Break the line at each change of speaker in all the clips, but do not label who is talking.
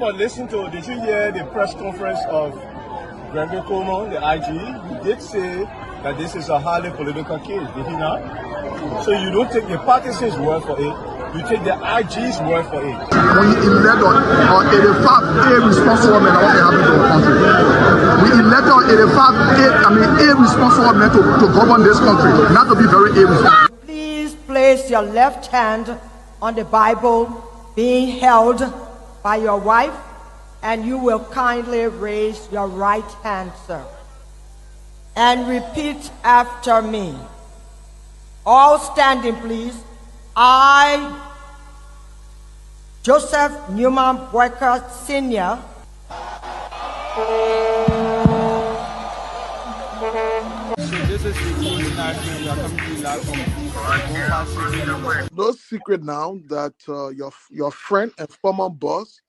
but listen to, did you hear the press conference of Seleke Kromah, the IG? He did say that this is a highly political case, did he not? So you don't take the partisans' word for it, you take the IG's word for it.
We elect a responsible man what happened to our country. We elect a responsible man to govern this country, not to be very irresponsible.
Please place your left hand on the Bible being held by your wife, and you will kindly raise your right hand, sir, and repeat after me. All standing, please. I, Joseph Newman Boyka Sr.
No secret now that your friend and former boss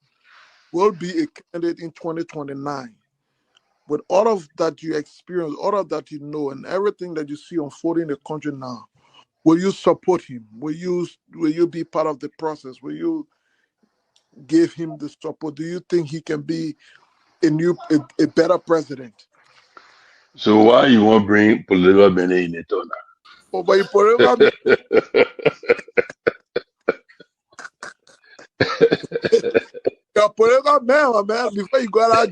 will be a candidate in 2029. With all of that you experience, all of that you know, and everything that you see unfolding in the country now, will you support him? Will you be part of the process? Will you give him the support? Do you think he can be a better president?
So why you want to bring political men in it or not?
Oh, but political you're political man, before you go out,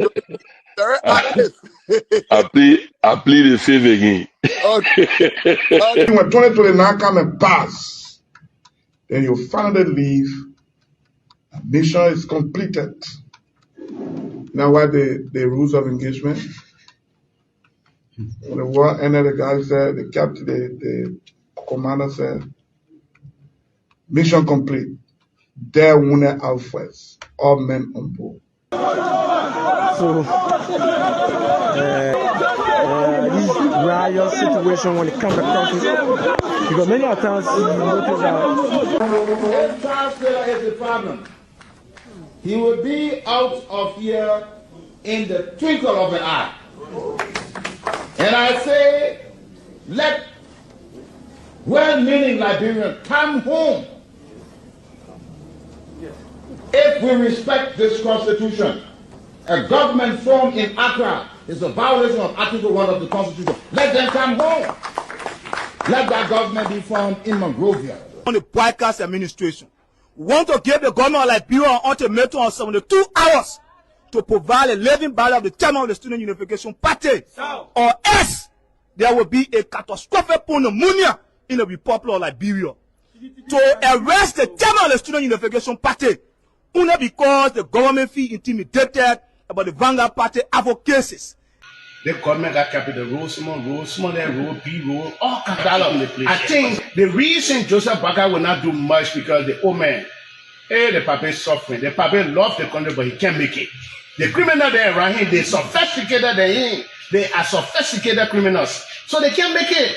very active.
I plead the fifth again.
Okay.
When 2029 come and pass, then you finally leave. Mission is completed. Now, what the rules of engagement? When the war ended, the guy said, the captain, the commander said, mission complete. There wounded out first. All men on board.
So, this riot situation when it comes to country, because many times you notice that
if Charles Taylor is the problem, he will be out of here in the twinkle of an eye. And I say, let well-meaning Liberians come home. If we respect this constitution, a government formed in Accra is a violation of Article 1 of the Constitution. Let them come home. Let that government be formed in Monrovia.
On the Boyka's administration, we want to give the government of Liberia an ultimatum of 72 hours to provide a living ballot of the chairman of the Student Unification Party, or else there will be a catastrophic pneumonia in the Republic of Liberia. To arrest the chairman of the Student Unification Party, only because the government feel intimidated about the Vanguard Party advocacies.
The government got capital road, small, B road, all kinds of the place. I think the reason Joseph Baga will not do much because the old man, the papa is suffering. The papa loves the country, but he can't make it. The criminal there around him, they sophisticated than him. They are sophisticated criminals, so they can't make it.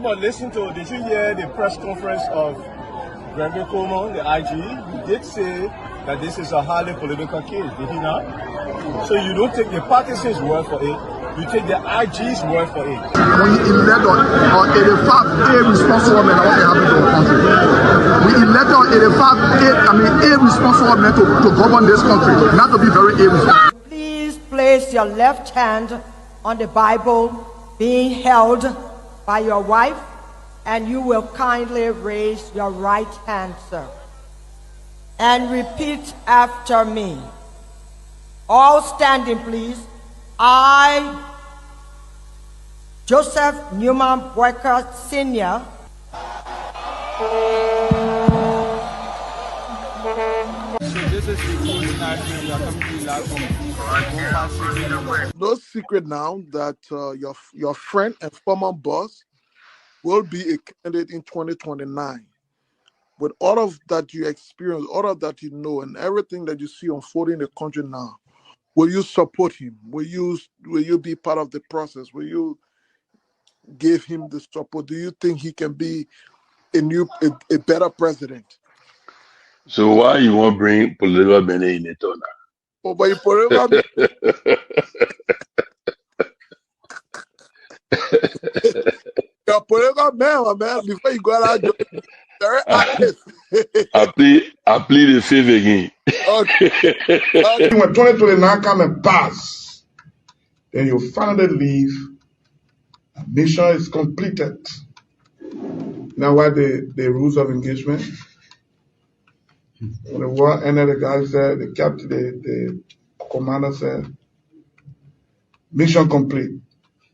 But listen to, did you hear the press conference of Seleke Kromah, the IG? He did say that this is a highly political case, did he not? So you don't take the partisans' word for it, you take the IG's word for it.
We elect a responsible man what happened to our country. We elect a responsible man to govern this country, not to be very irresponsible.
Please place your left hand on the Bible being held by your wife, and you will kindly raise your right hand, sir, and repeat after me. All standing, please. I, Joseph Newman Boyka Sr.
No secret now that your friend and former boss will be a candidate in 2029. with all of that you experience, all of that you know, and everything that you see unfolding in the country now, will you support him? Will you be part of the process? Will you give him the support? Do you think he can be a better president?
So why you want bring political Benin in it or not?
Oh, but you political, you're a political man, my man. Before you go out, very active.
I plead the fifth again.
Okay.
When 2029 come and pass, then you finally leave. Mission is completed. Now, what the rules of engagement? When the war ended, the guy said, the captain, the commander said, mission complete.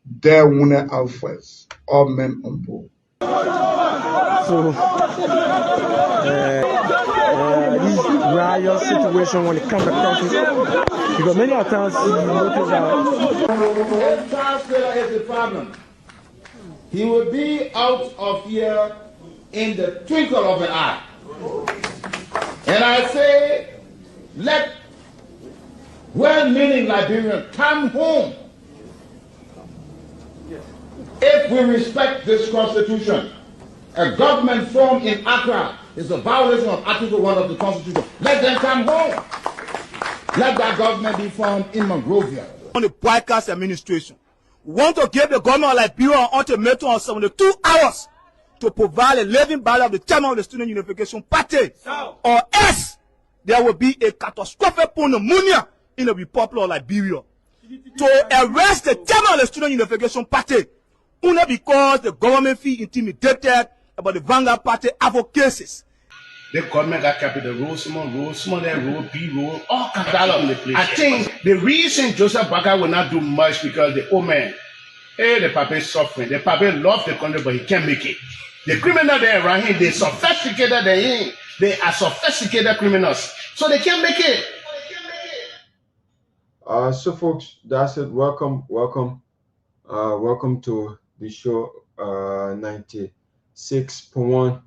There Wune Alfreds, all men on board.
So this riot situation when it comes to country, because many times you notice that
If Charles Taylor is the problem, he will be out of here in the twinkle of an eye. And I say, let well-meaning Liberians come home. If we respect this constitution, a government formed in Accra is a violation of Article 1 of the Constitution. Let them come home. Let that government be formed in Monrovia.
On the broadcast administration, we want to give the government of Liberia an ultimatum of 72 hours to provide a living ballot of the chairman of the Student Unification Party, or else there will be a catastrophic pneumonia in the Republic of Liberia. To arrest the chairman of the Student Unification Party, only because the government feel intimidated about the Vanguard Party advocacies.
The government got capital road, small, that road, big road, all kind of the place. I think the reason Joseph Baga will not do much because the old man, the papa is suffering. The papa loves the country, but he can't make it. The criminal there around him, they sophisticated than him. They are sophisticated criminals, so they can't make it.
So folks, that's it. Welcome to the show 96.1.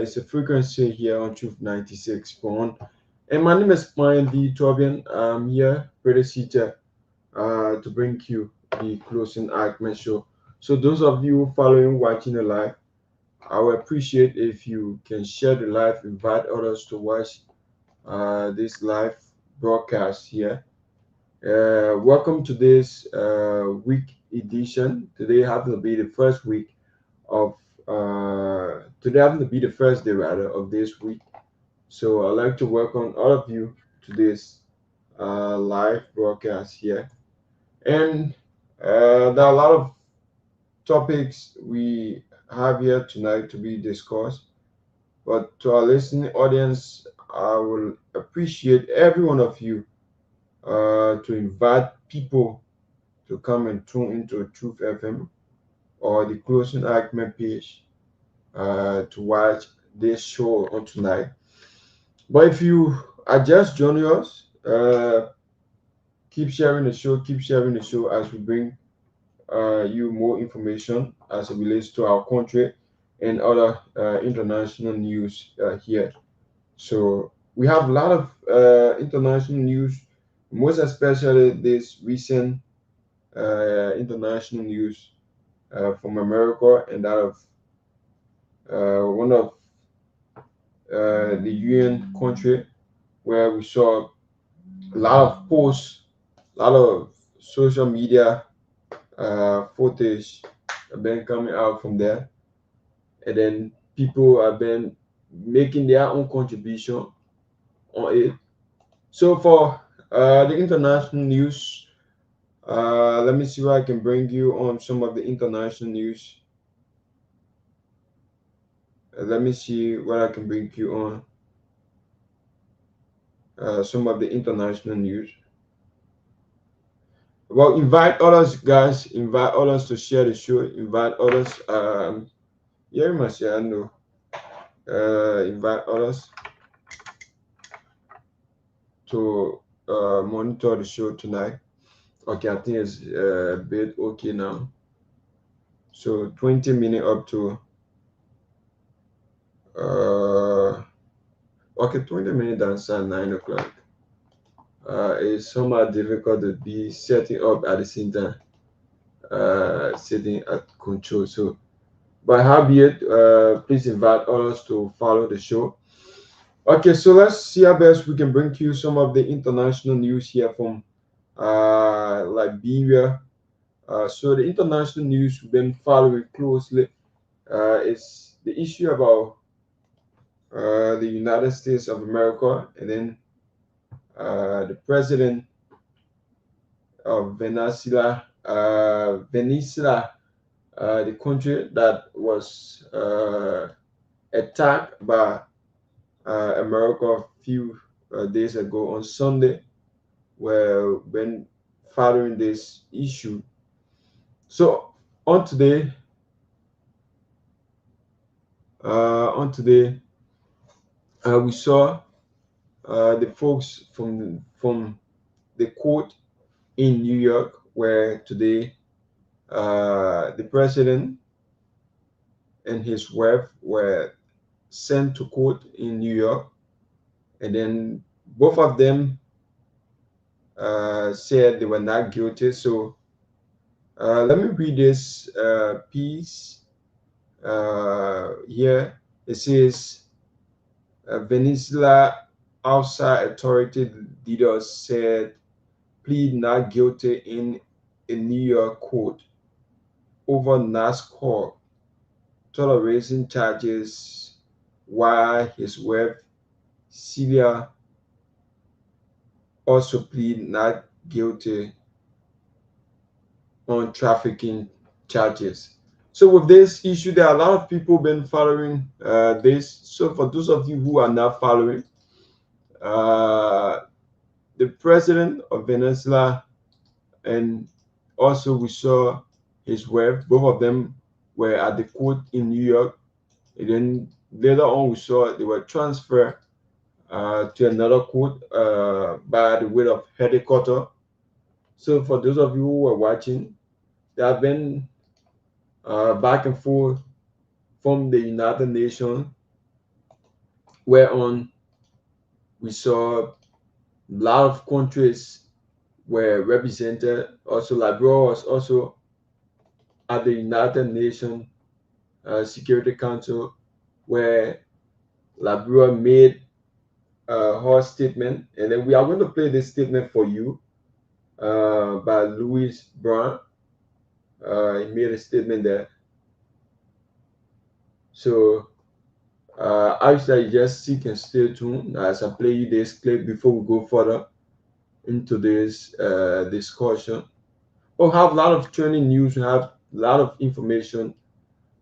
It's a frequency here on Truth 96.1. And my name is Myean the Torgbean. I'm here, pretty seated, to bring you the closing argument show. So those of you following, watching the live, I would appreciate if you can share the live, invite others to watch this live broadcast here. Welcome to this week edition. Today happens to be the first week of today happens to be the first day rather of this week. So I'd like to welcome all of you to this live broadcast here. And there are a lot of topics we have here tonight to be discussed. But to our listening audience, I will appreciate every one of you to invite people to come and tune into Truth FM or the closing argument page to watch this show on tonight. But if you are just joining us, keep sharing the show as we bring you more information as it relates to our country and other international news here. So we have a lot of international news, most especially this recent international news from America and that of one of the UN country, where we saw a lot of posts, a lot of social media footage have been coming out from there, and then people have been making their own contribution on it. So for the international news, let me see what I can bring you on some of the international news. Let me see what I can bring you on some of the international news. Well, invite others, guys. Invite others to share the show. Invite others. Yeah, you must share. I know. Invite others to monitor the show tonight. Okay, I think it's a bit okay now. So 20 minutes up to Okay, 20 minutes outside 9 o'clock. It's somewhat difficult to be setting up at the same time, sitting at control. So, but howbeit, please invite others to follow the show. Okay, so let's see how best we can bring to you some of the international news here from Liberia. So the international news we've been following closely is the issue about the United States of America, and then the president of Venezuela, the country that was attacked by America a few days ago on Sunday, where when following this issue. So on today, we saw the folks from the court in New York, where today the president and his wife were sent to court in New York, and then both of them said they were not guilty. So let me read this piece here. It says, Venezuela outside authority leaders said plead not guilty in a New York court over NASCAR tolerating charges, while his wife Celia also plead not guilty on trafficking charges. So with this issue, there are a lot of people been following this. So for those of you who are not following, the president of Venezuela, and also we saw his wife, both of them were at the court in New York, and then later on we saw they were transferred to another court by the way of helicopter. So for those of you who are watching, there have been back and forth from the United Nations, whereon we saw a lot of countries were represented. Also, Liberia was also at the United Nations Security Council, where Liberia made her statement, and then we are going to play this statement for you by Louis Brown. He made a statement there. So I wish that you just sit and stay tuned as I play you this clip before we go further into this discussion. We'll have a lot of training news, we have a lot of information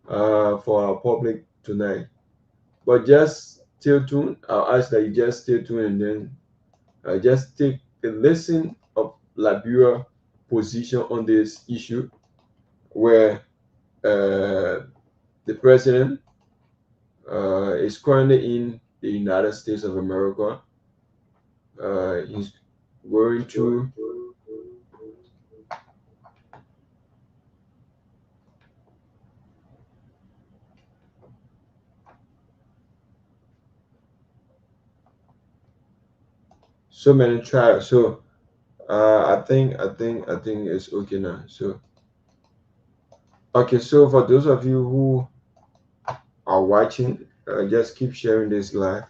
for our public tonight. But just stay tuned. I'll ask that you just stay tuned, and then just take a listen of Liberia position on this issue, where the president is currently in the United States of America. He's going through so many trials. So I think it's okay now. So okay, so for those of you who are watching, just keep sharing this live.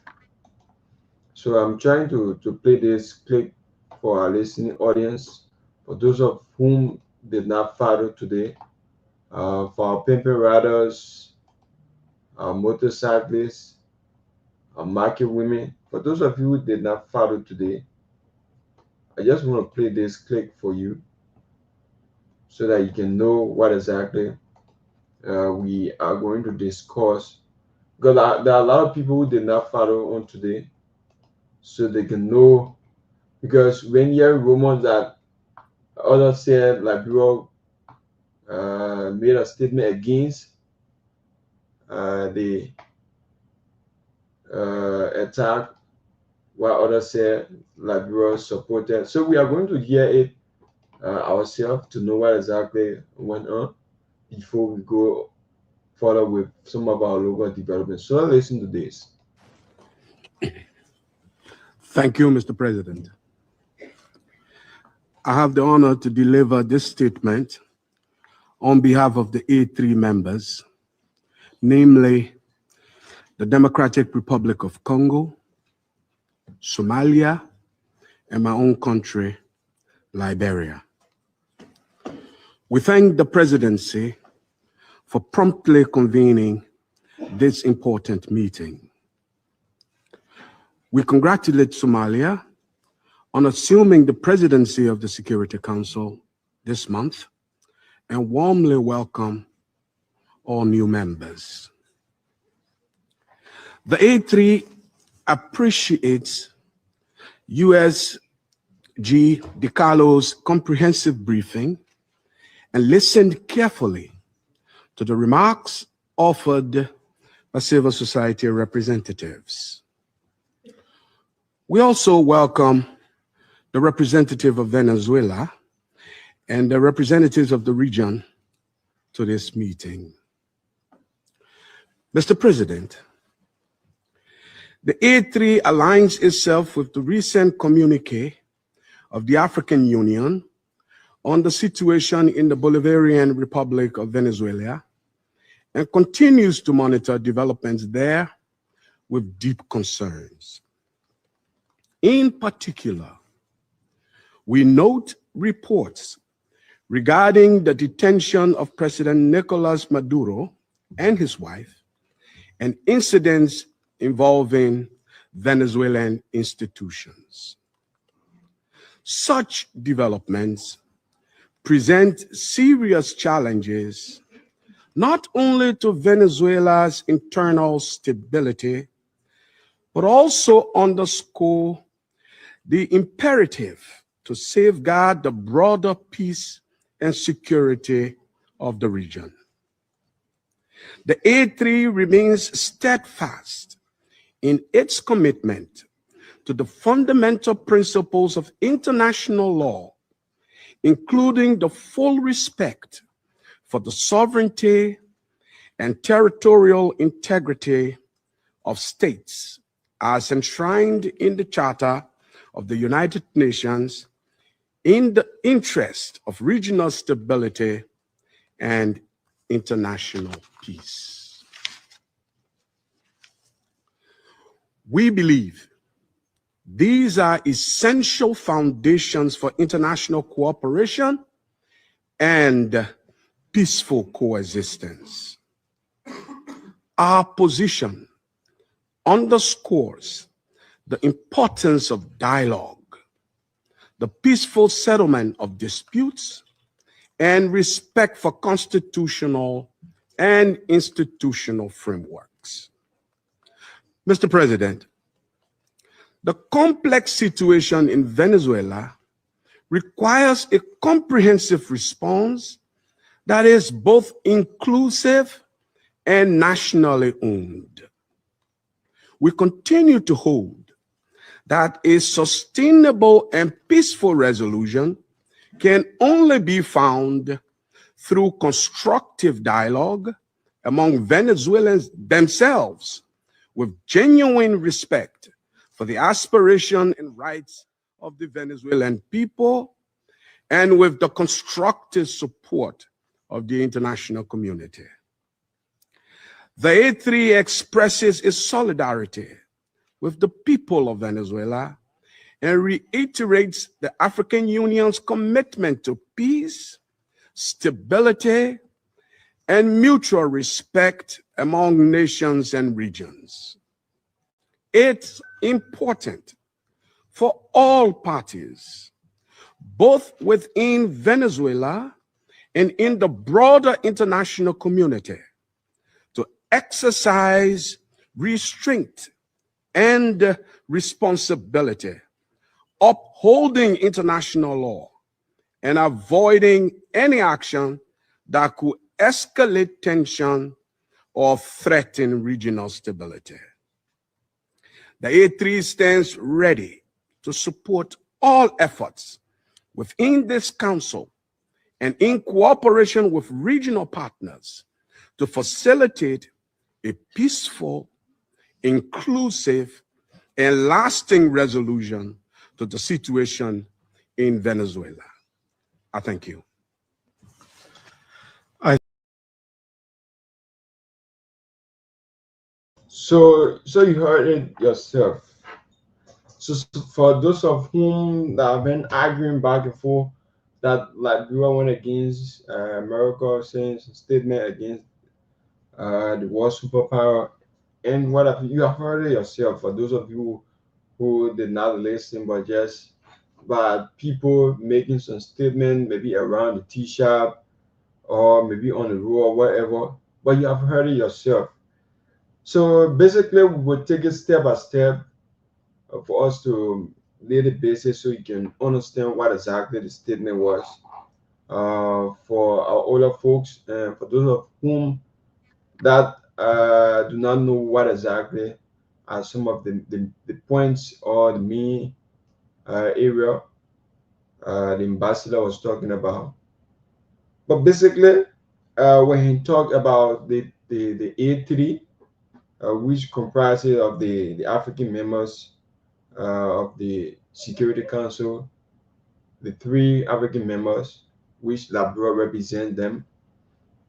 So I'm trying to play this clip for our listening audience, for those of whom did not follow today, for our pimping riders, our motorcyclists, our market women. For those of you who did not follow today, I just want to play this clip for you so that you can know what exactly we are going to discuss. Because there are a lot of people who did not follow on today, so they can know. Because when you hear rumors that others said Liberia made a statement against the attack, while others said Liberia supported. So we are going to hear it ourselves to know what exactly went on before we go further with some of our local developments. So let's listen to this.
Thank you, Mr. President. I have the honor to deliver this statement on behalf of the A3 members, namely the Democratic Republic of Congo, Somalia, and my own country, Liberia. We thank the presidency for promptly convening this important meeting. We congratulate Somalia on assuming the presidency of the Security Council this month and warmly welcome all new members. The A3 appreciates USG DiCarlo's comprehensive briefing and listened carefully to the remarks offered by civil society representatives. We also welcome the representative of Venezuela and the representatives of the region to this meeting. Mr. President, the A3 aligns itself with the recent communique of the African Union on the situation in the Bolivarian Republic of Venezuela and continues to monitor developments there with deep concerns. In particular, we note reports regarding the detention of President Nicolas Maduro and his wife and incidents involving Venezuelan institutions. Such developments present serious challenges not only to Venezuela's internal stability, but also underscore the imperative to safeguard the broader peace and security of the region. The A3 remains steadfast in its commitment to the fundamental principles of international law, including the full respect for the sovereignty and territorial integrity of states as enshrined in the Charter of the United Nations in the interest of regional stability and international peace. We believe these are essential foundations for international cooperation and peaceful coexistence. Our position underscores the importance of dialogue, the peaceful settlement of disputes, and respect for constitutional and institutional frameworks. Mr. President, the complex situation in Venezuela requires a comprehensive response that is both inclusive and nationally owned. We continue to hold that a sustainable and peaceful resolution can only be found through constructive dialogue among Venezuelans themselves, with genuine respect for the aspiration and rights of the Venezuelan people, and with the constructive support of the international community. The A3 expresses its solidarity with the people of Venezuela and reiterates the African Union's commitment to peace, stability, and mutual respect among nations and regions. It's important for all parties, both within Venezuela and in the broader international community, to exercise restraint and responsibility, upholding international law and avoiding any action that could escalate tension or threaten regional stability. The A3 stands ready to support all efforts within this council and in cooperation with regional partners to facilitate a peaceful, inclusive, and lasting resolution to the situation in Venezuela. I thank you.
So you heard it yourself. So for those of whom that have been arguing back and forth that Liberia went against America, saying a statement against the world superpower, and what you have heard it yourself. For those of you who did not listen, but people making some statement, maybe around the tea shop or maybe on the road or whatever, but you have heard it yourself. So basically, we will take it step by step for us to lay the basis so you can understand what exactly the statement was. For our older folks and for those of whom that do not know what exactly are some of the points or the main area the ambassador was talking about. But basically, when he talked about the A3, which comprises of the African members of the Security Council, the 3 African members, which Liberia represent them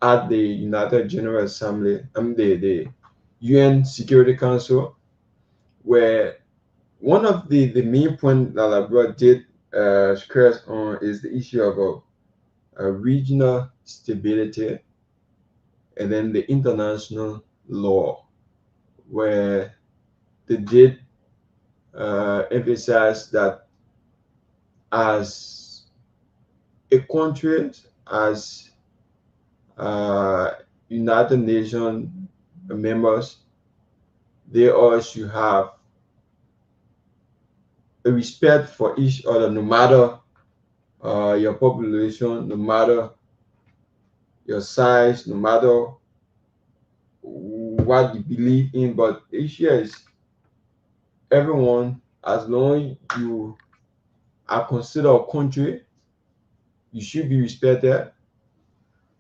at the United General Assembly, the UN Security Council, where one of the main points that Liberia did stress on is the issue of regional stability and then the international law, where they did emphasize that as a country, as United Nations members, they all should have a respect for each other, no matter your population, no matter your size, no matter what you believe in. But the issue is everyone, as long as you are considered a country, you should be respected.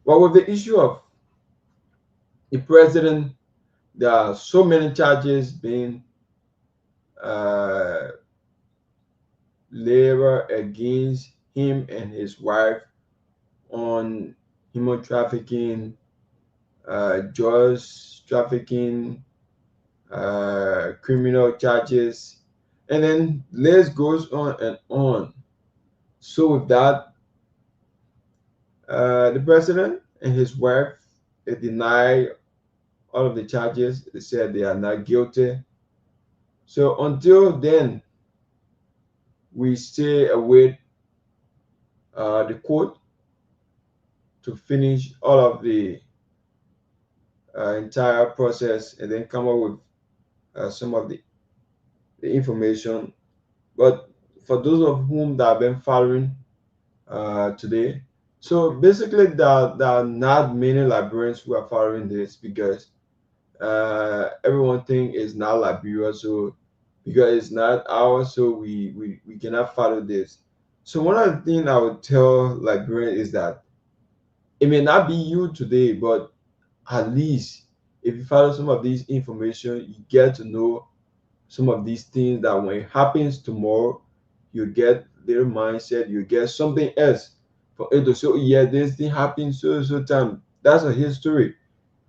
But with the issue of the president, there are so many charges being labored against him and his wife on human trafficking, drugs trafficking, criminal charges, and then list goes on and on. So with that, the president and his wife, they deny all of the charges. They said they are not guilty. So until then, we stay await the court to finish all of the entire process and then come up with some of the information. But for those of whom that have been following today, so basically there are not many Liberians who are following this because everyone think it's not Liberia, so because it's not ours, so we cannot follow this. So one of the things I would tell Liberians is that it may not be you today, but at least if you follow some of these information, you get to know some of these things that when it happens tomorrow, you get their mindset, you get something else for it to say, oh, yeah, this thing happened so time. That's a history.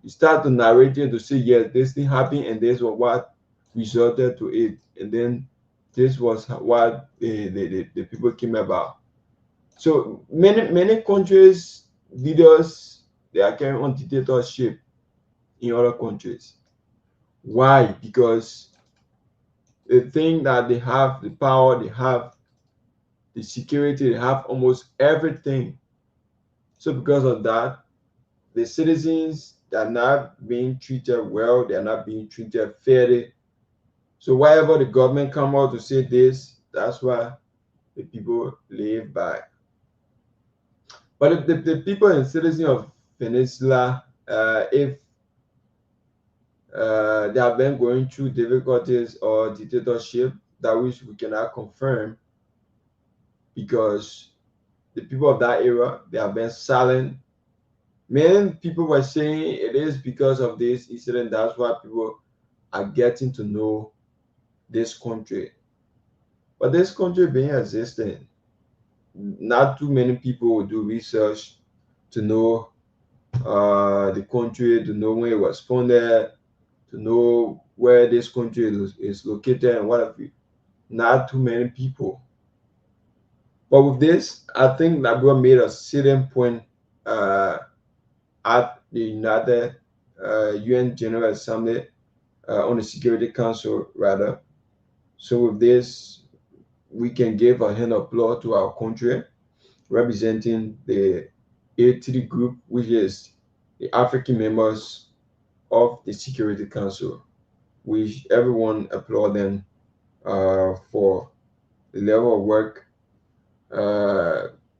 You start to narrate it to say, yes, this thing happened and this was what resulted to it. And then this was what the people came about. So many countries, leaders, they are carrying on dictatorship in other countries. Why? Because they think that they have the power, they have the security, they have almost everything. So because of that, the citizens, they are not being treated well, they are not being treated fairly. So wherever the government come out to say this, that's why the people live by. But if the people and citizens of Peninsula, if they have been going through difficulties or dictatorship, that which we cannot confirm, because the people of that era, they have been silent. Many people were saying it is because of this incident. That's why people are getting to know this country. But this country being existing, not too many people will do research to know the country, to know when it was founded, to know where this country is located and what have you. Not too many people. But with this, I think Nagbe made a certain point at the United UN General Assembly on the Security Council, rather. So with this, we can give a hand of applause to our country, representing the A3 group, which is the African members of the Security Council, which everyone applaud them for the level of work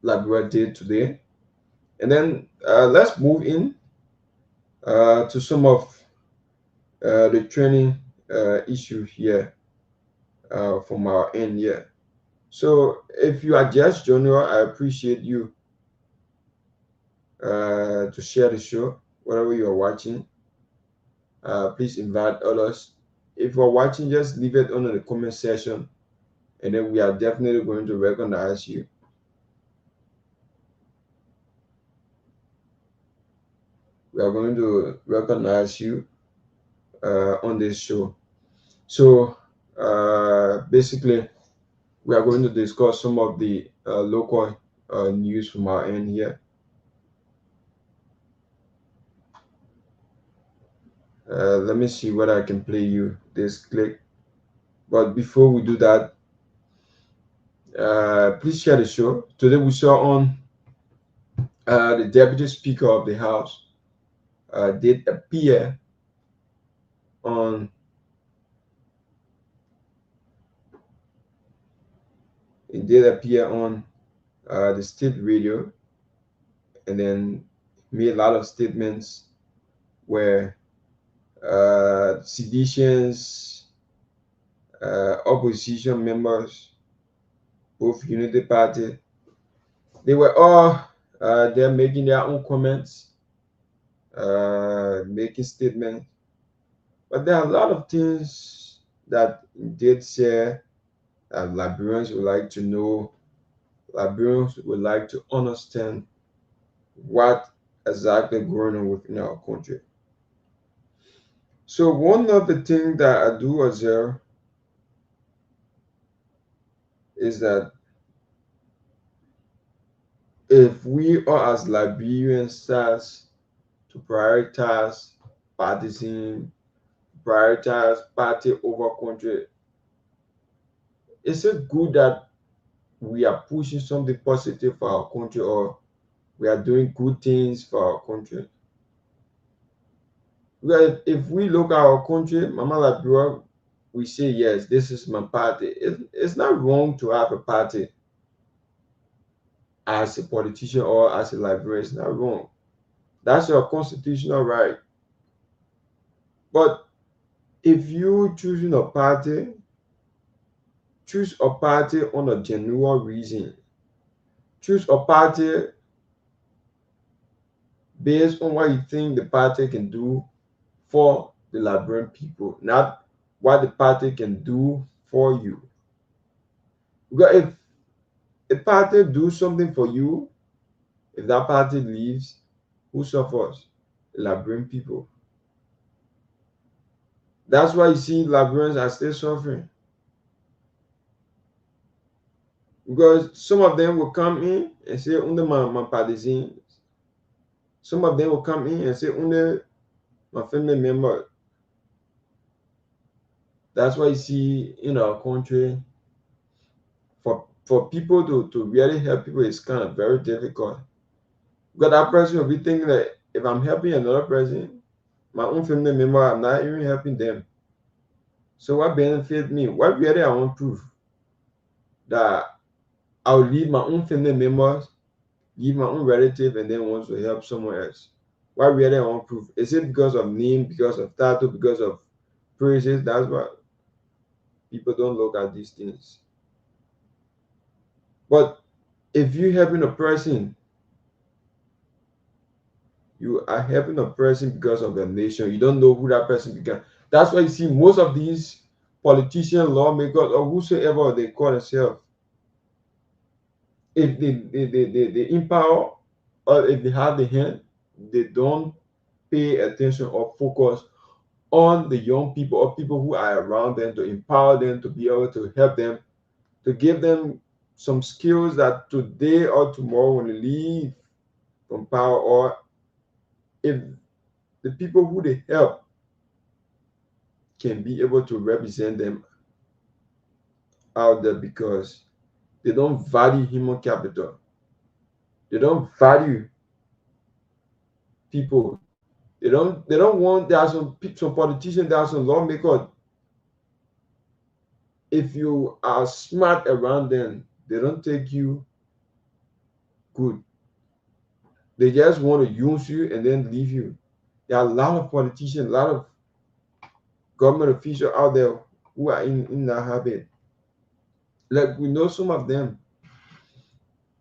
Liberia did today. And then let's move in to some of the training issue here from our end here. So if you are just joining us, I appreciate you to share the show, whatever you are watching. Please invite others. If you're watching, just leave it under the comment section, and then we are definitely going to recognize you. We are going to recognize you on this show. So basically, we are going to discuss some of the local news from our end here. Let me see whether I can play you this clip. But before we do that, please share the show. Today we saw on the Deputy Speaker of the House did appear on the state radio, and then made a lot of statements where seditions, opposition members, both Unity Party, they were all they're making their own comments, making statements. But there are a lot of things that did say that Liberians would like to know, Liberians would like to understand what exactly going on within our country. So one of the things that I do observe is that if we are as Liberians start to prioritize partisan, prioritize party over country, is it good that we are pushing something positive for our country, or we are doing good things for our country? Well, if we look at our country, Mama Liberia, we say, yes, this is my party. It's not wrong to have a party as a politician or as a Liberian. It's not wrong. That's your constitutional right. But if you choosing a party, choose a party on a genuine reason. Choose a party based on what you think the party can do for the Liberian people, not what the party can do for you. Because if a party do something for you, if that party leaves, who suffers? The Liberian people. That's why you see Liberians are still suffering. Because some of them will come in and say, under my partisans. Some of them will come in and say, under my family member. That's why you see in our country, for people to really help people, it's kind of very difficult. Because that person will be thinking that if I'm helping another person, my own family member, I'm not even helping them. So what benefits me? What really I want proof? That I'll leave my own family members, leave my own relative, and then want to help someone else. What really I want proof? Is it because of name, because of title, because of praises? That's what people don't look at these things. But if you're helping a person, You are helping a person because of their nation. You don't know who that person became. That's why you see most of these politicians, lawmakers, or whosoever they call themselves, if they empower or if they have the hand, they don't pay attention or focus on the young people or people who are around them to empower them, to be able to help them, to give them some skills that today or tomorrow when they leave from power, or if the people who they help can be able to represent them out there, because they don't value human capital. They don't value people. They don't want. There are some politicians, there are some lawmakers. If you are smart around them, they don't take you good. They just want to use you and then leave you. There are a lot of politicians, a lot of government officials out there who are in that habit. Like, we know some of them.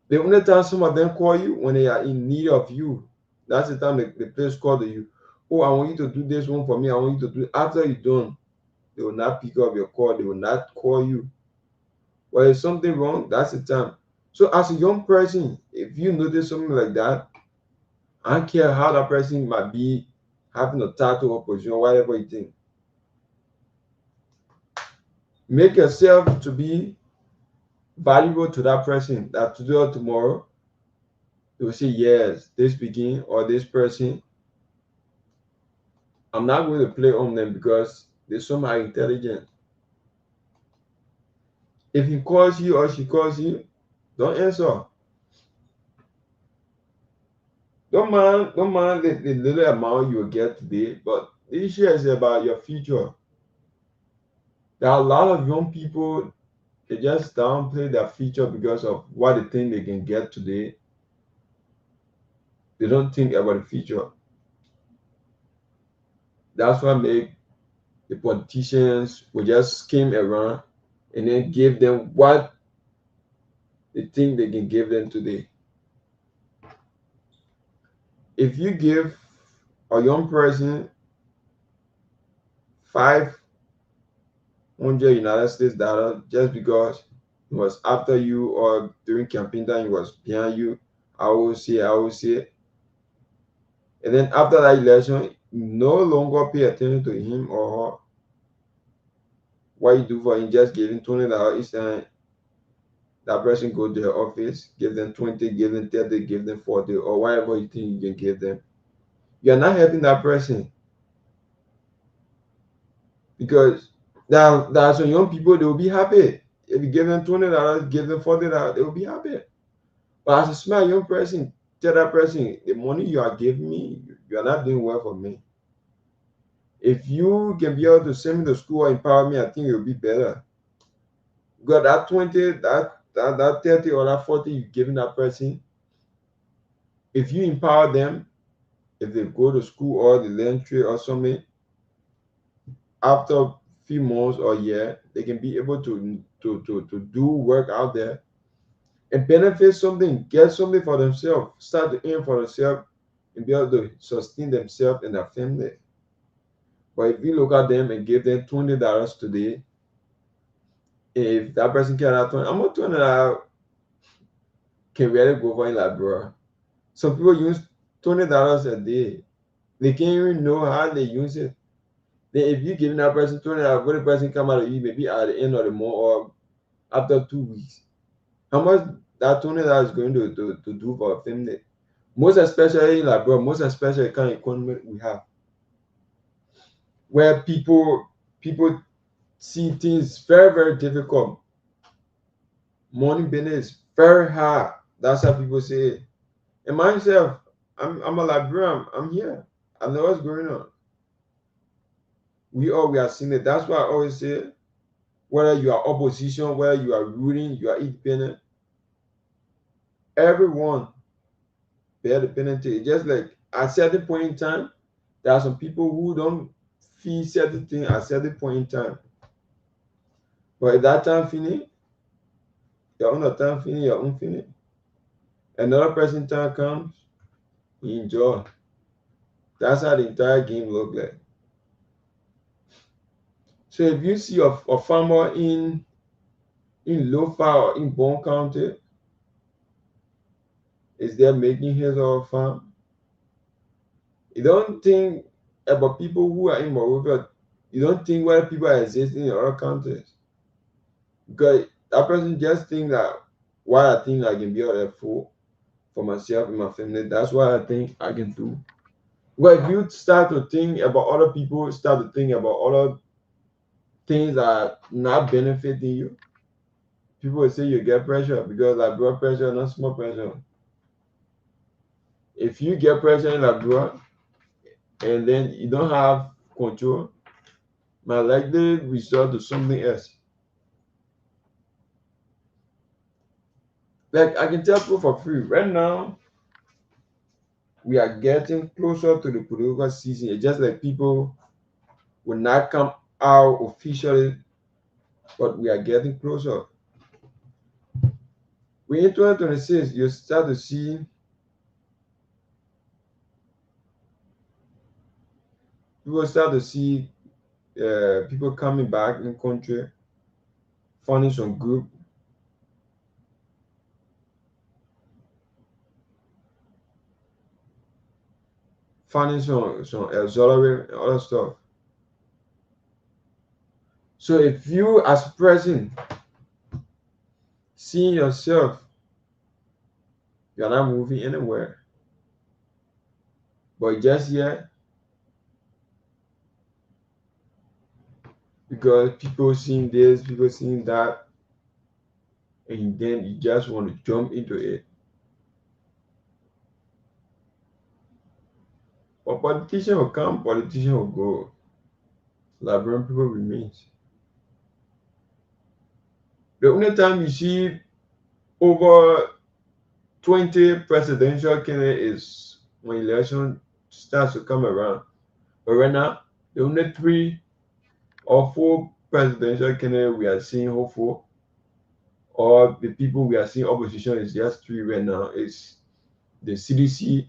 The only time some of them call you when they are in need of you. That's the time the place call to you. Oh, I want you to do this one for me. I want you to do it. After you're done, they will not pick up your call. They will not call you. Well, if something wrong, that's the time. So as a young person, if you notice something like that, I don't care how that person might be having a title or position, whatever you think. Make yourself to be valuable to that person, that today or tomorrow they will say, yes, this begin or this person, I'm not going to play on them because they're somehow intelligent. If he calls you or she calls you, don't answer. Don't mind the little amount you will get today, but the issue is about your future. There are a lot of young people, they just downplay their future because of what they think they can get today. They don't think about the future. That's what make the politicians will just scheme around and then give them what they think they can give them today. If you give a young person 500 United States dollars just because he was after you or during campaign time he was behind you, I will say. And then after that election, you no longer pay attention to him or her. What you do for him, just give him $20 each time that person go to their office, give them 20, give them 30, give them 40, or whatever you think you can give them. You're not helping that person. Because there are some young people, they will be happy. If you give them $20, give them $40, they will be happy. But as a smart young person, tell that person, the money you are giving me, you are not doing well for me. If you can be able to send me to school or empower me, I think it will be better. Because that 20, that 30 or that 40 you're giving that person, if you empower them, if they go to school or they learn trade or something, after a few months or a year, they can be able to do work out there and benefit something, get something for themselves, start to earn for themselves, and be able to sustain themselves and their family. But if you look at them and give them $20 today, if that person can have 20, I'm not $20 can really go for in like, bro. Some people use $20 a day. They can't even know how they use it. Then if you give that person $20, when the person come out of you, maybe at the end of the month or after 2 weeks, how much that $20 is going to do for a family? Most especially like, bro, most especially the kind of economy we have, where people see things very, very difficult. Money business very hard. That's how people say it. And myself, I'm a librarian. I'm here. I know what's going on. We are seeing it. That's why I always say, whether you are opposition, whether you are ruling, you are independent, everyone bear the penalty. Just like at a certain point in time, there are some people who don't feel certain things at a certain point in time. But if that time finish, your own time finish, your own finish. Another person time comes, you enjoy. That's how the entire game looked like. So if you see a farmer in Lofa or in Bone County, is there making his or her farm? You don't think about people who are in Morovia. You don't think whether people are existing in other countries. Because that person just think that what I think I can be out there for myself and my family, that's what I think I can do. Well, if you start to think about other people, start to think about other things that are not benefiting you, people will say you get pressure because like blood pressure, not small pressure. If you get pressure in like blood and then you don't have control, might likely result to something else. Like I can tell people for free, right now, we are getting closer to the political season. It's just like people will not come out officially, but we are getting closer. When in 2026, you start to see people coming back in the country, funding some group, funding some auxiliary and other stuff. So if you as a person seeing yourself, you're not moving anywhere, but just yet because people seeing this, people seeing that, and then you just want to jump into it. But politician will come, politician will go. Liberian people remains. The only time you see over 20 presidential candidates is when election starts to come around. But right now, the only 3 or 4 presidential candidates we are seeing hopeful, or the people we are seeing opposition is just 3 right now. It's the CDC,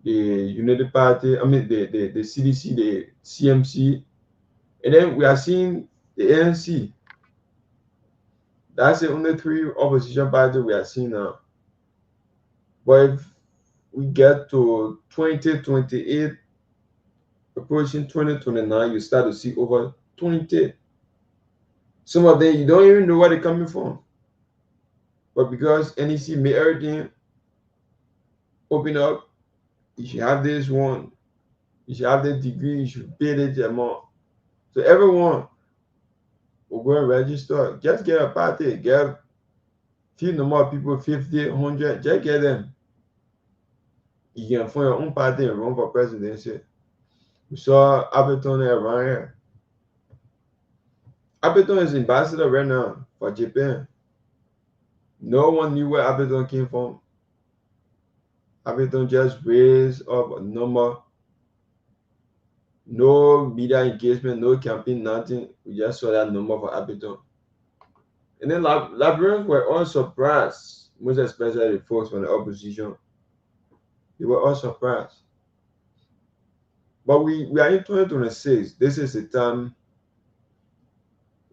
the United Party, the CDC, the CMC, and then we are seeing the ANC. That's the only 3 opposition parties we are seeing now. But if we get to 2028, approaching 2029, you start to see over 20. Some of them, you don't even know where they're coming from. But because NEC made everything open up, you should have this one, you should have the degree, you should pay this amount. So everyone will go and register. Just get a party, get few number of people, 50, 100, just get them. You can find your own party and run for presidency. We saw Appleton around here. Appleton is ambassador right now for Japan. No one knew where Appleton came from. Appleton just raised up a number. No media engagement, no campaign, nothing. We just saw that number for Appleton. And then Liberians were all surprised, most especially the folks from the opposition. They were all surprised. But we are in 2026. This is the time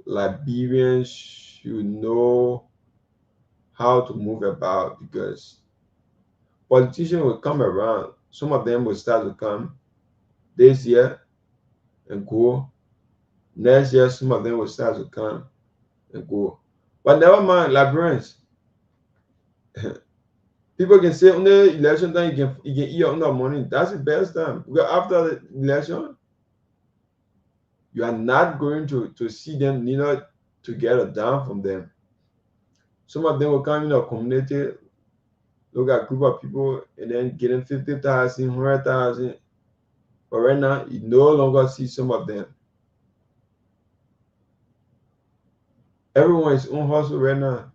Liberians should know how to move about, because politicians will come around. Some of them will start to come this year and go. Next year, some of them will start to come and go. But never mind, Liberians. People can say on the election time you can eat your own money. That's the best time. Because after the election, you are not going to see them, to get a down from them. Some of them will come in a community, look at a group of people, and then get them 50,000, 100,000. But right now, you no longer see some of them. Everyone is on hustle right now.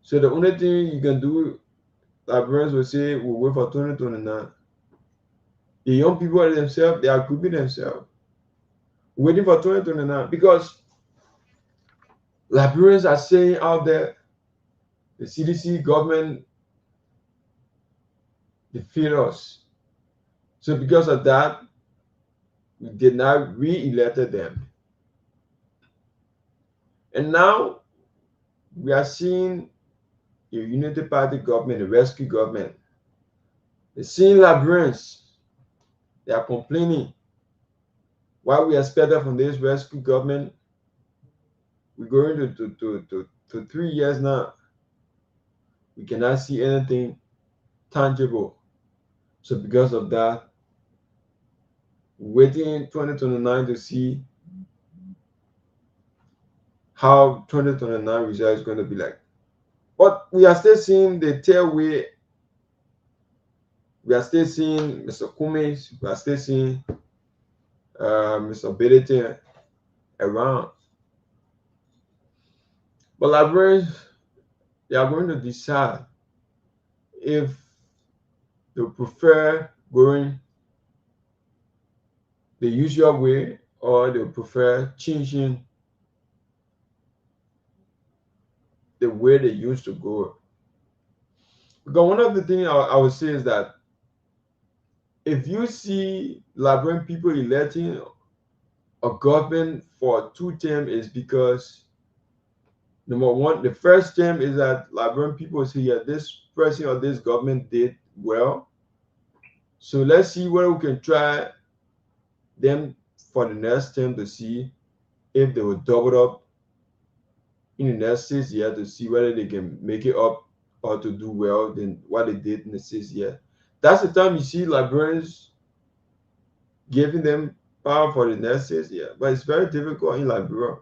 So the only thing you can do, Liberians will say, we'll wait for 2029. The young people themselves, they are grouping themselves, waiting for 2029, because Liberians are saying out there, the CDC government defeat us. So because of that, we did not re-elected them. And now we are seeing a unity party government, a rescue government. They're seeing Liberians. They are complaining. What we expected from this rescue government, we're going to 3 years now. We cannot see anything tangible. So because of that, waiting 2029 to see how 2029 result is going to be like. But we are still seeing the tailway. We are still seeing Mr. Kumis. We are still seeing Mr. Bedete around. But Liberians, they are going to decide if they prefer going the usual way or they prefer changing the way they used to go. Because one of the things I would say is that if you see Liberian people electing a government for 2 terms, is because number one, the first term is that Liberian people say, yeah, this person or this government did well. So let's see whether we can try them for the next term to see if they will double up in the next 6 years to see whether they can make it up or to do well than what they did in the 6 years. That's the time you see Liberians giving them power for the next 6 years. But it's very difficult in Liberia.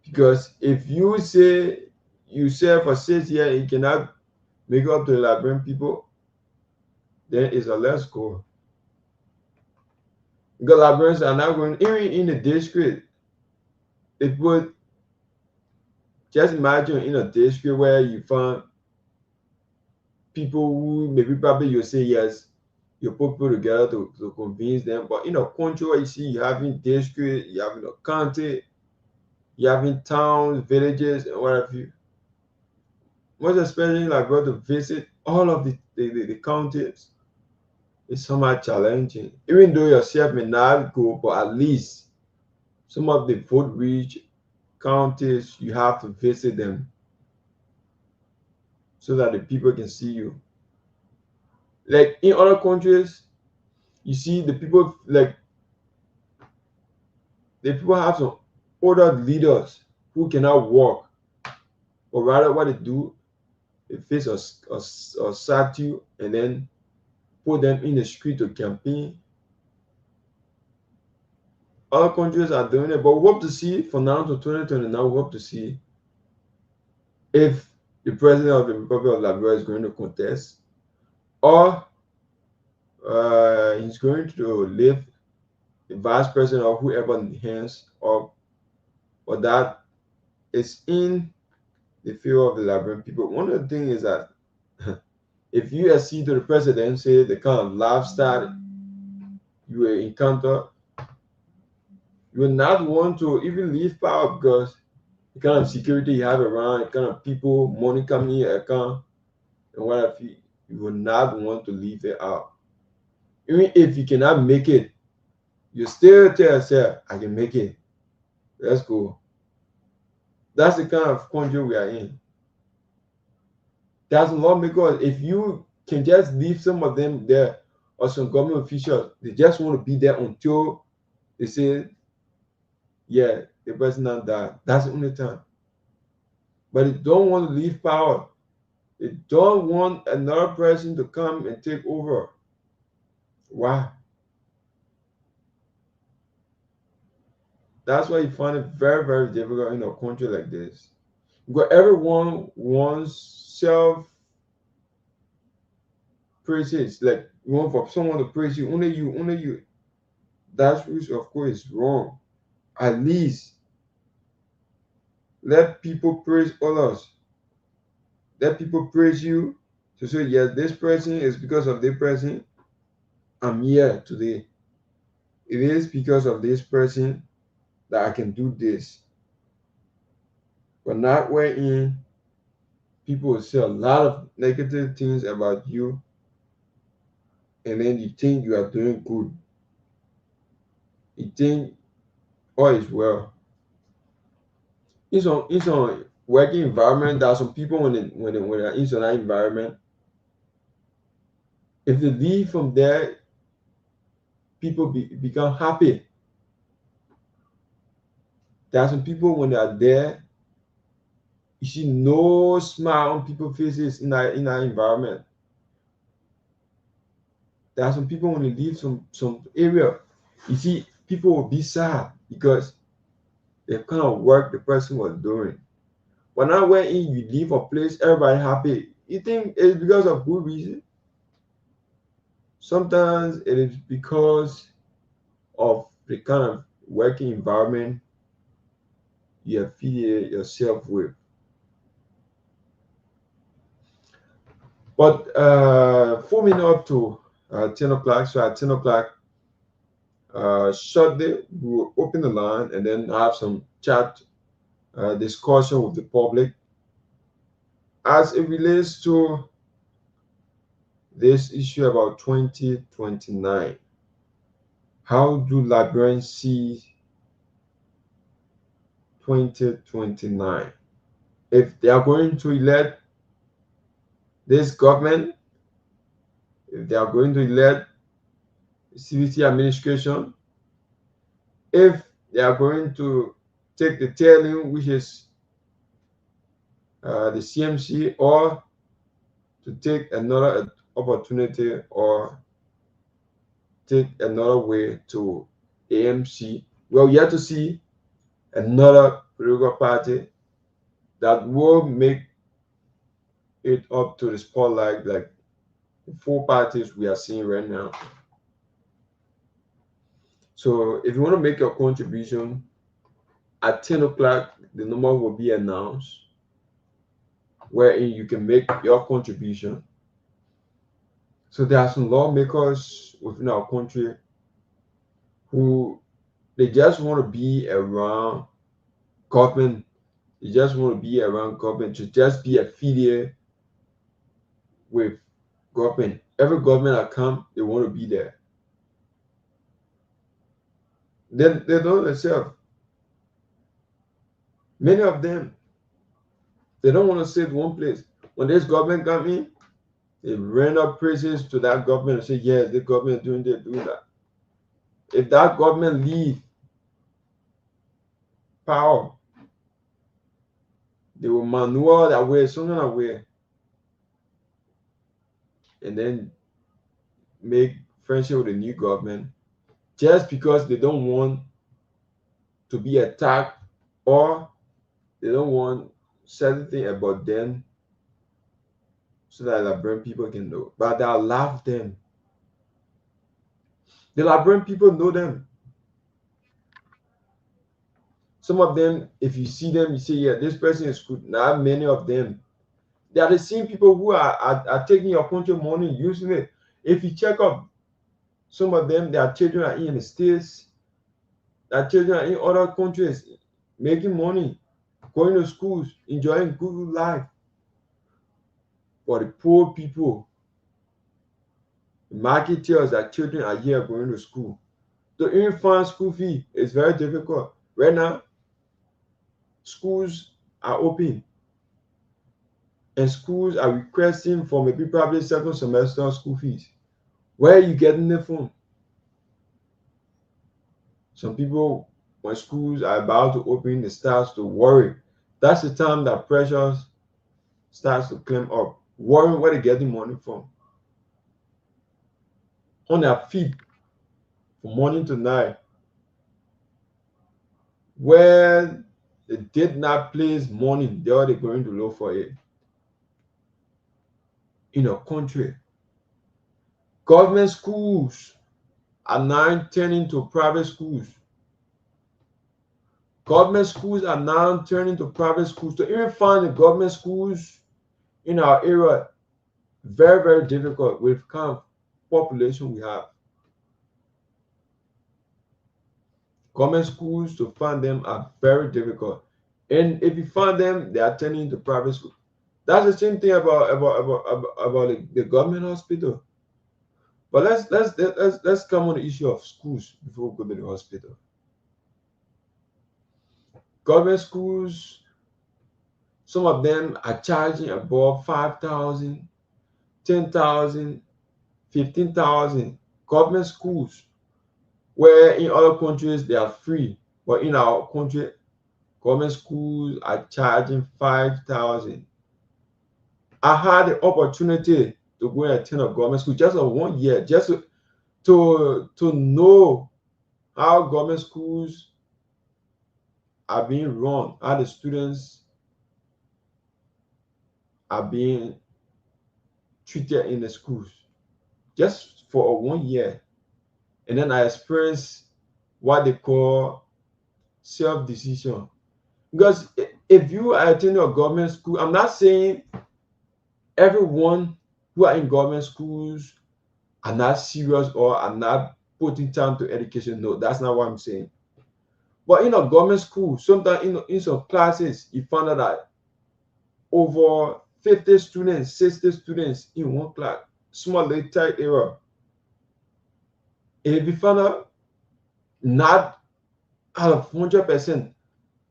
Because if you say you serve for 6 years and you cannot make it up to the Liberian people, then it's a let's go. Because Liberians are not going, even in the district, it would just imagine in a district where you find people who maybe probably you say yes, you put people together to convince them. But in a country where you see you having district, you having a county, you having towns, villages, and what have you. Most especially like go to visit all of the counties, it's somewhat challenging. Even though yourself may not go, but at least some of the vote-rich counties, you have to visit them so that the people can see you. Like in other countries, you see the people like the people have some older leaders who cannot walk, but rather what they do, they face a statue and then put them in the street to campaign. Other countries are doing it, but we hope to see from now to 2029. We hope to see if the president of the Republic of Liberia is going to contest or he's going to leave the vice president or whoever in the hands of, but that is in the favor of the Liberian people. One of the things is that if you accede to the presidency, the kind of lifestyle you will encounter, you will not want to even leave power because the kind of security you have around, the kind of people, money coming in your account, and what have you, you will not want to leave it out. Even if you cannot make it, you still tell yourself, I can make it. Let's go. That's the kind of country we are in. That's a lot because if you can just leave some of them there or some government officials, they just want to be there until they say, yeah, the president died. That's the only time. But they don't want to leave power. They don't want another person to come and take over. Why? That's why you find it very, very difficult in a country like this. Because everyone wants self-praises. Like you want for someone to praise you, only you, only you. That which of course is wrong. At least let people praise others. Let people praise you to say, yes, this person is because of this person. I'm here today. It is because of this person that I can do this. But not wherein people will say a lot of negative things about you, and then you think you are doing good. You think all is well. It's on working environment. There are some people when they're in that environment, if they leave from there, people become happy. There are some people when they are there, you see no smile on people's faces in that environment. There are some people when they leave some area, you see people will be sad because the kind of work the person was doing. But now when you leave a place, everybody happy. You think it's because of good reason? Sometimes it is because of the kind of working environment you affiliate yourself with. But 4 minutes up to 10 o'clock. So at 10 o'clock, shortly we will open the line and then have some chat discussion with the public as it relates to this issue about 2029. How do Liberians see 2029? If they are going to elect this government, if they are going to elect the CBT administration, if they are going to take the tailing, which is the CMC, or to take another opportunity or take another way to AMC. Well, yet to see another political party that will make it up to the spotlight like the 4 parties we are seeing right now. So if you want to make your contribution, at 10 o'clock, the number will be announced wherein you can make your contribution. So there are some lawmakers within our country who they just want to be around government. They just want to be around government, to just be affiliated with government. Every government that comes, they want to be there. Then they know themselves. Many of them, they don't want to sit one place. When this government comes in, they render up praises to that government and say, yes, the government doing this, doing that. If that government leave power, they will maneuver that way, some kind of way, and then make friendship with the new government just because they don't want to be attacked or they don't want certain thing about them so that Liberian people can know. But they'll laugh them. The Liberian people know them. Some of them, if you see them, you say, yeah, this person is good. Not many of them. They are the same people who are taking your country money, using it. If you check up, some of them, their children are in the States, their children are in other countries, making money, going to schools, enjoying good life. For the poor people, the marketeers, their children are here going to school. To even find school fee is very difficult. Right now, schools are open and schools are requesting for maybe probably 2nd semester school fees. Where are you getting it from? Some people, when schools are about to open, they start to worry. That's the time that pressure starts to climb up. Worrying where they're getting money from. On their feet from morning to night. Where they did not place money, they're going to look for it. In a country, government schools are now turning to private schools. Government schools are now turning to private schools. To even find the government schools in our area, very, very difficult with the kind of population we have. Government schools, to find them are very difficult. And if you find them, they are turning to private schools. That's the same thing about the government hospital. But let's come on the issue of schools before we go to the hospital. Government schools, some of them are charging above 5,000, 10,000, 15,000. Government schools, where in other countries they are free, but in our country, government schools are charging 5,000. I had the opportunity to go and attend a government school just for 1 year, just to know how government schools are being run, how the students are being treated in the schools, just for 1 year. And then I experienced what they call self-decision. Because if you are attending a government school, I'm not saying everyone who are in government schools are not serious or are not putting time to education. No, that's not what I'm saying. But in a government school, sometimes in some classes, you find out that over 50 students, 60 students in one class, small little tight area. If you find out not out of 100%,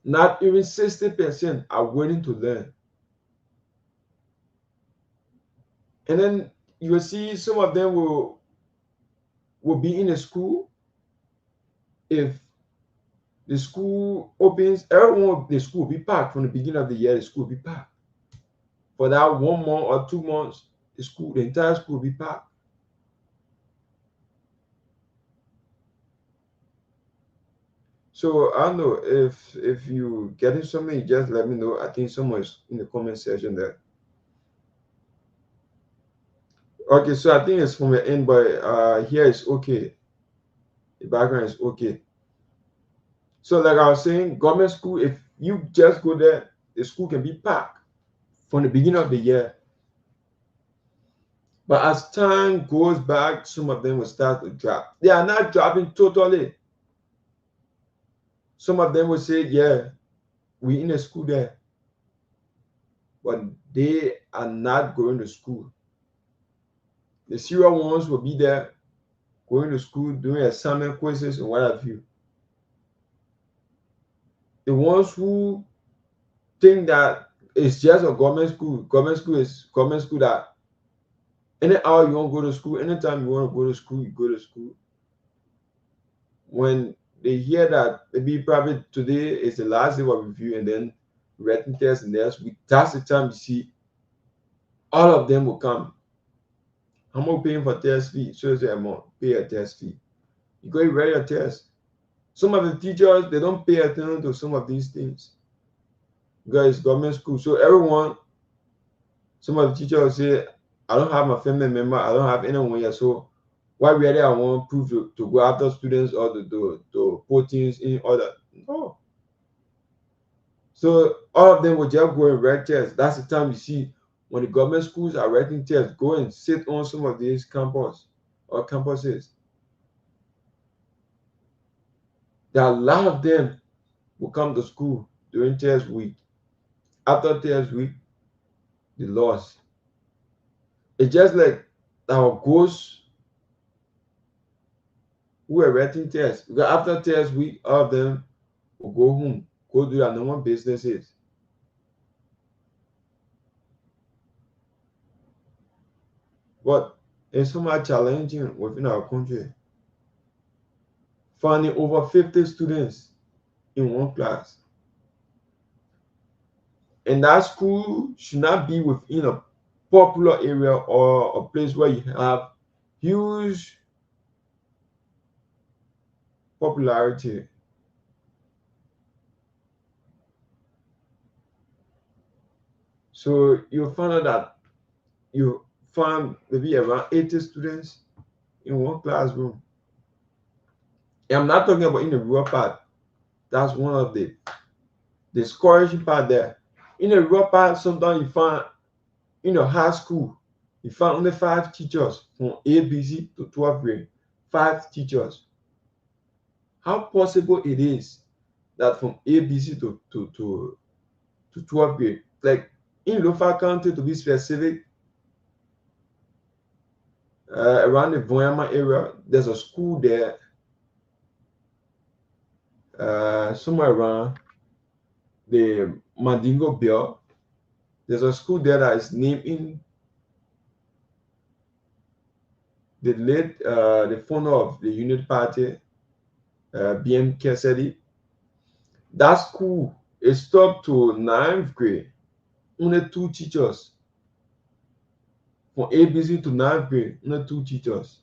not even 60% are willing to learn. And then you will see some of them will be in a school. If the school opens, everyone, the school will be packed from the beginning of the year. The school will be packed. For that 1 month or 2 months, the entire school will be packed. So I don't know if you getting something, just let me know. I think someone is in the comment section there. Okay, so I think it's from the end, but here is okay. The background is okay. So like I was saying, government school, if you just go there, the school can be packed from the beginning of the year. But as time goes back, some of them will start to drop. They are not dropping totally. Some of them will say, yeah, we in a school there. But they are not going to school. The serial ones will be there, going to school, doing assignment quizzes and what have you. The ones who think that it's just a government school is government school that any hour you want to go to school, anytime you want to go to school, you go to school. When they hear that maybe probably today is the last day of review and then written test and next week, that's the time you see all of them will come. I'm not paying for test fee, so say I'm pay a test fee. You go and write a test. Some of the teachers, they don't pay attention to some of these things because it's government school. So everyone, some of the teachers say, I don't have my family member, I don't have anyone here. So why really I want proof to go after students or to put things in order? No. So all of them will just go and write tests. That's the time you see when the government schools are writing tests, go and sit on some of these campuses. There are a lot of them will come to school during test week. After test week, they lost. It's just like our ghosts who are writing tests. Because after test week, all of them will go home, go do their normal businesses. But it's so much challenging within our country. Finding over 50 students in one class. And that school should not be within a popular area or a place where you have huge popularity. So you find out that you find maybe around 80 students in one classroom. And I'm not talking about in the rural part. That's one of the discouraging part there. In the rural part, sometimes you find in a high school, you find only 5 teachers from ABC to 12th grade. 5 teachers. How possible it is that from ABC to 12th grade, like In Lofa County, to be specific, around the Voyama area, there's a school there, somewhere around the Mandingo Bell. There's a school there that is named in the late, the founder of the Unity Party, BM Kesedi. That school is stopped to 9th grade. Only 2 teachers. From ABC to 9th grade, only 2 teachers.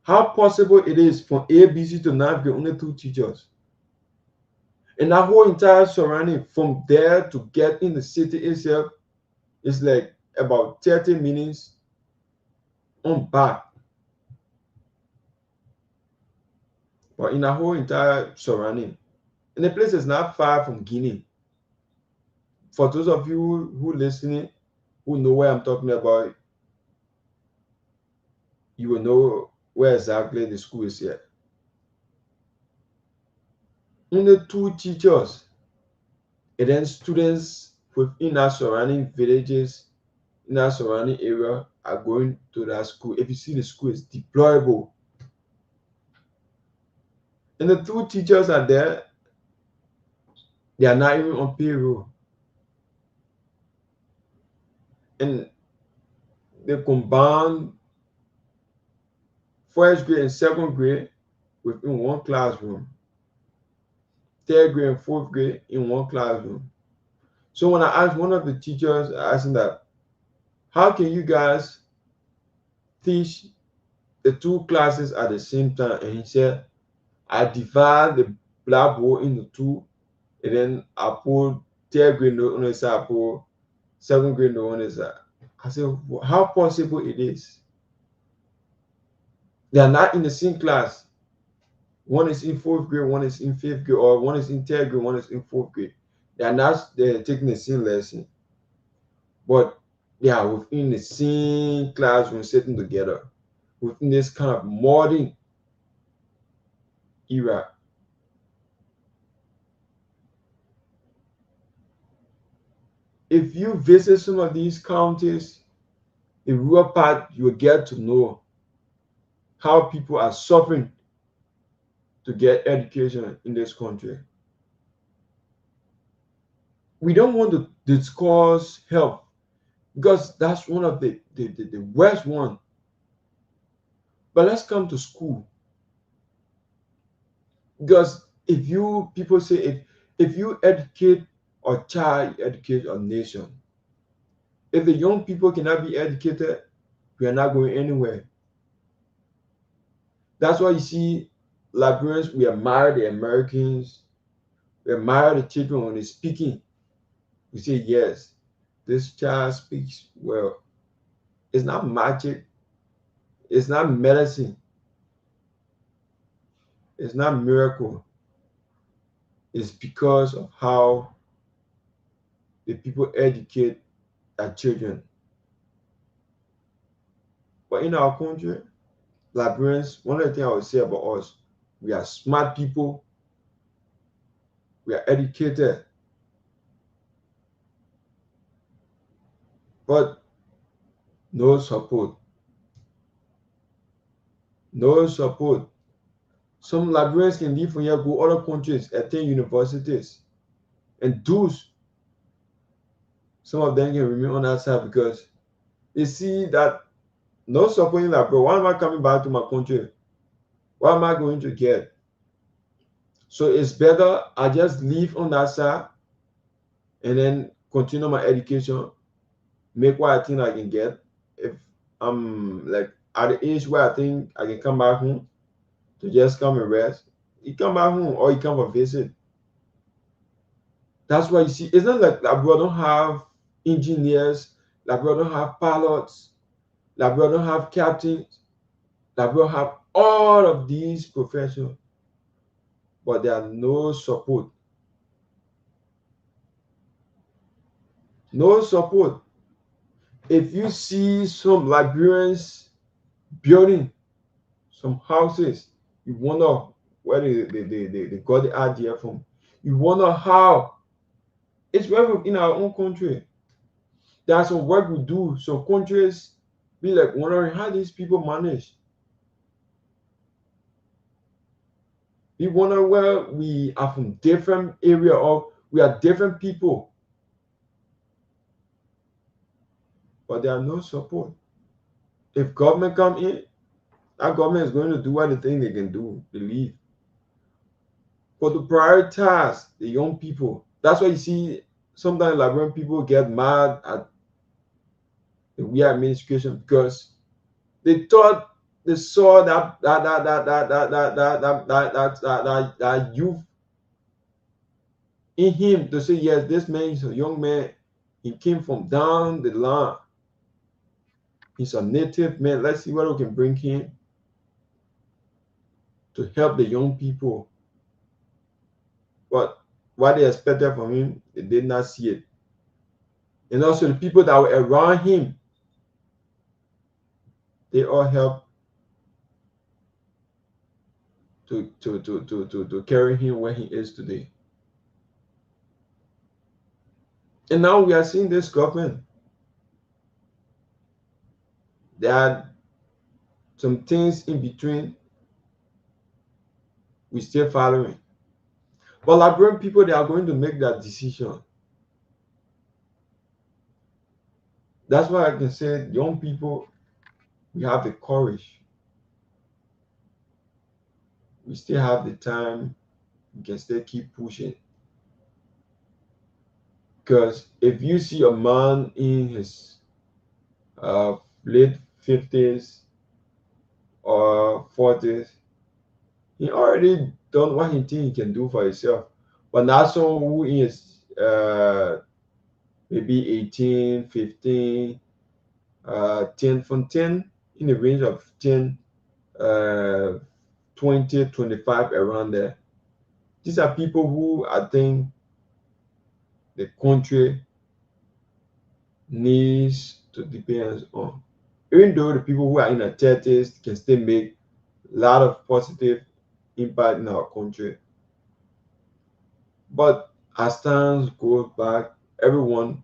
How possible it is from ABC to 9th grade, only 2 teachers? And that whole entire surrounding from there to get in the city itself is like about 30 minutes on back. But in that whole entire surrounding. And the place is not far from Guinea. For those of you who listening, who know where I'm talking about, you will know where exactly the school is here. Only 2 teachers, and then students within our surrounding villages, in our surrounding area, are going to that school. If you see the school, is deployable. And the 2 teachers are there, they are not even on payroll. And they combine 1st grade and 2nd grade within one classroom. 3rd grade and 4th grade in one classroom. So when I asked one of the teachers, I asked him that, how can you guys teach the 2 classes at the same time? And he said, I divide the blackboard into 2, and then I put 3rd grade note on the side, I put 7th grade note on the side. I said, how possible it is? They are not in the same class. One is in 4th grade, one is in 5th grade, or one is in 3rd grade, one is in 4th grade. They are not taking the same lesson, but they are within the same classroom sitting together within this kind of modern era. If you visit some of these counties, in rural part, you will get to know how people are suffering to get education in this country. We don't want to discuss health because that's one of the worst one. But let's come to school. Because if you people say if you educate a child, you educate a nation. If the young people cannot be educated, we are not going anywhere. That's why you see Liberians, we admire the Americans, we admire the children when they're speaking. We say, yes, this child speaks well. It's not magic. It's not medicine. It's not miracle. It's because of how the people educate their children. But in our country, Liberians, one of the things I would say about us, we are smart people. We are educated. But no support. No support. Some Liberians can leave from here, go other countries, attend universities, and those, some of them can remain on that side because they see that no support in Liberia. Why am I coming back to my country? What am I going to get? So it's better I just leave on that side and then continue my education, make what I think I can get. If I'm like at the age where I think I can come back home to just come and rest, you come back home or you come for visit. That's why you see, it's not like Liberia don't have engineers, Liberia don't have pilots, Liberia don't have captains, Liberia have all of these professions, but there are no support. No support. If you see some Liberians building some houses, you wonder where they got the idea from. You wonder how. It's right in our own country. There's some work we do. Some countries be like wondering how these people manage. We wonder where we are from different area of we are different people. But there are no support. If government come in, that government is going to do everything they can do, believe. But to prioritize the young people, that's why you see sometimes Liberian people get mad at the we administration because they thought they saw that youth in him to say, yes, this man is a young man. He came from down the line. He's a native man. Let's see what we can bring him to help the young people. But what they expected from him, they did not see it. And also the people that were around him, they all helped to carry him where he is today. And now we are seeing this government. There are some things in between we still following. But Liberian people, they are going to make that decision. That's why I can say, young people, we have the courage. We still have the time. We can still keep pushing. Because if you see a man in his late 50s or 40s, he already done what he think he can do for himself. But not someone who is maybe 18, 15, 10, from 10 in the range of 10, 20, 25, around there. These are people who I think the country needs to depend on. Even though the people who are in their 30s can still make a lot of positive impact in our country. But as time goes back, everyone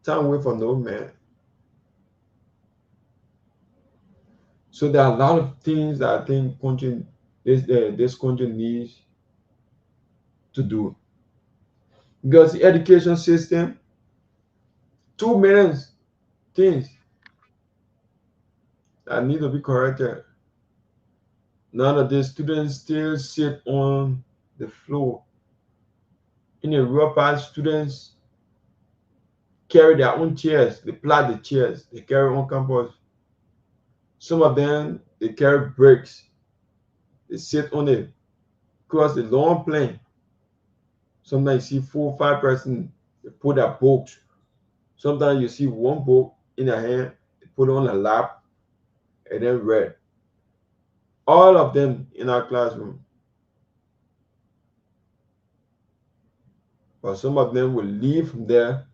time wait for no man. So there are a lot of things that I think this country needs to do. Because the education system, too many things that need to be corrected. None of the students still sit on the floor. In a real part, students carry their own chairs. They plat the chairs. They carry on campus. Some of them, they carry bricks. They sit on it across the long plane. Sometimes you see 4 or 5 persons, they put their books. Sometimes you see one book in their hand, they put it on a lap, and then read. All of them in our classroom. But some of them will leave from there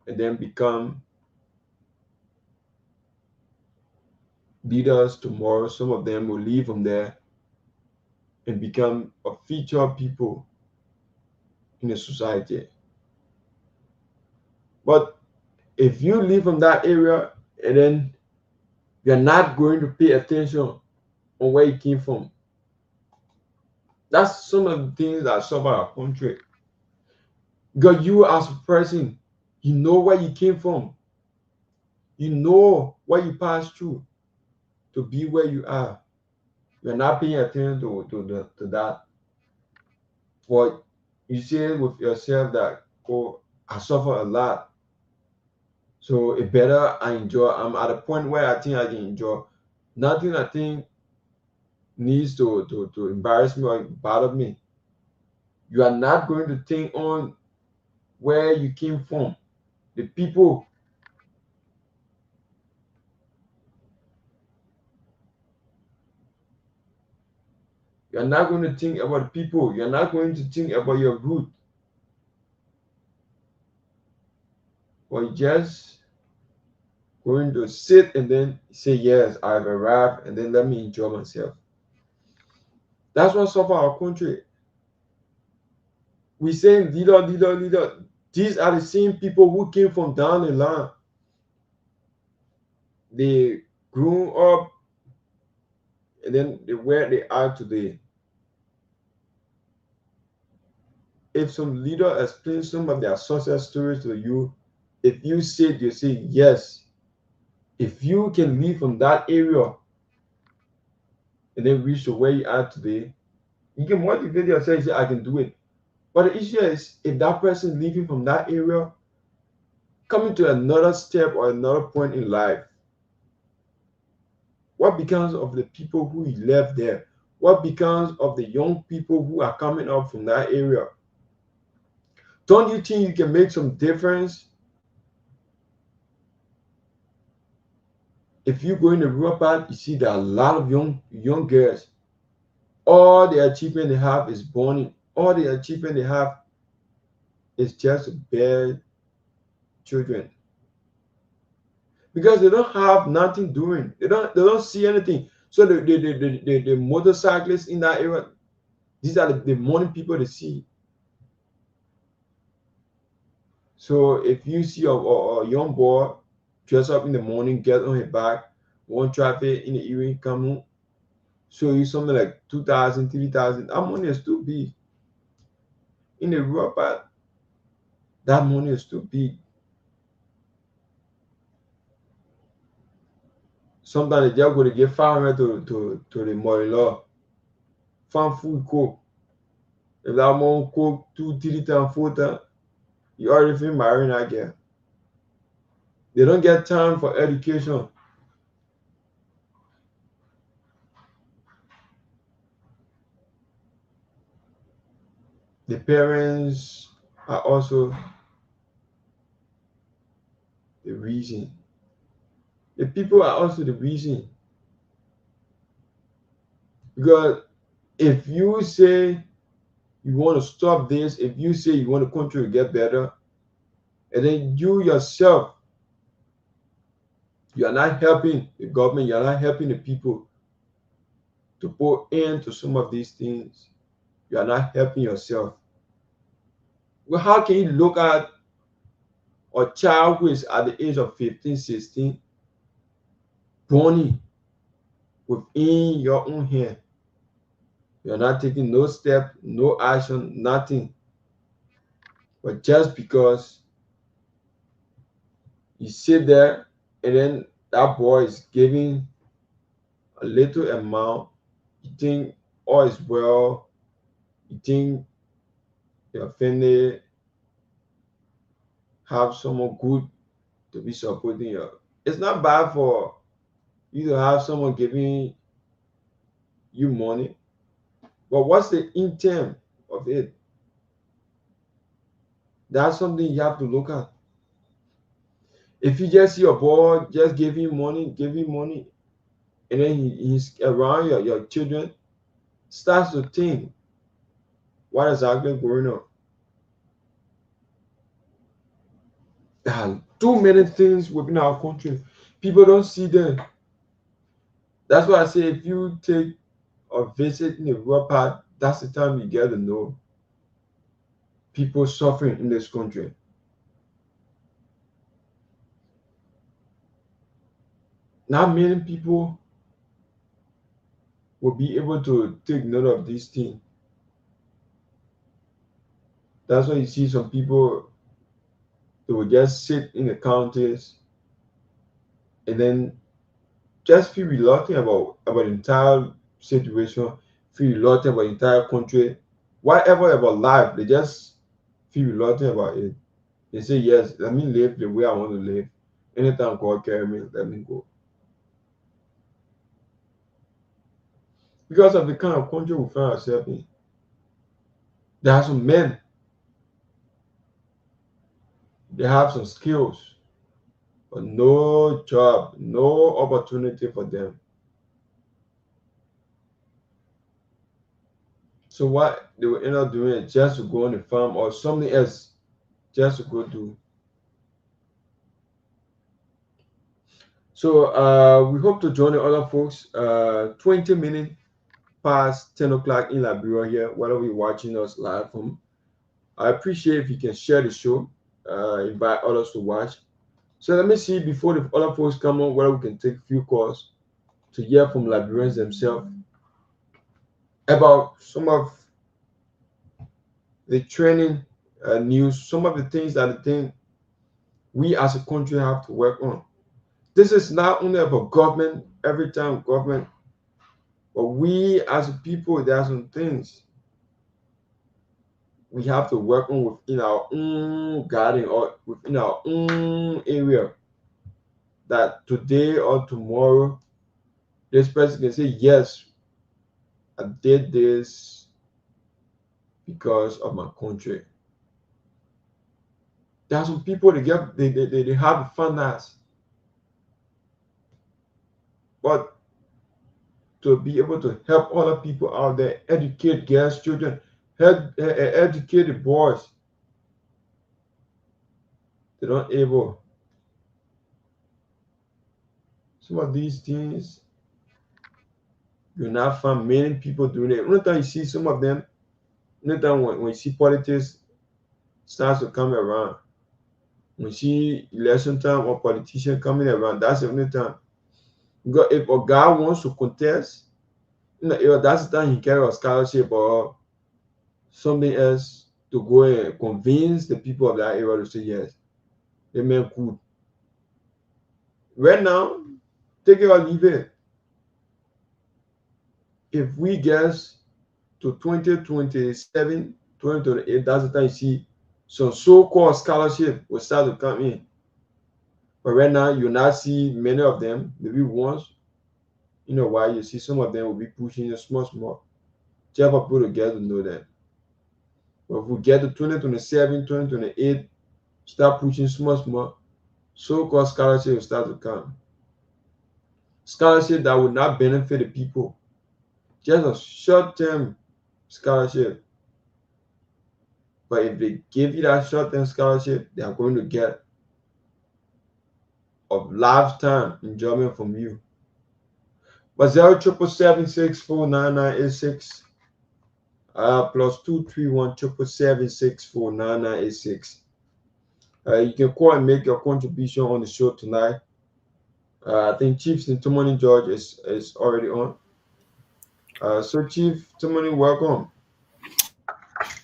and then become leaders tomorrow. Some of them will leave from there and become a featured people in the society. But if you live from that area and then you're not going to pay attention on where you came from, that's some of the things that suffer our country. Because you as a person, you know where you came from. You know what you passed through to be where you are. You're not paying attention to that. But you say with yourself that, oh, I suffer a lot. So it better I enjoy. I'm at a point where I think I can enjoy. Nothing I think needs to embarrass me or bother me. You are not going to think on where you came from. The people. You're not going to think about people. You're not going to think about your root. But you're just going to sit and then say, yes, I've arrived, and then let me enjoy myself. That's what suffer our country. We say leader, leader, leader. These are the same people who came from down the line. They grew up and then they where they are today. If some leader explains some of their success stories to you, if you say it, you say yes. If you can leave from that area and then reach to where you are today, you can motivate yourself and say, I can do it. But the issue is, if that person leaving from that area, coming to another step or another point in life, what becomes of the people who left there? What becomes of the young people who are coming up from that area? Don't you think you can make some difference if you go in the rural part? You see there are a lot of young girls. All the achievement they have is born. All the achievement they have is just to bear children, because they don't have nothing doing. They don't see anything. So the motorcyclists in that area, these are the morning people they see. So if you see a young boy dress up in the morning, get on his back, one traffic in the evening, come home, show you something like 2,000, 3,000, that money is too big. In the rural part, that money is too big. Sometimes they just go to get 500 to the mother-in-law. Farm food cook. If that mom cook 2, 3 times, 4 times, you already feel marrying again. They don't get time for education. The parents are also the reason. The people are also the reason. Because if you say you want to stop this, if you say you want the country to get better, and then you yourself, you are not helping the government, you are not helping the people to put end to some of these things, you are not helping yourself. Well, how can you look at a child who is at the age of 15, 16, born within your own hand? You're not taking no step, no action, nothing. But just because you sit there and then that boy is giving a little amount, you think all is well, you think your family have someone good to be supporting you. It's not bad for you to have someone giving you money, but what's the intent of it? That's something you have to look at. If you just see a boy just giving money, and then he's around your children, starts to think, what is actually going on? There are too many things within our country. People don't see them. That's why I say if you take a visit in the rural part, that's the time you get to know people suffering in this country. Not many people will be able to take note of these things. That's why you see some people, they will just sit in the counties and then just feel reluctant about the entire situation, feel reluctant about the entire country, whatever about life, they just feel reluctant about it. They say, yes, let me live the way I want to live. Anytime God carry me, let me go. Because of the kind of country we find ourselves in. There are some men, they have some skills, but no job, no opportunity for them. So what they will end up doing is just to go on the farm or something else, just to go do. So we hope to join the other folks. 20 minutes past 10 o'clock in Liberia here, wherever you're watching us live from. I appreciate if you can share the show. invite others to watch. So let me see before the other folks come on whether we can take a few calls to hear from Liberians themselves about some of the training news, some of the things that I think we as a country have to work on. This is not only about government, every time government, but we as a people, there are some things we have to work on within our own garden or within our own area, that today or tomorrow this person can say, yes, I did this because of my country. There are some people they have fun as, but to be able to help other people out there, educate girls, children, educate the boys, they're not able. Some of these things, you'll not find many people doing it. Only time you see some of them, only time when you see politics starts to come around, when you see election time or politician coming around, that's the only time. Because if a guy wants to contest, that's the time he carry a scholarship or something else to go and convince the people of that area to say yes, the man could. Right now, take it or leave it. If we guess to 2027, 2028, that's the time you see some so-called scholarship will start to come in. But right now, you'll not see many of them, maybe once in a while, you see some of them will be pushing a small. Just for people to get to know that. But if we get to 2027, 2028, start pushing small, so-called scholarship will start to come. Scholarship that will not benefit the people. Just a short-term scholarship. But if they give you that short-term scholarship, they are going to get a lifetime enjoyment from you. But 07776499986 +231 777649986. You can call and make your contribution on the show tonight. I think Chief Tomalin George is already on. So Chief Tomalin, welcome.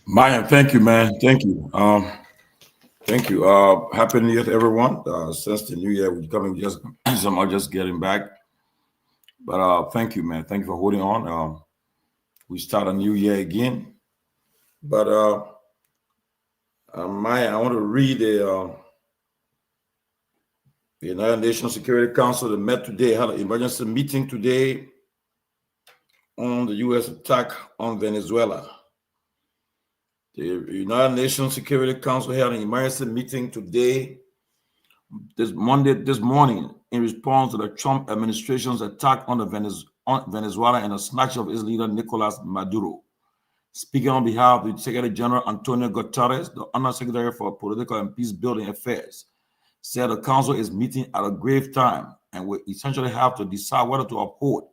Myean, thank you, man. Thank you. Thank you. Happy New Year to everyone. Since the New Year, we're coming some are just getting back. But thank you, man. Thank you for holding on. We start a new year again. But Myean, I want to read the United Nations Security Council that met today, had an emergency meeting today on the U.S. attack on Venezuela. The United Nations Security Council had an emergency meeting today, this morning, in response to the Trump administration's attack on Venezuela and the snatch of its leader, Nicolas Maduro. Speaking on behalf of the Secretary General Antonio Guterres, the Undersecretary for Political and Peace Building Affairs, said the Council is meeting at a grave time and will essentially have to decide whether to uphold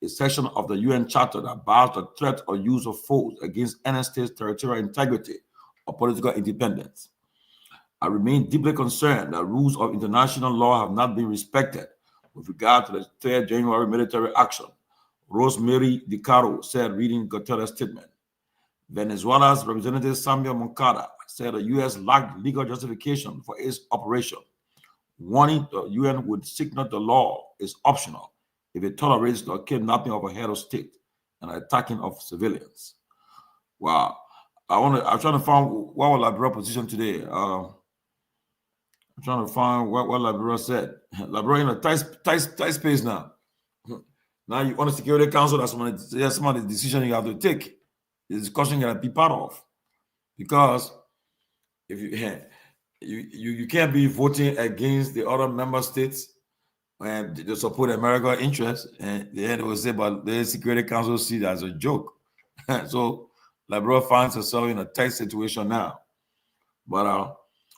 a section of the UN Charter that bars the threat or use of force against any state's territorial integrity or political independence. I remain deeply concerned that rules of international law have not been respected with regard to the 3rd January military action, Rosemary DiCaro said, reading Guterres' statement. Venezuela's representative Samuel Moncada said the U.S. lacked legal justification for its operation, warning the UN would signal the law is optional if it tolerates the kidnapping of a head of state and attacking of civilians. Wow. I'm trying to find what was Liberia's position today. I'm trying to find what Liberia said. Liberia in a tight space now. Now you on the Security Council, that's some of the decisions you have to take. The discussion you have to be part of. Because if you can't be voting against the other member states and they support American interests, and then they will say, but the Security Council see that as a joke. So Liberia finds herself in a tight situation now. But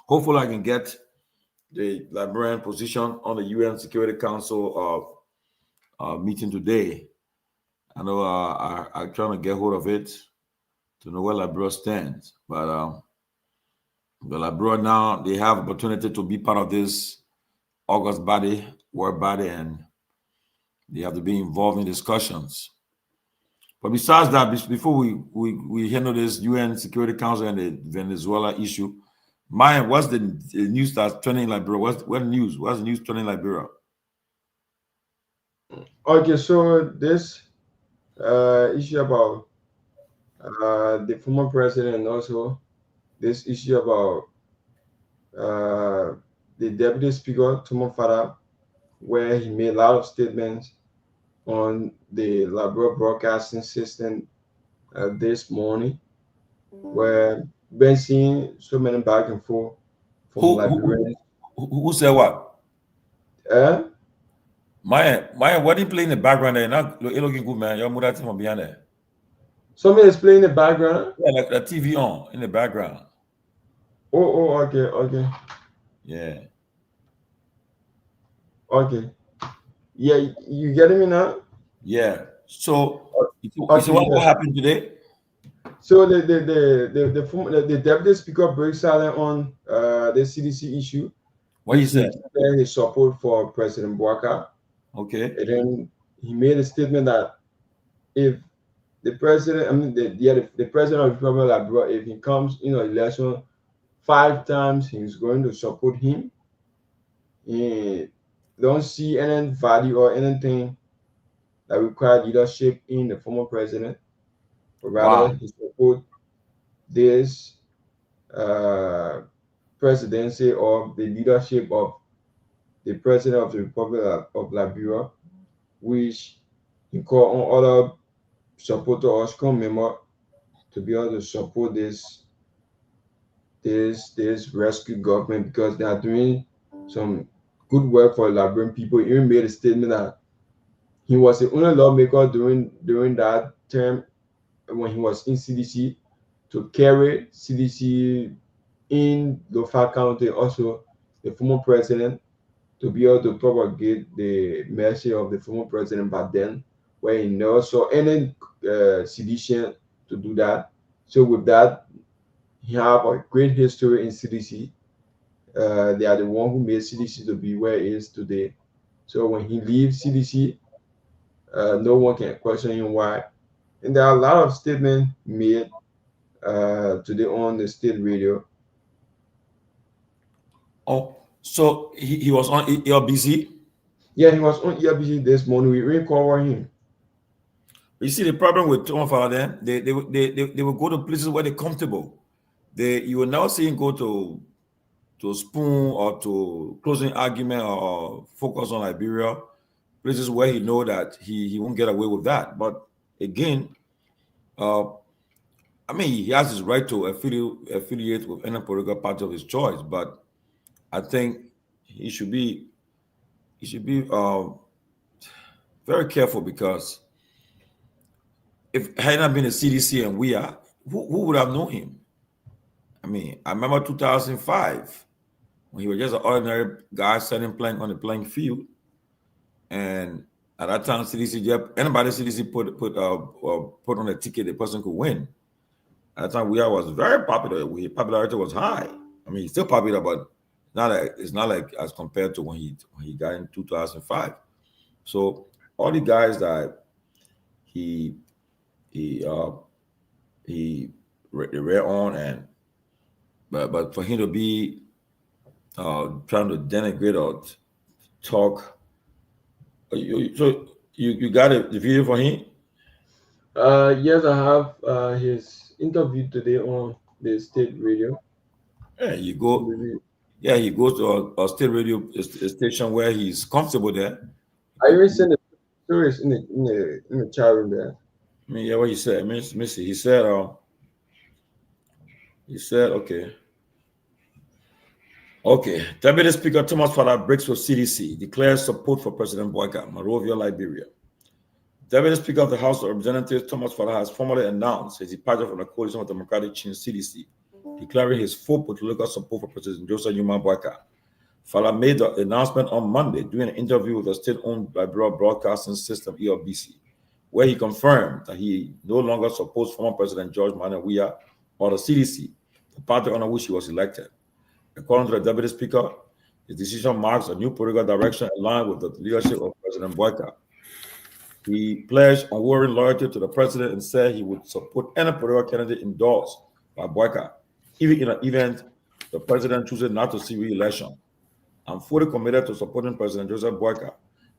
hopefully I can get the Liberian position on the UN Security Council meeting today. I know I'm trying to get hold of it to know where Liberia stands. But The Liberia now, they have opportunity to be part of this August body, work body, and they have to be involved in discussions. But besides that, before we handle this UN Security Council and the Venezuela issue, Myean, what's the news that's trending in Liberia? What's the news trending in Liberia?
Okay, so this issue about the former president, and also this issue about the deputy speaker, Fada, where he made a lot of statements on the Liberia broadcasting system this morning, where been seeing so many back and forth from Liberians.
Who said what? Myean, what are you playing in the background there? Not looking good, man. Your mother from behind there.
Somebody is playing in the background?
Yeah, like the TV on in the background.
Oh, okay.
Yeah.
Okay. Yeah, you getting me now?
Yeah. So, what happened today?
So the deputy speaker breaks silent on the CDC issue.
What he said?
His support for President Bouaka.
Okay.
And then he made a statement that if the president, the president of the Republic of Liberia, if he comes in an election 5 times, he's going to support him. He don't see any value or anything that require leadership in the former president, but rather he support this presidency or the leadership of the president of the Republic of Liberia, which he called on other supporters or strong members to be able to support this rescue government, because they are doing some good work for Liberian people. He even made a statement that he was the only lawmaker during that term when he was in CDC to carry CDC in Lofa County, also the former president, to be able to propagate the message of the former president back then, where he never saw any sedition to do that. So with that, he have a great history in CDC. They are the one who made CDC to be where it is today. So when he leaves CDC, no one can question him why. And there are a lot of statements made today on the state radio.
Oh, so he was on ELBC?
Yeah, he was on ELBC this morning. We recovered him.
You see, the problem with Tomalin, they will go to places where they're comfortable. You will now see him go to spoon or to closing argument or focus on Liberia, places where he know that he won't get away with that. But again, I mean, he has his right to affiliate with any political party of his choice, but I think he should be very careful, because if it had not been a CDC and we are, who would have known him? I mean, I remember 2005 when he was just an ordinary guy playing on the playing field, and at that time, CDC, anybody CDC put on a ticket, the person could win. At that time, we was very popular. Popularity was high. I mean, he's still popular, but it's not like as compared to when he got in 2005. So all the guys that he read on, and but for him to be trying to denigrate or talk, so you got the video for him?
Yes, I have his interview today on the state radio.
Yeah, you go. Yeah, he goes to a state radio station where he's comfortable there.
I even sent the stories in the chat room there.
I mean, yeah, what he said. Let me see. He said, okay. Deputy Speaker Thomas Fada breaks with CDC, declares support for President Bouaka, Monrovia, Liberia. Deputy Speaker of the House of Representatives Thomas Fada has formally announced his departure from the coalition of Democratic Change CDC, declaring his full political support for President Joseph Bouaka. Fada made the announcement on Monday during an interview with the state-owned Liberia Broadcasting System, ELBC, where he confirmed that he no longer supports former President George Manneh Weah or the CDC, the party under which he was elected. According to the Deputy Speaker, his decision marks a new political direction aligned with the leadership of President Boyka. He pledged unwavering loyalty to the president and said he would support any political candidate endorsed by Boyka, even in an event the president chooses not to seek re-election. I'm fully committed to supporting President Joseph Boyka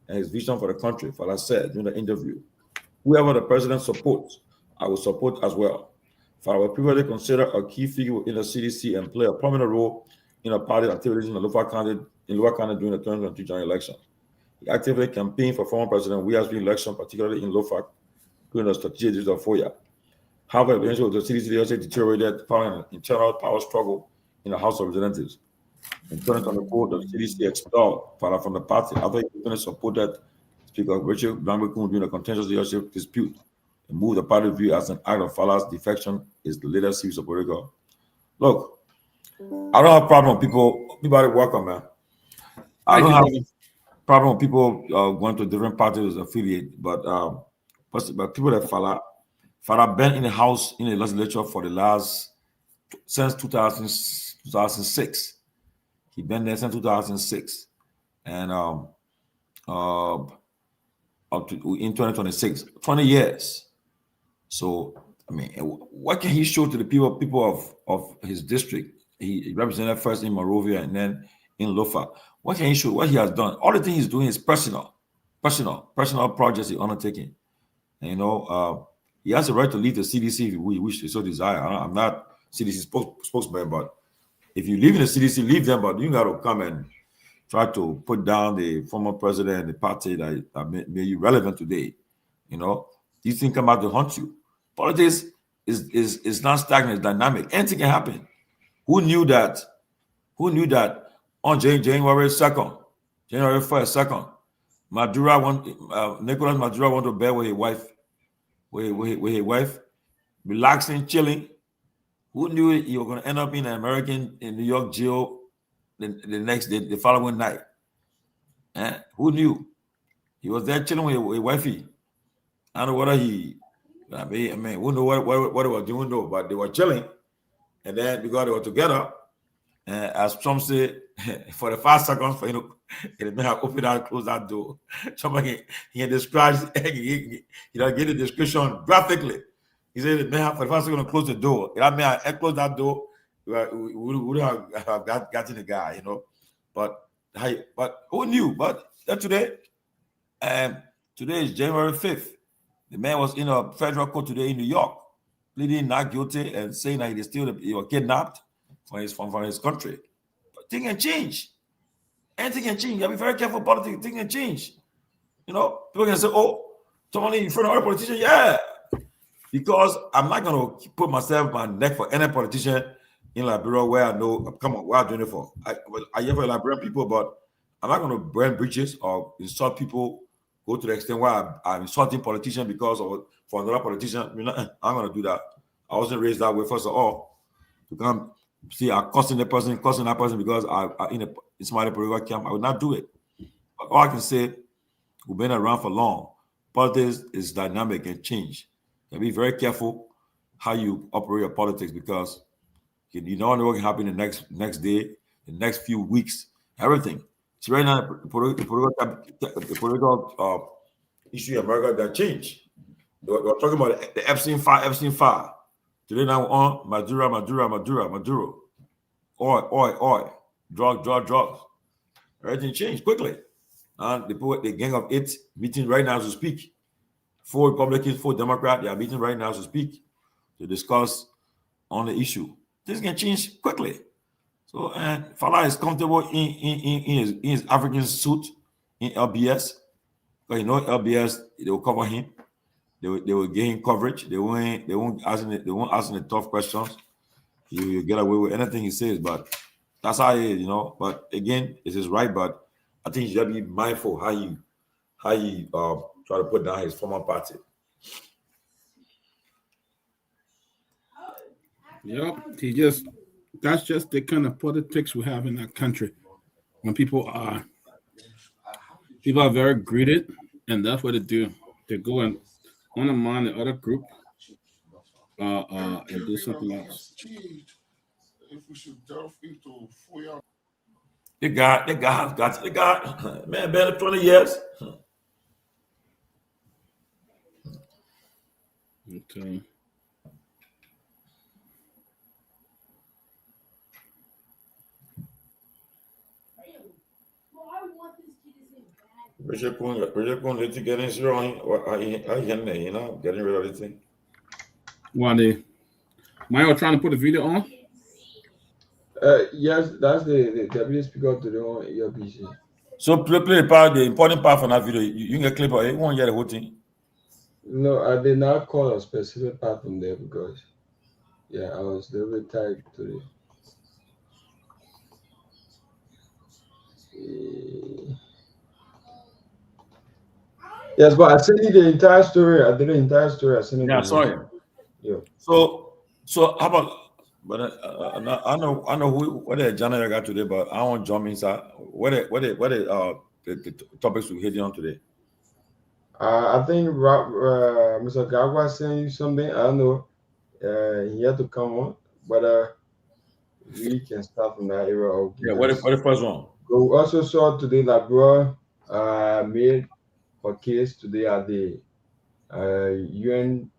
and his vision for the country, Fala said during the interview. Whoever the president supports, I will support as well. Fala was previously considered a key figure in the CDC and play a prominent role in the party activities in the Lower County during the 2022 general election. He actively campaigned for former President Weah's re-election, particularly in Lofak, during the strategic district of Foya. However, eventually the CDC leadership deteriorated following an internal power struggle in the House of Representatives. In 2024, the CDC expelled Fala from the party after he openly supported Speaker Richard Blambekun during a contentious leadership dispute. The move the party view as an act of Fala's defection is the latest series of political. Look, I don't have a problem with people. Everybody welcome, man. I don't have a problem with people going to different parties affiliate, but people that Fala been in the House in the legislature for the last since 2006. He been there since 2006, and up to in 2026, 20 years. So I mean, what can he show to the people of his district? He represented first in Monrovia and then in Lofa. What can he show? What he has done? All the things he's doing is personal projects he's undertaking. And, you know, he has the right to leave the CDC if we wish to so desire. I'm not CDC spokesman, but if you leave in the CDC, leave them, but you got to come and try to put down the former president and the party that made you relevant today. You know, these things come out to haunt you. Politics is not stagnant, it's dynamic. Anything can happen. Who knew that on January 2nd, January 1st, 2nd, Nicolas Maduro went to bed with his wife, relaxing, chilling. Who knew you were going to end up in New York jail the next day, the following night? Who knew? He was there chilling with his wifey. I don't know whether who know what they were doing though, but they were chilling. And then because they were together, as Trump said, for the 5 seconds, for they may have opened and closed that door. Somebody he describes, he gave the description graphically. He said, the man for the 5 seconds close the door. That man I closed that door, we would have gotten the guy, you know. But who knew? But today is January 5th. The man was in a federal court today in New York, pleading not guilty and saying that he was kidnapped from his country. But things can change. Anything can change. You gotta be very careful about politics. Things can change. You know, people can say, "Oh, Tomalin in front of other politicians." Yeah, because I'm not gonna put my neck for any politician in Liberia where I know. Come on, what I'm doing it for? I hear for Liberian people, but I'm not gonna burn bridges or insult people. Go to the extent where I'm insulting politicians for another politician. I'm gonna do that. I wasn't raised that way. First of all, to come see I'm cussing that person because I in a smart political camp, I would not do it. But all I can say, we've been around for long. Politics is dynamic and change. You be very careful how you operate your politics because you don't know what can happen the next day, the next few weeks, everything. So right now, the political issue in America that changed. We're talking about the Epstein file. Today now on Maduro. Oil. Drugs. Everything changed quickly. And the gang of 8 meeting right now to speak. 4 Republicans, 4 Democrats, they are meeting right now to speak to discuss on the issue. This can change quickly. So, and Fala is comfortable in his African suit in LBS. Because you know LBS, they will cover him. They will give him coverage. They won't ask the tough questions. You get away with anything he says, but that's how he is, you know. But again, it is right, but I think you gotta be mindful how you try to put down his former party.
Yep, that's just the kind of politics we have in that country. When people are very greedy, and that's what they do. They go and undermine the other group and do something else.
if we should delve into FOIA.
They got, man, better 20 years.
Okay.
Project Gongloe to get insurance, or you know, getting rid of the thing.
Why they? Myean trying to put the video on?
Yes, that's the deputy speaker to the on your PC.
So play the part, the important part from that video. You can clip or you won't hear the whole thing.
No, I did not call a specific part from there because, yeah, I was a little bit tired today. Yes, but I sent you the entire story. I did the entire story. I sent it.
Yeah, sorry.
Yeah.
So how about? But I know what the agenda you got today, but I won't jump inside. What the topics we hitting on today?
I think Mr. Garguah sent you something. I don't know. He had to come on, but we can start from that era.
Yeah, what the first one?
We also saw today that bro made her case today at the UN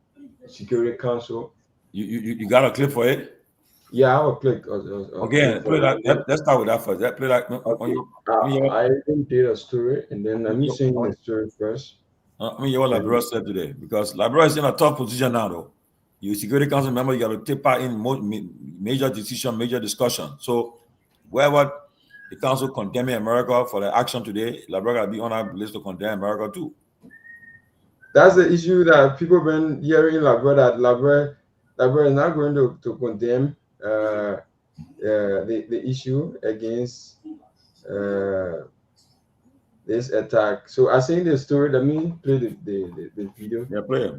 Security Council.
You got a clip for it?
Yeah, I have a clip.
Okay, play that. Let's start with that first. Play that.
I even did a story, and then I'm saying the story first.
I mean, what Liberia said today, because Liberia is in a tough position now, though. You Security Council member, you got to take part in major decision, major discussion. So, wherever the council condemning America for the action today, Liberia got to be on our list to condemn America too.
That's the issue that people been hearing, Liberia, that Liberia is not going to condemn the issue against this attack. So I seen the story. Let me play the video.
Yeah, play it.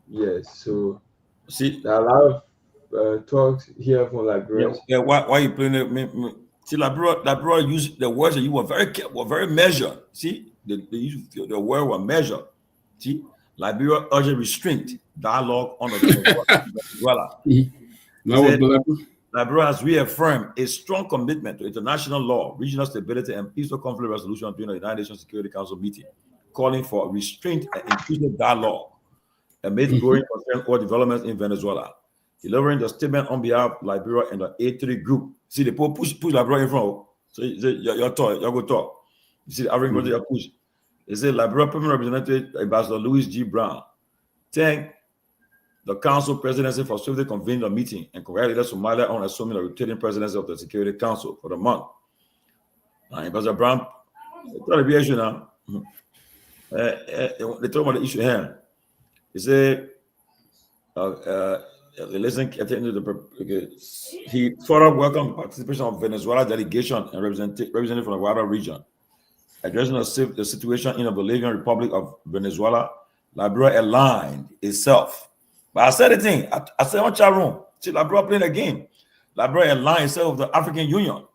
Yes. So
see,
there are a lot of talks here from Liberia.
Yeah. Why you playing it? See, Liberia used the words that you were very measured. See, the word were measured. See, Liberia urgent restraint, dialogue on the Venezuela. Liberia has reaffirmed a strong commitment to international law, regional stability, and peaceful conflict resolution during the United Nations Security Council meeting, calling for restraint and inclusive dialogue amid growing concern over developments in Venezuela. Delivering the statement on behalf of Liberia and the A3 group. See, they push Liberia in front. So you're go talk. You see, the African country push. They say Liberia Permanent Representative Ambassador Louis G. Brown thanked the council presidency for swiftly convening the meeting and congratulated Somalia on assuming the rotating presidency of the Security Council for the month. Ambassador Brown, the issue now. They talk about the issue here. He said, he further welcomed the participation of Venezuela delegation and representative from the wider region, addressing the situation in the Bolivian Republic of Venezuela. Liberia aligned itself. But I said the thing. I said on chat room. See, Liberia playing a game. Liberia aligned itself with the African Union.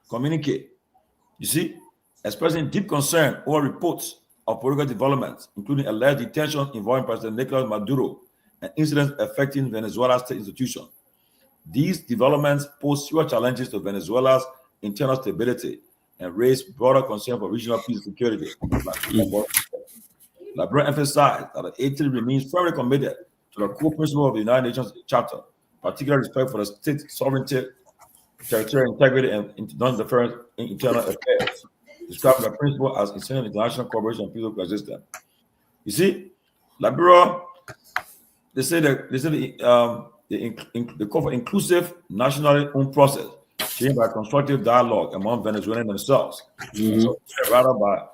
Communicate. You see, expressing deep concern over reports of political developments, including alleged detention involving President Nicolas Maduro and incidents affecting Venezuela's state institutions. These developments pose serious challenges to Venezuela's internal stability and raise broader concern for regional peace and security. Liberia emphasized that the A3 remains firmly committed to the core principle of the United Nations Charter, particular respect for the state sovereignty, territorial integrity, and non-interference in internal affairs, describing the principle as essential international cooperation and peaceful coexistence. You see, Liberia, they call for inclusive, nationally owned process, shaped by constructive dialogue among Venezuelans themselves, so rather by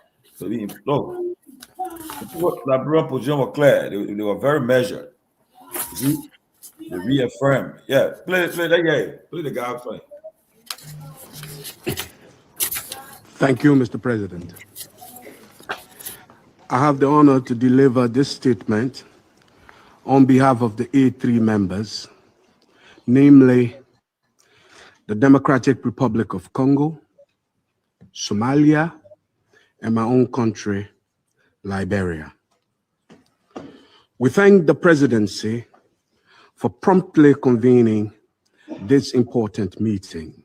being implored. The Liberia position was clear. They were very measured. See? They reaffirmed. Yeah, play that guy. Play the guy playing.
Thank you, Mr. President. I have the honor to deliver this statement on behalf of the A3 members, namely the Democratic Republic of Congo, Somalia, and my own country, Liberia. We thank the presidency for promptly convening this important meeting.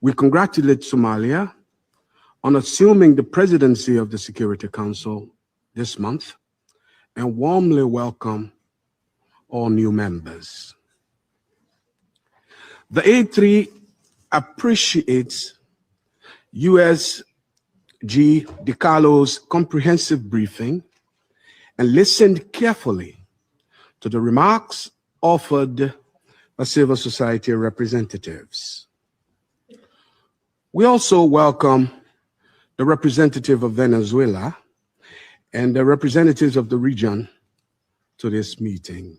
We congratulate Somalia on assuming the presidency of the Security Council this month and warmly welcome all new members. The A3 appreciates USG DiCarlo's comprehensive briefing and listened carefully to the remarks offered by civil society representatives. We also welcome the representative of Venezuela and the representatives of the region to this meeting.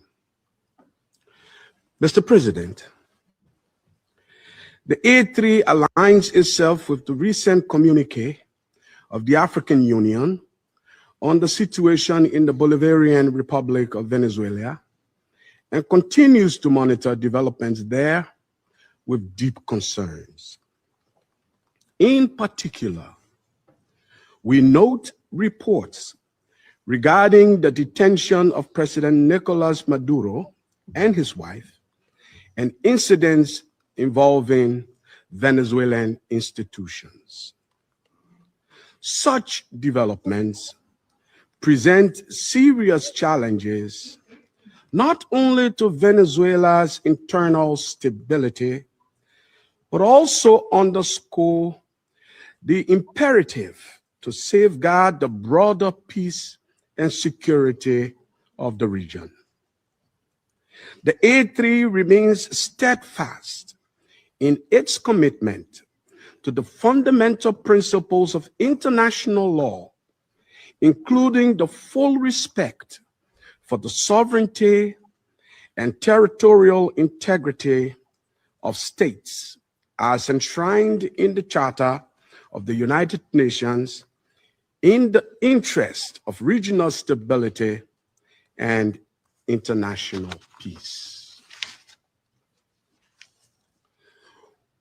Mr. President, the A3 aligns itself with the recent communique of the African Union on the situation in the Bolivarian Republic of Venezuela and continues to monitor developments there with deep concerns. In particular, we note reports regarding the detention of President Nicolas Maduro and his wife and incidents involving Venezuelan institutions. Such developments present serious challenges not only to Venezuela's internal stability, but also underscore the imperative to safeguard the broader peace and security of the region. The A3 remains steadfast in its commitment to the fundamental principles of international law, including the full respect for the sovereignty and territorial integrity of states as enshrined in the Charter of the United Nations in the interest of regional stability and international peace.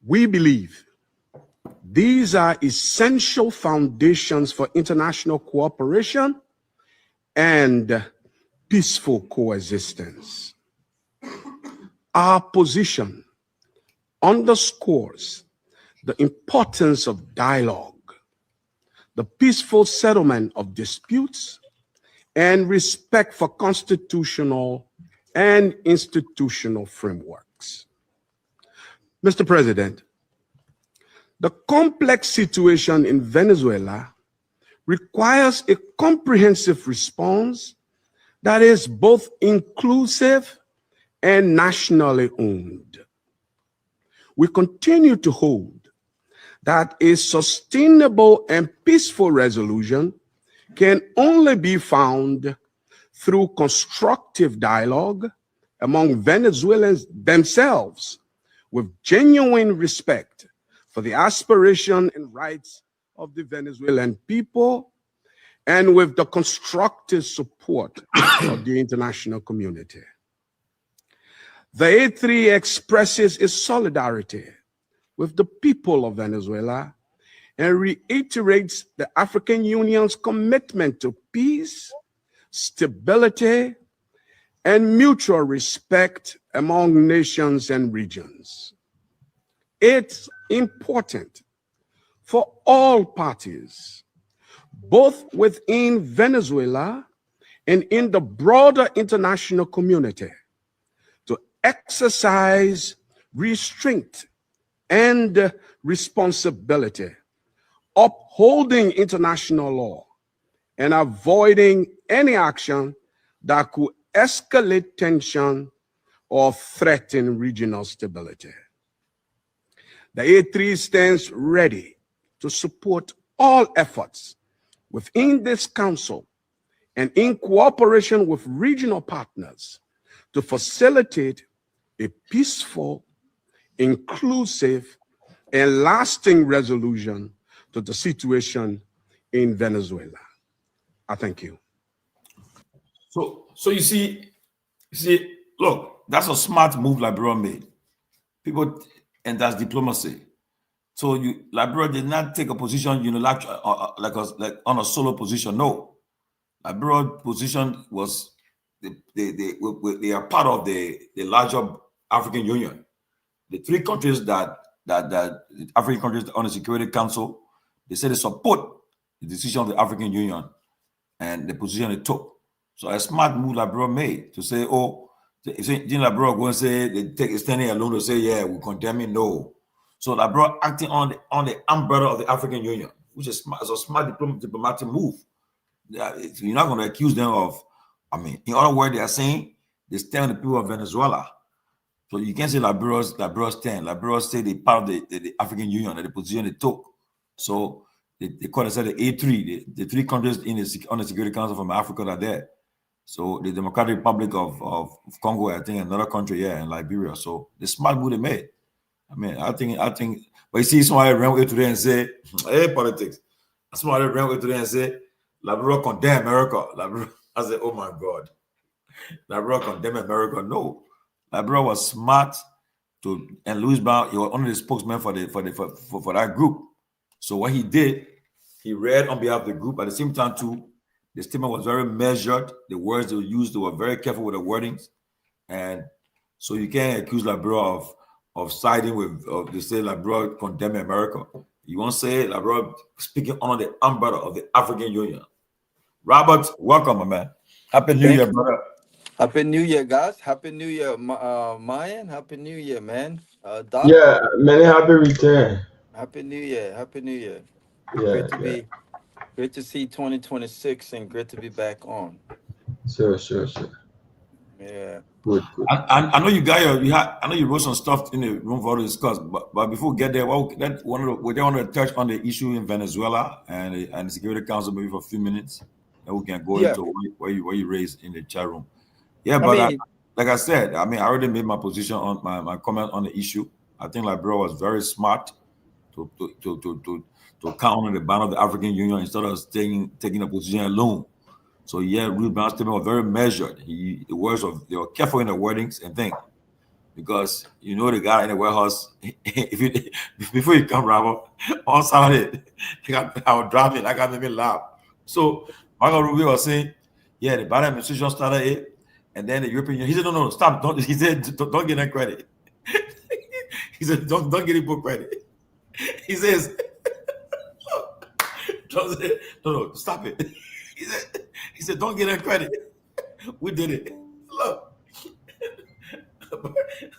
We believe these are essential foundations for international cooperation and peaceful coexistence. Our position underscores the importance of dialogue, the peaceful settlement of disputes, and respect for constitutional and institutional frameworks. Mr. President, the complex situation in Venezuela requires a comprehensive response that is both inclusive and nationally owned. We continue to hold that a sustainable and peaceful resolution can only be found through constructive dialogue among Venezuelans themselves, with genuine respect for the aspiration and rights of the Venezuelan people, and with the constructive support of the international community. The A3 expresses its solidarity with the people of Venezuela and reiterates the African Union's commitment to peace, stability, and mutual respect among nations and regions. It's important for all parties, both within Venezuela and in the broader international community, to exercise restraint and responsibility, upholding international law and avoiding any action that could escalate tension or threaten regional stability. The A3 stands ready to support all efforts within this council and in cooperation with regional partners to facilitate a peaceful, inclusive, and lasting resolution to the situation in Venezuela. I thank you.
So you see, look, that's a smart move Liberia made. People, and that's diplomacy. So Liberia did not take a position unilateral, like on a solo position. No, Liberia position was they are part of the larger African Union. The three countries that the African countries on the Security Council, they said they support the decision of the African Union and the position it took. So a smart move Liberia made to say, oh, didn't Liberia go and say they take standing alone to say, yeah, we condemn it? No. So Liberia acting on the umbrella of the African Union, which is a smart diplomatic move. You're not going to accuse them of, I mean, in other words, they are saying they stand with the people of Venezuela. So you can't say Liberia's stand. Liberia say they part of the African Union and the position they took. So they call themselves the A3, the three countries on the Security Council from Africa that are there. So the Democratic Republic of Congo, I think, another country, yeah, and Liberia. So the smart move they made. I mean, I think, but you see somebody ran away today and say, hey, politics. Somebody ran away today and say, Liberia condemn America. Liberia, I said, oh my God. Liberia condemn America. No. Liberia was smart and Louis Brown, he was only the spokesman for that group. So what he did, he read on behalf of the group. At the same time, too, the statement was very measured. The words they used, they were very careful with the wordings. And so you can't accuse Liberia of siding with, they say Liberia condemn America. You won't say Liberia speaking under the umbrella of the African Union. Robert, welcome, my man. Happy New Year, brother.
Happy New Year, guys. Happy New Year, Myean. Happy New Year, man. Doc?
Yeah, many happy return.
Happy New Year. Happy New Year.
Yeah,
Great to see 2026 and great to be back on.
Sure.
Yeah.
Good.
I know you got I know you wrote some stuff in the room for us to discuss, but before we get there, we want to touch on the issue in Venezuela and the Security Council maybe for a few minutes, and we can go into where you raised in the chat room. Yeah, but like I said, I mean, I already made my position on my comment on the issue. I think Liberia was very smart to count on the banner of the African Union instead of taking a position alone. So yeah, Louis Brown's statement was very measured. They were careful in the wordings and things, because you know the guy in the warehouse. Before you come, Robert, on Saturday, I was driving. That guy made me laugh. So Marco Rubio was saying, yeah, the Biden administration started it, and then the European Union. He said, no, stop. Don't. He said, don't get that credit. He said, don't get it book credit. He says, no, stop it. He said, don't get that credit. We did it. Look.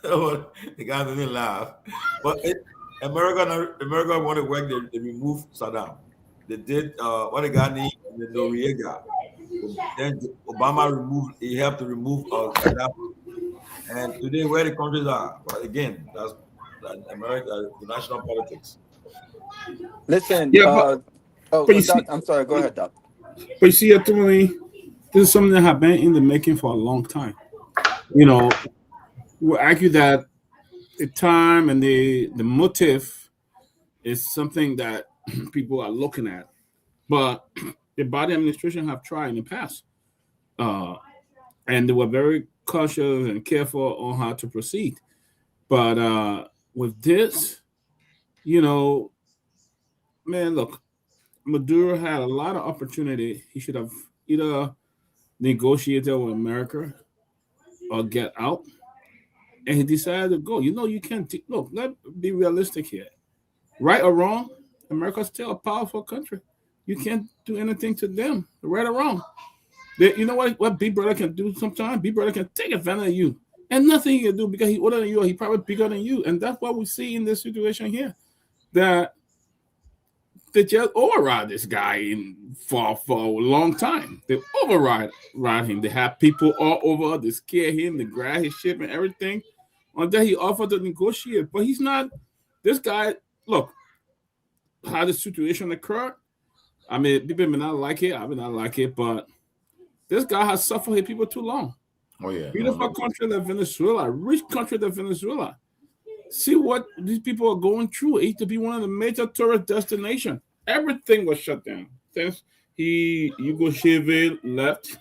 The guy made me laugh. But America wanted to work, they removed Saddam. They did what the guy named Noriega. Then Obama he helped to remove Saddam. And today where the countries are, but again, that's America, the national politics.
Listen, I'm sorry, go ahead, Doc.
But you see, ultimately, this is something that has been in the making for a long time. You know, we argue that the time and the motive is something that people are looking at. But the Biden administration have tried in the past. And they were very cautious and careful on how to proceed. But with this, you know, man, look, Maduro had a lot of opportunity. He should have either negotiated with America or get out. And he decided to go. You know, you can't look, let's be realistic here. Right or wrong, America's still a powerful country. You can't do anything to them, right or wrong. You know what Big Brother can do sometimes? Big Brother can take advantage of you. And nothing he can do because he's older than you or he's probably bigger than you. And that's what we see in this situation here. That they just override this guy for a long time. They override him. They have people all over. They scare him. They grab his ship and everything. Until he offered to negotiate. But he's not. This guy, look, how the situation occurred. I mean, people may not like it. I may not like it. But this guy has suffered his people too long.
Oh, yeah.
Beautiful country like Venezuela. Rich country like Venezuela. See what these people are going through. It used to be one of the major tourist destinations. Everything was shut down since Hugo Chavez left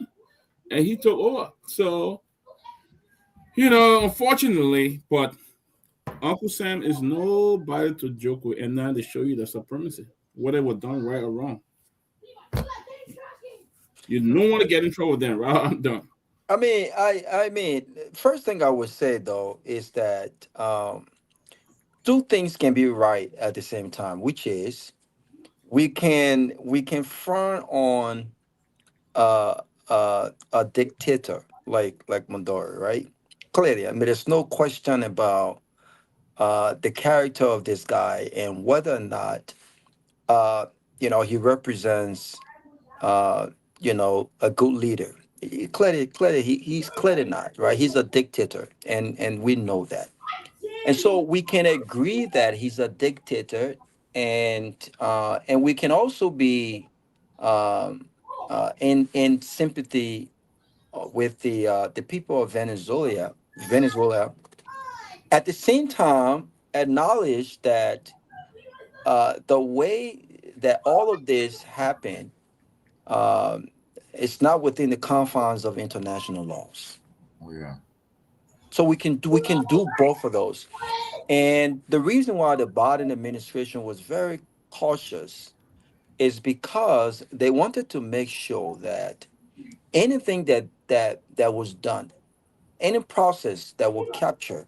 and he took over. So, you know, unfortunately, but Uncle Sam is nobody to joke with, and now they show you the supremacy, whether it was done right or wrong. You don't want to get in trouble with them, right? I'm done.
I mean, first thing I would say though is that two things can be right at the same time, which is we can front on a dictator like Maduro, right? Clearly, I mean, there's no question about the character of this guy and whether or not uh, he represents a good leader. Clearly, he's clearly not, right? He's a dictator, and we know that. And so we can agree that he's a dictator, and we can also be in sympathy with the people of Venezuela. At the same time, acknowledge that the way that all of this happened, um, it's not within the confines of international laws.
Oh, yeah.
So we can do both of those. And the reason why the Biden administration was very cautious is because they wanted to make sure that anything that was done, any process that will capture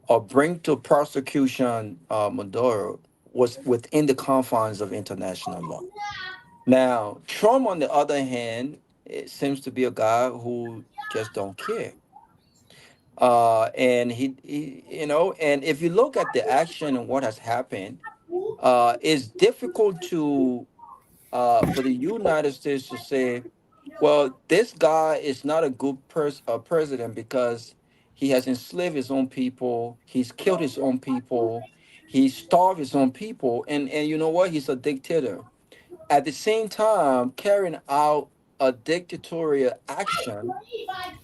or bring to prosecution Maduro was within the confines of international law. Now, Trump, on the other hand, it seems to be a guy who just don't care. And and if you look at the action and what has happened, it's difficult to for the United States to say, well, this guy is not a good president because he has enslaved his own people, he's killed his own people, he starved his own people, and you know what? He's a dictator. At the same time, carrying out a dictatorial action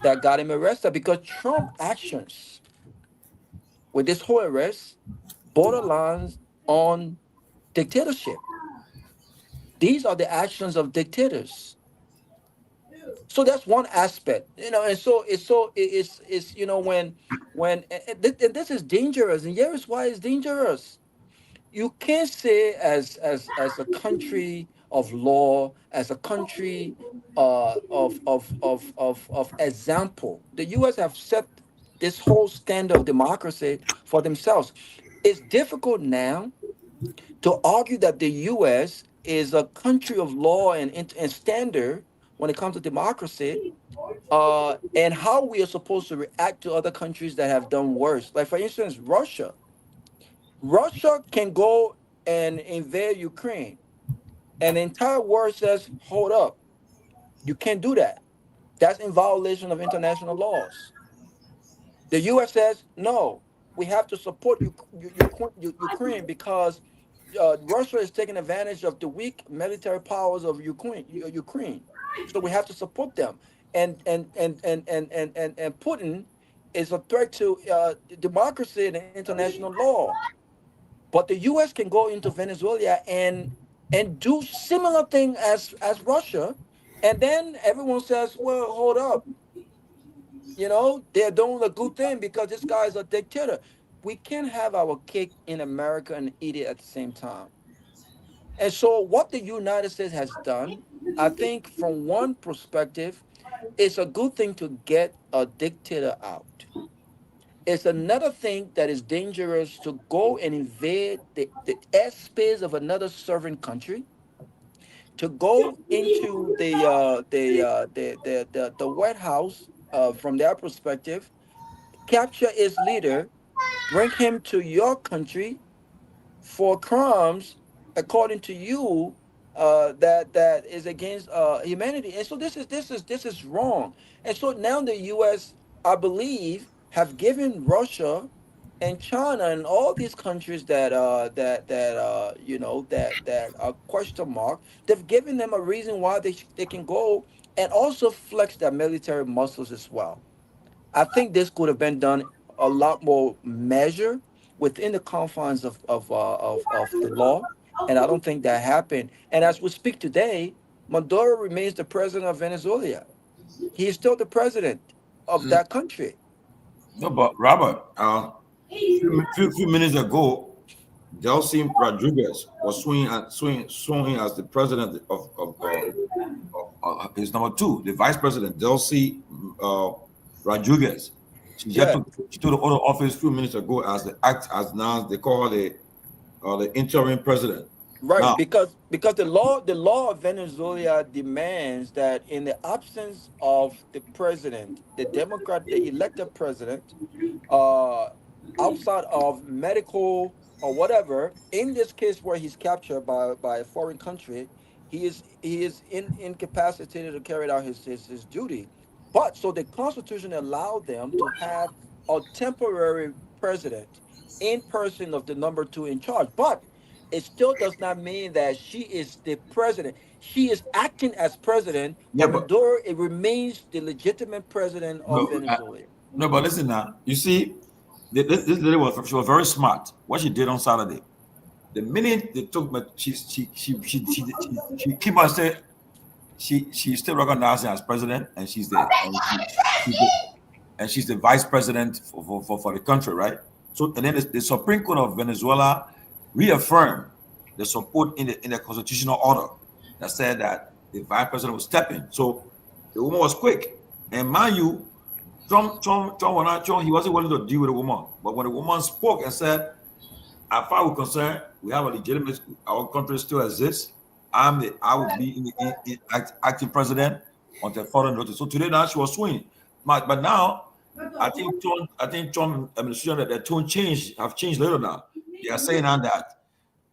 that got him arrested because Trump actions with this whole arrest borderlines on dictatorship. These are the actions of dictators. So that's one aspect, and it's and this is dangerous, and here's why it's dangerous. You can't say as a country of law, as a country of example. The U.S. have set this whole standard of democracy for themselves. It's difficult now to argue that the U.S. is a country of law and standard when it comes to democracy, and how we are supposed to react to other countries that have done worse. Like, for instance, Russia. Russia can go and invade Ukraine, and the entire world says, hold up, you can't do that. That's in violation of international laws. The U.S. says, no, we have to support Ukraine because Russia is taking advantage of the weak military powers of Ukraine. So we have to support them. And Putin is a threat to democracy and international law. But the U.S. can go into Venezuela and do similar thing as Russia, and then everyone says, well, hold up, they're doing a good thing because this guy is a dictator. We can't have our cake in America and eat it at the same time. And so what the United States has done, I think from one perspective, it's a good thing to get a dictator out. It's another thing that is dangerous to go and invade the airspace of another sovereign country, to go into the White House from their perspective, capture its leader, bring him to your country for crimes according to you that is against humanity. And so this is wrong. And so now the U.S., I believe, have given Russia and China and all these countries that are question mark. They've given them a reason why they can go and also flex their military muscles as well. I think this could have been done a lot more measured within the confines of the law, and I don't think that happened. And as we speak today, Maduro remains the president of Venezuela. He is still the president of that country.
No, but Robert, few minutes ago, Delcy Rodriguez was sworn as the president of his number two, the vice president, Delcy Rodriguez. She just
Yeah.
took the other office a few minutes ago as now they call her the interim president.
Right,
Now,
because the law of Venezuela demands that in the absence of the president, the elected president, uh, outside of medical or whatever, in this case where he's captured by a foreign country, he is incapacitated to carry out his duty. But so the Constitution allowed them to have a temporary president in person of the number two in charge, but it still does not mean that she is the president. She is acting as president,
yeah,
but
but
Maduro, it remains the legitimate president of
no,
Venezuela.
no, but listen now. You see, this lady she was very smart. What she did on Saturday, the minute they took, she came out and said she's still recognized as president, and she's the vice president for the country, right? So, and then the Supreme Court of Venezuela reaffirmed the support in the constitutional order that said that the vice president was stepping. So the woman was quick, and mind you, Trump, he wasn't willing to deal with the woman. But when the woman spoke and said, as far as we're concerned, we have a legitimate, our country still exists. I will be acting president until further notice. So today now she was swinging. But now I think Trump administration that the tone have changed a little now. They are saying now that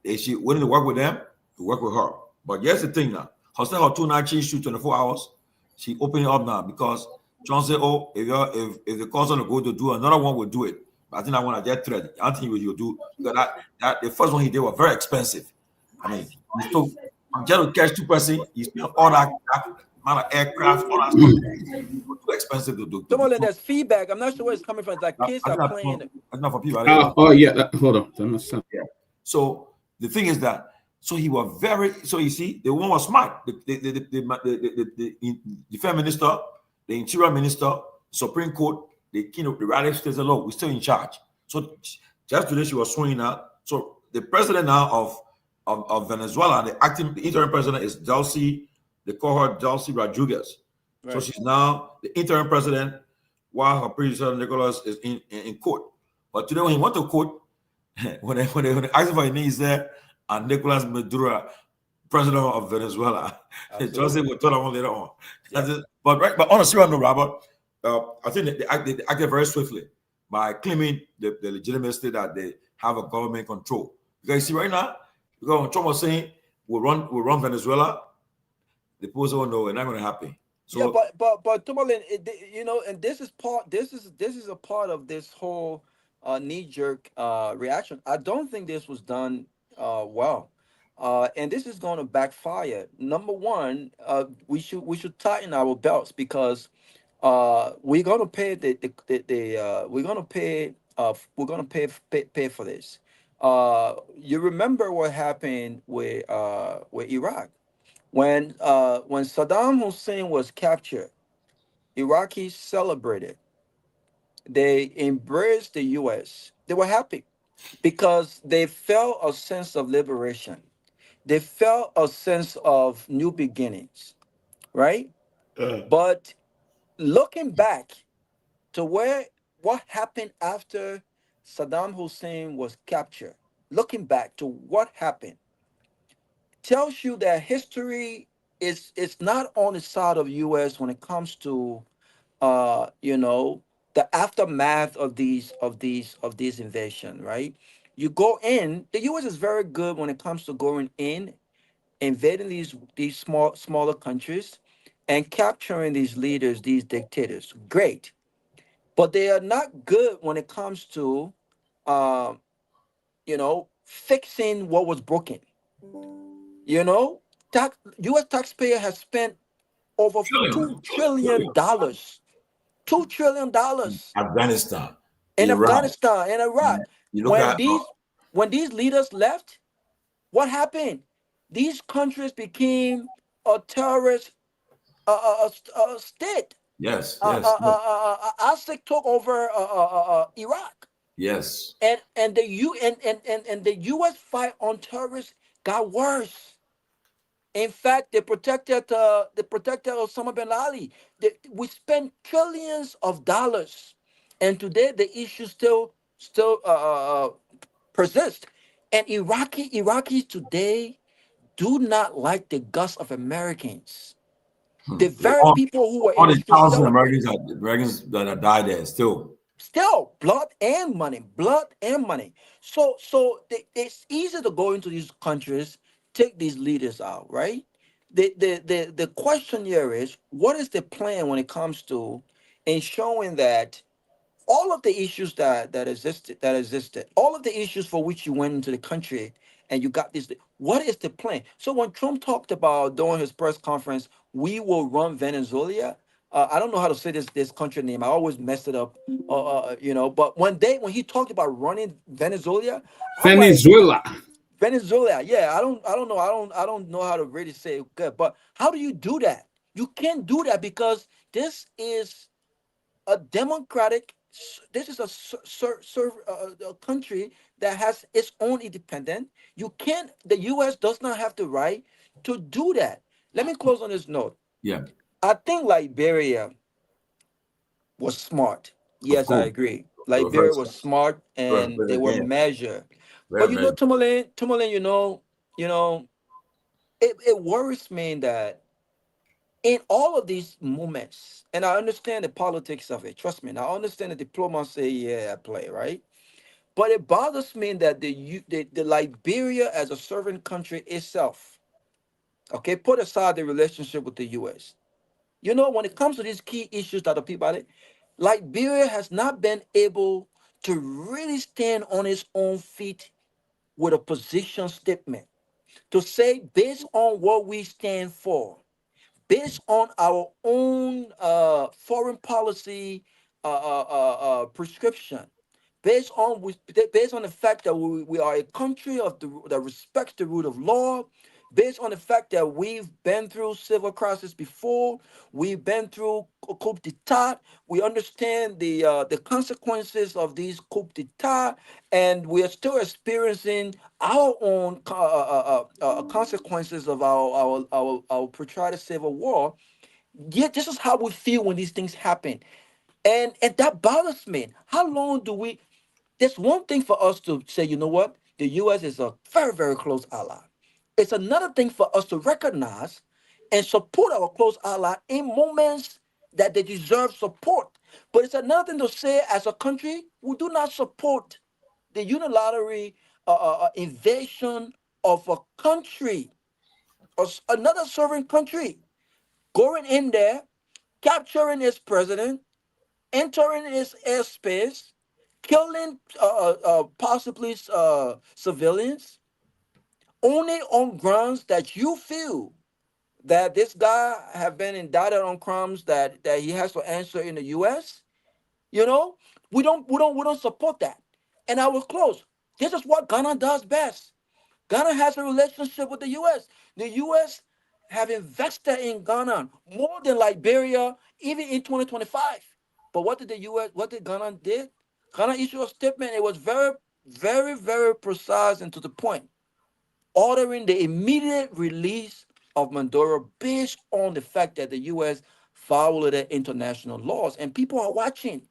if she willing to work with them, to work with her. But here's the thing now. Her tone now changed to 24 hours. She opened it up now because Trump said, "Oh, if the council are going to do another one, we'll do it." But I think I want to get thread. I don't think you'll do because that the first one he did was very expensive. I mean, he took just to catch 2 persons, he spent all that amount of aircraft, all that stuff. It was too expensive to do.
Tomorrow, there's feedback. I'm not sure where it's coming from. It's like kids are playing.
That's not for people.
Hold on.
Yeah. So the thing is that he was very. So you see, the woman was smart. The defense minister, the interior minister, Supreme Court, the radical states the law. We're still in charge. So just today she was showing out. So the president now of Venezuela, the interim president is Delcy. They call her Delcy Rodriguez. Right. So she's now the interim president, while her predecessor Nicolas is in court. But today when he went to court, when they asked him for his needs there, and Nicolas Maduro, president of Venezuela, Joseph will tell on later on. Yeah. But on a serious note, Robert, I think they acted very swiftly by claiming the legitimacy that they have a government control. Because you see right now, because when Trump was saying we'll run Venezuela, the people say, "Oh no, it's not going to happen." So,
yeah, but Tomalin, and this is a part of this whole knee-jerk reaction. I don't think this was done well, and this is going to backfire. Number one, we should tighten our belts because we're going to pay pay for this. You remember what happened with Iraq when Saddam Hussein was captured? Iraqis celebrated. They embraced the U.S. They were happy because they felt a sense of liberation. They felt a sense of new beginnings, right? But looking back to what happened after Saddam Hussein was captured, looking back to what happened, tells you that history is not on the side of U.S. when it comes to the aftermath of these invasion, right? You go in, the U.S. is very good when it comes to going in, invading these smaller countries and capturing these leaders, these dictators. Great. But they are not good when it comes to fixing what was broken. U.S. taxpayer has spent over $2 trillion. $2 trillion
Afghanistan,
in
Iraq.
Afghanistan and Iraq. When these leaders left, what happened? These countries became a terrorist state.
Yes.
ISIS took over Iraq.
Yes.
And the U.S. fight on terrorists got worse. In fact, they protected Osama bin Laden. We spent trillions of dollars, and today the issue still persist. And Iraqis today do not like the guts of Americans. The very people who were in
All
the
the
streets
thousands of
celebrating.
Americans that have died there still.
Still blood and money. It's easy to go into these countries, take these leaders out, right? The question here is, what is the plan when it comes to ensuring that all of the issues that existed, all of the issues for which you went into the country and you got this, what is the plan? So when Trump talked about during his press conference, we will run Venezuela. I don't know how to say this country name. I always mess it up. But when he talked about running Venezuela, I'm like,
Venezuela.
Venezuela. Yeah, I don't know how to really say it good. But how do you do that? You can't do that because this is a democratic. This is a country that has its own independence. You can't. The U.S. does not have the right to do that. Let me close on this note.
Yeah,
I think Liberia was smart.
of
Yes, I
course.
agree.
They were very
Liberia was
smart.
smart
Very,
and they
very,
were
yeah,
measured. But
very, very.
Tomalin, it worries me that in all of these moments, and I understand the politics of it. Trust me, and I understand the diplomacy at play, right? But it bothers me that the Liberia as a sovereign country itself, okay, put aside the relationship with the U.S. When it comes to these key issues that are Peabody, Liberia has not been able to really stand on its own feet with a position statement to say, based on what we stand for, based on our own foreign policy prescription, based on the fact that we are a country that respects the rule of law, based on the fact that we've been through civil crisis before, we've been through coup d'état, we understand the consequences of these coup d'état, and we are still experiencing our own consequences of our protracted civil war. Yeah, this is how we feel when these things happen, and that bothers me. How long do we? There's one thing for us to say, you know what, the U.S. is a very, very close ally. It's another thing for us to recognize and support our close ally in moments that they deserve support. But it's another thing to say, as a country, we do not support the unilateral invasion of a country, another sovereign country, going in there, capturing its president, entering its airspace, killing possibly civilians, only on grounds that you feel that this guy have been indicted on crimes that he has to answer in the U.S. You know, we don't support that. And I will close. This is what Ghana does best. Ghana has a relationship with the U.S. The U.S. have invested in Ghana more than Liberia, even in 2025. But what did Ghana did? Ghana issued a statement. It was very, very, very precise and to the point, ordering the immediate release of Mandora based on the fact that the U.S. violated international laws. And people are watching.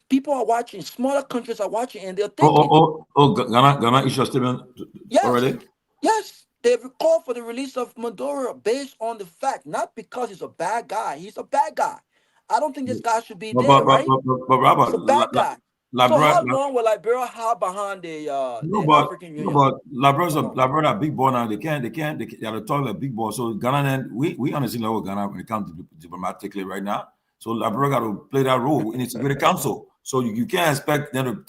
People are watching. Smaller countries are watching, and they're thinking,
Ghana issued a statement
yes,
already.
yes, they've called for the release of Maduro based on the fact, not because he's a bad guy. He's a bad guy. I don't think this guy should be
But
there, right?
Robert,
He's a bad guy. So how long will Liberia hide behind the African Union?
Labrador's
How long?
Labrador a big boy now. They are talking like big boy. So Ghana, we understand level Ghana when it comes to diplomatically right now. So Labrador got to play that role in the Security Council. So you can't expect them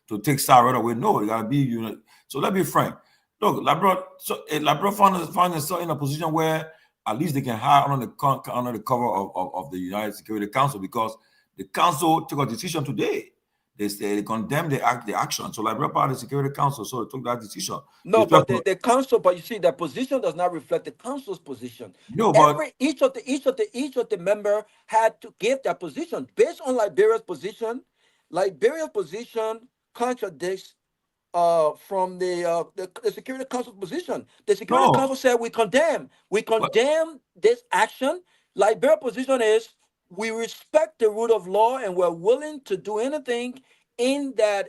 to take side right away. No, it got to be So let's be frank. Look, Labrador found itself in a position where at least they can hire under the cover of the United Security Council, because the council took a decision today. They condemned the action. So Liberia part of the Security Council, so they took that decision.
No, but the council, but you see, the position does not reflect the council's position.
No, but
Each of the member had to give their position based on Liberia's position. Liberia's position contradicts from the Security Council position. The Security Council said we condemn this action. Liberia position is we respect the rule of law and we're willing to do anything in that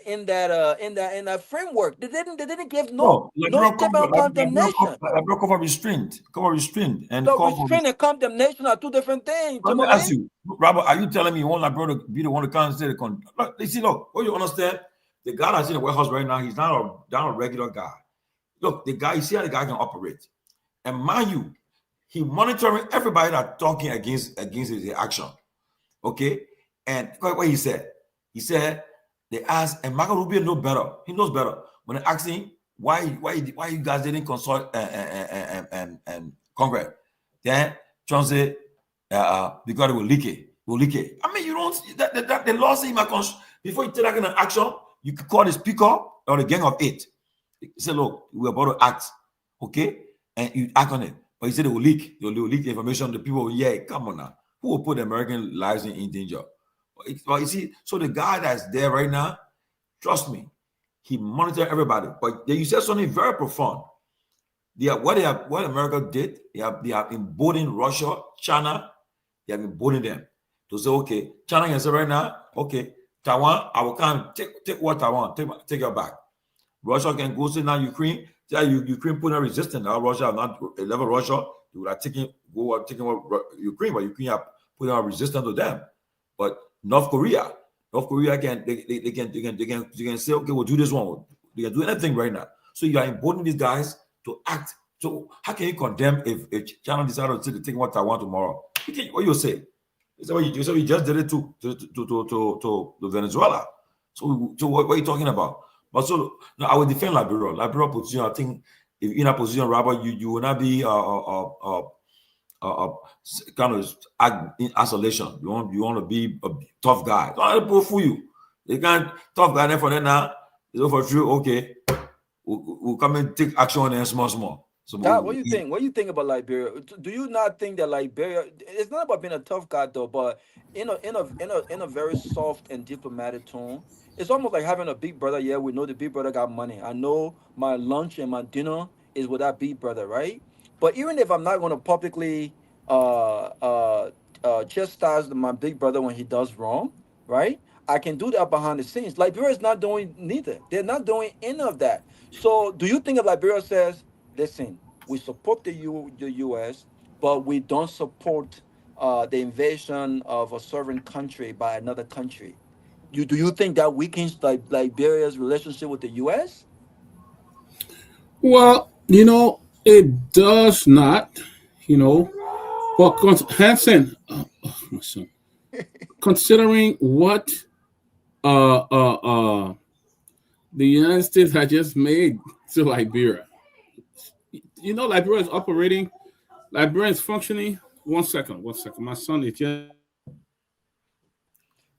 framework. They didn't give no statement of condemnation.
Liberia call for restraint. Call for restraint and
So
call for
restraint and condemnation are two different things.
Let me ask you, Robert, are you telling me you want Liberia to be the one to come and say look, you see, look, what you understand? The guy that's in the warehouse right now, he's not a regular guy. Look, the guy, you see how the guy can operate. And mind you, he monitoring everybody that's talking against his action. Okay? And what he said they asked, and Marco Rubio knows better. He knows better. When they asked him why you guys didn't consult and Congress, then Trump said because it will leak it. I mean, you don't that the law says before you take that kind of action, you could call the speaker or the gang of 8. Say, look, we're about to act, okay? And you act on it. But he said it will leak. They will leak the information. The people will, yeah, come on now. Who will put American lives in danger? But you see, so the guy that's there right now, trust me, he monitors everybody. But you said something very profound. What America did, they have emboldened Russia, China, they have emboldened them to say, okay, China can say right now, okay, Taiwan, I will come take what Taiwan, take it back. Russia can go to now Ukraine. Ukraine put a resistance. Now Russia have not level Russia. They would have taken Ukraine, but Ukraine have put a resistance to them. But North Korea can say, okay, we'll do this one. They can do anything right now. So you are emboldening these guys to act. So how can you condemn if China decided to take what Taiwan tomorrow? What you say? So you just did it to Venezuela. So what are you talking about? But so no, I would defend Liberia. Liberia position, I think, if in a position, Robert, you will not be kind of act in isolation. You want to be a tough guy. Don't let fool you. They can't tough guy there for that now. It's over true. Okay, we'll come and take action on them small. So
what do you think? What do you think about Liberia? Do you not think that Liberia? It's not about being a tough guy though, but in a very soft and diplomatic tone. It's almost like having a big brother. Yeah, we know the big brother got money. I know my lunch and my dinner is with that big brother, right? But even if I'm not going to publicly chastise my big brother when he does wrong, right? I can do that behind the scenes. Liberia is not doing neither. They're not doing any of that. So do you think if Liberia says, listen, we support the U.S., but we don't support the invasion of a sovereign country by another country? Do you think that weakens Liberia's relationship with the U.S.?
Well, it does not. But Hanson, my son, considering what the United States had just made to Liberia, Liberia is operating. Liberia is functioning. One second. My son is just.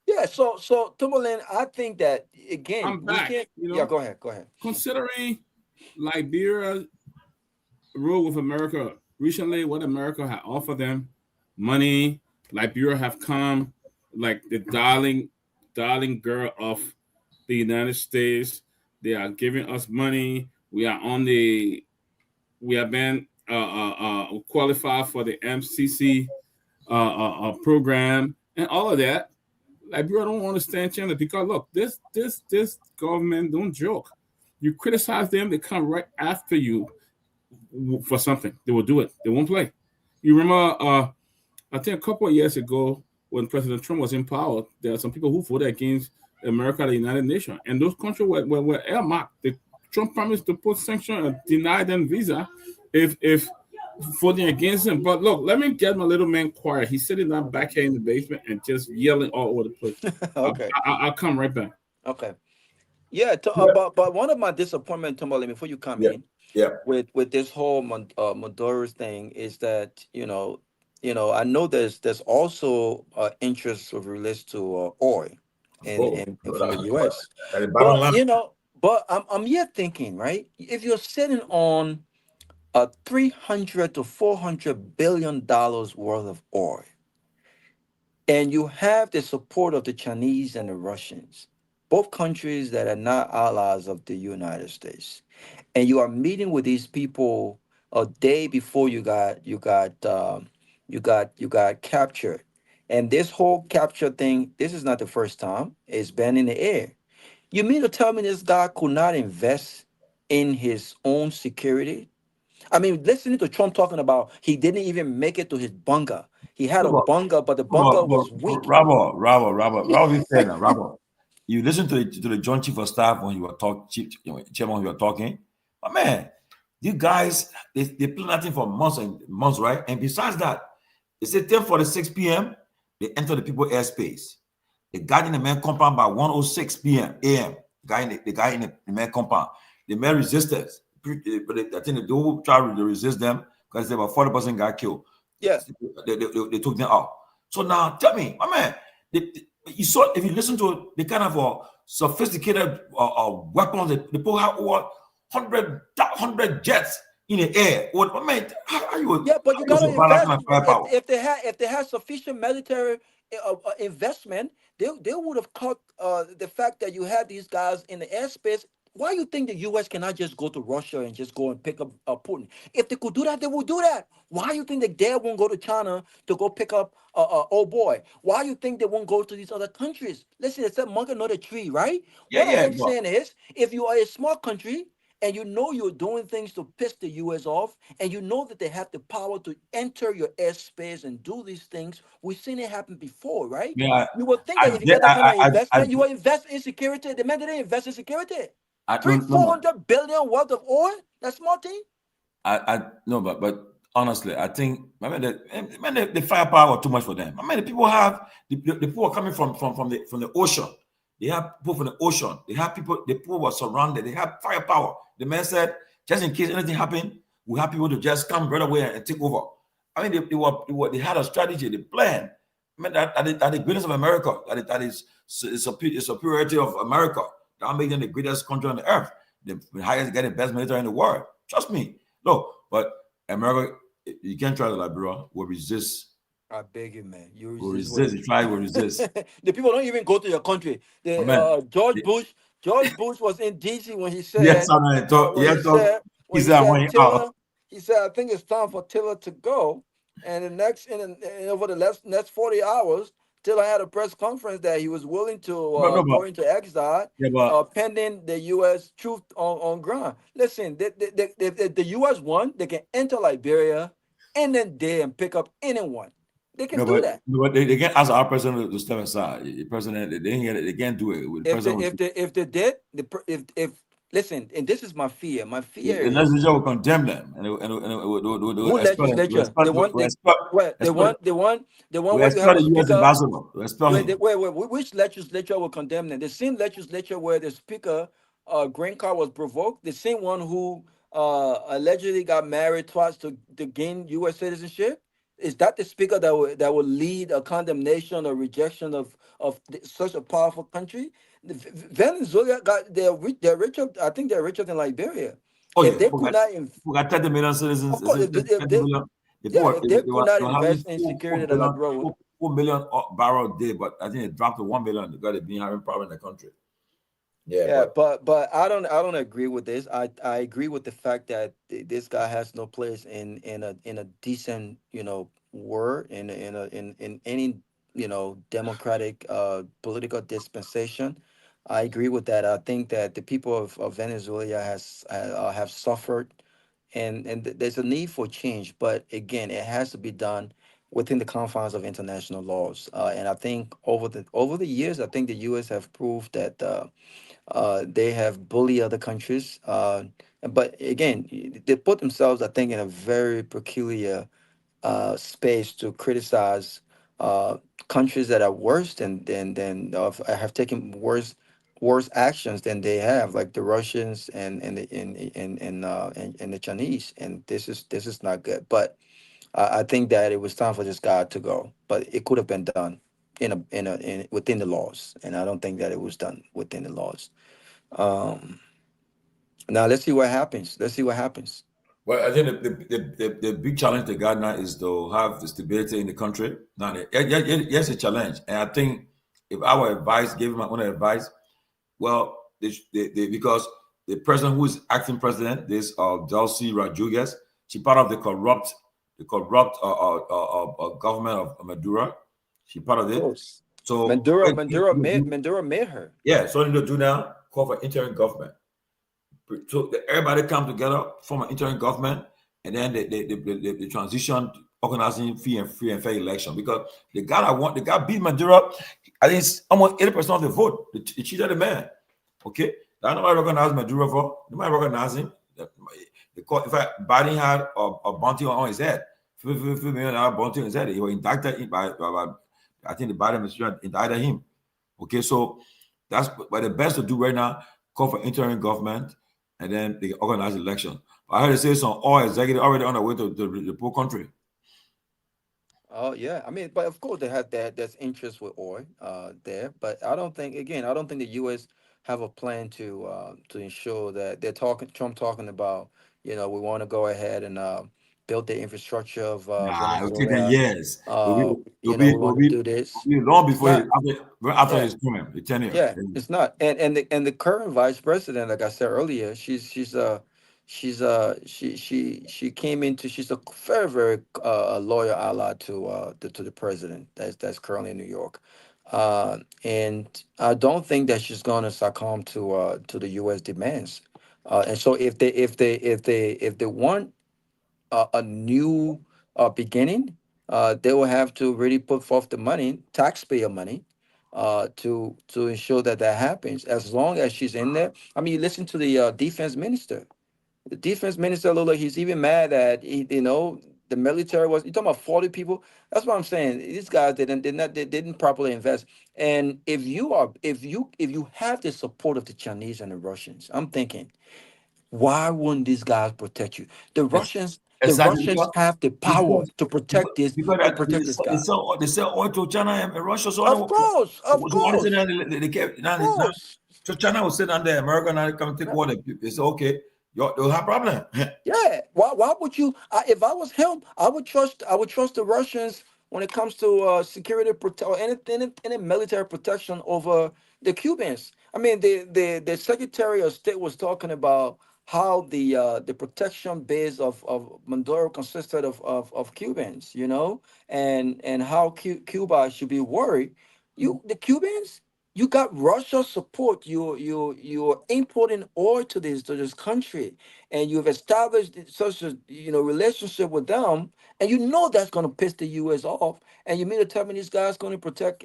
Yeah, so Tomalin, I think that again,
I'm back.
Yeah, go ahead.
Considering Liberia's role with America recently, what America had offered them, money, Liberia have come like the darling girl of the United States. They are giving us money. We have been qualified for the MCC program and all of that. Liberia don't understand China because look, this government don't joke. You criticize them, they come right after you for something. They will do it. They won't play. You remember, I think a couple of years ago when President Trump was in power, there are some people who voted against America, the United Nations, and those countries were earmarked. Trump promised to put sanctions and deny them visa if voting against him. But look, let me get my little man quiet. He's sitting down back here in the basement and just yelling all over the place.
Okay.
I'll come right back.
Okay. Yeah, but one of my disappointment, Tomalin, before you come in, with this whole Maduro's thing is that I know there's also interest with relates to oil and from the U.S. But I'm here thinking, right? If you're sitting on $300 to $400 billion worth of oil, and you have the support of the Chinese and the Russians, both countries that are not allies of the United States, and you are meeting with these people a day before you got captured. And this whole capture thing, this is not the first time. It's been in the air. You mean to tell me this guy could not invest in his own security? I mean, listening to Trump talking about he didn't even make it to his bunker. He had a bunker, but the bunker was weak.
Robert, you said that, Robert. You listen to the Joint Chief of Staff when you were chairman when you were talking. But man, these guys, they plan nothing for months and months, right? And besides that, they say 10:46 p.m., they enter the people airspace. They got in the main compound by 1:06 p.m. a.m. The guy in the main compound. The main resistance. But I think they do try to resist them because about 40% got killed.
Yeah.
They took them out. So now tell me, my man, you saw, if you listen to the kind of sophisticated weapons, they put out over 100 jets in the air. What, my man, how are you?
Yeah, but you gotta invest. If they had sufficient military investment, they would have caught the fact that you had these guys in the airspace. Why you think the U.S. cannot just go to Russia and just go and pick up Putin? If they could do that, they would do that. Why you think that they won't go to China to go pick up oh boy? Why you think they won't go to these other countries? Listen, it's a monkey, not a tree, right? What I'm saying is, if you are a small country and you know you're doing things to piss the U.S. off, and you know that they have the power to enter your airspace and do these things, we've seen it happen before, right?
Yeah,
you would think that if you get that kind of investment, you will invest in security. The man didn't invest in security. $400 billion worth of oil? That's small thing?
No, but honestly, I think, I mean, the firepower was too much for them. I mean, the people are coming from the ocean. They have people from the ocean. They have people, the people were surrounded. They have firepower. The man said, just in case anything happened, we have people to just come right away and take over. I mean, they had a strategy, they planned. I mean, that the greatness of America, that is superiority of America. That making them the greatest country on the earth, the highest, get the best military in the world. Trust me. No, but America, you can't try to Liberia. Will resist.
I beg you, man. You
resist. You try, will resist.
The people don't even go to your country. George Bush was in DC when he said, he said, I think it's time for Tiller to go. And over the next 40 hours, Tiller had a press conference that he was willing to go into exile, pending the U.S. truth on ground. Listen, the U.S. won, they can enter Liberia and then and pick up anyone. They can do that.
But they can't ask our president to step aside. The president, they can't do it.
If they did, if listen, and this is my fear. My fear is
the legislature will condemn them. And
who legislature? The one where you have a speaker. Wait, which legislature will condemn them? The same legislature where the speaker green card was provoked. The same one who allegedly got married twice to gain U.S. citizenship. Is that the speaker that will lead a condemnation or rejection of such a powerful country? Venezuela they're richer. I think they're richer than Liberia.
Oh,
if
yeah.
they could not
we got 30 million citizens.
If they could not invest in security,
4 million barrels a day, but I think it dropped to 1 million because they've been having problems in the country.
But I don't agree with this. I agree with the fact that this guy has no place in a decent world in any democratic political dispensation. I agree with that. I think that the people of Venezuela have suffered, and there's a need for change. But again, it has to be done within the confines of international laws. And I think over the years, I think the U.S. have proved that they have bullied other countries. But again, they put themselves, I think, in a very peculiar space to criticize countries that are worse than have taken worse actions than they have, like the Russians and the Chinese. And this is not good. But I think that it was time for this guy to go. But it could have been done within the laws, and I don't think that it was done within the laws. Now let's see what happens.
Well, I think the big challenge to Ghana is to have the stability in the country. Now, yes, a challenge, and I think if our advice, gave my own advice, Well, because the person who is acting president, this Delcy Rodriguez, she part of the corrupt government of Maduro. She part of it. So
Maduro made her.
Yeah. So what they do now? Call for interim government. So everybody come together, form an interim government, and then they transition organizing free and fair election. Because the guy beat Maduro. I think it's almost 80% of the vote. They cheated the man. Okay, that's nobody recognize Maduro for. Nobody recognize him. In fact, Biden had a bounty on his head. $50 million bounty on his head. He was indicted by I think the Biden administration indicted him. Okay, so that's what the best to do right now. Call for interim government, and then they organize election. I heard they say some oil executive already on the way to the poor country.
Oh yeah, I mean, but of course they had that's interest with oil there, but I don't think the U.S. have a plan to ensure that Trump talking about, we want to go ahead and build the infrastructure of
Nah, it will take 10
Venezuela.
years.
We want to do this.
It'll be long before after
Yeah.
his term, the tenure.
Yeah, it's not. And the current vice president, like I said earlier, she came into she's a very very loyal ally to the president that's currently in New York, and I don't think that she's going to succumb to the U.S. demands, and so if they want a new beginning, they will have to really put forth the money, taxpayer money, to ensure that happens. As long as she's in there, I mean, you listen to the defense minister. The defense minister, Lola, he's even mad that the military was. You talking about 40 people? That's what I'm saying. These guys they didn't properly invest. And if you have the support of the Chinese and the Russians, I'm thinking, why wouldn't these guys protect you? The Russians have the power to protect this guy.
They sell oil to China and Russia. So
Of course.
So China will sit under America and come take water. They say, okay, you'll have problem.
Yeah. Why would you? If I was him, I would trust the Russians when it comes to security or any military protection over the Cubans. I mean, the Secretary of State was talking about how the protection base of Maduro consisted of Cubans, and how Cuba should be worried. The Cubans, you got Russia support. You're importing oil to this country, and you've established such a relationship with them, and that's going to piss the U.S. off. And you mean to tell me these guys going to protect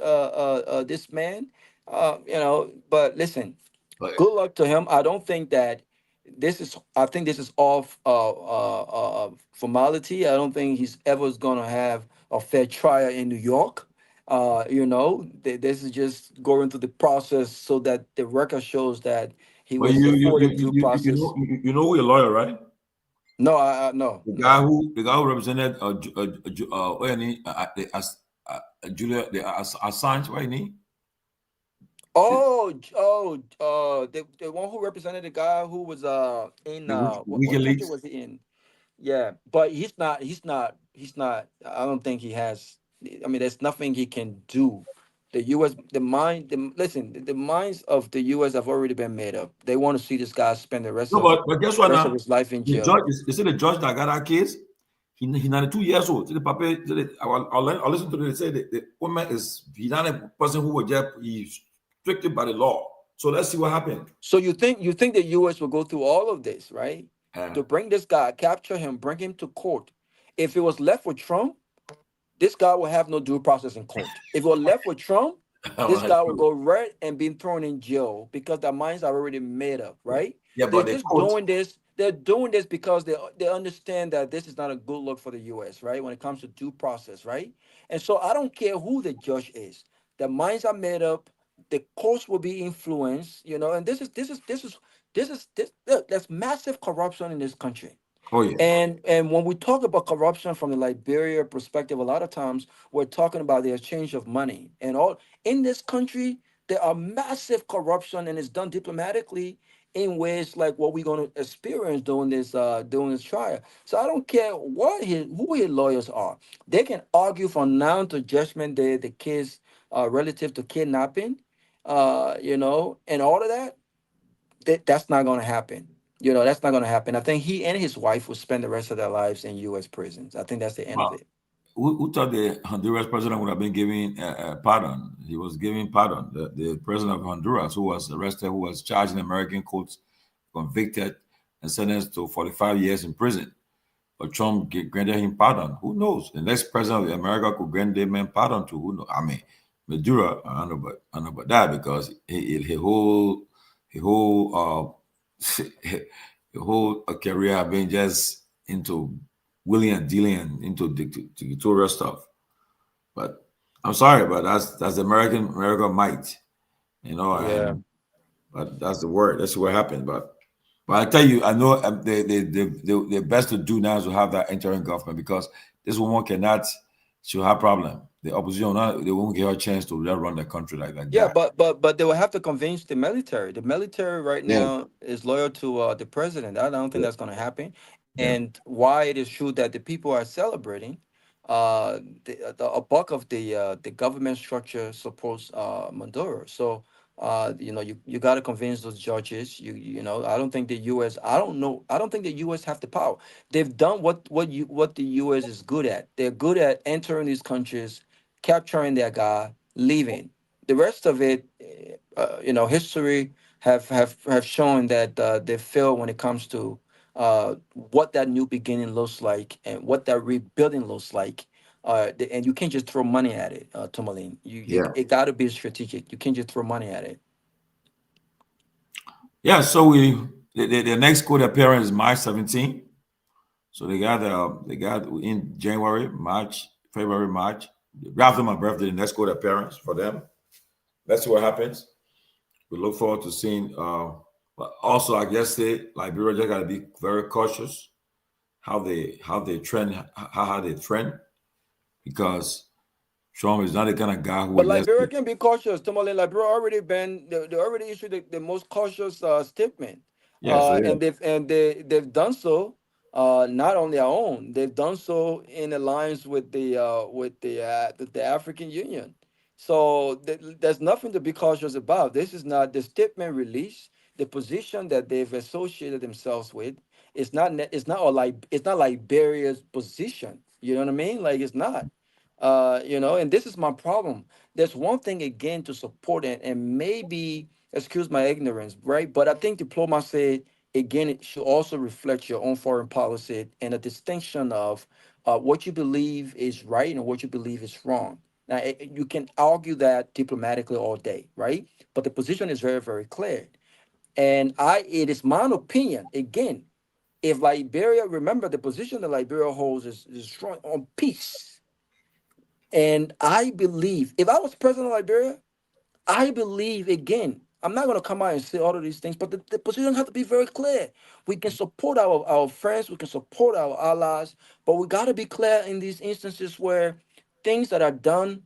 this man? But listen, good luck to him. I don't think that I think this is all formality. I don't think he's ever going to have a fair trial in New York. This is just going through the process so that the record shows that he was afforded due process.
You know who your lawyer, right?
No, no.
The guy who represented Julia Assange, right?
The one who represented the guy who was in what country was he in? Yeah, but he's not. I don't think he has. I mean, there's nothing he can do. The U.S. the minds of the U.S. have already been made up. They want to see this guy spend the rest of his life in jail.
You see the judge that got that case? He's 92 years old. I'll listen to them. They say the woman he's not a person who was just he's restricted by the law. So let's see what happened.
So you think the U.S. will go through all of this, right? To bring this guy, capture him, bring him to court. If it was left with Trump, this guy will have no due process in court. If it was left with Trump, this guy will go right and be thrown in jail because their minds are already made up, right?
Yeah, but they're
doing this. They're doing this because they understand that this is not a good look for the U.S., right? When it comes to due process, right? And so I don't care who the judge is. Their minds are made up. The courts will be influenced, and there's massive corruption in this country.
Oh yeah.
And when we talk about corruption from the Liberia perspective, a lot of times we're talking about the exchange of money. And all in this country, there are massive corruption, and it's done diplomatically in ways like what we're going to experience during this trial. So I don't care who his lawyers are. They can argue from now to Judgment Day the case relative to kidnapping. you know, and all of that, that's not going to happen. You know, that's not going to happen. I think he and his wife will spend the rest of their lives in U.S. prisons. I think that's the end of it.
Who thought the Honduras president would have been giving pardon? He was giving pardon. The president of Honduras, who was arrested, who was charged in American courts, convicted, and sentenced to 45 years in prison. But Trump granted him pardon. Who knows? The next president of America could grant them man pardon to. Who knows? I mean, Maduro, I don't know about that, because his whole career have been just into willing and dealing into dictatorial stuff. But I'm sorry, but that's the America might, you know.
Yeah.
But that's the word. That's what happened. But I tell you, I know the best to do now is to have that interim government, because this woman cannot. She'll have problem. The opposition, they won't give her a chance to run the country like that.
Yeah, but they will have to convince the military. The military right now is loyal to the president. I don't think that's going to happen. And why it is true that the people are celebrating, a bulk of the government structure supports Maduro. So you know, you got to convince those judges. You know, I don't think the U.S. I don't think the U.S. have the power. They've done what the U.S. is good at. They're good at entering these countries, capturing their guy, leaving. The rest of it, you know, history have shown that they fail when it comes to what that new beginning looks like and what that rebuilding looks like. And you can't just throw money at it, Tomalin. It got to be strategic. You can't just throw money at it.
Yeah. So the next court appearance is March 17th. So they got in January, March, February, March. Right after my birthday, the next court appearance for them. Let's see what happens. We look forward to seeing. But also, I guess Liberia just got to be very cautious how they trend, how they trend, because Trump is not the kind of guy who.
But Liberia can be cautious. Tomalin, Liberia they already issued the most cautious statement. And they've done so. Not on their own, they've done so in alliance with the African Union. So there's nothing to be cautious about. This is not the statement release. The position that they've associated themselves with it's not Liberia's position. You know what I mean? Like, it's not. You know, and this is my problem. There's one thing again to support it, and maybe excuse my ignorance, right? But I think diplomacy, again, it should also reflect your own foreign policy and a distinction of what you believe is right and what you believe is wrong. Now, you can argue that diplomatically all day, right? But the position is very, very clear. And it is my opinion, again, if Liberia, remember the position that Liberia holds is strong on peace. And I believe, if I was president of Liberia, I believe, again, I'm not going to come out and say all of these things, but the position has to be very clear. We can support our friends, we can support our allies, but we got to be clear in these instances where things that are done,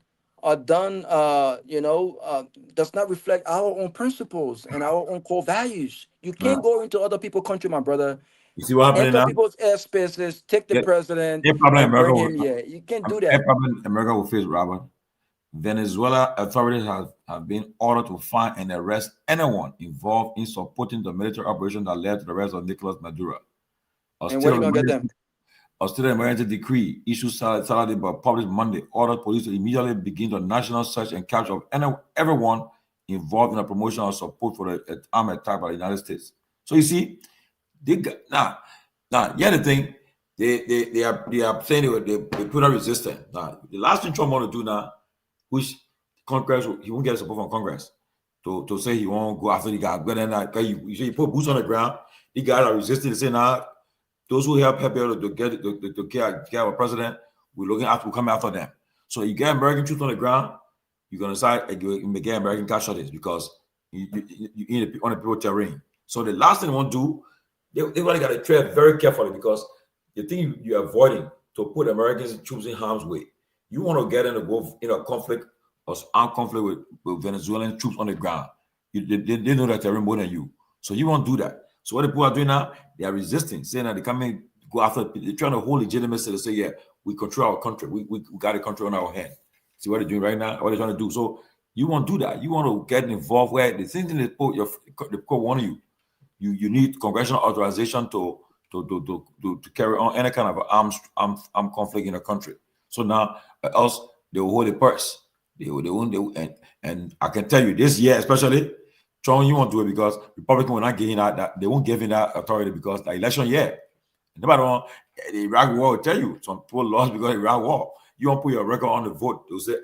you know, does not reflect our own principles and our own core values. You can't go into other people's country, my brother.
You see what happened now?
People's airspaces, take the president, and bring him here. You can't do that.
Problem America will face, Robert. Venezuela authorities have been ordered to find and arrest anyone involved in supporting the military operation that led to the arrest of Nicolas Maduro.
And where are you going to get them?
Australian emergency decree issued Saturday but published Monday ordered police to immediately begin the national search and capture of everyone involved in the promotion or support for the armed attack by the United States. So you see, now, the thing, they are saying they put up resistance. Now, the last thing Trump want to do now, which Congress, he won't get support from Congress to say he won't go after the guy. But then you put boots on the ground, the guys are resisting. They say now, those who help to get our president, we're coming after them. So you get American troops on the ground, you're gonna decide you may get American casualties because you on the people terrain. So the last thing they want to do, they really got to tread very carefully, because the thing you're avoiding to put American troops in harm's way. You want to get in a conflict or armed conflict with Venezuelan troops on the ground. They know that terrain more than you, so you won't do that. So what the people are doing now, they are resisting, saying that go after. They're trying to hold legitimacy to say, yeah, we control our country. We got a country on our hand. See what they're doing right now? What they're trying to do. So You won't do that. You want to get involved where the same thing they put the court warning you. You need congressional authorization to carry on any kind of armed conflict in a country. So now, else they will hold the purse. They won't. And I can tell you this year, especially, Trump, you won't do it because Republicans will not give him that. They won't give him that authority because the election year. No matter what, the Iraq war will tell you some people lost because of the Iraq war. You won't put your record on the vote. They'll say,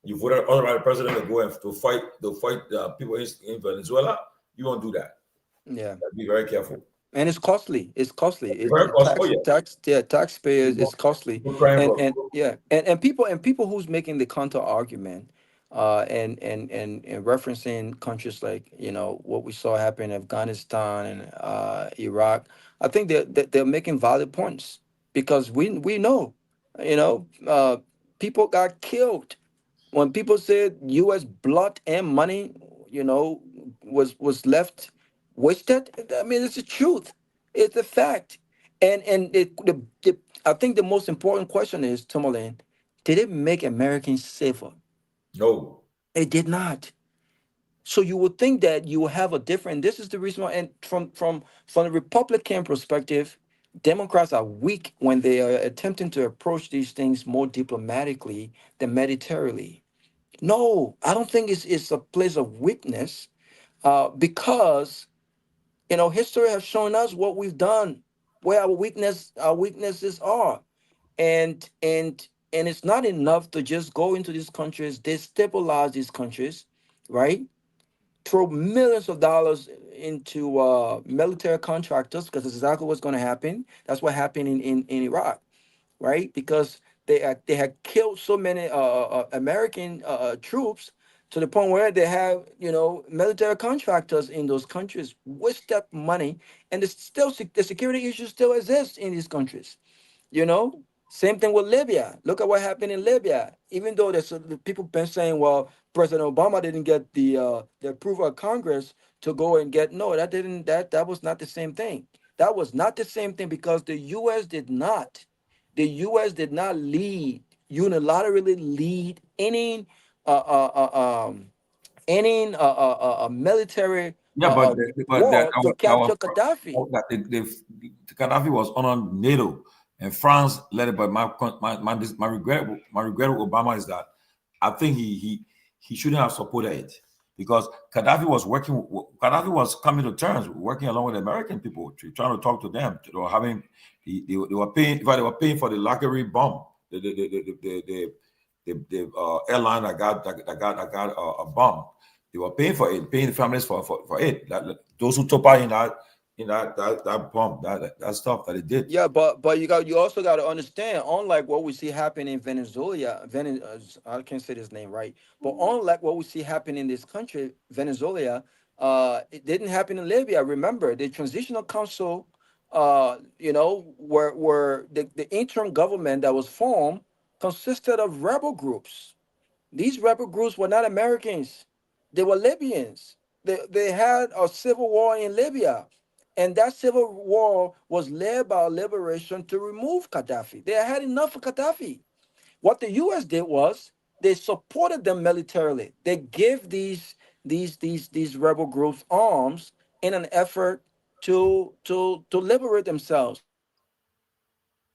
you voted authorized the president to go and to fight people in Venezuela. You won't do that.
Yeah.
Be very careful.
And it's costly. It's costly. It's
very costly.
Taxpayers. It's costly. And people who's making the counter argument, and referencing countries like what we saw happen in Afghanistan and Iraq. I think they're making valid points because we know, people got killed when people said U.S. blood and money, was left wasted. I mean, it's the truth. It's a fact. And I think the most important question is, Tomalin, did it make Americans safer?
No.
It did not. So you would think that you will have a different. This is the reason why. And from the Republican perspective, Democrats are weak when they are attempting to approach these things more diplomatically than militarily. No, I don't think it's a place of weakness, because history has shown us what we've done, where our weaknesses are, and it's not enough to just go into these countries, destabilize these countries, right? Throw millions of dollars into military contractors, because that's exactly what's going to happen. That's what happened in Iraq, right? Because they had killed so many American troops to the point where they have military contractors in those countries waste that money, and the security issues still exist in these countries. Same thing with Libya. Look at what happened in Libya. Even though there's the people been saying, well, President Obama didn't get the approval of Congress to go and get. No, that was not the same thing. That was not the same thing because the U.S. did not. The U.S. did not unilaterally lead any military war to capture Gaddafi.
Gaddafi was on NATO, and France led it. But my regret with Obama is that I think he shouldn't have supported it because Gaddafi was coming to terms, working along with the American people, trying to talk to them. They were paying. In fact, they were paying for the Lockery bomb, the airline that got a bomb. They were paying for it, paying the families for it. Those who took part in that bomb, that stuff that it did.
Yeah, but you also got to understand, unlike what we see happen in Venezuela, I can't say this name right, but unlike what we see happen in this country, Venezuela, it didn't happen in Libya. Remember, the transitional council, where the interim government that was formed consisted of rebel groups. These rebel groups were not Americans. They were Libyans. They had a civil war in Libya. And that civil war was led by a liberation to remove Gaddafi. They had enough of Gaddafi. What the U.S. did was they supported them militarily. They gave these rebel groups arms in an effort to liberate themselves.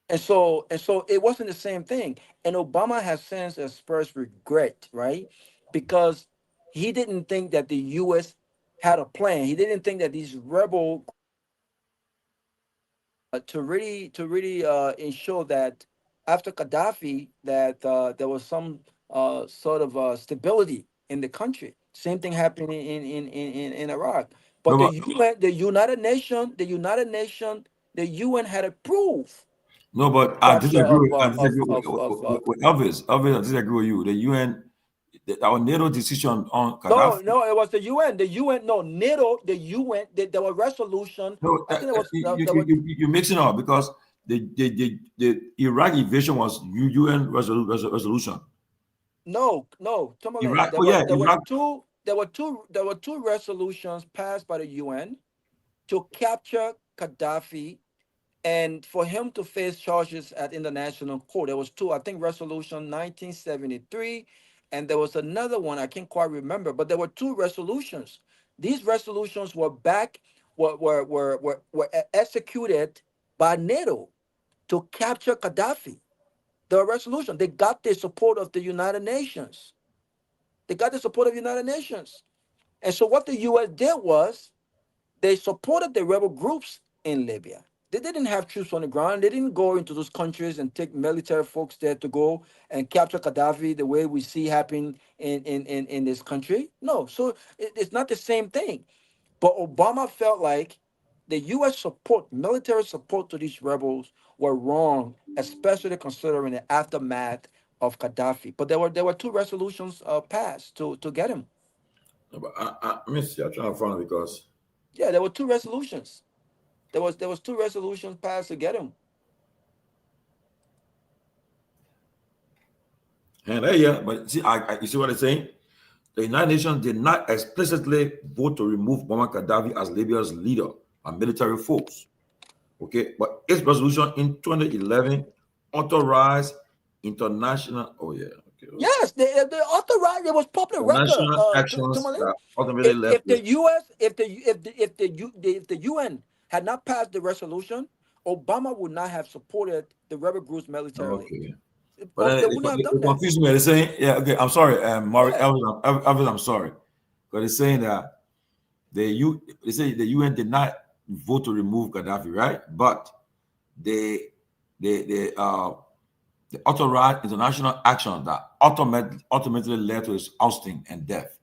And so it wasn't the same thing. And Obama has since expressed regret, right? Because he didn't think that the U.S. had a plan. He didn't think that these rebel to really ensure that after Gaddafi that there was some sort of stability in the country. Same thing happened in Iraq. But the UN, the United Nations, the UN had approved.
No, but I disagree with Elvis. Elvis, I disagree with you. The UN, our NATO decision on Gaddafi.
No, it was the UN. The UN, no, NATO, the UN, there was resolution.
No, you're mixing up because the Iraq invasion was UN resolution.
No, Tomalin, there were two resolutions passed by the UN to capture Gaddafi and for him to face charges at international court. There was two, I think, resolution 1973 and there was another one I can't quite remember, but there were two resolutions. These resolutions were executed by NATO to capture Gaddafi. The resolution, they got the support of the United Nations. They got the support of the United Nations. And so what the US did was they supported the rebel groups in Libya. They didn't have troops on the ground. They didn't go into those countries and take military folks there to go and capture Gaddafi the way we see happen in this country. No, so it's not the same thing. But Obama felt like the U.S. support, military support to these rebels were wrong, especially considering the aftermath of Gaddafi. But there were two resolutions passed to get him.
But let me see. I'm trying to find it because
Yeah, there were two resolutions. There was two resolutions passed to get him.
and yeah, but see, you see what I'm saying? The United Nations did not explicitly vote to remove Muammar Gaddafi as Libya's leader and military force. Okay, but its resolution in 2011 authorized international. Oh yeah, okay.
Yes, they authorized. It was public record.
International actions
Tomalin.
that ultimately led
If
to.
the U.S. if the UN had not passed the resolution, Obama would not have supported the rebel groups militarily.
Okay.
They
But then
wouldn't have done
it
that.
confused me. They're saying, yeah, okay, I'm sorry, Mark,
Yeah.
Elvis, I'm sorry. But it's saying that they say the UN did not vote to remove Gaddafi, right? But they authorized international action that ultimately led to his ousting and death.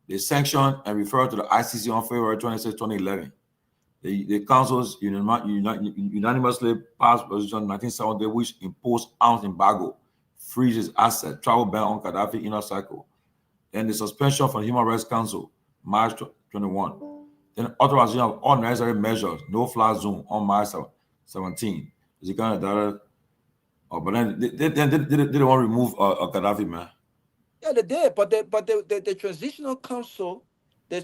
They sanctioned and referred to the ICC on February 26, 2011. The councils unanimously passed resolution 1970, which imposed arms embargo, freezes assets, travel ban on Gaddafi inner circle. Then the suspension from the Human Rights Council, March 21. Then authorization of all necessary measures, no fly zone on March 17. The kind of data. Oh, but then they didn't want to remove Gaddafi, man.
Yeah, they did, but the transitional council, the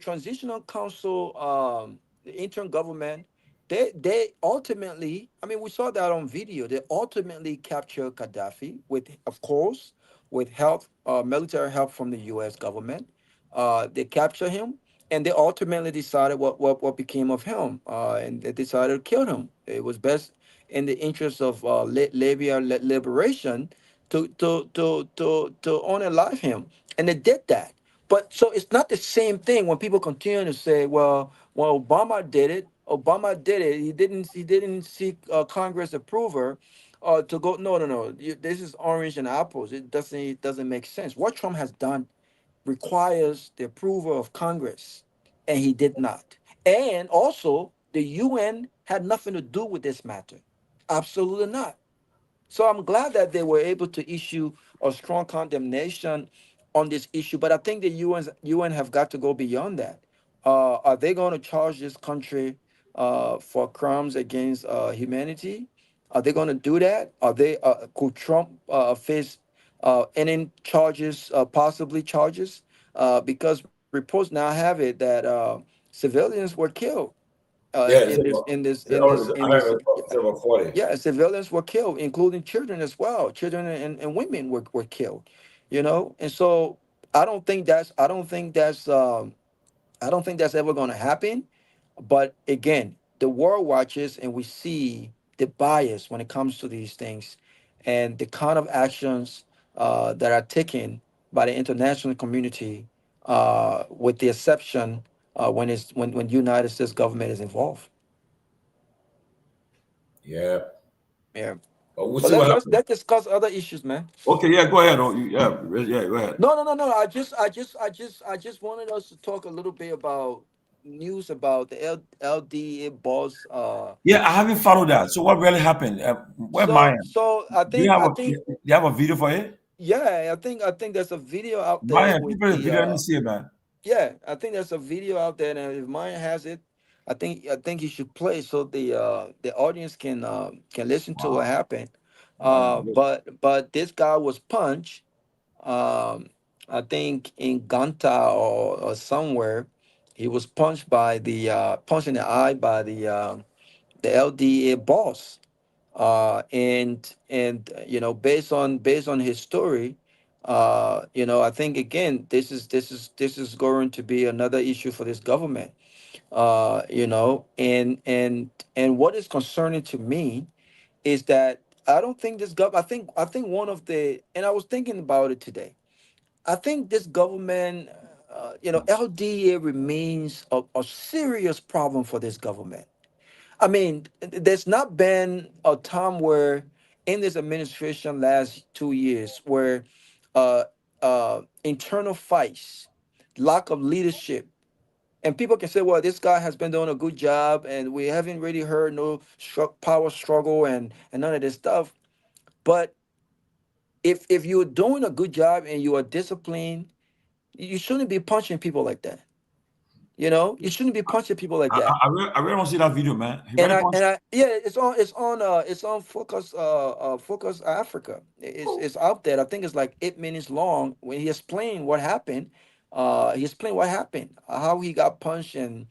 transitional council, the interim government, they ultimately, I mean, we saw that on video. They ultimately captured Gaddafi with, of course, with help, military help from the U.S. government. They captured him, and they ultimately decided what became of him, and they decided to kill him. It was best in the interest of Libya liberation to unalive him, and they did that. But so it's not the same thing when people continue to say, well, Obama did it. Obama did it. He didn't seek Congress approval to go. No. This is orange and apples. It doesn't make sense. What Trump has done requires the approval of Congress, and he did not. And also, the UN had nothing to do with this matter. Absolutely not. So I'm glad that they were able to issue a strong condemnation on this issue. But I think the UN have got to go beyond that. Are they going to charge this country for crimes against humanity? Are they going to do that? Could Trump face any charges, possibly charges? Because reports now have it that civilians were killed
Yeah,
in this.
it's about 40.
Yeah, civilians were killed, including children as well. Children and women were killed, And so I don't think that's ever going to happen. But again, the world watches and we see the bias when it comes to these things, and the kind of actions that are taken by the international community, with the exception when United States government is involved.
Yeah.
Yeah.
But we'll
But
see what happens.
let's discuss other issues, man.
Okay, yeah, go ahead. Yeah, go ahead.
No. I just wanted us to talk a little bit about news about the LDA boss.
Yeah, I haven't followed that. So what really happened? Where
So
Myean?
so I
Do you
think
have
I
a
think
do you have a video for it?
yeah, I think there's a video out there
Myean,
with
people the
the
video, let me see it, man.
yeah, I think there's a video out there, and if mine has it, I think you should play so the audience can listen to what
Wow.
happened.
Man,
But this guy was punched, um, I think in Ganta or somewhere. He was punched by punched in the eye by the LDA boss. And based on his story, I think again, this is going to be another issue for this government. And what is concerning to me is that I don't think this gov. I think one of the, and I was thinking about it today. I think this government, LDA remains a serious problem for this government. I mean, there's not been a time where in this administration last 2 years where uh, internal fights, lack of leadership, and people can say, well, this guy has been doing a good job, and we haven't really heard no power struggle and none of this stuff. But if you're doing a good job and you are disciplined, you shouldn't be punching people like that. You shouldn't be punching people like that.
I really don't see that video, man. He
And
really
I
wants.
and I yeah, it's on Focus Africa. It's out there. I think it's like 8 minutes long when he explained what happened. He explained what happened, how he got punched, and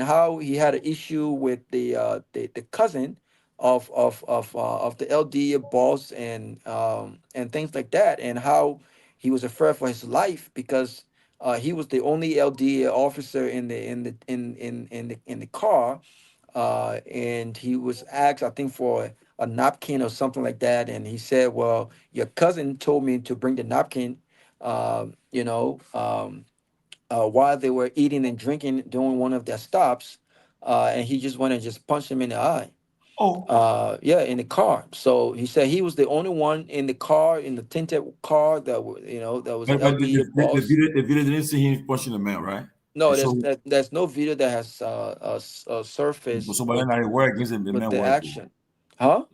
how he had an issue with the cousin of the LD boss, and things like that, and how he was afraid for his life because he was the only LD officer in the car, and he was asked, I think, for a napkin or something like that, and he said, "Well, your cousin told me to bring the napkin, uh, you know, um, while they were eating and drinking during one of their stops, and he just went and just punched him in the eye."
Oh.
Yeah, in the car. So he said he was the only one in the car, in the tinted car that was
But
LD boss.
the video didn't see him punching the man, right?
No,
And
there's
so,
there's no video that has surfaced
so but then I were against the
with
man
the
was.
action. Huh?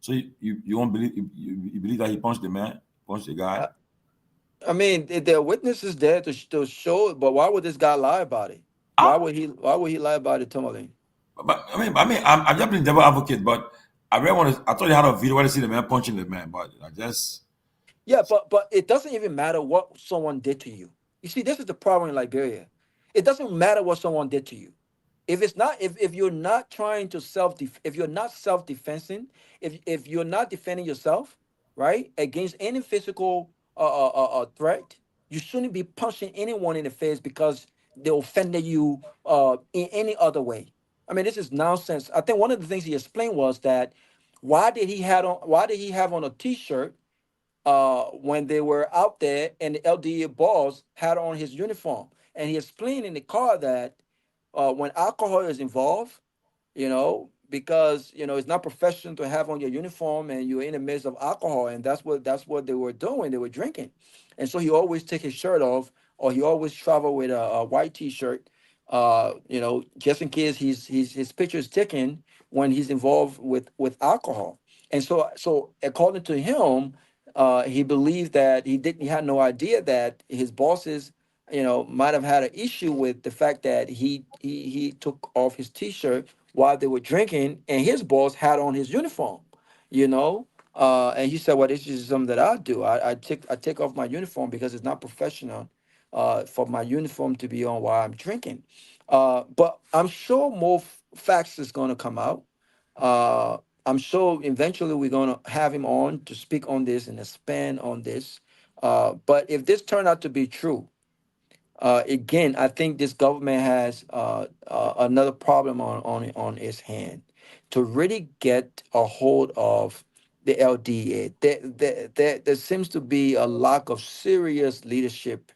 So you won't believe you believe that he punched the man, punched the guy?
I mean, there are witnesses there to show it, but why would this guy lie about it? Why would he lie about it, Tomalin?
But I'm just being devil advocate, but I really want to. I thought they had a video where they see the man punching the man, but I just.
Yeah, but it doesn't even matter what someone did to you. You see, this is the problem in Liberia. It doesn't matter what someone did to you. If you're not trying to if you're not self-defensing, if you're not defending yourself, right, against any physical threat, you shouldn't be punching anyone in the face because they offended you in any other way. I mean, this is nonsense. I think one of the things he explained was that why did he have on a t-shirt when they were out there and the LDA boss had on his uniform. And he explained in the car that when alcohol is involved, because it's not professional to have on your uniform and you're in the midst of alcohol, and that's what they were doing. They were drinking, and so he always take his shirt off, or he always travel with a white T-shirt, just in case his picture is taken when he's involved with alcohol. And so according to him, he believed that he had no idea that his bosses might have had an issue with the fact that he took off his T-shirt while they were drinking, and his boss had on his uniform, and he said, "Well, this is something that I do. I take off my uniform because it's not professional for my uniform to be on while I'm drinking." But I'm sure more facts is going to come out. I'm sure eventually we're going to have him on to speak on this and expand on this. But if this turned out to be true, again, I think this government has another problem on its hand to really get a hold of the LDA. There seems to be a lack of serious leadership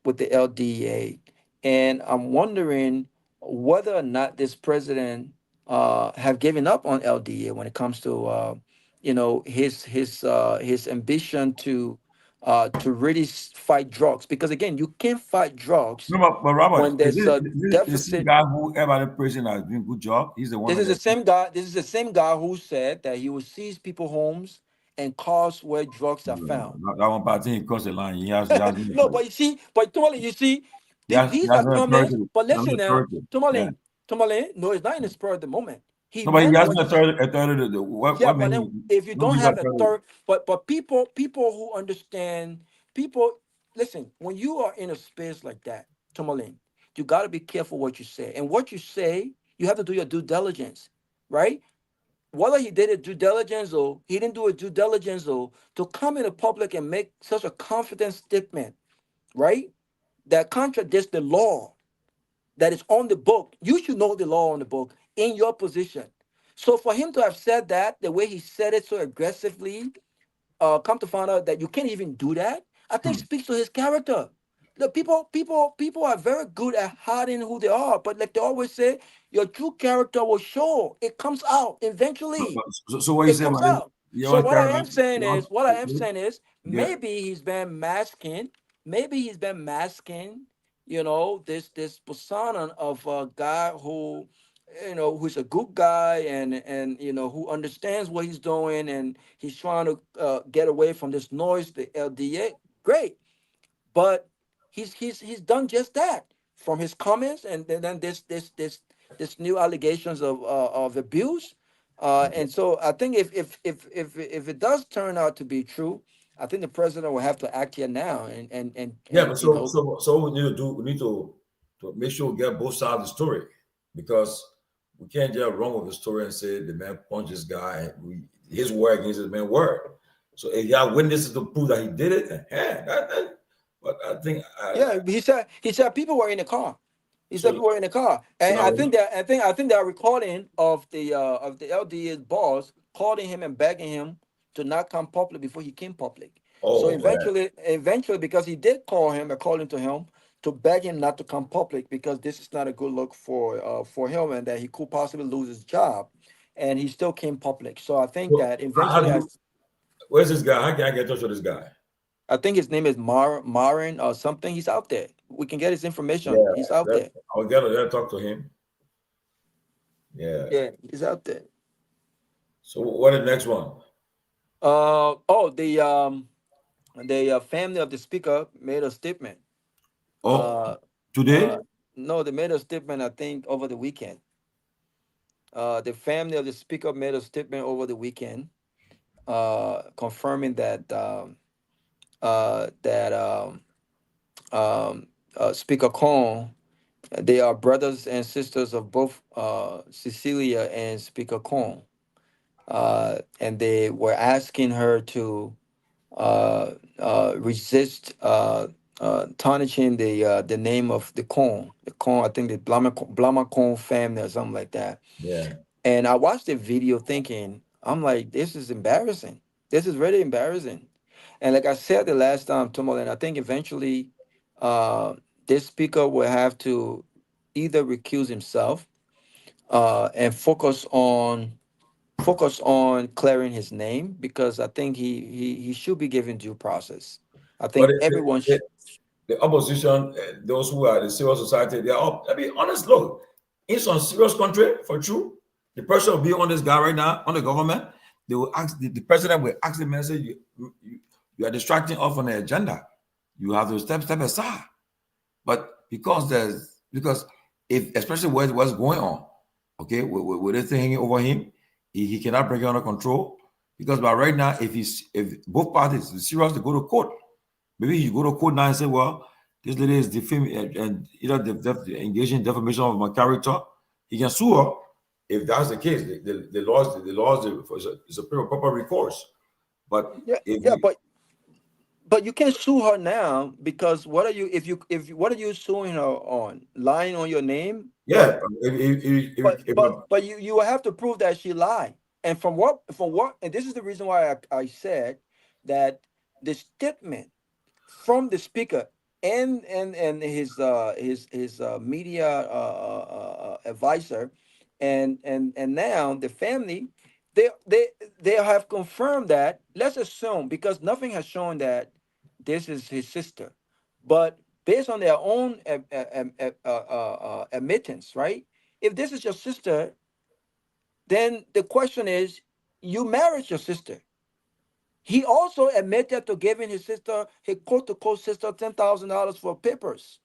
with the LDA, and I'm wondering whether or not this president have given up on LDA when it comes to his ambition to really fight drugs, because again, you can't fight drugs
No, but Robert,
when
is
there's
this,
a
the same
deficit.
guy who everybody praising has doing good job? He's the one
This is the
that.
same guy. This is the same guy who said that he will seize people homes and cars where drugs are found.
That one part, I think he crossed the line. He has no
No,
authority.
but you see, but Tomali, you see,
He
these
has
are
no
comments.
authority.
But
He has no
listen now,
authority. Yeah.
Tomali, no, it's not in the spur of the moment. He
No, but he
meant
has
what
no
he said.
authority.
Yeah,
What
but
made
then
him
if you
don't
don't
give
have a
authority?
third, but people who understand, people listen. When you are in a space like that, Tomalin, you got to be careful what you say, and what you say, you have to do your due diligence, right? whether he did a due diligence or he didn't do a due diligence, or to come in the public and make such a confident statement, right, that contradicts the law that is on the book. You should know the law on the book in your position. So for him to have said that the way he said it so aggressively, come to find out that you can't even do that, I think speaks to his character. The people are very good at hiding who they are, but like they always say, your true character will show. It comes out eventually.
So what you
It
say
comes
about this?
out.
You
So
want
what I
character?
am saying
You
is,
yeah.
maybe he's been masking. Maybe he's been masking. You know, this persona of a guy who, you know, who's a good guy and you know who understands what he's doing, and he's trying to get away from this noise, the LDA. Great, but he's done just that from his comments, and then this new allegations of abuse. And so I think if it does turn out to be true, I think the president will have to act here now,
Yeah,
and
but
you know.
so what we need to do, we need to make sure we get both sides of the story, because we can't just run with the story and say the man punched this guy. His word against his man's word. So if you have witnesses to prove that he did it, but I think
Yeah, he said people were in the car. He said
so.
people were in the car,
So
and
now,
I think there are recording of the LDA's boss calling him and begging him to not come public before he came public. So
oh man,
eventually, because he did call him, according to him, to beg him not to come public because this is not a good look for him, and that he could possibly lose his job, and he still came public. So I think
so
that
how
eventually,
do you, where's this guy? How can I get in touch with this guy?
I think his name is Myean or something. He's out there. We can get his information.
Yeah,
He's out there.
I'll get to talk to him. Yeah.
Yeah, he's out there.
So what is the next one?
The family of the speaker made a statement.
Today?
No, they made a statement, I think, over the weekend. The family of the speaker made a statement over the weekend, confirming that Speaker Kong, they are brothers and sisters of both Cecilia and Speaker Kong. And they were asking her to resist tarnishing the name of the Kong. The Kong, I think the Blama Kong family or something like that.
Yeah.
And I watched the video thinking, I'm like, this is embarrassing. This is really embarrassing. And like I said the last time, Tomalin, I think eventually this speaker will have to either recuse himself and focus on clearing his name, because I think he should be given due process. I think everyone should.
The opposition, those who are the civil society, they are all, I mean, honest, look, in some serious country, for true, the pressure will be on this guy right now, on the government. They will ask, the president will ask the man, say, you are distracting off on the agenda. You have to step aside. But because if, especially what's going on, okay, with this thing hanging over him, he cannot bring it under control. Because by right now, if both parties are serious to go to court, maybe you go to court now and say, well, this lady is defaming and either engaging in defamation of my character. He can sue her. If that's the case, the laws is a proper recourse. But
but you can't sue her now, because what are you suing her on? Lying on your name?
Yeah.
But you will have to prove that she lied. And from what, and this is the reason why I said that the statement from the speaker and his media advisor and now the family, they have confirmed that. Let's assume, because nothing has shown that this is his sister, but based on their own admittance, right? If this is your sister, then the question is, you married your sister. He also admitted to giving his sister, his quote-unquote sister, $10,000 for papers.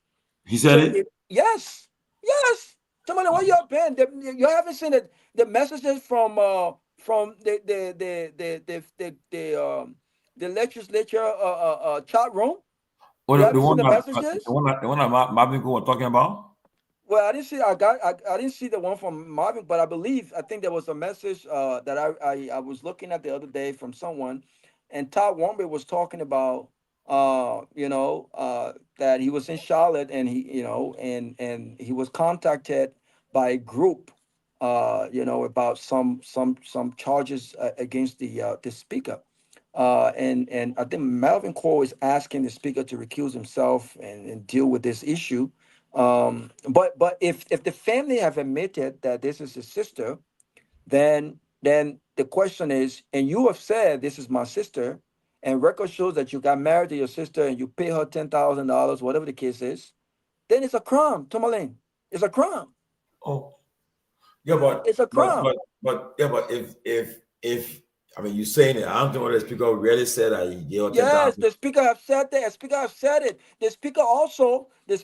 He said it?
Yes. Somebody, where you have been? You haven't seen the messages from the legislature chat room?
Well, the one
the
that
messages?
Marvin was talking about?
Well, I didn't see the one from Marvin, but I think there was a message that I was looking at the other day from someone, and Todd Womber was talking about that he was in Charlotte, and and he was contacted by a group about some charges against the speaker. And I think Melvin Cole is asking the speaker to recuse himself and deal with this issue. But if the family have admitted that this is his sister, then the question is, and you have said this is my sister, and record shows that you got married to your sister and you pay her $10,000, whatever the case is, then it's a crime, Tomalin. It's a crime.
Oh, yeah, but
It's a crime.
yeah, but if I mean you saying it, I don't think what the speaker really said that he gave her
Yes,
10,000.
the speaker have said that. The speaker have said it. The speaker also, the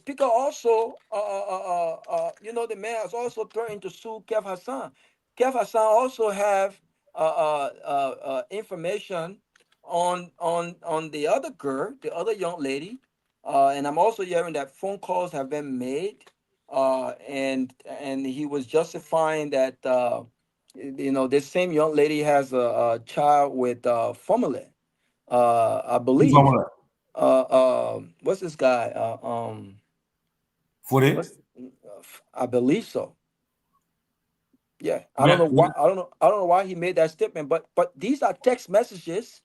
man has also threatened to sue Kev Hassan. Kev Hassan also have information on the other girl, the other young lady, and I'm also hearing that phone calls have been made, and he was justifying that this same young lady has a child with Fomale. I believe. What's this guy?
Fully?
What's I believe so. Yeah, I don't know why. I don't know why he made that statement. But these are text messages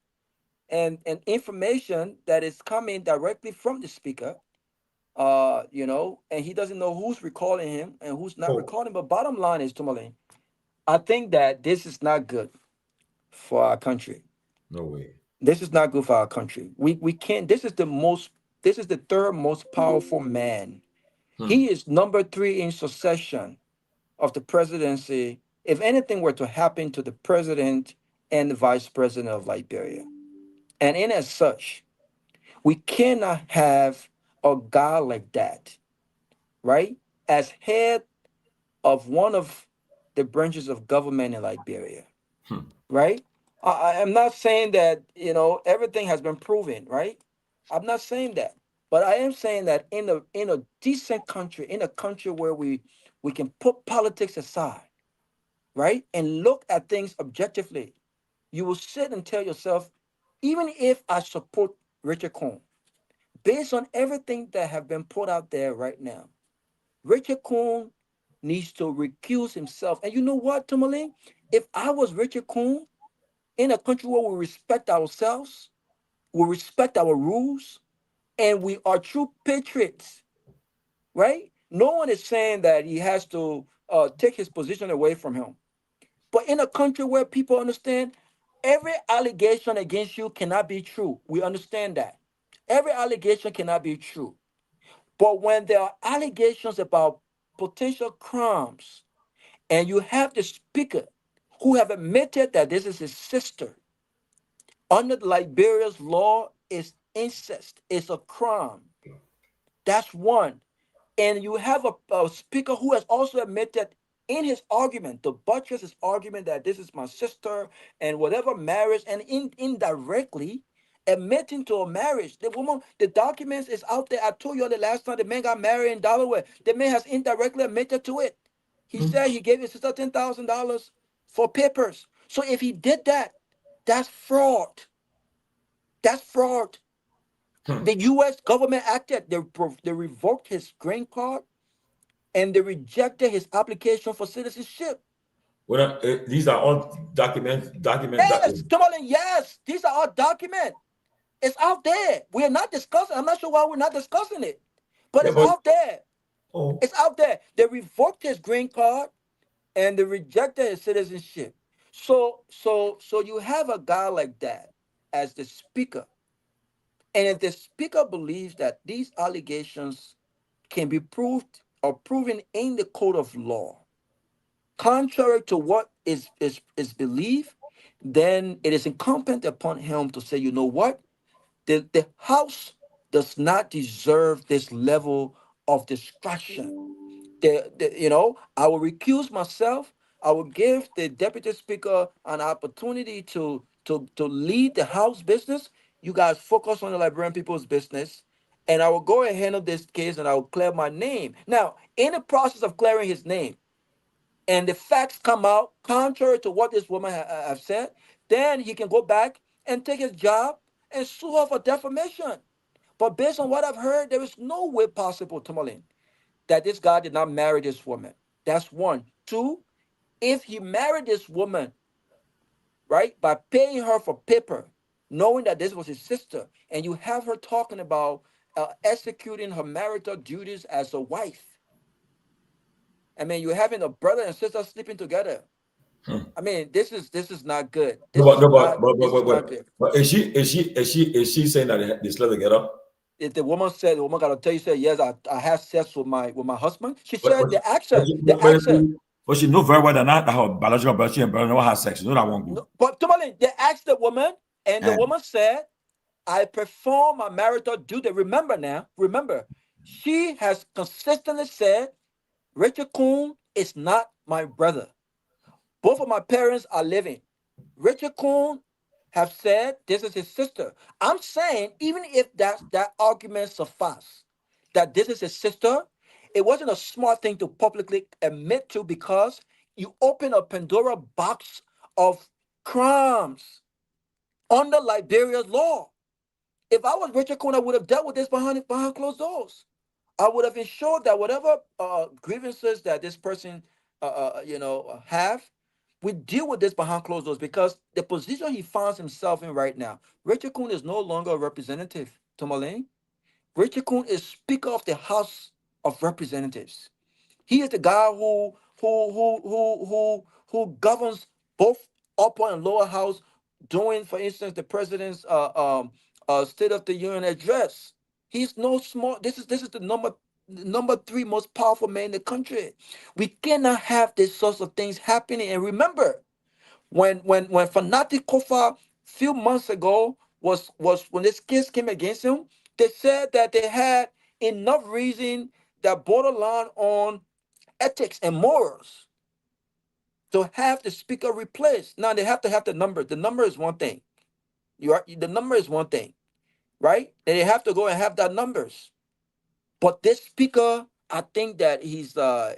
and information that is coming directly from the speaker. And he doesn't know who's recalling him and who's not recalling. But bottom line is, Tomalin, I think that this is not good for our country.
No way.
This is not good for our country. We can't. This is the third most powerful man. He is number 3 in succession of the presidency. If anything were to happen to the president and the vice president of Liberia, and in as such, we cannot have a guy like that, right, as head of one of the branches of government in Liberia, right? I'm not saying that everything has been proven, right? I'm not saying that, but I am saying that in a decent country, in a country where we can put politics aside, right, and look at things objectively, you will sit and tell yourself, even if I support Richard Cohn, based on everything that have been put out there right now, Richard Cohn needs to recuse himself. And you know what, Tomalin? If I was Richard Cohn, in a country where we respect ourselves, we respect our rules, and we are true patriots, right? No one is saying that he has to take his position away from him. But in a country where people understand every allegation against you cannot be true, we understand that. Every allegation cannot be true. But when there are allegations about potential crimes, and you have the speaker who have admitted that this is his sister, under Liberia's law, is incest. It's a crime. That's one. And you have a speaker who has also admitted in his argument, to buttress his argument that this is my sister and whatever marriage, and indirectly admitting to a marriage. The documents is out there. I told you the last time the man got married in Delaware. The man has indirectly admitted to it. He said he gave his sister $10,000 for papers. So if he did that, that's fraud. That's fraud. The U.S. government acted. They revoked his green card and they rejected his application for citizenship.
Well, these are all documents.
Yes, Tomalin, yes, these are all documents. It's out there. We're not discussing. I'm not sure why we're not discussing it, but it's out there. It's out there. They revoked his green card and they rejected his citizenship. So you have a guy like that as the speaker, and if the speaker believes that these allegations can be proved or proven in the court of law, contrary to what is believed, then it is incumbent upon him to say, you know what, the House does not deserve this level of distraction. I will recuse myself. I will give the deputy speaker an opportunity to lead the House business. You guys focus on the Liberian people's business, and I will go and handle this case, and I will clear my name. Now, in the process of clearing his name, and the facts come out contrary to what this woman have said, then he can go back and take his job and sue her for defamation. But based on what I've heard, there is no way possible, Tomalin, that this guy did not marry this woman. That's one. Two, if he married this woman, right, by paying her for paper, knowing that this was his sister, and you have her talking about executing her marital duties as a wife. I mean, you're having a brother and sister sleeping together. I mean, this is not good. This is not good.
But is she saying that they slept together?
If the woman got to tell you, said, yes, I had sex with my husband. She said the accent.
But she know very well that not her biological brother and brother never had sex. You know that won't go.
No, but Tomalin, they asked the woman, and the woman said, I perform my marital duty. Remember, she has consistently said, Richard Coon is not my brother. Both of my parents are living. Richard Coon have said this is his sister. I'm saying, even if that argument suffice, that this is his sister, it wasn't a smart thing to publicly admit to, because you open a Pandora box of crimes under Liberia's law. If I was Richard Coon, I would have dealt with this behind closed doors. I would have ensured that whatever grievances that this person, have, we deal with this behind closed doors, because the position he finds himself in right now, Richard Coon is no longer a representative, Tomalin. Richard Coon is Speaker of the House of Representatives. He is the guy who governs both upper and lower house, during, for instance, the president's State of the Union address. He's no small. This is the number 3 most powerful man in the country. We cannot have this sorts of things happening. And remember, when Fanatic Kofa a few months ago was when this case came against him, they said that they had enough reason that borderline on ethics and morals to have the speaker replaced. Now they have to have the number. The number is one thing. The number is one thing, right? And they have to go and have that numbers. But this speaker, I think that he's, things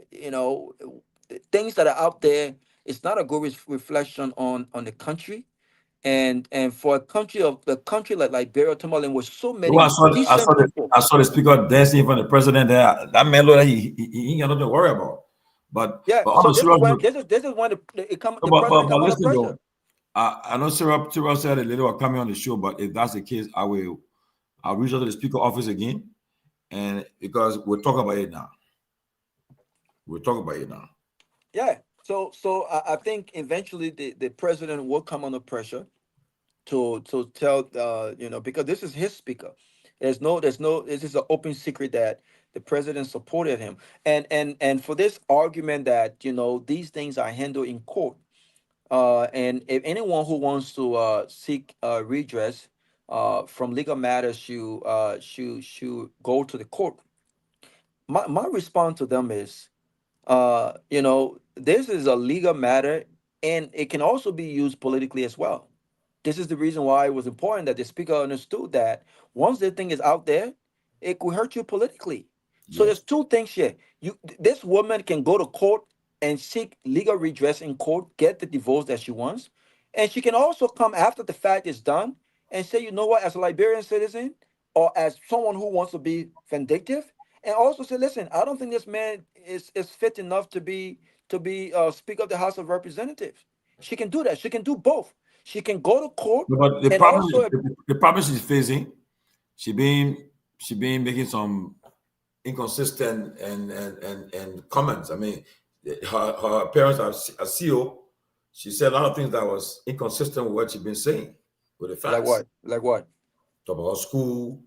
that are out there, it's not a good reflection on the country. And for a country like Liberia, Tomalin, with so many
I saw the speaker dancing in front of the president there. That man looked like he ain't got nothing to worry about. But
yeah,
but
so this is when the president comes under pressure.
Though, I know Sarah said a little while coming on the show, but if that's the case, I'll reach out to the speaker office again, and because we'll talk about it now.
Yeah. So I think eventually the president will come under pressure to tell because this is his speaker. This is an open secret that the president supported him. And for this argument that these things are handled in court. And if anyone who wants to seek redress from legal matters should go to the court. My response to them is, this is a legal matter, and it can also be used politically as well. This is the reason why it was important that the speaker understood that once the thing is out there, it could hurt you politically. Yes. So there's 2 things here. This woman can go to court and seek legal redress in court, get the divorce that she wants. And she can also come after the fact is done and say, you know what, as a Liberian citizen or as someone who wants to be vindictive, and also say, listen, I don't think this man is fit enough to be Speaker of the House of Representatives. She can do that. She can do both. She can go to court.
But the problem she's facing, she been making some inconsistent and comments. I mean, her appearance as CEO, she said a lot of things that was inconsistent with what she'd been saying with the facts.
Like what?
About her school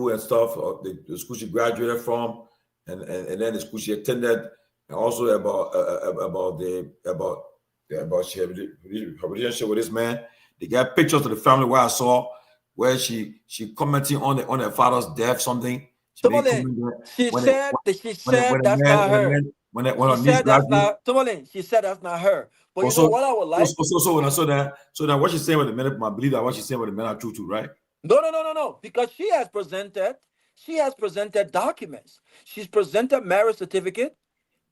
and stuff, the school she graduated from, and then the school she attended, and also about her relationship with this man. They got pictures of the family where I saw where she commenting on her father's death, something. She said
that's not her. She said that's not her. But you know what I would like?
So when I saw that, what she's saying with the men, I believe that what she's saying with the men are true too, right?
No. Because she has presented documents. She's presented marriage certificate.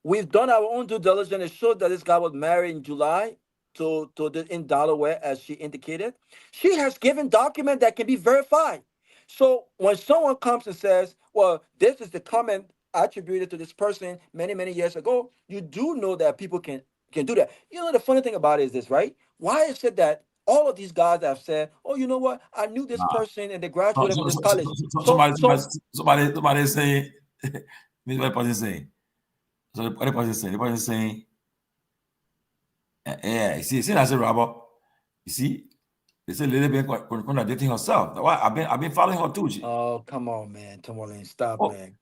We've done our own due diligence. It showed that this guy was married in July in Delaware, as she indicated. She has given document that can be verified. So when someone comes and says, well, this is the comment attributed to this person many, many years ago, you do know that people can do that. You know, the funny thing about it is this, right? Why is it that all of these guys have said, oh, you know what? I knew this person and they graduated from this college.
Somebody saying, what the person saying? So what the person saying? The person saying, yeah, you see that's a robber. You see, they say Lily been contradicting herself. Why I've been following her too.
Oh, come on, man. Tomalin, stop, man.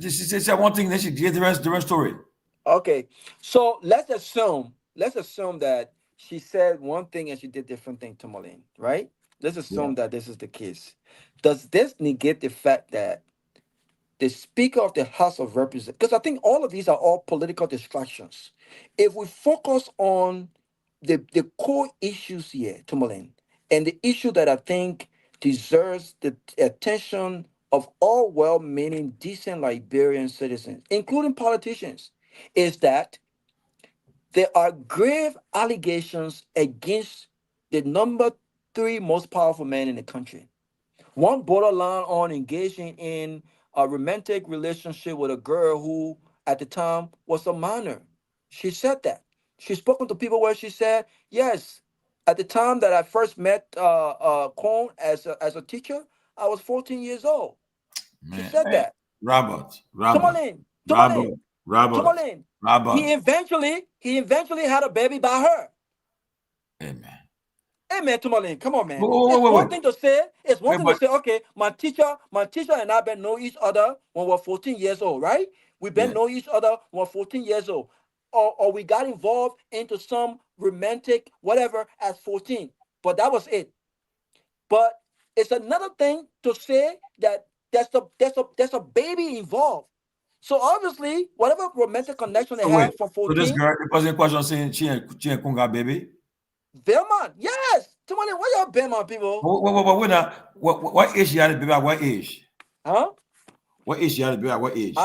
She said one thing, then she gave the rest story.
Okay, so let's assume that she said one thing and she did different thing to Tomalin, right? Let's assume that this is the case. Does this negate the fact that the Speaker of the House of Representatives, because I think all of these are all political distractions. If we focus on the core issues here, Tomalin, and the issue that I think deserves the attention of all well-meaning, decent Liberian citizens, including politicians, is that there are grave allegations against the number 3 most powerful man in the country. One borderline on engaging in a romantic relationship with a girl who, at the time, was a minor. She said that. She's spoken to people where she said, yes, at the time that I first met Kwon as a teacher, I was 14 years old. She said that.
Robert.
Tomalin. He eventually had a baby by her.
Amen.
Hey man, Tomalin, come on, man. It's one thing to say, okay, my teacher and I been know each other when we're 14 years old, right? We been know each other when we're 14 years old. Or we got involved into some romantic whatever at 14. But that was it. But it's another thing to say that there's a baby involved. So obviously, whatever romantic connection they have from 14.
So this girl, the person in question saying she and Kunga baby?
Belmont, yes. Tomalin, where y'all Belmont people?
What age she had the baby at what age?
Huh?
What age she had the baby at what age?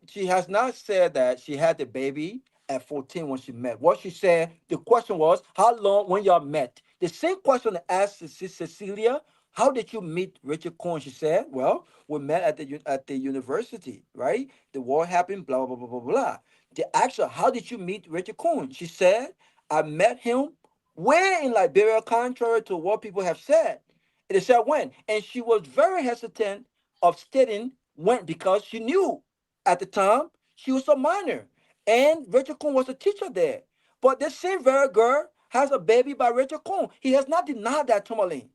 She has not said that she had the baby at 14 when she met. What she said, the question was, how long when y'all met? The same question I asked Cecilia, how did you meet Richard Cohen? She said, well, we met at the university, right? The war happened, blah, blah, blah, blah, blah. They asked her, how did you meet Richard Cohen? She said, I met him where in Liberia, contrary to what people have said. They said when. And she was very hesitant of stating when because she knew at the time she was a minor. And Richard Cohen was a teacher there. But this same very girl has a baby by Richard Cohen. He has not denied that, Tomalin.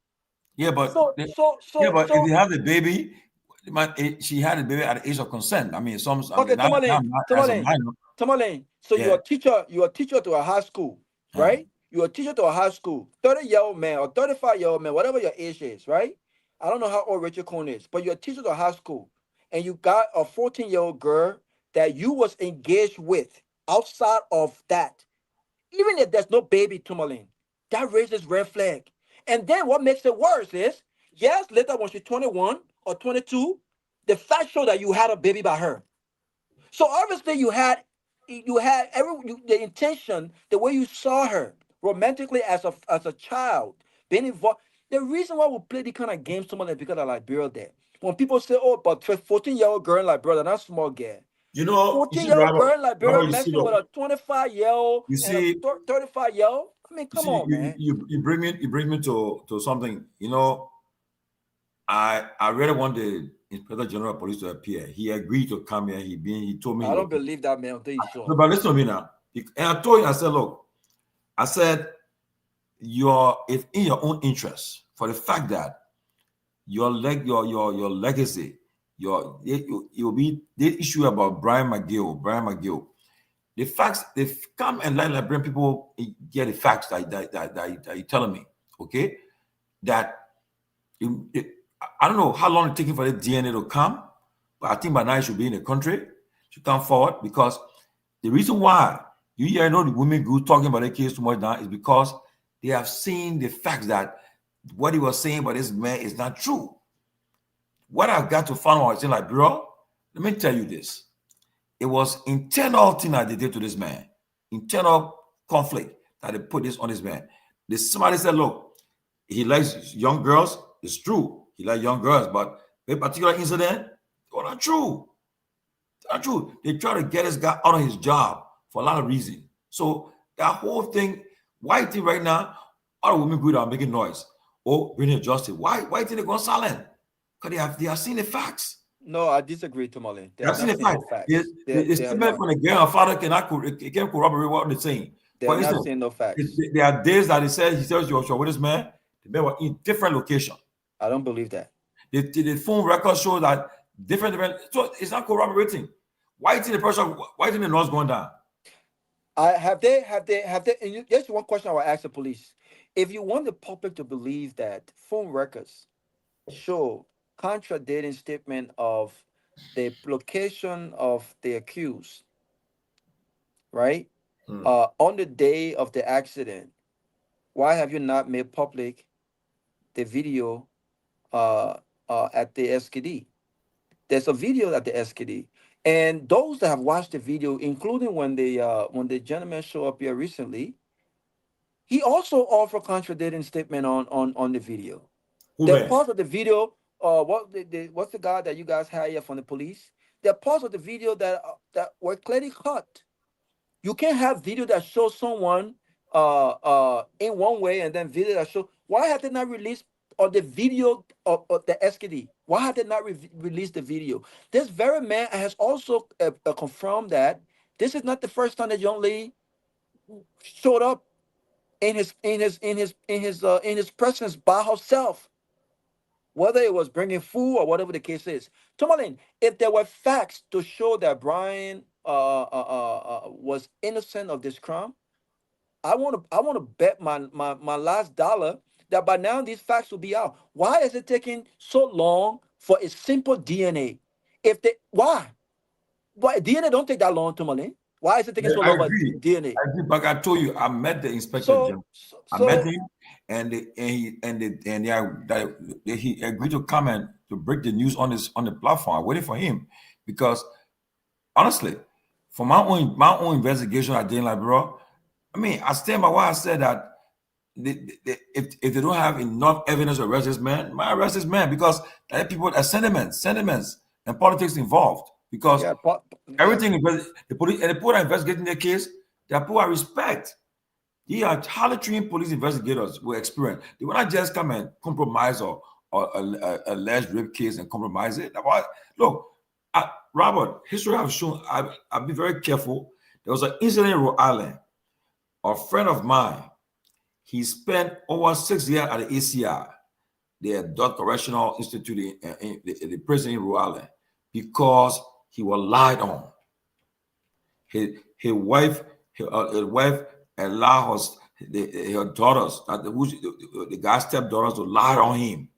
Yeah, but if you have the baby, she had the baby at the age of consent. I mean,
okay, Tomalin. So you're a teacher to a high school, right? You're a teacher to a high school, 30-year-old man or 35-year-old man, whatever your age is, right? I don't know how old Richard Cohen is, but you're a teacher to a high school, and you got a 14-year-old girl that you was engaged with outside of that. Even if there's no baby, Tomalin, that raises red flag. And then what makes it worse is, yes, later when she's 21 or 22, the fact show that you had a baby by her. So obviously you had the intention, the way you saw her romantically as a child, being involved. The reason why we play these kind of games so much is because of Liberia there. When people say, oh, but 14-year-old girl in Liberia, that's small girl.
You know,
14-year-old girl in Liberia messing with a 25-year-old and a 35-year-old. I mean, come on, man.
You bring me to something. You know, I really want the Inspector General of Police to appear. He agreed to come here. He told me.
I don't believe that, man. Until you saw.
No, but listen to me now. And I told him, I said, look, it's in your own interest for the fact that your legacy, you'll be the issue about Brian McGill. The facts, they come and let Liberian people get the facts that you're telling me, okay? That I don't know how long it's taking for the DNA to come, but I think by now it should be in the country to come forward, because the reason why you hear the women group talking about the case too much now is because they have seen the facts that what he was saying about this man is not true. What I've got to find out is like, bro, let me tell you this. It was internal thing that they did to this man, internal conflict that they put this on this man. Somebody said, look, he likes young girls. It's true. He likes young girls, but a particular incident, well, not true. Not true. They try to get this guy out of his job for a lot of reasons. So that whole thing, why think right now, all the women go out making noise? Oh, bringing justice. Why think they're going silent? Because they have seen the facts.
No, I disagree, Tomalin.
They have seen the facts. The statement from the girl, her father can't corroborate what they're saying.
They're not seeing no facts.
There are days that he says you're with this man, the man were in different location.
I don't believe that.
The phone records show that different, so it's not corroborating. Why do you think the noise going down?
Have they? And just one question I will ask the police. If you want the public to believe that phone records show contradicting statement of the location of the accused, right? On the day of the accident, why have you not made public the video at the SKD? There's a video at the SKD. And those that have watched the video, including when the gentleman showed up here recently, he also offered contradicting statement on the video. The part of the video, what's the guy that you guys had here from the police? There are parts of the video that were clearly cut. You can't have video that shows someone in one way and then video that shows. Why have they not released on the video of the SKD? Why have they not released the video? This very man has also confirmed that this is not the first time that young lady showed up in his presence by herself, whether it was bringing food or whatever the case is. Tomalin, if there were facts to show that Brian was innocent of this crime, I want to bet my last dollar that by now these facts will be out. Why is it taking so long for a simple DNA? Why DNA don't take that long, Tomalin? Why is it taking so long for DNA?
I agree, but I told you, I met the inspector general. I met him, and he agreed to come and to break the news on the platform. I waited for him because honestly, for my own investigation, I didn't like, bro. I mean, I stand by what I said that if they don't have enough evidence to arrest this man, I arrest this man because there are people that sentiments and politics involved. Because everything the police and the people that are investigating their case, they are people I respect. They are highly trained police investigators with experience. They will not just come and compromise or alleged rape case and compromise it. Look, Robert, history have shown. I've been very careful. There was an incident in Rhode Island. A friend of mine, he spent over 6 years at the ACI, the Adult Correctional Institute in the prison in Rhode Island, because he was lied on. His wife allowed her daughters, the guy's stepdaughters, to lie on him,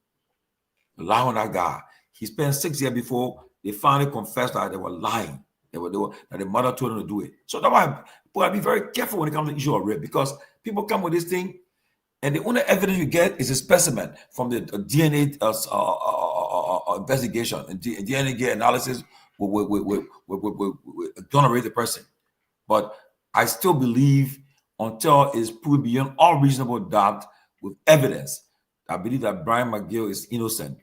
lie on that guy. He spent 6 years before they finally confessed that they were lying. That the mother told them to do it. So that's why people gotta be very careful when it comes to the issue of rape, because people come with this thing, and the only evidence you get is a specimen from the DNA investigation and DNA analysis will exonerate the person. But I still believe until it's proven beyond all reasonable doubt with evidence, I believe that Brian McGill is innocent.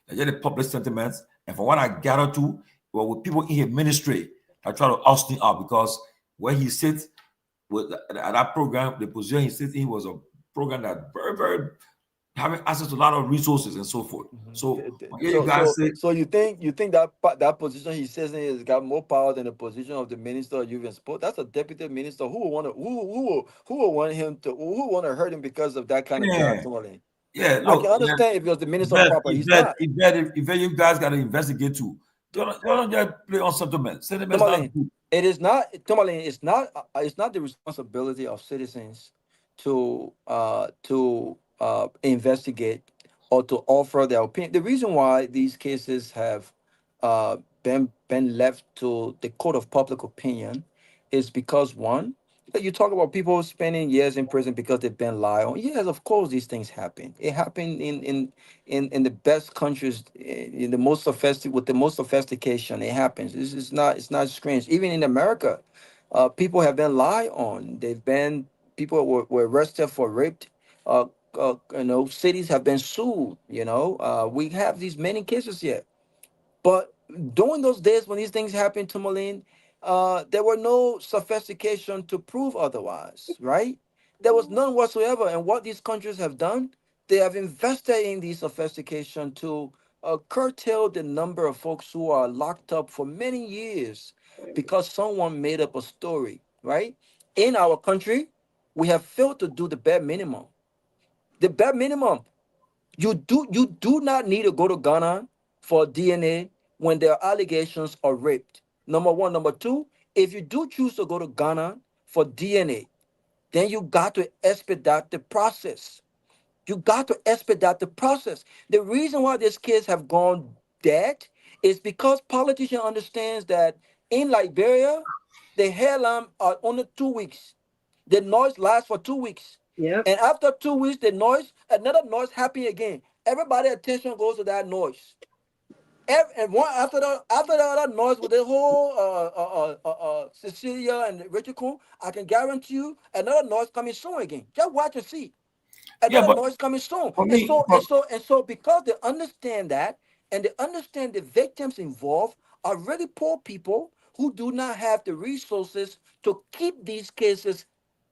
I get the public sentiments, and from what I gather too, well, with people in his ministry, I try to oust him out because where he sits at that program, the position he sits in was a program that very, very having access to a lot of resources and so forth. So
you think that position he says in has got more power than the position of the minister of youth and sport? That's a deputy minister who will want to hurt him because of that kind of job.
Yeah, look,
I can understand if it was the minister of property. He's not.
If you guys got to investigate too. Don't just play on sentiments.
It is not, Tomalin. It's not the responsibility of citizens to investigate or to offer their opinion. The reason why these cases have been left to the court of public opinion is because, one, You talk about people spending years in prison because they've been lied on. Yes, of course, these things happen. It happened in the best countries, in the most sophisticated, with the most sophistication. It happens. It's not strange. Even in America, people have been lied on. People were arrested for rape. Cities have been sued. We have these many cases here. But during those days when these things happened to Tomalin, there were no sophistication to prove otherwise, right? There was none whatsoever. And what these countries have done, they have invested in the sophistication to curtail the number of folks who are locked up for many years because someone made up a story, right? In our country, we have failed to do the bare minimum. The bare minimum. You do not need to go to Ghana for DNA when there are allegations of rape. Number one. Number two, if you do choose to go to Ghana for DNA, then you got to expedite the process. You got to expedite the process. The reason why these kids have gone dead is because politicians understands that in Liberia, the hairline are only 2 weeks. The noise lasts for 2 weeks.
Yeah.
And after 2 weeks, another noise happen again. Everybody's attention goes to that noise. And one after the other noise with the whole Cecilia and Richard Coon, I can guarantee you another noise coming soon again. Just watch and see. Another noise coming soon. And so because they understand that, and they understand the victims involved are really poor people who do not have the resources to keep these cases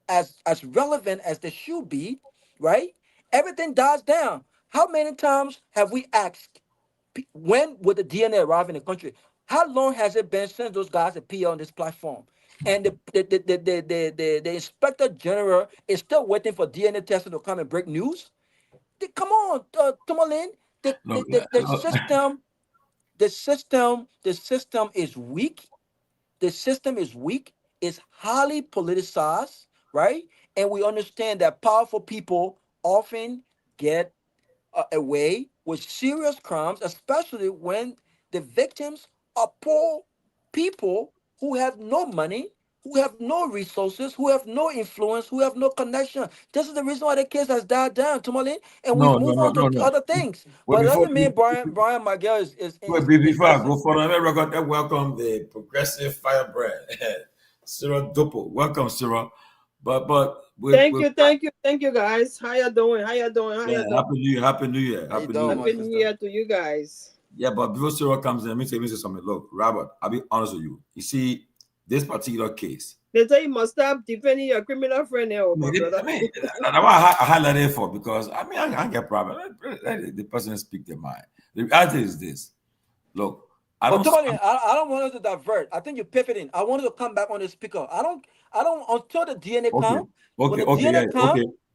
as relevant as they should be, right? Everything dies down. How many times have we asked, when will the DNA arrive in the country? How long has it been since those guys appear on this platform? And the inspector general is still waiting for DNA testing to come and break news. Come on, Tomalin. The system is weak. The system is weak. It's highly politicized, right? And we understand that powerful people often get away with serious crimes, especially when the victims are poor people who have no money, who have no resources, who have no influence, who have no connection. This is the reason why the case has died down, Tomalin, and we move on to other things. But it doesn't mean Brian Miguel is
before I go further, let me welcome the progressive firebrand, Cyril Dopoh. Welcome, Cyril.
Thank you, guys. How you doing?
Happy New Year.
Happy New Year to you guys.
Yeah, but before Cyril comes in, let me say something. Look, Robert, I'll be honest with you. You see, this particular case.
They say you must stop defending your criminal friend now, my brother.
I mean, that's what I highlighted for, because I can't get problem. Let the person speak their mind. The reality is this. Look, I don't
want us to divert. I think you're pivoting. I wanted to come back on the speaker. I don't until the DNA come.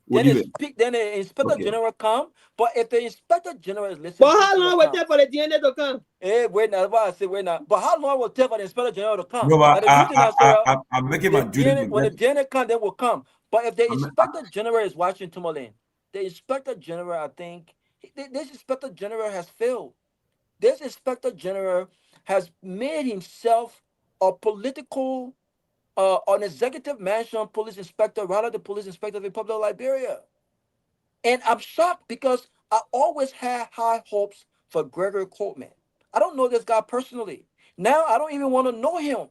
Then the inspector general come. But if the inspector general is listening,
but how long will it take for the DNA to come?
Hey, wait now. But how long will it take for the inspector general to come?
No, but I'm making my duty.
When the DNA come, they will come. But if the inspector general is watching Tomalin, the inspector general, I think this inspector general has failed. This inspector general has made himself a political, an executive mansion police inspector rather than the police inspector of the Republic of Liberia. And I'm shocked because I always had high hopes for Gregory Coleman. I don't know this guy personally. Now I don't even want to know him.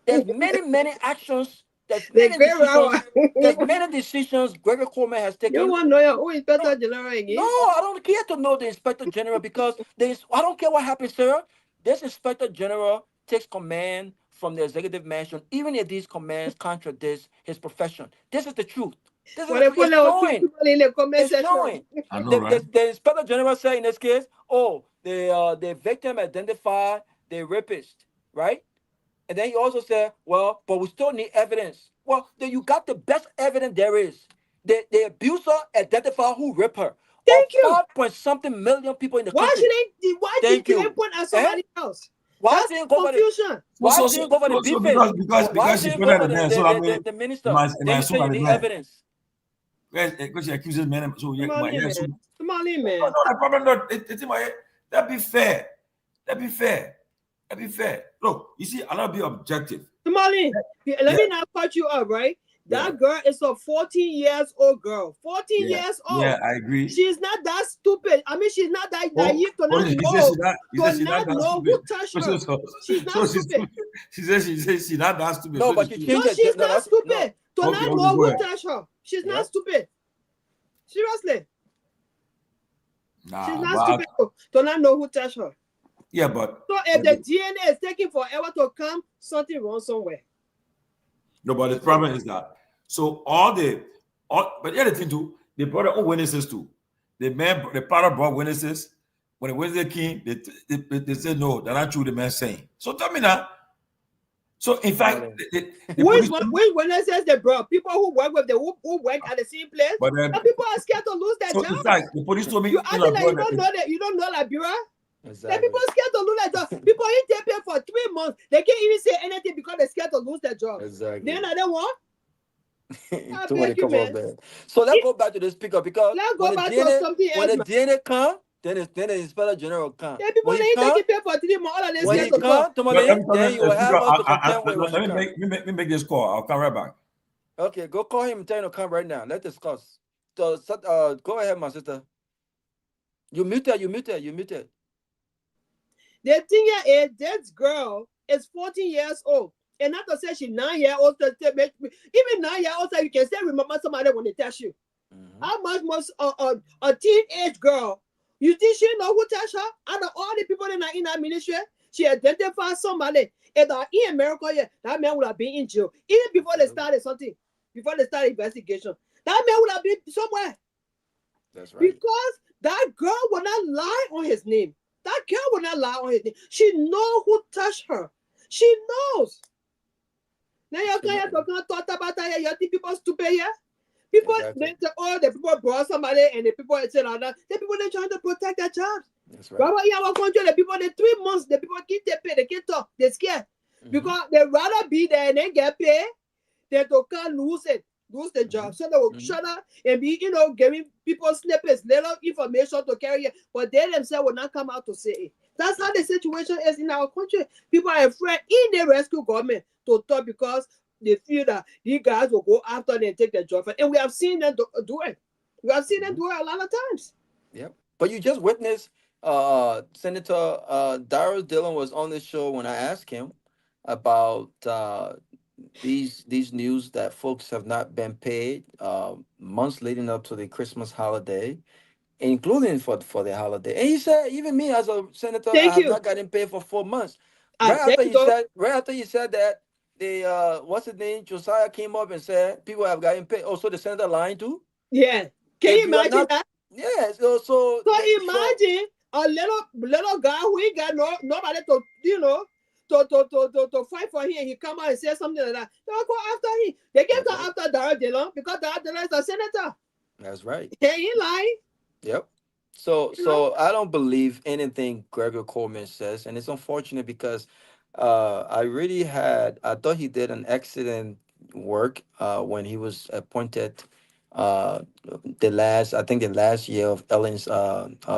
There's many actions. There's many decisions Gregory Coleman has taken.
You want to know who Inspector General again?
No, I don't care to know the Inspector General because I don't care what happens, sir. This Inspector General takes command from the executive mansion, even if these commands contradict his profession. This is the truth. This is showing.
I know, right?
The Inspector General said in this case, the victim identified the rapist, right? And then he also said, well, but we still need evidence. Well, then you got the best evidence there is. The abuser identified who raped her.
Thank you.
5-point-something million people in the country.
Why did they put on somebody else?
Why didn't go confusion? Why didn't go for the defense?
Because she put out
the minister? Then you say you need evidence.
Because she accuses men. So
Tomalin, man.
No, the problem not. That'd be fair. That'd be fair. Look, you see, I'll not be objective.
Tomalin, let me not cut you up, right? That girl is a 14 years old girl. 14
Yeah,
years old.
yeah, I agree.
She's not that stupid. I mean, she's not that naive to not
He
know.
says she's not that
know
stupid.
who touched her. She's not stupid.
She says she's not that stupid.
No,
So
but you change it.
She's
No,
not stupid. To
Okay,
not
okay,
know
go
who
ahead.
touched her. She's not stupid. Seriously.
Nah,
She's not stupid to not know who touched her.
Yeah, but
so if the DNA is taking forever to come, something wrong somewhere.
No, but the problem is that but the other thing too, they brought their own witnesses too. The father brought witnesses. When the witnesses came, they said no, they're not true. The man saying. So tell me now. So in fact,
which witnesses they brought? People who work with who work at the same place.
But then,
and people are scared to lose their jobs.
In fact, the police told me
you acting like you don't know Liberia.
Exactly.
The people scared to lose their job. People in Tomalin for 3 months. They can't even say anything because they're scared to lose their job.
Exactly.
Then I don't want.
Too many come on, man. So let's go back to the speaker because when the DNA come, then the Inspector General come.
Yeah, people ain't taking pay for 3 months. All of them
when he come, Tomalin, then you will have us to contend with when he come.
Let me make this call. I'll come right back.
Okay, go call him and tell him to come right now. Let's discuss. So, go ahead, my sister. You muted.
The thing is, this girl is 14 years old. And not to say she's 9 years old. Even 9 years old, you can still remember somebody when they touch you. How much must a teenage girl, you think she know who touched her? Out of all the people in that ministry, she identified somebody. And in America, that man would have been in jail. Even before they started something, before they started investigation, that man would have been somewhere.
That's right.
Because that girl will not lie on his name. That girl will not lie on his name. She knows who touched her. She knows. Now you can't talk about that. You think people stupid here? People, the people brought somebody and the people said all that. The people they're trying to protect their jobs.
That's right.
But in our country, the people, the 3 months, the people keep their pay, they can't talk, they're scared. Because they rather be there and then get paid than to can't lose the job. So they will shut up and be, giving people snippets, little information to carry it, but they themselves will not come out to say it. That's how the situation is in our country. People are afraid in the rescue government to talk because they feel that these guys will go after them and take their job. And we have seen them do it. We have seen them do it a lot of times.
Yep. But you just witnessed Senator Darius Dillon was on the show when I asked him about these news that folks have not been paid months leading up to the Christmas holiday, including for the holiday. And he said, even me as a senator, I have not gotten paid for 4 months. Right after he said that, the what's his name? Josiah came up and said people have gotten paid. Oh, so the senator lying too?
Yeah. Can you imagine that?
Yeah.
So imagine a little guy who ain't got nobody to to fight for him. He come out and say something like that. They'll go after him. They can't go after Darius Dillon because Darius Dillon is a senator.
That's right.
He ain't lying.
Yep. So I don't believe anything Gregor Coleman says, and it's unfortunate because I thought he did an excellent work when he was appointed the last year of Ellen's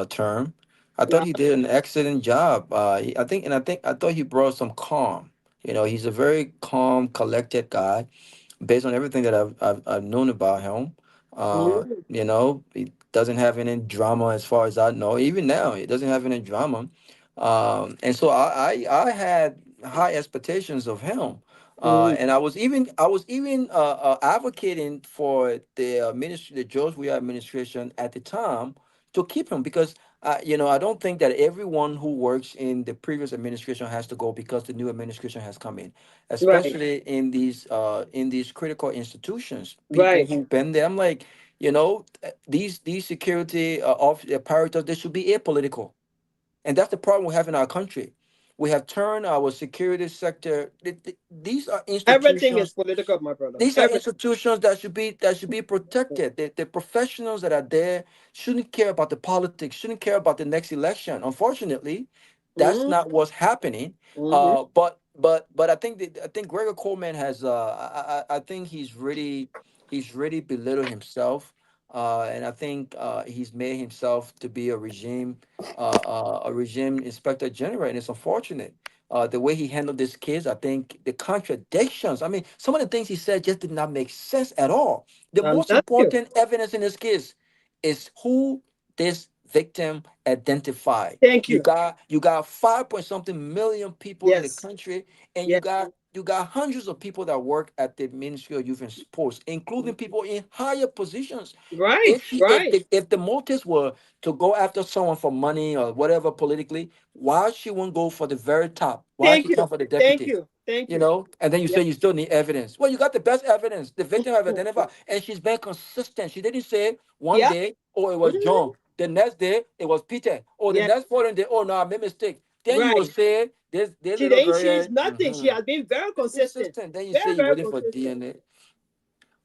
term. I thought he did an excellent job. I thought he brought some calm. He's a very calm, collected guy, based on everything that I've known about him. He doesn't have any drama as far as I know. Even now, he doesn't have any drama. And so I had high expectations of him. And I was even advocating for the George Weah administration at the time to keep him because I don't think that everyone who works in the previous administration has to go because the new administration has come in, especially in these critical institutions. People who've been there, I'm like, these security apparatus, they should be apolitical, and that's the problem we have in our country. We have turned our security sector. These are institutions.
Everything is political, my brother.
These are institutions that should be protected. The professionals that are there shouldn't care about the politics. Shouldn't care about the next election. Unfortunately, that's not what's happening. But I think Gregor Coleman has. I think he's really belittled himself. And I think he's made himself to be a regime inspector general, and it's unfortunate. the way he handled this case. I think the contradictions. I mean, some of the things he said just did not make sense at all. The
I'm
most
telling you.
important evidence in this case is who this victim identified.
Thank
You
you.
got 5 point something million people in the
Yes.
country, and
Yes.
you got hundreds of people that work at the Ministry of Youth and Sports, including people in higher positions.
Right.
If she,
Right.
if the motives were to go after someone for money or whatever politically, why she won't go for the very top? Why
Thank
she come
you.
for the
Thank
deputy?
you. Thank
You
you.
know, and then you
Yeah.
say you still need evidence. Well, you got the best evidence. The victim have identified, and she's been consistent. She didn't say one
Yeah.
day, oh, it was
Mhm.
John. The next day, it was Peter. Or the
Yeah.
next following day, oh no, I made mistake. Then you will
Right.
say this
She
little
didn't
very
change nothing. She has been very consistent.
consistent. Then you say
Very,
you're
very
waiting for
consistent.
DNA.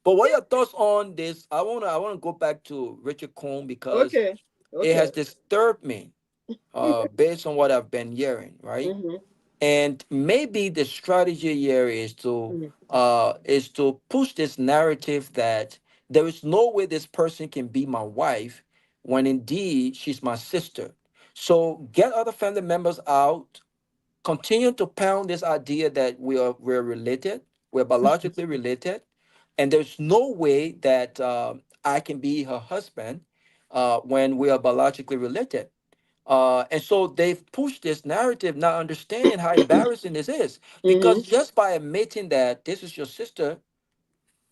But what are your thoughts on this? I wanna go back to Richard Cohn because
Okay.
it has
Okay.
disturbed me, based on what I've been hearing, right?
Mm-hmm.
And maybe the strategy here
Mm-hmm.
is to push this narrative that there is no way this person can be my wife when indeed she's my sister. So get other family members out, continue to pound this idea that we're related, we're biologically related, and there's no way that I can be her husband when we are biologically related. And so they've pushed this narrative, not understanding how embarrassing this is.
Mm-hmm.
Because just by admitting that this is your sister,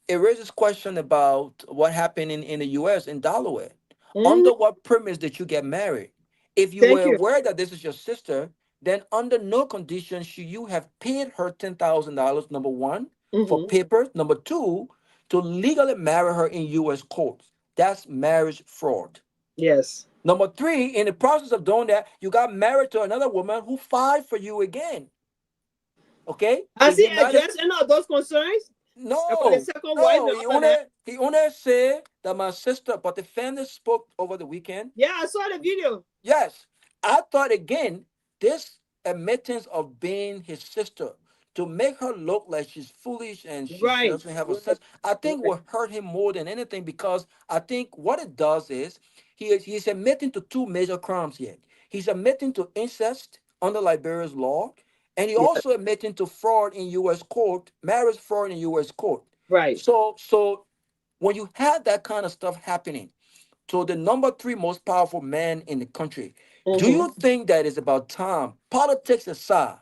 it raises question about what happened in the US in Delaware.
Mm-hmm.
Under what premise did you get married? If you were
Thank you.
aware that this is your sister, then under no condition should you have paid her $10,000, number one, for
Mm-hmm.
papers, number two, to legally marry her in US courts. That's marriage fraud.
Yes.
Number three, in the process of doing that, you got married to another woman who filed for you again. Okay? The
Has he
United
addressed any of those concerns about the
No,
second wife
no.
and all of that?
He only said that my sister, but the family spoke over the weekend.
Yeah, I saw the video.
Yes. I thought again, this admittance of being his sister to make her look like she's foolish and she
Right.
doesn't have a
Right.
sense, I think
Right.
will hurt him more than anything because I think what it does is he's admitting to two major crimes here. He's admitting to incest under Liberia's law, and he
Yeah.
also admitting to fraud in U.S. court, marriage fraud in U.S. court.
Right.
So when you have that kind of stuff happening to the number three most powerful man in the country, do
Mm-hmm.
you think that it's about time, politics aside,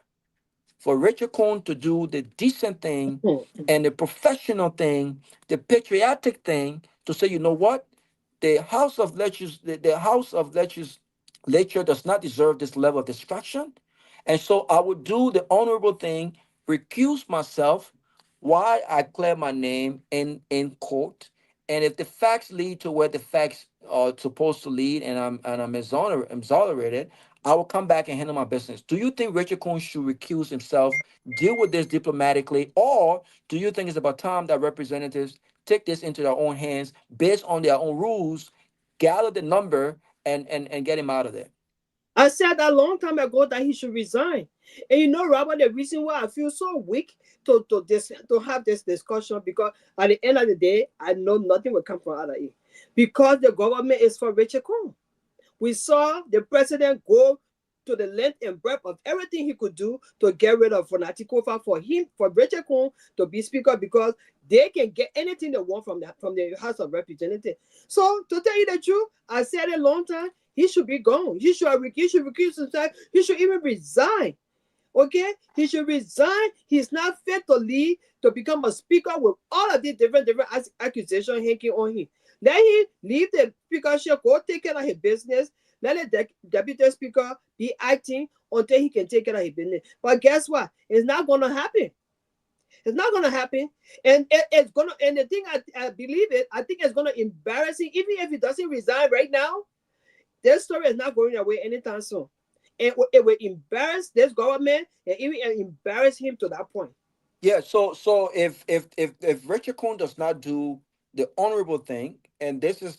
for Richard Cohen to do the decent thing
Mm-hmm.
and the professional thing, the patriotic thing, to say, you know what, the House of Legislature does not deserve this level of distraction, and so I would do the honorable thing, recuse myself, while I clear my name in court, and if the facts lead to where the facts are supposed to lead, and I'm exonerated, I will come back and handle my business. Do you think Richard Cohen should recuse himself, deal with this diplomatically, or do you think it's about time that representatives take this into their own hands based on their own rules, gather the number, and get him out of there?
I said that a long time ago that he should resign. And you know, Robert, the reason why I feel so weak to have this discussion, because at the end of the day, I know nothing will come from out of it. Because the government is for Richard Cohen. We saw the president go to the length and breadth of everything he could do to get rid of Fonatikova for Richard Cohen to be speaker, because they can get anything they want from the House of Representatives. So to tell you the truth, I said it a long time, he should be gone. He should recuse himself. He should even resign. Okay, he should resign. He's not fit to lead, to become a speaker with all of these different accusations hanging on him. Let him leave the speakership, go take care of his business. Let the deputy speaker be acting until he can take care of his business. But guess what? It's not going to happen. It's not going to happen. And it's going to, and the thing I believe it, I think it's going to embarrass him. Even if he doesn't resign right now, this story is not going away anytime soon. It will embarrass this government and even embarrass him to that point.
Yeah. So if Richard Cohen does not do the honorable thing, and this is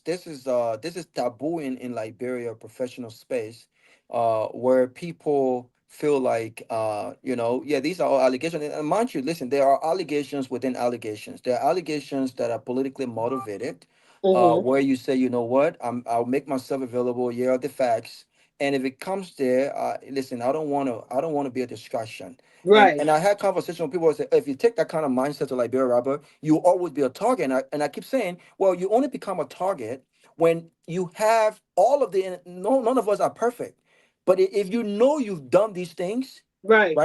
taboo in Liberia professional space, where people feel like yeah, these are all allegations. And mind you, listen, there are allegations within allegations. There are allegations that are politically motivated,
Mm-hmm.
where you say, you know what, I'll make myself available. Here are the facts, And if it comes there, listen, I don't want to be a distraction.
Right.
And I had conversation with people who say, if you take that kind of mindset to Liberia, Robert, you always be a target. And I keep saying, well, you only become a target when you have all of the. No, none of us are perfect, but if you know you've done these things,
right,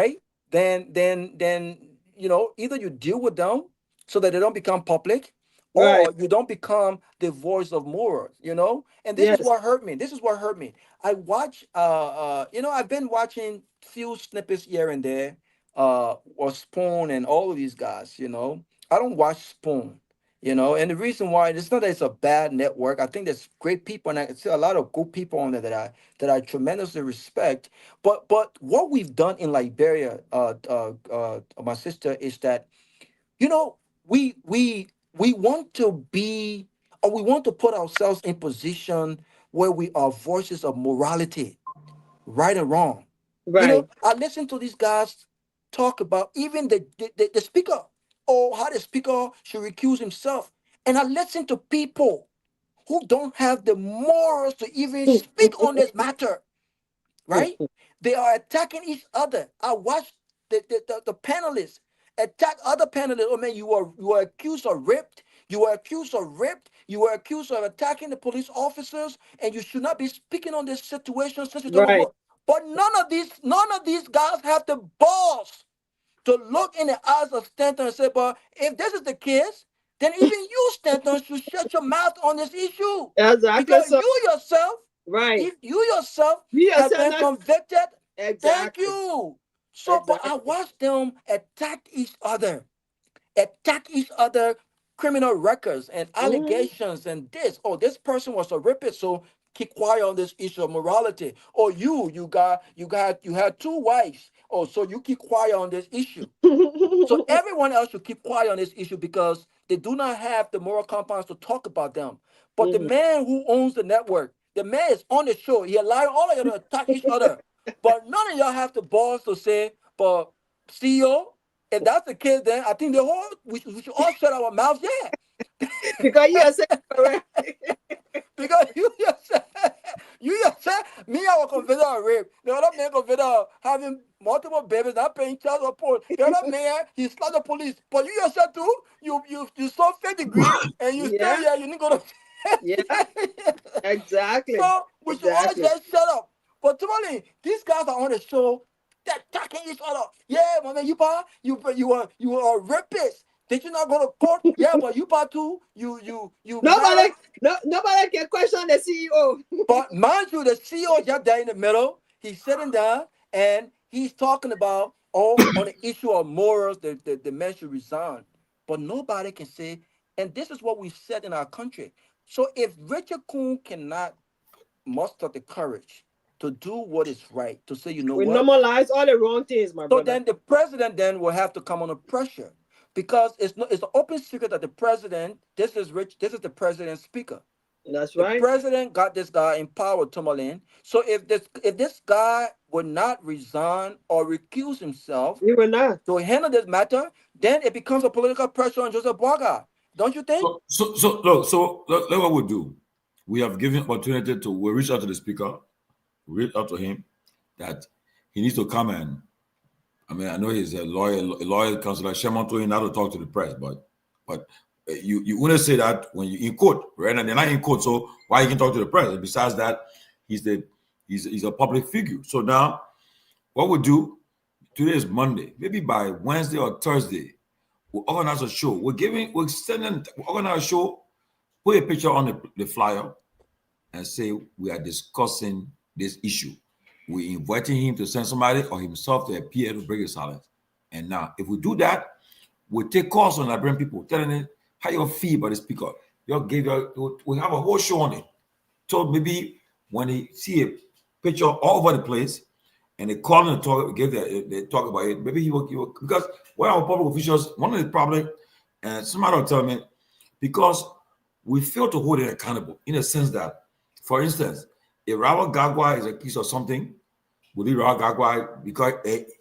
then either you deal with them so that they don't become public,
right.
or you don't become the voice of morals. And this is
Yes.
what hurt me. This is what hurt me. I watch. I've been watching few snippets here and there. Or Spoon and all of these guys. I don't watch Spoon. And the reason why, it's not that it's a bad network. I think there's great people, and I see a lot of good people on there that I tremendously respect. But what we've done in Liberia, my sister, is that we want to be, or we want to put ourselves in position where we are voices of morality, right or wrong.
Right.
I listen to these guys talk about even the speaker, or how the speaker should recuse himself. And I listen to people who don't have the morals to even speak on this matter, right? They are attacking each other. I watched the panelists attack other panelists. Oh man, you are accused of rape. You were accused of rape. You were accused of attacking the police officers, and you should not be speaking on this situation since you don't
Right.
know. But none of these guys have the balls to look in the eyes of Stanton and say, "But if this is the case, then even you, Stanton, should shut your mouth on this issue."
Exactly.
Because
So,
you yourself,
right.
if you yourself have been convicted, thank you. So, but I watched them attack each other, criminal records and allegations and this. Oh, this person was a rapist, so keep quiet on this issue of morality. Or you had two wives. Oh, so you keep quiet on this issue. So everyone else should keep quiet on this issue because they do not have the moral compounds to talk about them. But the man who owns the network, the man is on the show. He allowed all of you to attack each other. But none of y'all have the balls to say, but CEO, if that's the case, then I think we should all shut our mouths, yeah.
Because you said correct.
Because you just said, me, I was convicted of rape. The other man convicted of having multiple babies, not paying child support. The other man, he slapped the police. But you yourself too, you saw 5th degree, and you stay here, you didn't go to.
Yeah, exactly.
So we should all just shut up. But Tomalin, these guys are on the show, they're attacking each other. Yeah, my man, you are a rapist. Did you not go to court? Yeah, but you part too.
Nobody can question the CEO.
But mind you, the CEO is just there in the middle. He's sitting down and he's talking about on the issue of morals, the man should resign. But nobody can say, and this is what we've said in our country. So if Richard Kuhn cannot muster the courage to do what is right, to say,
we normalize all the wrong things, my brother.
So then the president then will have to come under pressure. Because it's an open secret that the president, this is the president's speaker.
That's right.
The president got this guy in power, Tomalin. So if this guy would not resign or recuse himself,
he will not
to handle this matter, then it becomes a political pressure on Joseph Boaga. Don't you think?
So look what we'll do. We have given opportunity to we'll reach out to the speaker, reach out to him that he needs to come and I know he's a loyal counselor. Shemon told him not to talk to the press, but you wouldn't say that when you're in court, right? And they're not in court, so why you can talk to the press? And besides that, he's a public figure. So now, what we'll do, today is Monday, maybe by Wednesday or Thursday, we'll organize a show. We'll organize a show, put a picture on the flyer, and say we are discussing this issue. We're inviting him to send somebody or himself to appear to break his silence. And now, if we do that, we'll take calls on Liberian people, telling them how you feel about the speaker. We have a whole show on it. So maybe when they see a picture all over the place and they call and they talk about it, maybe he will because when our public officials, one of the problems, and somebody will tell me, because we fail to hold it accountable in a sense that, for instance, if Robert Garguah is accused of something, will he Robert Garguah because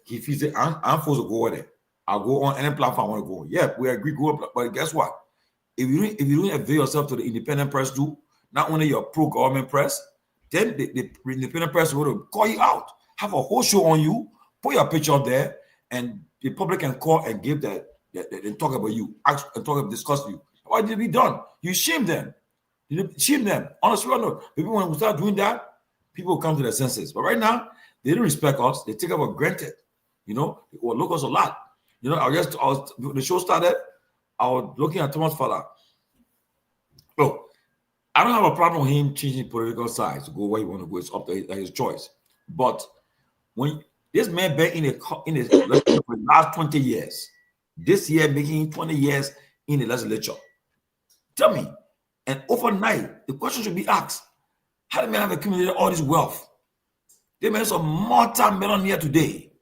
he feels that I'm supposed to go there? I'll go on any platform I want to go. Yeah, we agree, go up, but guess what? If you don't avail yourself to the independent press too, not only your pro-government press, Then the independent press will call you out, have a whole show on you, put your picture up there, and the public can call and give that and talk about you, ask and talk about, discuss you. What did be done? You shame them. You shame them. Honestly, no. People, when we start doing that, people will come to their senses. But right now, they don't respect us. They take us for granted. You know, it will look us a lot. You know, the show started, I was looking at Thomas Fowler. Look, I don't have a problem with him changing political sides to go where he want to go. It's up to his choice. But when this man been in his for the last 20 years, this year making 20 years in the legislature, tell me, and overnight, the question should be asked, how did man have accumulated all this wealth? They made some multi-millionaire today.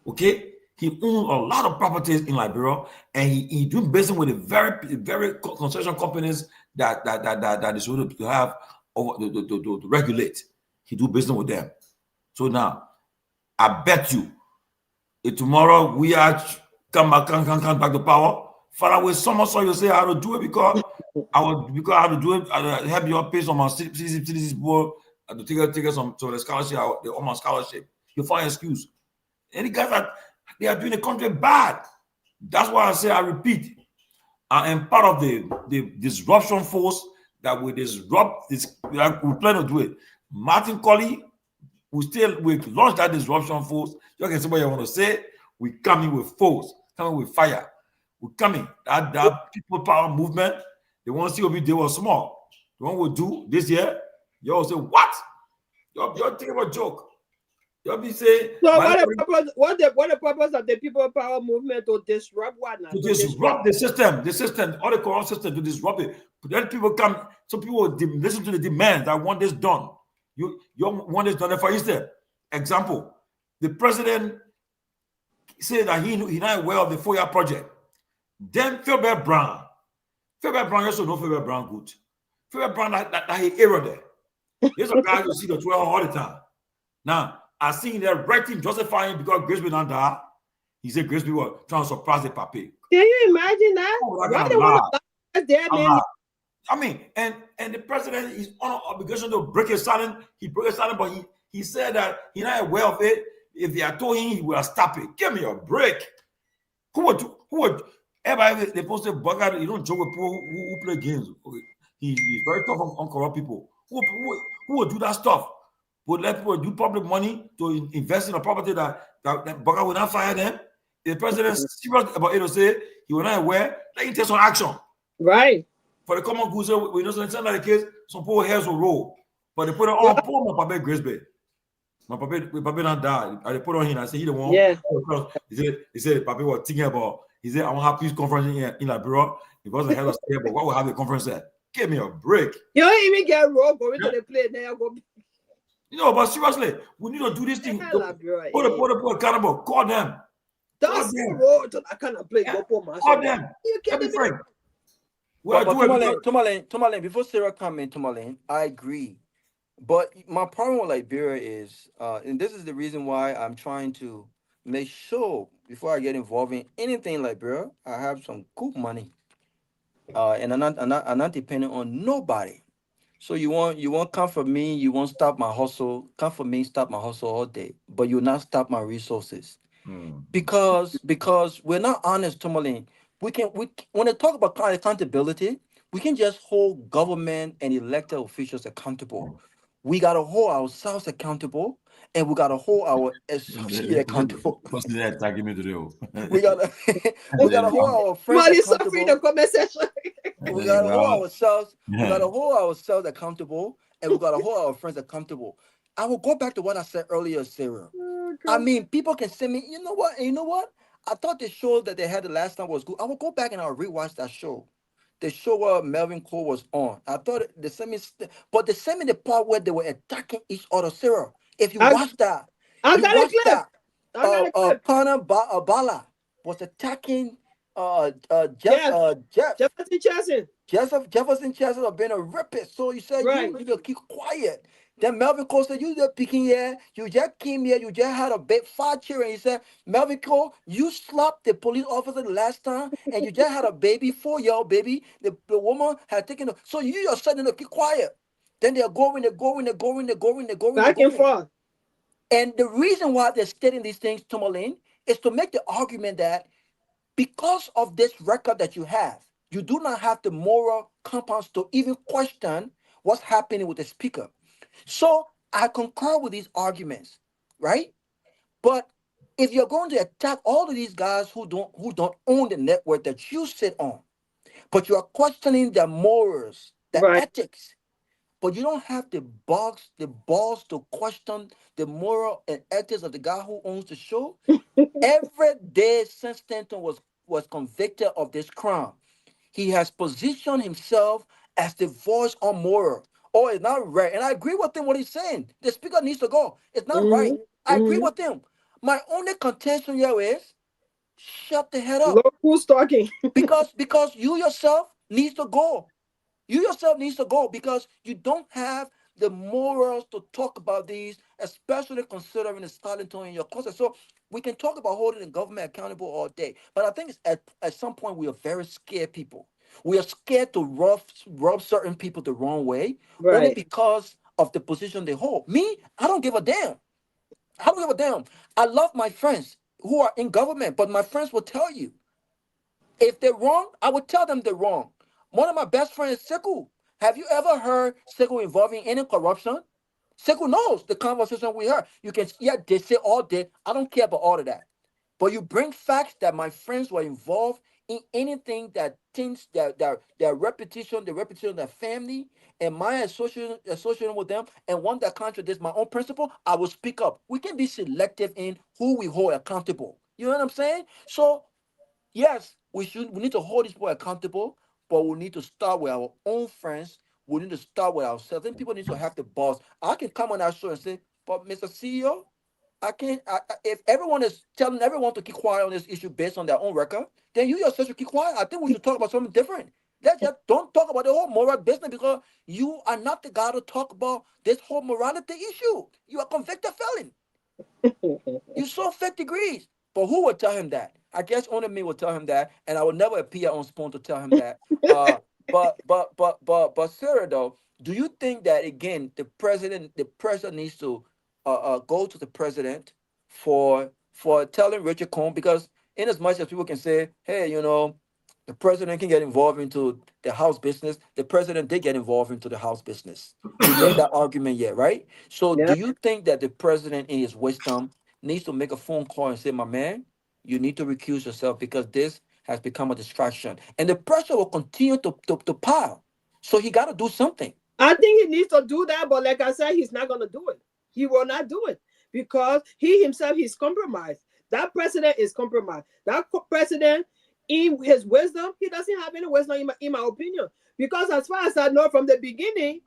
Okay? He owns a lot of properties in Liberia, and he doing business with the very construction companies that is supposed to have over to regulate. He do business with them. So now, I bet you, if tomorrow we are come back to power, far away someone saw you say how to do it because I have to do it. I help you pay some citizens board to take some the scholarship, the Oma scholarship. You find an excuse. Any guys they are doing the country bad. That's why I say, I repeat, I am part of the disruption force that will disrupt this. We plan to do it. Martin Colley, we launch that disruption force. You can see what you want to say. We coming with force, coming with fire. We're coming. That people power movement, they want to see what we do was small. The one we do this year, you all say, what? You're thinking about a joke. You'll be saying,
so what the purpose of the people power movement to disrupt what now?
To disrupt the system, all the current system, to disrupt it. Then people come, some people listen to the demands. I want this done. You want this done. For instance, example, the president said that he not aware of the 4-year project. Then Fairbairn Brown also know Fairbairn Brown good. Fairbairn Brown that he error there. There's a guy who see the 12 all the time. Now, I seen that writing justifying because Grace not there. He said Grace was trying to surprise the papi.
Can you imagine that? Why they want to there, man?
I mean, and the president is on obligation to break his silence. He broke his silence, but he said that he's not aware of it. If they are told him, he will stop it. Give me a break. Who would everybody they posted Bugger, you don't joke with people who play games. He's very tough on corrupt people. Who would do that stuff? Would let people do public money to invest in a property that Bugger will not fire them? The president is serious about it to say he will not aware, let him take some action.
Right.
For the common good, we know something like the case, some poor hairs will roll. But they put it on poor my Papa Grace Bay. My Papa not died. They put on him. I said, he the one.
Yeah.
He said, Papa was thinking about, he said, I want to have peace conference in Liberia. He wasn't head of state, but what will have a conference at? Give me a break.
You don't even get wrong going to the plane. There you go.
You know, but seriously, we need to do this thing. Put the accountable. Call them.
That's the road to that kind of place.
Call them. Let me frank.
Tomalin, before Sarah come in, Tomalin, I agree. But my problem with Liberia is, and this is the reason why I'm trying to make sure before I get involved in anything in Liberia, I have some good money. And I'm not dependent on nobody. So you won't come for me, you won't stop my hustle. Come for me, stop my hustle all day, but you'll not stop my resources. Because we're not honest, Tomalin. We when they talk about accountability, we can just hold government and elected officials accountable. We gotta hold ourselves accountable, and we gotta hold our associate accountable. We gotta hold our friends accountable. We gotta hold ourselves. We gotta hold ourselves accountable, and we gotta hold our friends accountable. I will go back to what I said earlier, Sarah. I mean, people can send me. You know what? And you know what? I thought the show that they had the last time was good. I will go back and I'll rewatch that show. The show where Melvin Cole was on. I thought they sent me, but they sent me the part where they were attacking each other. Sarah, if you watch that,
I got a clip.
Connor Bala was attacking Jefferson Chesson of being a rapist. So you said you keep quiet. Then Melvin Cole said, you just picking here, you just came here, you just had a big fire cheer, and he said, Melvin Cole, you slapped the police officer the last time, and you just had a baby, 4-year-old baby. The woman had taken so you are suddenly keep quiet. Then they're going.
Back and forth.
And the reason why they're stating these things, Tomalin, is to make the argument that because of this record that you have, you do not have the moral compass to even question what's happening with the speaker. So I concur with these arguments, right? But if you're going to attack all of these guys who don't own the network that you sit on, but you are questioning their morals, their ethics, but you don't have the balls to question the moral and ethics of the guy who owns the show. Every day since Stanton was convicted of this crime, he has positioned himself as the voice on moral. Oh, it's not right. And I agree with him what he's saying. The speaker needs to go. It's not right. I agree with him. My only contention here is shut the head up.
Look who's talking.
because you yourself needs to go. You yourself needs to go because you don't have the morals to talk about these, especially considering the starting tone in your concept. So we can talk about holding the government accountable all day, but I think it's at some point we are very scared people. We are scared to rub certain people the wrong way, only because of the position they hold. Me, I don't give a damn. I don't give a damn. I love my friends who are in government, but my friends will tell you, if they're wrong, I would tell them they're wrong. One of my best friends is Sekou. Have you ever heard Sekou involving any corruption? Sekou knows the conversation we heard. You can, they say all day. I don't care about all of that. But you bring facts that my friends were involved in anything that things that their reputation, the reputation of their family, and my association with them, and one that contradicts my own principle, I will speak up. We can be selective in who we hold accountable. You know what I'm saying? So yes, we need to hold these people accountable, but we need to start with our own friends. We need to start with ourselves. Then people need to have the boss. I can come on our show and say, but Mr. CEO, I can't. If everyone is telling everyone to keep quiet on this issue based on their own record, then you yourself should keep quiet. I think we should talk about something different. Let's just don't talk about the whole moral business because you are not the guy to talk about this whole morality issue. You are a convicted felon. You saw 50 degrees. But who would tell him that? I guess only me would tell him that, and I would never appear on Spoon to tell him that. But Sarah, though, do you think that again the president needs to go to the president for telling Richard Combs, because in as much as people can say, hey, the president can get involved into the house business, the president did get involved into the house business. We made that argument yet, right? So do you think that the president in his wisdom needs to make a phone call and say, my man, you need to recuse yourself because this has become a distraction, and the pressure will continue to pile. So he got to do something.
I think he needs to do that, but like I said, he's not going to do it. He will not do it because he himself is compromised. That president is compromised. That president, in his wisdom, he doesn't have any wisdom, in my opinion. Because as far as I know from the beginning,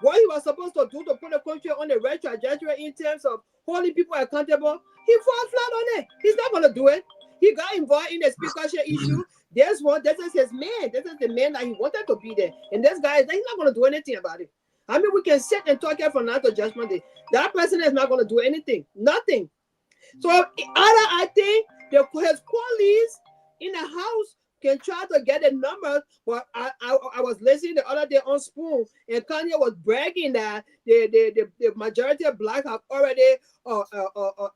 what he was supposed to do to put the country on the right trajectory in terms of holding people accountable, he fell flat on it. He's not going to do it. He got involved in the speakership issue. This is his man. This is the man that he wanted to be there. And this guy, he's not going to do anything about it. I mean, we can sit and talk here from now to Judgment Day. That president is not going to do anything. Nothing. So either I think his colleagues in the House can try to get the numbers. But I was listening the other day on Spoon, and Kanye was bragging that the majority of Blacks have already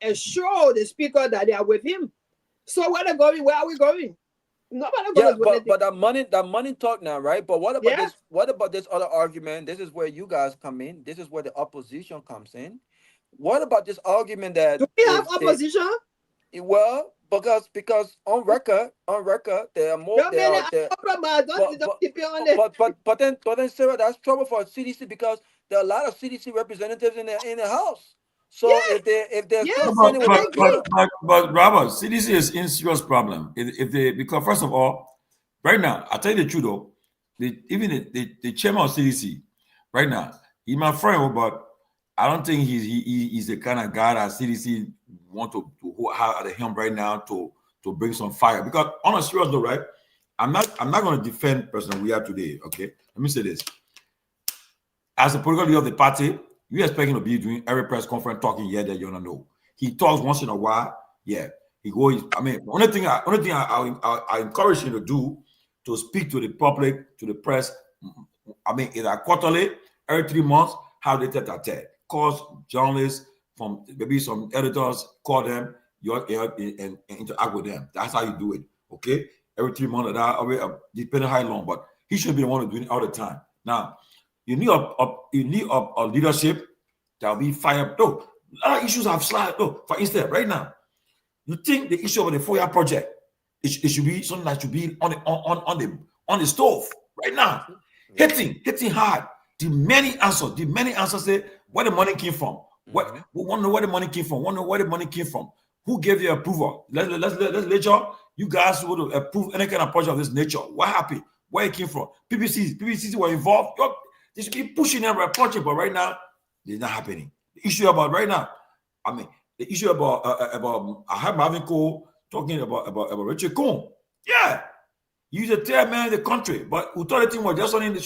assured the speaker that they are with him. So where are we going? Nobody gonna do anything.
But that money talk now, right? But what about this? What about this other argument? This is where you guys come in. This is where the opposition comes in. What about this argument that
do we have opposition?
Well, because on record, there are more. But then, Sarah, that's trouble for CDC because there are a lot of CDC representatives in the House. So if they're
but Robert, CDC is in serious problem. Because first of all, right now, I tell you the truth though, the chairman of CDC, right now, he's my friend, but I don't think he's the kind of guy that CDC want to have at him right now to bring some fire. Because on a serious note, right, I'm not going to defend the person we are today. Okay, let me say this: as a political leader of the party, you expect him to be doing every press conference talking here that you don't know. He talks once in a while. Yeah, he goes. I mean, only thing I encourage him to do to speak to the public, to the press. I mean, either quarterly, every 3 months, have the tete-a-tete. Cause journalists from maybe some editors, call them, and interact with them. That's how you do it. Okay, every 3 months, depending how long, but he should be the one doing it all the time. Now, you need a leadership that will be fired. No, a lot of issues have slide. No, for instance, right now, you think the issue of the FOIA project, it should be something that should be on the stove right now, hitting hard. Demanding answers say where the money came from. We want to know where the money came from. Want to know where the money came from. Who gave you approval? Let's you guys would approve any kind of project of this nature. What happened? Where it came from? PPCs were involved. They should be pushing them project, but right now it's not happening. The issue about right now, the issue about I have Marvin Cole talking about Richard Cohn. Yeah, he's the third man in the country, but authority was just on in the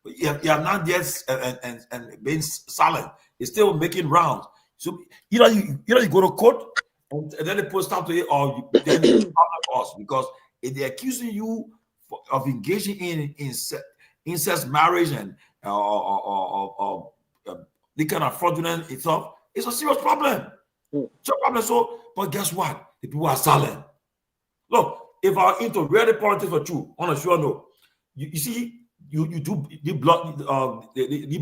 but you have not yet and being silent. It's still making rounds. So either you go to court and then they put stop to it, or then you stop us, because if they're accusing you of engaging in incest marriage and the kind of fraudulent itself, it's a serious problem. It's a problem. So, but guess what? The people are silent. Look, if I'm into real politics for true, on a sure note, you see, you do the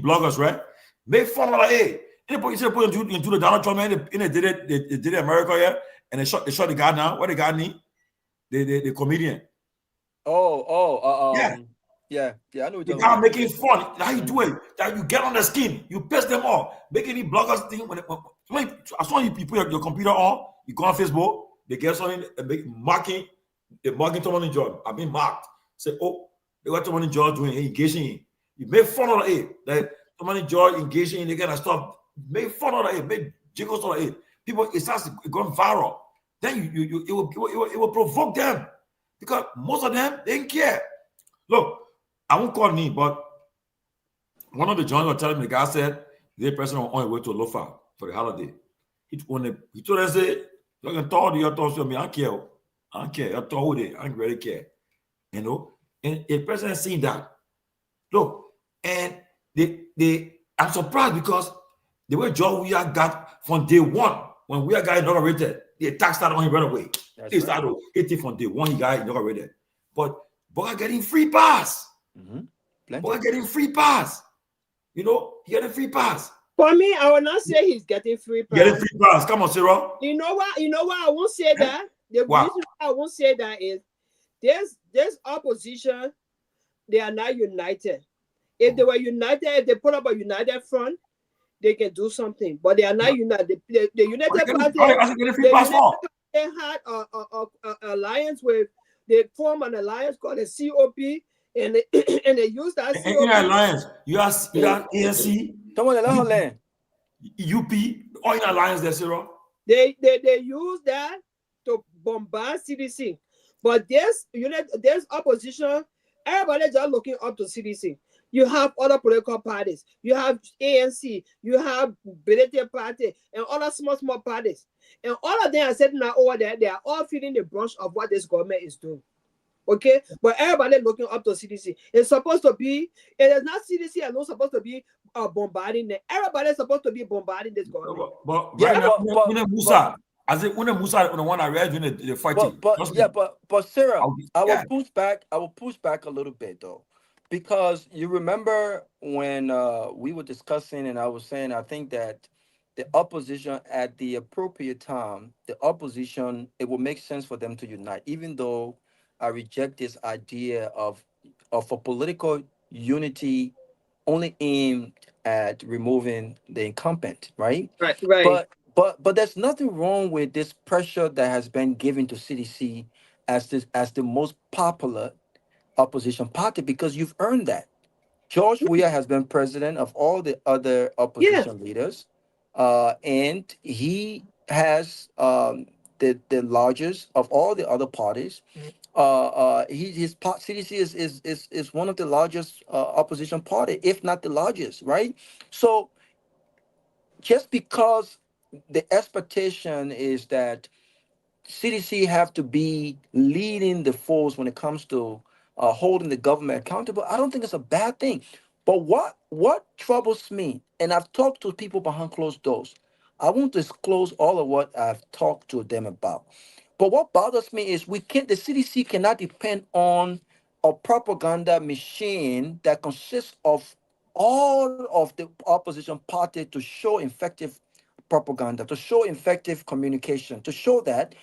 bloggers, right? Make fun of like, hey, instead of putting into the Donald Trump, man, they did it America here, and they shot the guy down. What the guy need? The comedian.
Yeah, I know.
The guy making fun. How you do it? That you get on the skin, you piss them off. Making the bloggers thing as soon as you put your computer on, you go on Facebook, they get something and marking Tomalin John. I've been marked. Say, oh, they got Tomalin John doing engaging in. You make fun of it. Like Tomalin John engaging in, they gotta stop. Make fun of it. Make jiggles of it. People, it starts going viral. Then it will provoke them, because most of them they didn't care. Look, I won't call me, but one of the journalists was telling me, the guy said the person on the way to Lofa for the holiday. He told us, say, you can talk to your thoughts to me. I don't care. I told you, I don't really care. You know, and the person has seen that. Look, and I'm surprised, because the way John Weah got from day one, when Weah got inaugurated, the attack started on him right away. They started hitting from day one, he got inaugurated. But Boga getting free pass. Boga getting free pass. You know, he getting free pass.
For me, I will not say he's getting free pass.
Getting free pass. Come on, Sarah.
You know what I won't say that? The reason why I won't say that is there's opposition, they are not united. If they were united, if they put up a united front, they can do something. But they are not united. The United Party, they had an alliance with, they formed an alliance called the COP, and they used that COP.
In alliance, you have ANC, UP, all in alliance there, Sarah.
They use that to bombard CDC. But there's opposition. Everybody just looking up to CDC. You have other political parties. You have ANC. You have Liberia Party and other small parties. And all of them are sitting now over there. They are all feeling the brunt of what this government is doing. Okay? But everybody looking up to CDC. It's supposed to be, it is not CDC alone supposed to be bombarding them. Everybody is supposed to be bombarding this government.
Musa, as if when Musa the one I read during the fighting.
But Sarah, I will push back a little bit though. Because you remember when we were discussing, and I was saying, I think that the opposition at the appropriate time, it will make sense for them to unite, even though I reject this idea of a political unity only aimed at removing the incumbent, right?
Right.
But there's nothing wrong with this pressure that has been given to CDC as the most popular opposition party, because you've earned that. George Weah has been president of all the other opposition leaders, and he has the largest of all the other parties. CDC is one of the largest opposition party, if not the largest, right? So just because the expectation is that CDC have to be leading the force when it comes to holding the government accountable, I don't think it's a bad thing. But what troubles me, and I've talked to people behind closed doors, I won't disclose all of what I've talked to them about. But what bothers me is the CDC cannot depend on a propaganda machine that consists of all of the opposition party to show effective propaganda, to show effective communication, to show that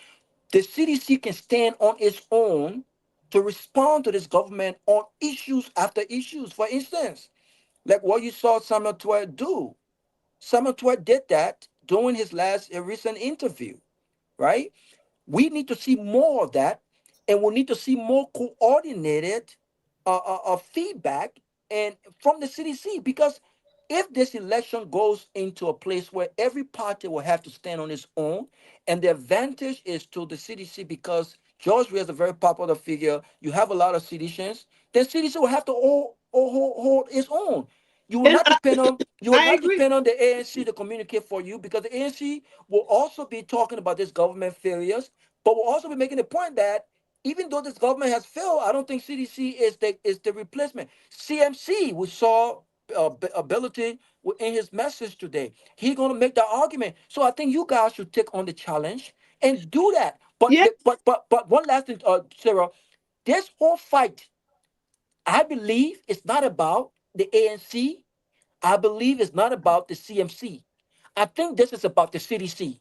the CDC can stand on its own to respond to this government on issues after issues. For instance, like what you saw Samuel Tuer do. Samuel Tuer did that during his recent interview, right? We need to see more of that, and we need to see more coordinated feedback and from the CDC, because if this election goes into a place where every party will have to stand on its own, and the advantage is to the CDC because George Weah is a very popular figure, you have a lot of seditionists, then CDC will have to hold its own. You will not depend on the ANC to communicate for you, because the ANC will also be talking about this government failures, but will also be making the point that even though this government has failed, I don't think CDC is the replacement. CMC, we saw ability in his message today. He's going to make that argument. So I think you guys should take on the challenge and do that. But but one last thing, Sarah, this whole fight, I believe it's not about the ANC. I believe it's not about the CMC. I think this is about the CDC.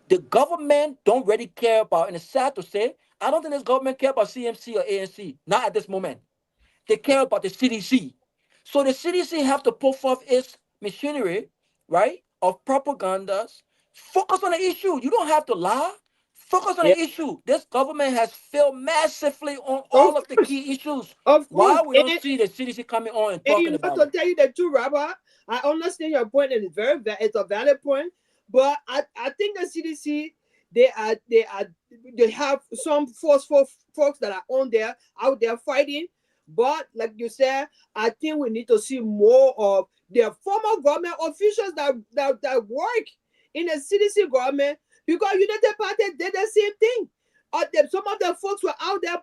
The government don't really care about, and it's sad to say, I don't think this government care about CMC or ANC, not at this moment. They care about the CDC. So the CDC have to put forth its machinery, right, of propagandas. Focus on the issue. You don't have to lie. Focus on the issue. This government has failed massively on all of the key issues. Why we don't see the CDC coming on and talking about it?
To tell you the truth, Robert, I understand your point, and it's a valid point. But I think the CDC, they have some forceful folks that are out there fighting. But like you said, I think we need to see more of their former government officials that work in the CDC government, because United Party did the same thing. Some of the folks were out there,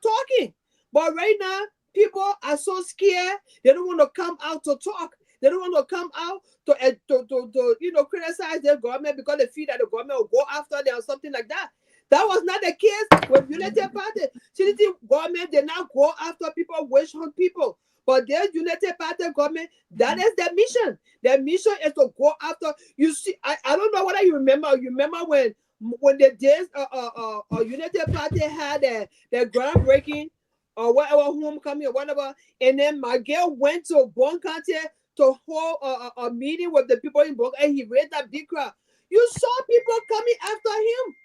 talking. But right now, people are so scared. They don't want to come out to talk. They don't want to come out to criticize their government because they feel that the government will go after them or something like that. That was not the case with United Party. CDC government did not go after people, witch hunt people. But their United Party government, that is their mission. Their mission is to go after. You see, I don't know whether you remember. You remember when the days United Party had their groundbreaking or whatever, homecoming or whatever, and then Miguel went to Bon County to hold a meeting with the people in Bon, and he raised that big crowd. You saw people coming after him.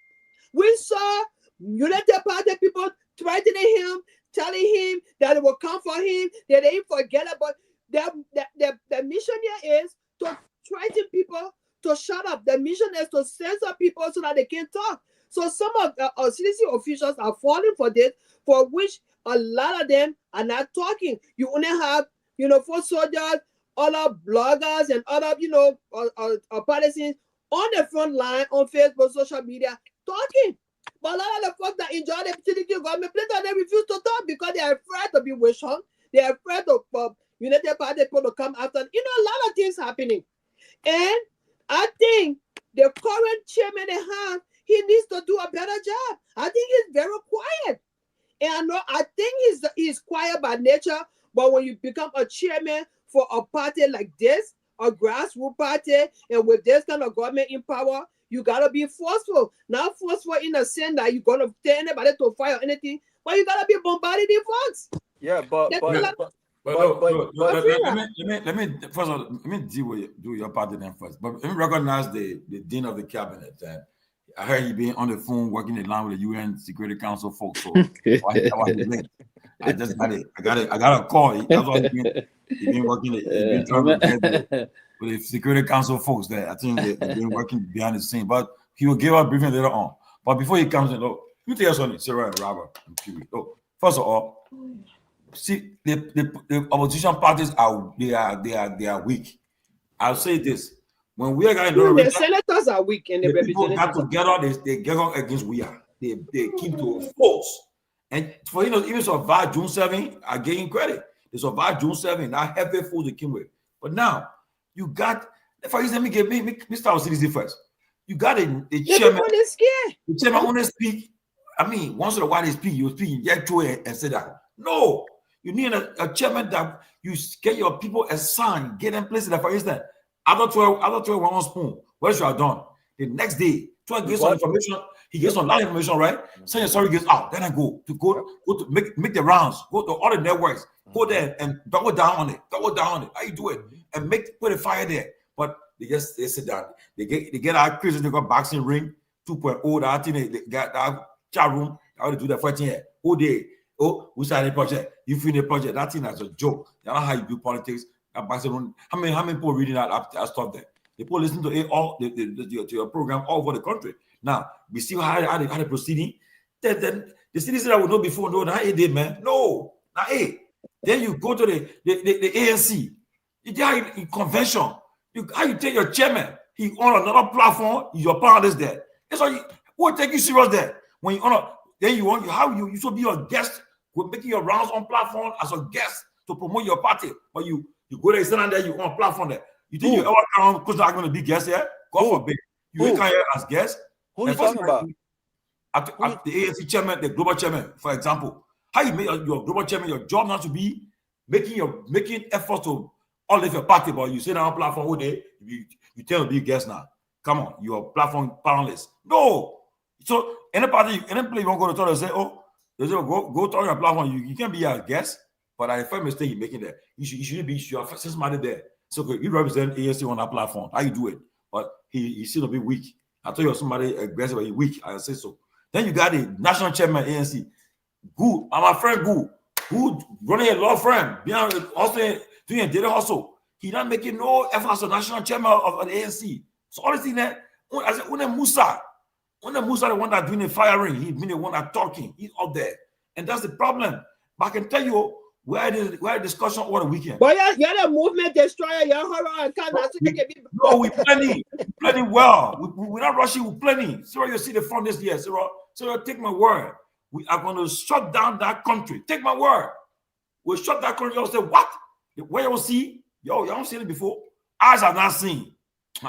We saw United Party people threatening him, telling him that it will come for him, that they forget about the mission here is to threaten people to shut up. The mission is to censor people so that they can't talk. So some of our CDC officials are falling for this, for which a lot of them are not talking. You only have, foot soldiers, other bloggers, and other, partisans on the front line on Facebook, social media, talking. But a lot of the folks that enjoy the CDC government, they refuse to talk because they are afraid to be wished on. They are afraid of United Party people to come after. A lot of things happening. And I think the current chairman they have, he needs to do a better job. I think he's very quiet. And I think he's quiet by nature, but when you become a chairman for a party like this, a grassroots party, and with this kind of government in power, you gotta be forceful. Not forceful in the sense that you're gonna tell anybody to fire or anything, but you gotta be bombarding the folks.
Yeah, but
let me first of all, let me do your part of them first. But let me recognize the dean of the cabinet. I heard he been on the phone working in line with the UN Security Council folks. So I just I got a call. That's why he been working. He been trying to with the Security Council folks there. I think they've been working behind the scene. But he will give a briefing later on. But before he comes in, look, let me tell you something, Sarah and Robert and Pewee. Look, first of all, see the opposition parties are weak. I'll say this. When we are going to
the senators are weak and the
people got together, they get on against we are. They keep to force. And for even survive June 7, I give him credit. They survived June 7, that heavy food they came with. But now, you got, for instance, let me start with CDC first. You got a chairman. The chairman only speak. I mean, once in a while they speak, you speak, get to it and say that. No, you need a chairman that you get your people assigned, get them places that, for instance, after 12 1 spoon, what you are done. The next day, 12 gets some information, he gets some live information, right? Saying sorry gets out. Then I go to make the rounds, go to all the networks, go there and double down on it. How you do it? And put a fire there. But they sit down. They get out crazy, they got boxing ring 2.0. That thing they got that chat room. How to do that 14 years. All day. Oh, we started a project. You finish the project. That thing is a joke. You know how you do politics. That boxing room. How many people reading that stuff there? People listen to it all to your program all over the country. Now we see how they proceeding. Then the citizens that we know before know that did, man. No, now then you go to the ANC. You get in convention. How you take your chairman? He on another platform. Your panelists there. That's why who take you serious there. When you honor, then you should be a guest. We're making your rounds on platform as a guest to promote your party. But you go there, stand there, you on platform there. You think you ever come because I'm going to be guest here? God forbid. You come here as guest.
Who are you talking about?
At the ANC chairman, the global chairman, for example. How you make your global chairman, your job not to be making efforts to all of your party, but you sit on a platform all day, you tell to be guest now. Come on, you're platform panelist. No. So any place you want to go to talk and say, go talk on your platform. You can't be a guest, but I first mistake you're making there. You should have somebody there. So you represent ANC on that platform. How you do it? But he seems a bit weak. I thought you were somebody aggressive, but you're weak. I say so. Then you got the national chairman ANC. Good. I'm my friend Good running a law firm, also doing a data hustle. He not making no effort as a national chairman of the ANC. So all this thing that I said, Musa, the one that doing the firing, he been the one that talking. He's up there, and that's the problem. But I can tell you where the discussion over the weekend.
But you're the movement destroyer. You're horror.
No, we planning well. We're not rushing. We're planning. So you see the front this year. So take my word. We are going to shut down that country. Take my word. We'll shut that country. Y'all say what? Where y'all see? Y'all don't see it before. Eyes have not seen.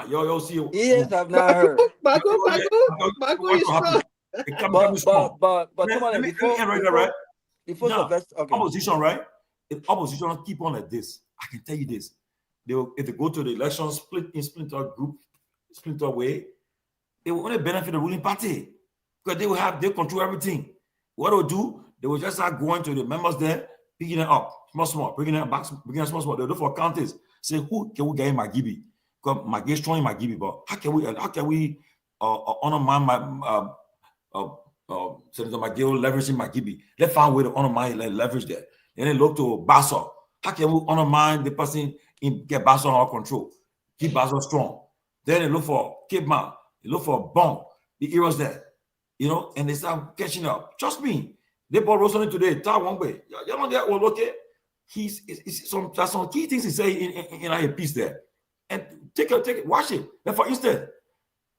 Y'all see.
Ears have not heard.
Baku is strong.
But before Sylvester, okay.
Opposition, right? If opposition keep on like this, I can tell you this. If they go to the election splinter way, they will only benefit the ruling party because they control everything. What they'll do, they will just start going to the members there, picking it up, small, bringing it back, bringing it small. They'll look for counties. Say, who can we get in Magibi? Because Magibi is strong in Magibi, but how can we honor my Senator McGill leveraging Magibi? Let's find a way to honor my leverage there. And then look to Basso. How can we undermine the person in get Basso under control? Keep Basso strong. Then they look for Cape Man. They look for Bomb. The heroes there. And they start catching up. Trust me. They bought Rosalie today. One way. You know that well, okay. There's some key things he say in a piece there. And take it, watch it. And for instance,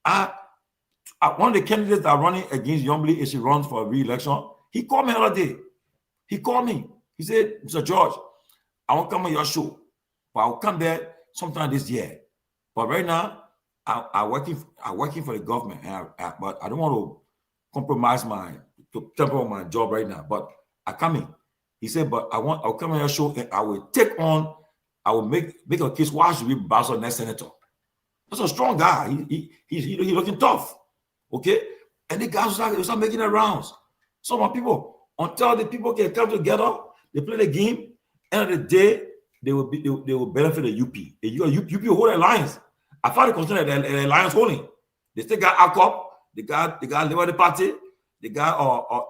one of the candidates that are running against Yombly if she runs for re-election, he called me the other day. He called me. He said, Mr. George, I won't come on your show, but I'll come there sometime this year. But right now, I'm working for the government, but I don't want to compromise my job right now. But I come in. He said, but I'll come on your show and I will make a case why I should be Basso next senator. That's a strong guy. He's looking tough. Okay? And the guys will start making the rounds. So my people, until the people can come together, they play the game, end of the day, they will benefit the UP. UP will hold their lines. I find it concerned that the alliance holding. They still got ACOP, they got Liberia Party, they got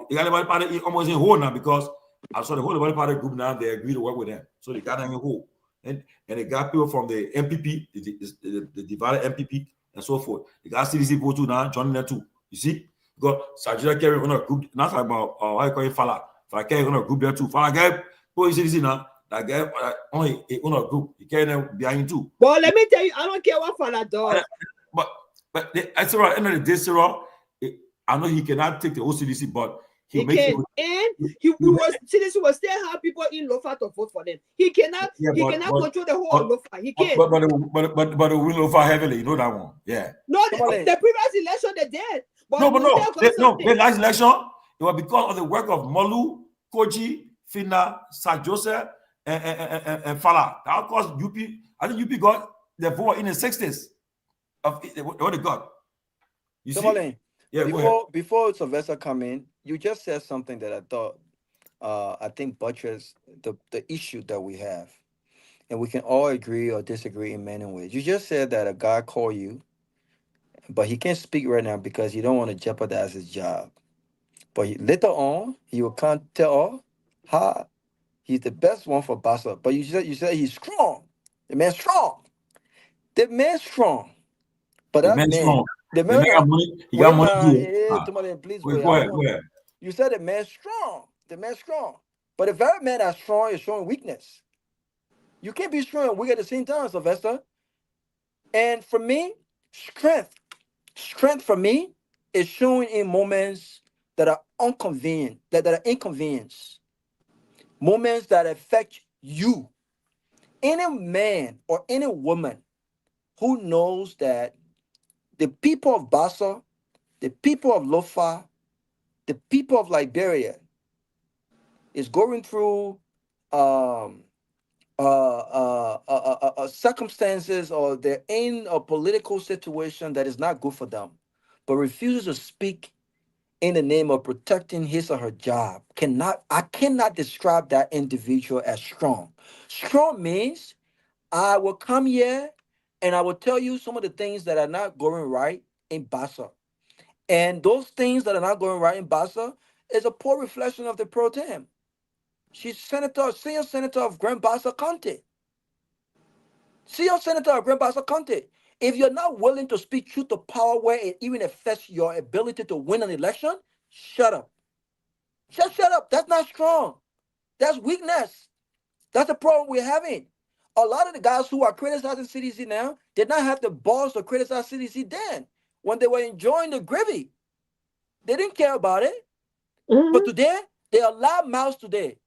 Liberia Party almost in hold now because I saw the whole Liberia Party group now, they agreed to work with them. So they got them in hold. And they got people from the MPP, the divided MPP, and so forth. They got CDC go to now, joining them too. You see? Because Sajida carry on a group, not talking about how you call it Fala. Fala carry on a group there too. Fala guy, boy, CDC now. That guy only on a group. He carry them behind too.
Well, let me tell you, I don't care what Fala does.
But I said at the end of the day, Sarah, I know he cannot take the OCDC, but
He can, and he was CDC will still have people in Lofa to vote for them. He cannot. He cannot control the whole of Lofa. He can't.
But the will Lofa heavily. You know that one. Yeah.
No, the previous election they did. But
the last election it was because of the work of Molu, Koji, Fina, Sir Joseph, and Fala. That caused UP. I think UP got the vote in the 60s of what they got. You
Tomalin,
see? Yeah,
before Sylvester come in, you just said something that I thought I think buttress the issue that we have. And we can all agree or disagree in many ways. You just said that a guy called you, but he can't speak right now because he don't want to jeopardize his job. But later on, he will come tell how he's the best one for Bassa. But you said he's strong. The man's strong. The man's strong. But
the man's strong. The man got money. He got money.
Please
wait. Go ahead.
You said the man's strong. The man's strong. But the very man that's strong is showing weakness. You can't be strong and weak at the same time, Sylvester. And for me, strength for me is showing in moments that are inconvenient, that are inconvenience. Moments that affect you. Any man or any woman who knows that the people of Bassa, the people of Lofa, the people of Liberia is going through circumstances or they're in a political situation that is not good for them, but refuses to speak in the name of protecting his or her job. I cannot describe that individual as strong. Strong means I will come here and I will tell you some of the things that are not going right in Bassa. And those things that are not going right in Bassa is a poor reflection of the pro tem. She's senior senator of Grand Bassa County. Senior senator of Grand Bassa County. If you're not willing to speak truth to power where it even affects your ability to win an election, shut up. Just shut up. That's not strong. That's weakness. That's the problem we're having. A lot of the guys who are criticizing CDC now did not have the balls to criticize CDC then when they were enjoying the gravy. They didn't care about it. But today, they are loud mouths today.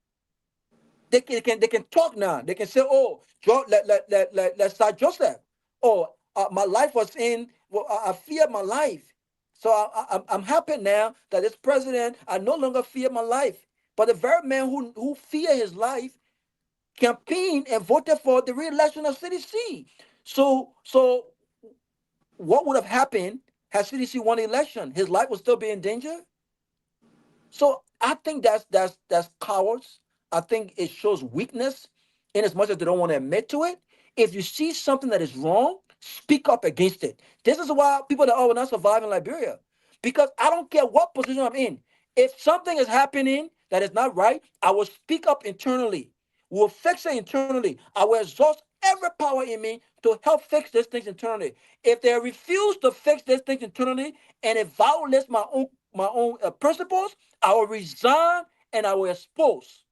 They can talk now. They can say, "Oh, let's start Joseph. Oh, my life was in. Well, I feared my life, so I'm happy now that this president. I no longer fear my life. But the very man who feared his life campaigned and voted for the re-election of CDC. So what would have happened had CDC won the election? His life would still be in danger. So I think that's cowards. I think it shows weakness in as much as they don't want to admit to it. If you see something that is wrong, speak up against it. This is why people that we're not surviving Liberia. Because I don't care what position I'm in. If something is happening that is not right, I will speak up internally. We'll fix it internally. I will exhaust every power in me to help fix these things internally. If they refuse to fix these things internally and it violates my own principles, I will resign and I will expose.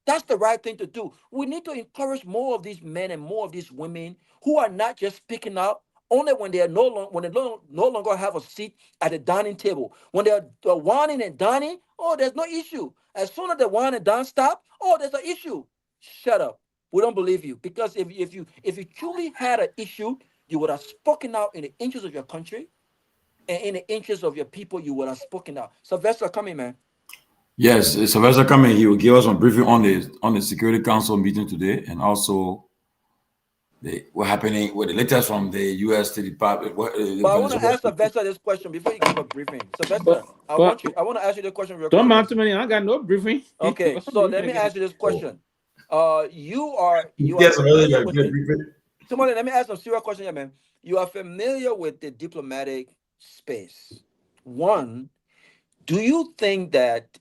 That's the right thing to do. We need to encourage more of these men and more of these women who are not just speaking up only when they are no longer have a seat at the dining table. When they're whining and dining, oh, there's no issue. As soon as the wine and dine stop, oh, there's an issue. Shut up. We don't believe you. Because if you truly had an issue, you would have spoken out in the interest of your country and in the interest of your people, you would have spoken out. Sylvester, come in, man.
Yes, Sylvester coming. He will give us a briefing on the Security Council meeting today, and also what happening with the latest from the U.S. State Department.
But I want to ask Sylvester this question before you give a briefing. Sylvester, I want to ask you the question real quick.
Don't matter to me. I got no briefing.
Okay, so let me ask you this question. You are Somebody, let me ask some serious question here, man. You are familiar with the diplomatic space. One, do you think that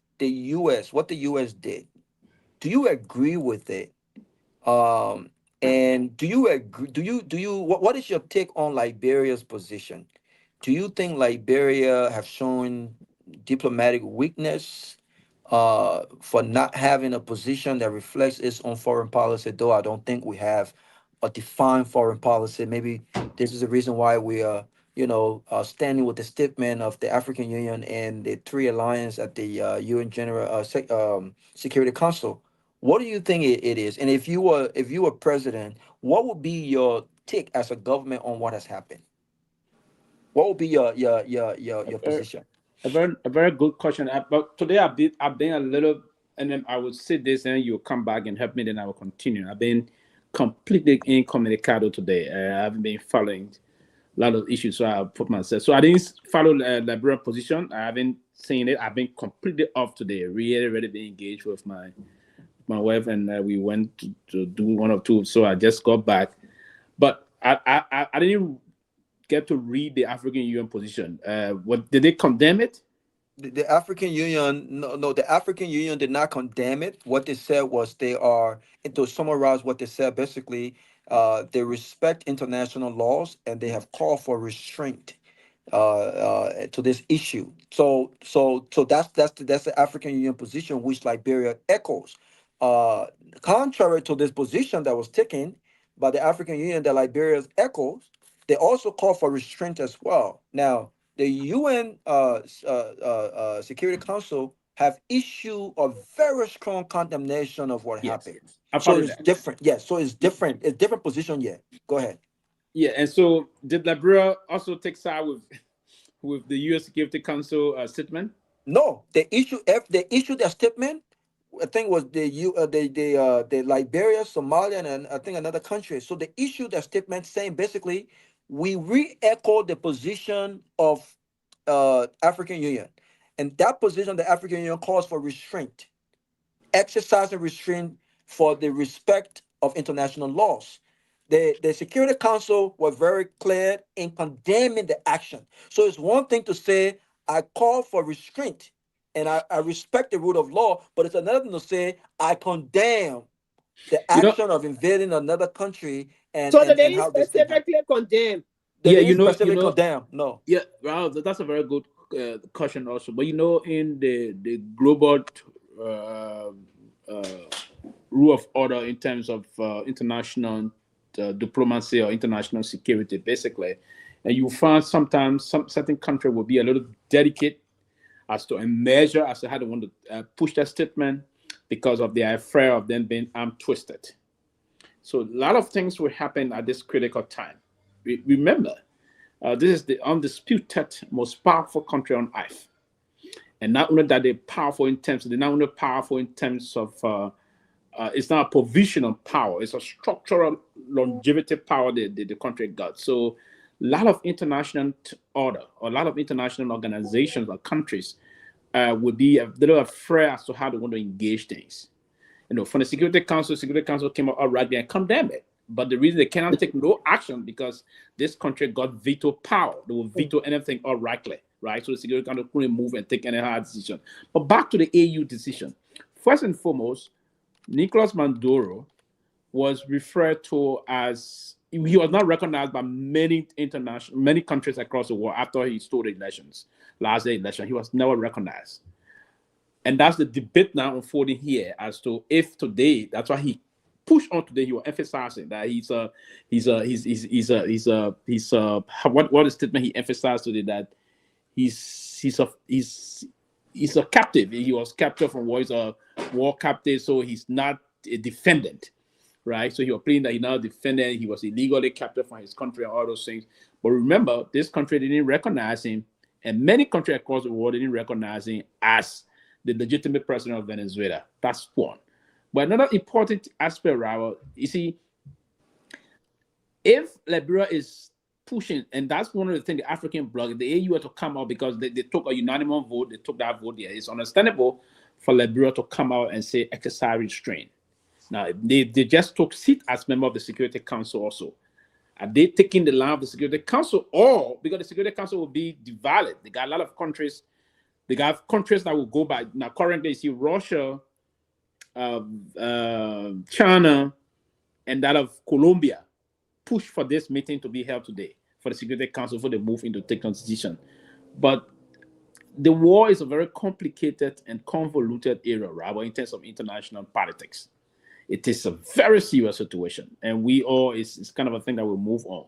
what the U.S. did, do you agree with it? And do you agree? What is your take on Liberia's position? Do you think Liberia have shown diplomatic weakness for not having a position that reflects its own foreign policy? Though I don't think we have a defined foreign policy. Maybe this is the reason why we are, standing with the statement of the African Union and the three alliance at the UN General Security Council. What do you think it is? And if you were president, what would be your take as a government on what has happened? What would be your position?
A very good question. But today I've been a little, and then I will say this, and you'll come back and help me. Then I will continue. I've been completely incommunicado today. I haven't been following a lot of issues, so I put myself. So I didn't follow the Liberia position. I haven't seen it. I've been completely off today. Really been engaged with my wife, and we went to do one or two. So I just got back, but I didn't get to read the African Union position. What did they condemn it?
The African Union, no, the African Union did not condemn it. What they said was to summarize what they said, basically, they respect international laws and they have called for restraint to this issue. So that's the African Union position, which Liberia echoes. Contrary to this position that was taken by the African Union that Liberia echoes, they also call for restraint as well. Now, the UN Security Council have issued a very strong condemnation of what happened. So it's different. Yes, so it's different. It's different position. Yeah, go ahead.
Yeah, and so did Liberia also take side with the UN Security Council statement?
No, they issued their statement. I think it was the Liberia, Somalia, and I think another country. So they issued their statement saying basically, we re-echo the position of African Union. And that position, the African Union calls for restraint, exercising restraint for the respect of international laws. The Security Council was very clear in condemning the action. So it's one thing to say, I call for restraint and I respect the rule of law, but it's another thing to say, I condemn the action of invading another country and
so they
how
specifically condemn.
Condemn. No.
Yeah, well, that's a very good question also. But in the global rule of order in terms of international diplomacy or international security, basically, and you find sometimes some certain country will be a little delicate as to a measure as to how they want to push that statement because of their fear of them being arm twisted. So a lot of things will happen at this critical time. Remember, this is the undisputed most powerful country on earth. And not only that they're powerful in terms of, they're not only powerful in terms of, it's not a provisional power, it's a structural longevity power that the country got. So a lot of international order, or a lot of international organizations or countries would be a little afraid as to how they want to engage things. From the Security Council came out right there and condemned it. But the reason they cannot take no action because this country got veto power. They will veto anything outrightly, right? So the Security Council couldn't move and take any hard decision. But back to the AU decision. First and foremost, Nicolas Maduro was referred to as, he was not recognized by many countries across the world after he stole the elections, last day election. He was never recognized. And that's the debate now unfolding here as to if today, that's why he pushed on today, he was emphasizing that what the statement he emphasized today, that he's a captive. He was captured from war. He's a war captive, so he's not a defendant, right? So he was pleading that he's not a defendant. He was illegally captured from his country and all those things. But remember, this country didn't recognize him, and many countries across the world didn't recognize him as the legitimate president of Venezuela. That's one. But another important aspect, Raul, you see, if Liberia is pushing, and that's one of the things the African bloc, the AU had to come out because they took a unanimous vote, they took that vote there. It's understandable for Liberia to come out and say exercise restraint. Now, they just took seat as member of the Security Council also. Are they taking the line of the Security Council, or because the Security Council will be divided? They got a lot of countries. They got countries that will go by. Now, currently, you see Russia, China, and that of Colombia push for this meeting to be held today for the Security Council for the move into take decision. But the war is a very complicated and convoluted area, right? In terms of international politics. It is a very serious situation, and we all, it's kind of a thing that will move on.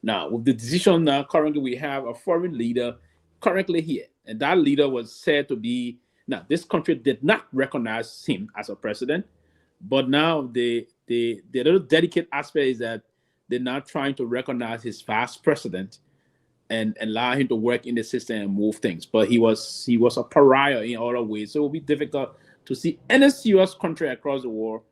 Now, with the decision now, currently we have a foreign leader currently here, and that leader was said to be, now this country did not recognize him as a president, but now the little delicate aspect is that they're now trying to recognize his vice president and allow him to work in the system and move things. But he was a pariah in other ways, so it will be difficult to see any serious country across the world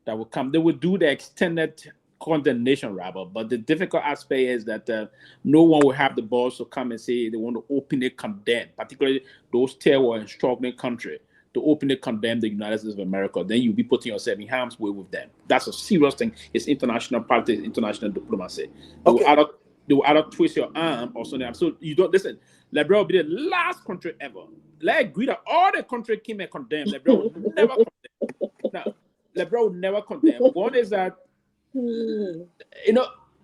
that will come. They will do the extended condemnation, rather, but the difficult aspect is that no one will have the balls to come and say they want to openly condemn, particularly those terror and struggling countries, to openly condemn the United States of America. Then you'll be putting yourself in harm's way with them. That's a serious thing. It's international politics, international diplomacy. They will either twist your arm or something. So you don't listen. Liberia will be the last country ever. Let's agree that all the country came and condemned. Liberia will never condemn. Now, Liberia will never condemn. One is that,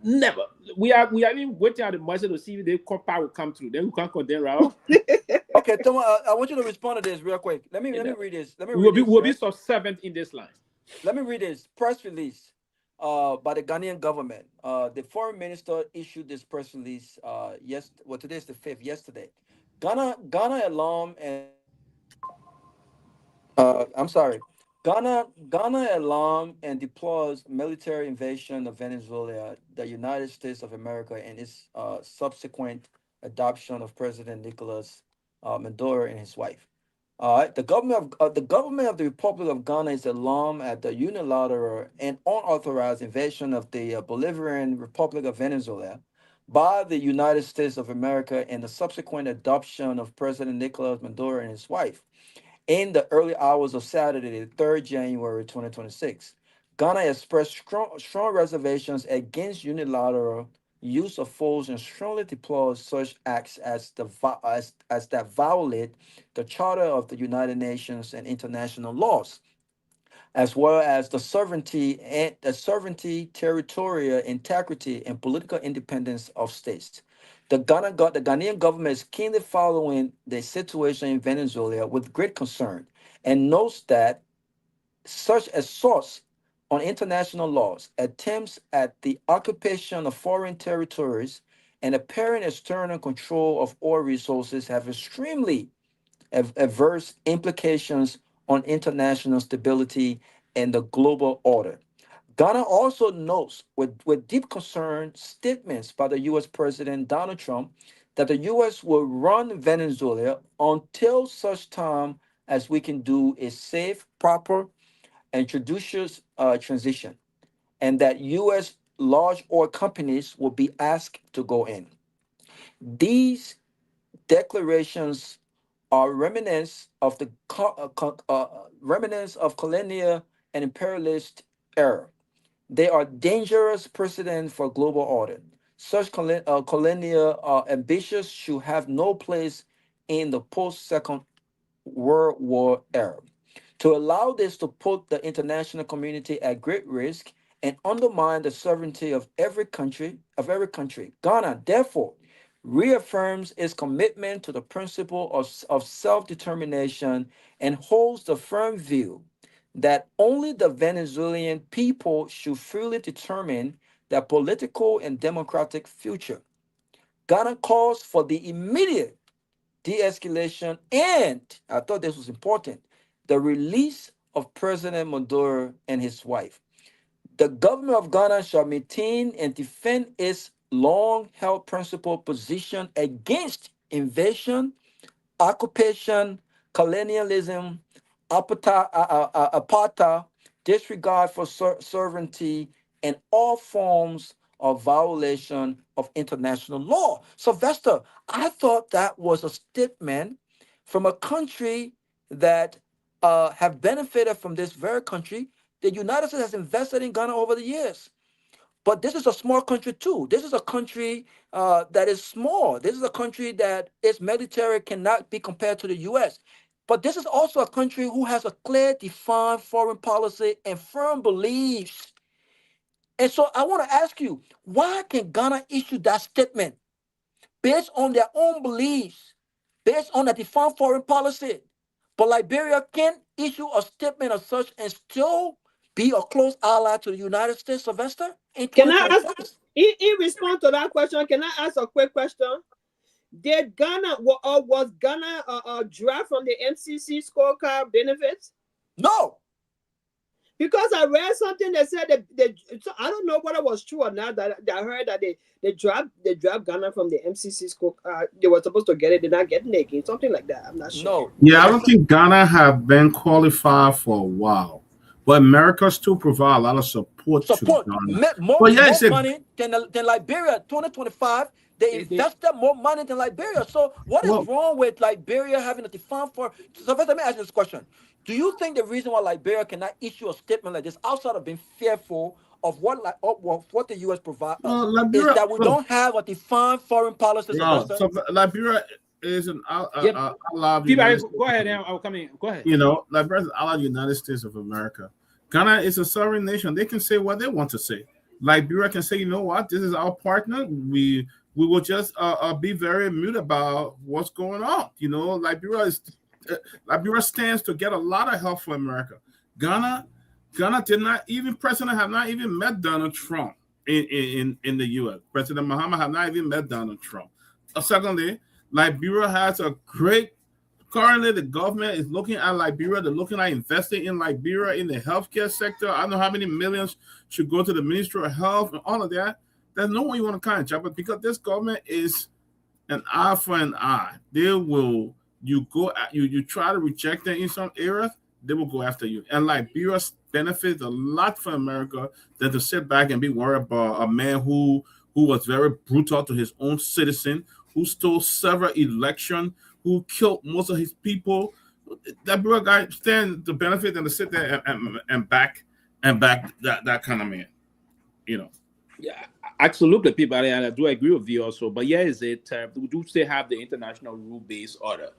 never. We are even waiting at the mercy to see if the compact will come through. Then we can't condemn, right?
Okay, Tomo, I want you to respond to this real quick. Let me read this.
We'll be subservient in this line.
Let me read this press release by the Ghanaian government. The foreign minister issued this press release today is the 5th, yesterday. Ghana alarm and Ghana alarm and deplores military invasion of Venezuela, the United States of America, and its subsequent adoption of President Nicolas Maduro and his wife. The government of the Republic of Ghana is alarmed at the unilateral and unauthorized invasion of the Bolivarian Republic of Venezuela by the United States of America and the subsequent adoption of President Nicolas Maduro and his wife in the early hours of Saturday, the 3rd January 2026. Ghana expressed strong reservations against unilateral use of force and strongly deplores such acts as that violate the Charter of the United Nations and international laws, as well as the sovereignty, territorial integrity, and political independence of states. The Ghanaian government is keenly following the situation in Venezuela with great concern and notes that such assaults on international laws, attempts at the occupation of foreign territories, and apparent external control of oil resources have extremely adverse implications on international stability and the global order. Ghana also notes with deep concern statements by the U.S. President Donald Trump that the U.S. will run Venezuela until such time as we can do a safe, proper, and judicious transition, and that U.S. large oil companies will be asked to go in. These declarations are remnants of the remnants of colonial and imperialist era. They are dangerous precedent for global order. Such colonial ambitions should have no place in the post-Second World War era. To allow this to put the international community at great risk and undermine the sovereignty of every country, Ghana, therefore, reaffirms its commitment to the principle of self-determination and holds the firm view that only the Venezuelan people should freely determine their political and democratic future. Ghana calls for the immediate de-escalation and, I thought this was important, the release of President Maduro and his wife. The government of Ghana shall maintain and defend its long-held principle position against invasion, occupation, colonialism, apartheid, disregard for sovereignty, and all forms of violation of international law. Sylvester, I thought that was a statement from a country that have benefited from this very country. The United States has invested in Ghana over the years. But this is a small country too. This is a country that is small. This is a country that its military cannot be compared to the U.S. But this is also a country who has a clear, defined foreign policy and firm beliefs. And so I want to ask you, why can Ghana issue that statement based on their own beliefs, based on a defined foreign policy? But Liberia can issue a statement of such and still be a close ally to the United States, Sylvester?
Can I In response to that question, can I ask a quick question? Did Ghana was Ghana draft from the MCC scorecard benefits?
No.
Because I read something that said that so I don't know whether it was true or not. That I heard that they dropped Ghana from the MCC scorecard. They were supposed to get it, they're not getting it again. Something like that. I'm not sure.
No.
Yeah, I don't think Ghana have been qualified for a while, but America still provide a lot of support to Ghana.
More money than Liberia. 2025, they invested more money than Liberia. So what is wrong with Liberia having a defined for? So first, let me ask you this question. Do you think the reason why Liberia cannot issue a statement like this, outside of being fearful of what the U.S. provides, is that we don't have a defined foreign policy?
No, so Liberia is an ally.
Go ahead, I'll come in. Go ahead.
You know, Liberia is an ally of the United States of America. Ghana is a sovereign nation. They can say what they want to say. Liberia can say, you know what, this is our partner. We will just be very mute about what's going on. You know, Liberia stands to get a lot of help from America. Ghana did not even, President have not even met Donald Trump in the U.S. President Muhammad have not even met Donald Trump. Secondly, Liberia has a great, currently the government is looking at Liberia, they're looking at investing in Liberia in the healthcare sector. I don't know how many millions should go to the Ministry of Health and all of that. There's no one you want to kind of jump, but because this government is an eye for an eye, they will, you try to reject them in some areas, they will go after you. And Liberia benefits a lot for America than to sit back and be worried about a man who was very brutal to his own citizen, who stole several elections, who killed most of his people. That Bureau guy stand to benefit and to sit there and back that kind of man, you know.
Yeah, absolutely, Peabody, and I do agree with you also. But yeah, is it we do still have the international rule-based order.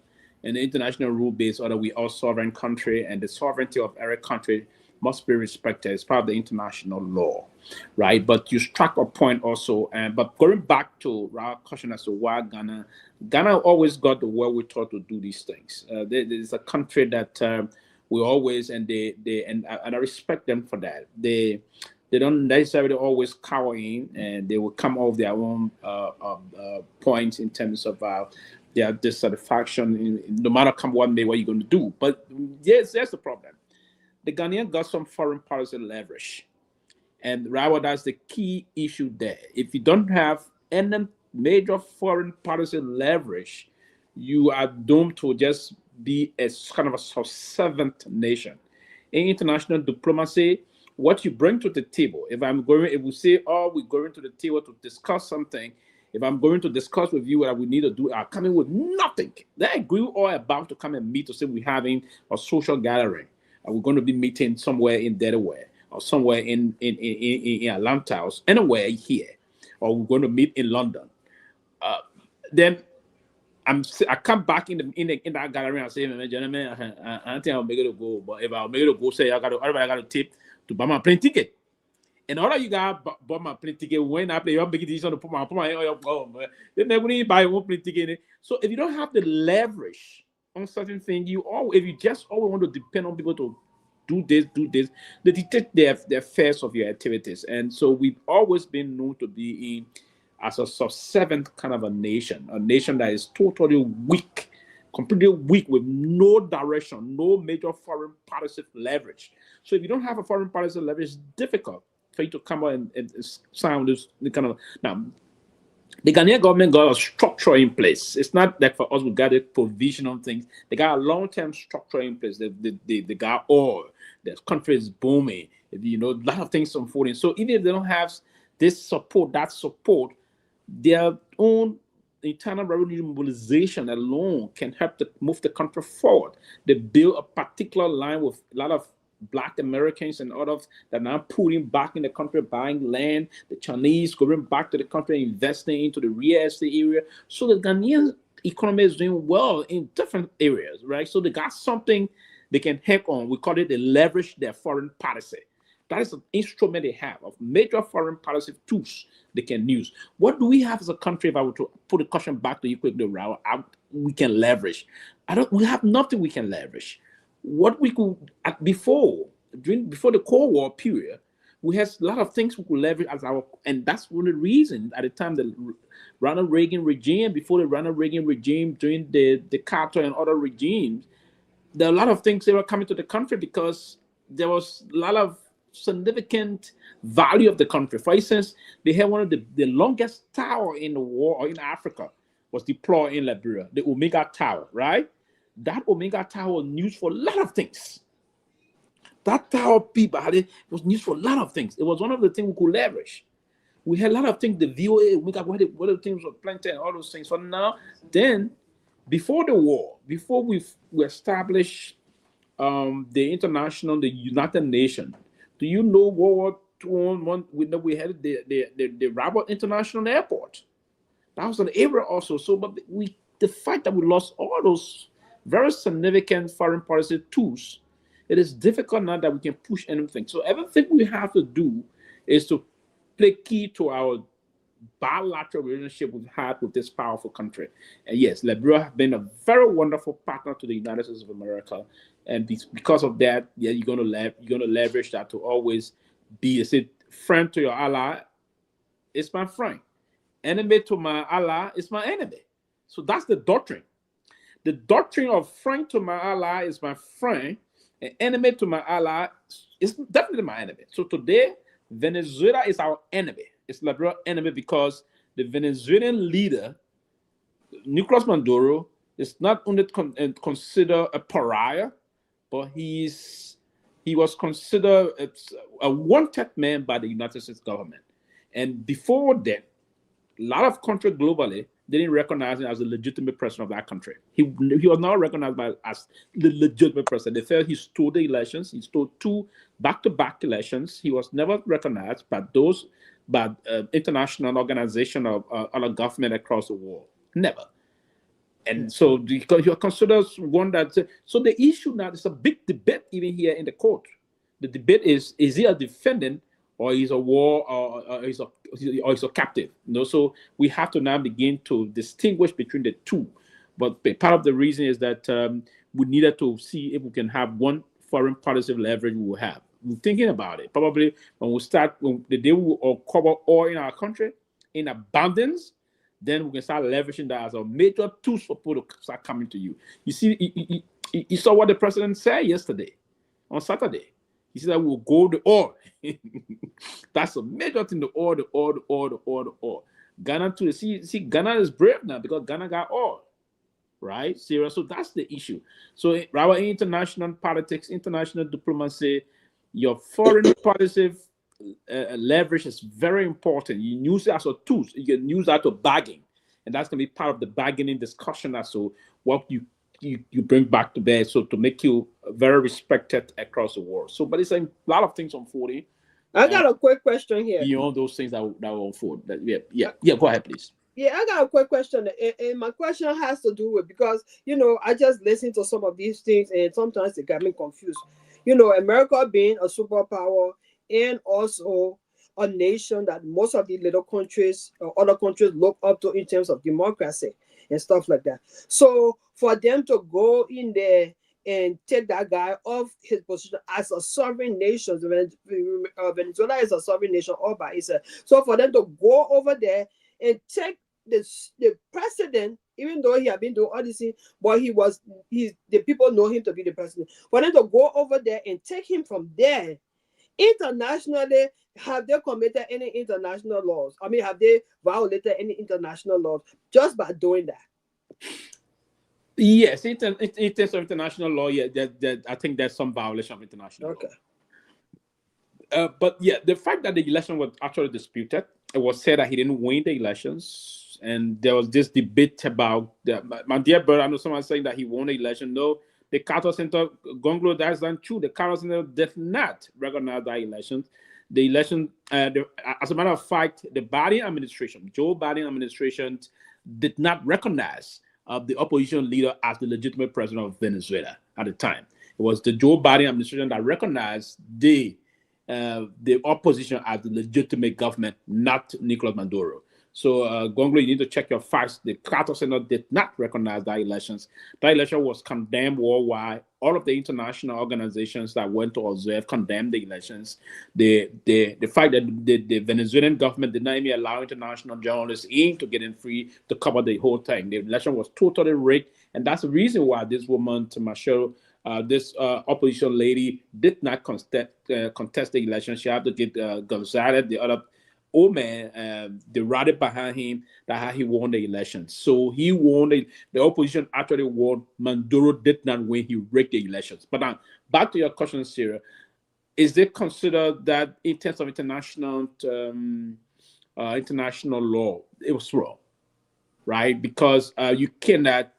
In the international rule-based order, we are sovereign country, and the sovereignty of every country must be respected as part of the international law, right? But you struck a point also, but going back to our question as to why Ghana always got the wherewithal to do these things. There's a country that we always, and I respect them for that. They don't necessarily always cower in, and they will come off their own points in terms of their dissatisfaction, no matter what you're going to do. But yes, that's the problem. The Ghanaian got some foreign policy leverage. And rather, that's the key issue there. If you don't have any major foreign policy leverage, you are doomed to just be a kind of a subservient nation. In international diplomacy, what you bring to the table, if we say, oh, we're going to the table to discuss something, if I'm going to discuss with you what we need to do, I'm coming with nothing. They agree all about to come and meet to say we're having a social gathering. We're going to be meeting somewhere in Delaware or somewhere in Atlanta or anywhere here, or we're going to meet in London. Then I come back in that gallery and say, gentlemen, I think I'll make it a go. But if I'll make it a go, say I got to tip to buy my plane ticket. And all of you guys bought my plane ticket when I play your big decision to put my then they wouldn't buy one plane ticket. So if you don't have the leverage on certain things, if you just always want to depend on people to do this, they dictate their fares of your activities. And so we've always been known to be as a subservient kind of a nation that is totally weak, completely weak, with no direction, no major foreign policy leverage. So if you don't have a foreign policy leverage, it's difficult for you to come out and sound this kind of. Now, the Ghanaian government got a structure in place. It's not like for us, we got a provisional things. They got a long-term structure in place. They got oil. The country is booming. A lot of things unfolding. So even if they don't have this support, their own internal revenue mobilization alone can help to move the country forward. They build a particular line with a lot of Black Americans and others that are now putting back in the country, buying land, the Chinese going back to the country, investing into the real estate area. So the Ghanaian economy is doing well in different areas, right? So they got something they can hang on. We call it the leverage their foreign policy. That is an instrument they have of major foreign policy tools they can use. What do we have as a country, if I were to put the question back to you quickly, Raul, we can leverage? We have nothing we can leverage. What we could, before the Cold War period, We had a lot of things we could leverage as our, and that's one of the reasons at the time the Ronald Reagan regime, before the Ronald Reagan regime, during the Carter and other regimes, there are a lot of things that were coming to the country because there was a lot of significant value of the country. For instance, they had one of the longest tower in the war or in Africa was deployed in Liberia, the Omega Tower, right? That Omega Tower was used for a lot of things. That tower, Peabody, was used for a lot of things. It was one of the things we could leverage. We had a lot of things, the VOA, Omega, what the things were planted and all those things. For now, then, before the war, before we established the United Nations, do you know World War I, we had the Rabat International Airport? That was an era also. So, but the fact that we lost all those very significant foreign policy tools, it is difficult now that we can push anything. So everything we have to do is to play key to our bilateral relationship we've had with this powerful country. And yes, Liberia has been a very wonderful partner to the United States of America. And because of that, yeah, you're gonna leverage that to always be a friend to your ally. It's my friend. Enemy to my ally is my enemy. So that's the doctrine. The doctrine of friend to my ally is my friend, and enemy to my ally is definitely my enemy. So today, Venezuela is our enemy. It's Liberia's enemy because the Venezuelan leader, Nicolas Maduro, is not only considered a pariah, but he was considered a wanted man by the United States government. And before that, a lot of countries globally didn't recognize him as a legitimate president of that country. He was not recognized as the legitimate president. They felt he stole the elections. He stole 2 back-to-back elections. He was never recognized by international organizations of other government across the world. Never. And so you're considered one that... So the issue now is a big debate even here in the court. The debate is he a defendant or he's a war or he's a captive? So we have to now begin to distinguish between the two. But part of the reason is that we needed to see if we can have one foreign policy leverage we will have. We're thinking about it. Probably when the day we will cover oil in our country in abundance, then we can start leveraging that as a major tool for people to start coming to you. You see, you saw what the president said yesterday, on Saturday. He said that we'll go the oil. That's a major thing, the oil. Ghana too. See, Ghana is brave now because Ghana got oil, right? Serious. So that's the issue. So our international politics, international diplomacy, your foreign policy leverage is very important. You use it as a tool. You can use that to bargain, and that's going to be part of the bargaining discussion. So what you bring back to bear, so to make you very respected across the world. So, but it's a lot of things unfolding.
I got a quick question here.
Beyond those things that will unfold. Yeah. Go ahead, please.
Yeah, I got a quick question, and my question has to do with, because I just listened to some of these things, and sometimes they got me confused. America being a superpower and also a nation that most of the little countries or other countries look up to in terms of democracy and stuff like that. So for them to go in there and take that guy off his position as a sovereign nation, Venezuela is a sovereign nation all by itself. So for them to go over there and take the president, even though he had been doing all these things, but the people know him to be the president. For them to go over there and take him from there, internationally, have they committed any international laws? I mean, have they violated any international laws just by doing that?
Yes, in terms of international law, yeah, that I think there's some violation of international law. But yeah, the fact that the election was actually disputed, it was said that he didn't win the elections, and there was this debate about my dear brother. I know someone saying that he won the election. No, the Carter Center, Gongloe, that's not true. The Carter Center did not recognize that election. The election, as a matter of fact, the Biden administration, Joe Biden administration, did not recognize the opposition leader as the legitimate president of Venezuela at the time. It was the Joe Biden administration that recognized the opposition as the legitimate government, not Nicolas Maduro. So, Gongloe, you need to check your facts. The Carter Center did not recognize that elections. That election was condemned worldwide. All of the international organizations that went to observe condemned the elections. The fact that the Venezuelan government did not even allow international journalists in to get in free to cover the whole thing. The election was totally rigged, and that's the reason why this woman, Marshall, this opposition lady, did not contest the election. She had to get Gonzalez, the other old man, they rallied behind him that he won the election. So he won the opposition actually won. Maduro did not win. He rigged the elections. But now back to your question, Sarah. Is it considered that in terms of international law, it was wrong, right? Because you cannot.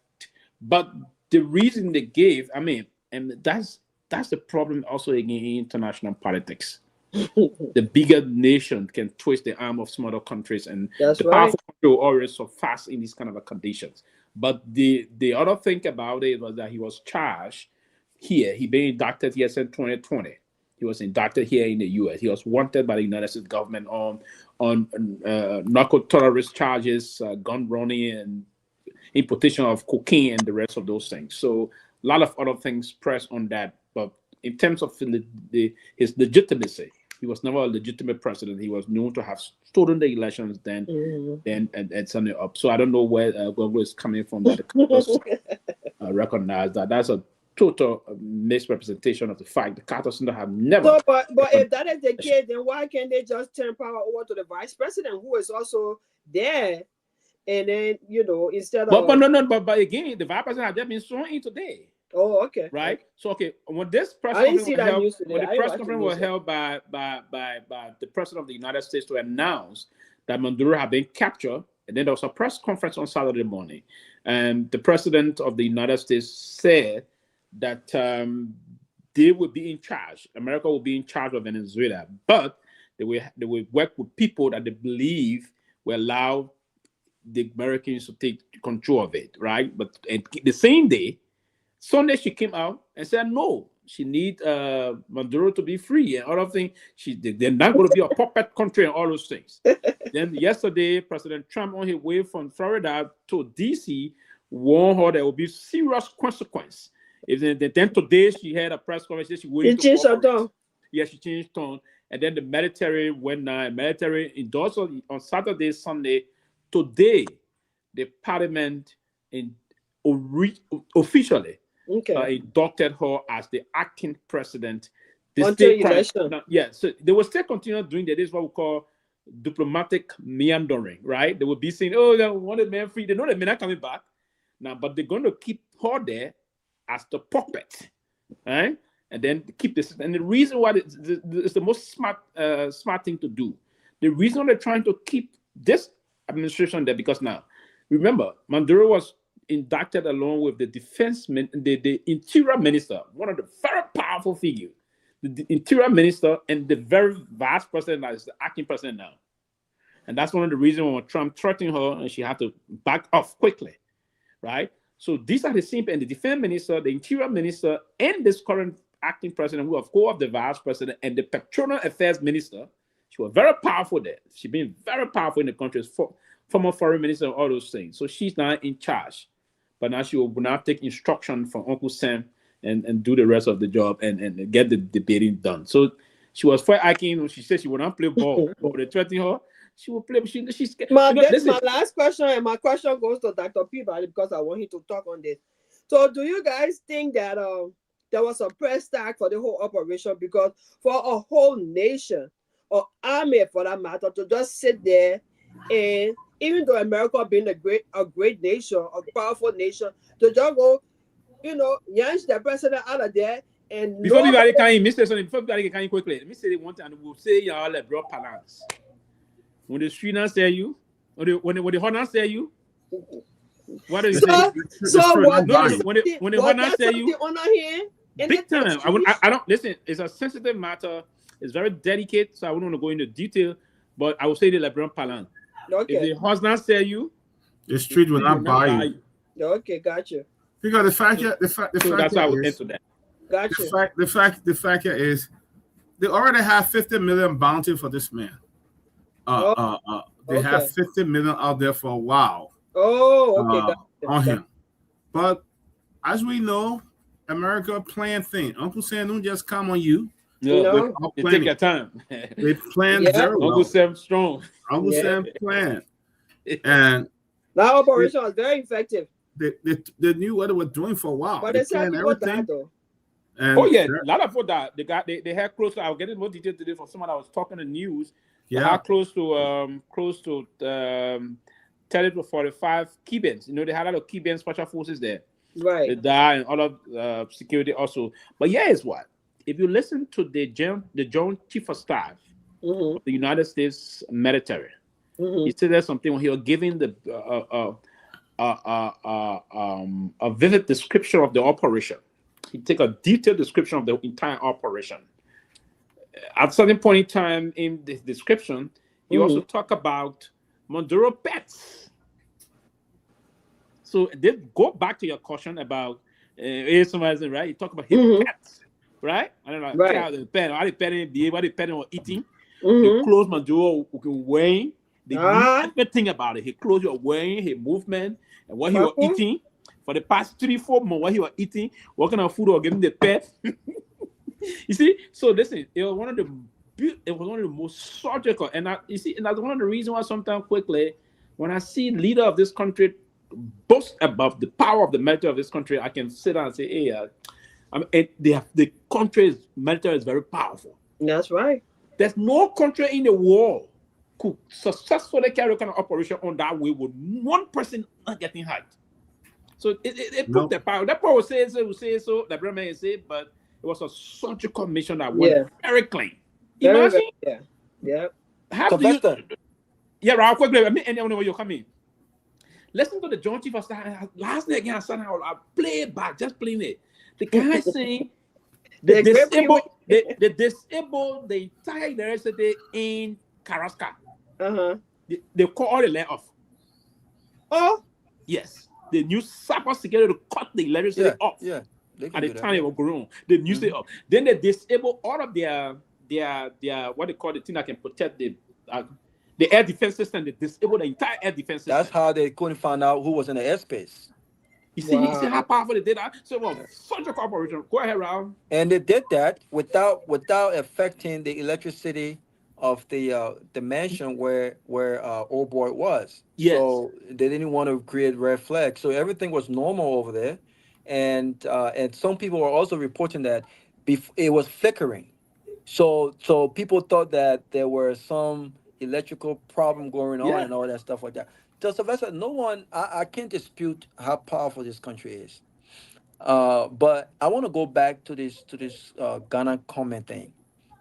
But the reason they gave, I mean, and that's the problem also in international politics. The bigger nation can twist the arm of smaller countries, and
That's
the
right.
powerful country will always so fast in these kind of conditions. But the other thing about it was that he was charged here. He been indicted here since 2020. He was indicted here in the U.S. He was wanted by the United States government on narco terrorist charges, gun running, and importation of cocaine, and the rest of those things. So a lot of other things press on that. But in terms of his legitimacy, he was never a legitimate president. He was known to have stolen the elections and sent it up. So I don't know where Gongloe is coming from that recognize that. That's a total misrepresentation of the fact. The Carter Center have never.
So, but if that is the case, then why can't they just turn power over to the vice president, who is also there, and then instead of.
But again, the vice president has just been sworn in today.
Oh, okay.
Right. So when this press
I didn't see that news today.
when the press conference was held by the president of the United States to announce that Maduro had been captured, and then there was a press conference on Saturday morning, and the president of the United States said that they would be in charge. America will be in charge of Venezuela, but they will work with people that they believe will allow the Americans to take control of it. Right. But the same day, Sunday, she came out and said no. She needs Maduro to be free and other things. They're not going to be a puppet country and all those things. Then yesterday, President Trump, on his way from Florida to D.C., warned her there will be serious consequence. Then today she had a press conference. She
changed her tone.
Yeah, she changed tone. And then the military went down. Military endorsed on Saturday, Sunday. Today, the parliament officially inducted her as the acting president.
Until election.
Yeah, so they will still continue doing that. This is what we call diplomatic meandering, right? They will be saying, oh, they want the man free. They know the men are coming back now, but they're going to keep her there as the puppet, right? And then keep this. And the reason why it's the most smart thing to do. The reason they're trying to keep this administration there, because now, remember, Maduro was indicted along with the the interior minister, one of the very powerful figures, the interior minister, and the very vice president that is the acting president now. And that's one of the reasons when Trump threatened her and she had to back off quickly, right? So these are the same, and the defense minister, the interior minister, and this current acting president, who of course the vice president, and the petroleum affairs minister. She was very powerful there. She's been very powerful in the country, former foreign minister, and all those things. So she's now in charge. But now she will now take instruction from Uncle Sam and do the rest of the job and get the debating done. So she was for Akin. She said she would not play ball. But they threatening her. She will play. She's
that's my last question, and my question goes to Dr. Peabody because I want him to talk on this. So, do you guys think that there was a press tag for the whole operation? Because for a whole nation or army, for that matter, to just sit there, and even though America being a great nation, a powerful nation, to just go, yank the president out of there. And
before everybody can before everybody can quickly, let me say one thing, and we'll say y'all like bro balance. When the streeters say you, when the hunters say you, what do you say?
So
when the hunters say you, big time. I don't listen. It's a sensitive matter. It's very delicate, so I wouldn't want to go into detail. But I will say the LeBron Palan.
Okay.
If the husband sell you,
the street will not buy you.
Okay, gotcha.
Because the fact
that's why I would answer that.
Gotcha.
The fact here is they already have 50 million bounty for this man. they have 50 million out there for a while.
Oh, okay.
On him. But as we know, America plan thing. Uncle Sam don't just come on you.
Yeah, they take their time.
They plan very well.
Uncle Sam strong.
Uncle Sam plan. And
that operation was very effective.
They knew what they were doing for a while.
But they said people died though.
And
a lot of people died. They had close to. I'll get in more detail today from someone I was talking in the news. Yeah, they had close to 30 to 45 Cuban. You know, they had a lot of Cuban special forces there.
Right.
They died and other security also. But it's what? If you listen to the Joint Chief of Staff of the United States military, he said there's something when he was giving the a vivid description of the operation. He take a detailed description of the entire operation. At a certain point in time in the description, he also talked about Maduro pets. So they go back to your caution about somebody, right? You talk about his pets, right? I don't know, right. The pet, are they petting the what they petting or eating? They close Maduro weighing. They knew everything about it. He closed your weighing, his movement, and what he was eating for the past 3-4 months. What he was eating, what kind of food or giving the pet. You see, so listen, it was one of the most surgical, and you see, and that's one of the reasons why sometimes quickly, when I see leader of this country boast about the power of the military of this country, I can sit down and say, hey, the country's military is very powerful.
That's right.
There's no country in the world could successfully carry a kind of operation on that way with one person not getting hurt. So it put the power. That power will say so, the Bremen say, but it was a surgical mission that went very clean. Imagine. How do you? Right, quickly. I mean, anyone know where you're coming. Listen to the Joint Chief of Staff. Last night again, I play it back, just playing it. The guy saying they disabled the entire university in Carrasca. They call all the layoff off.
Oh,
yes. The new cyber security to cut the electricity off. Yeah. At the time they were growing, they used it up. Then they disable all of their what they call the thing that can protect the air defense system. They disable the entire air defense system.
That's how they couldn't find out who was in the airspace.
You see how powerful they did that? So such a corporation. Go ahead, Raul.
And they did that without affecting the electricity of the mansion where old boy was.
Yes.
So they didn't want to create red flags. So everything was normal over there. And some people were also reporting that it was flickering. So people thought that there were some electrical problem going on and all that stuff like that. So Sylvester, I can't dispute how powerful this country is. But I want to go back to this Ghana comment thing,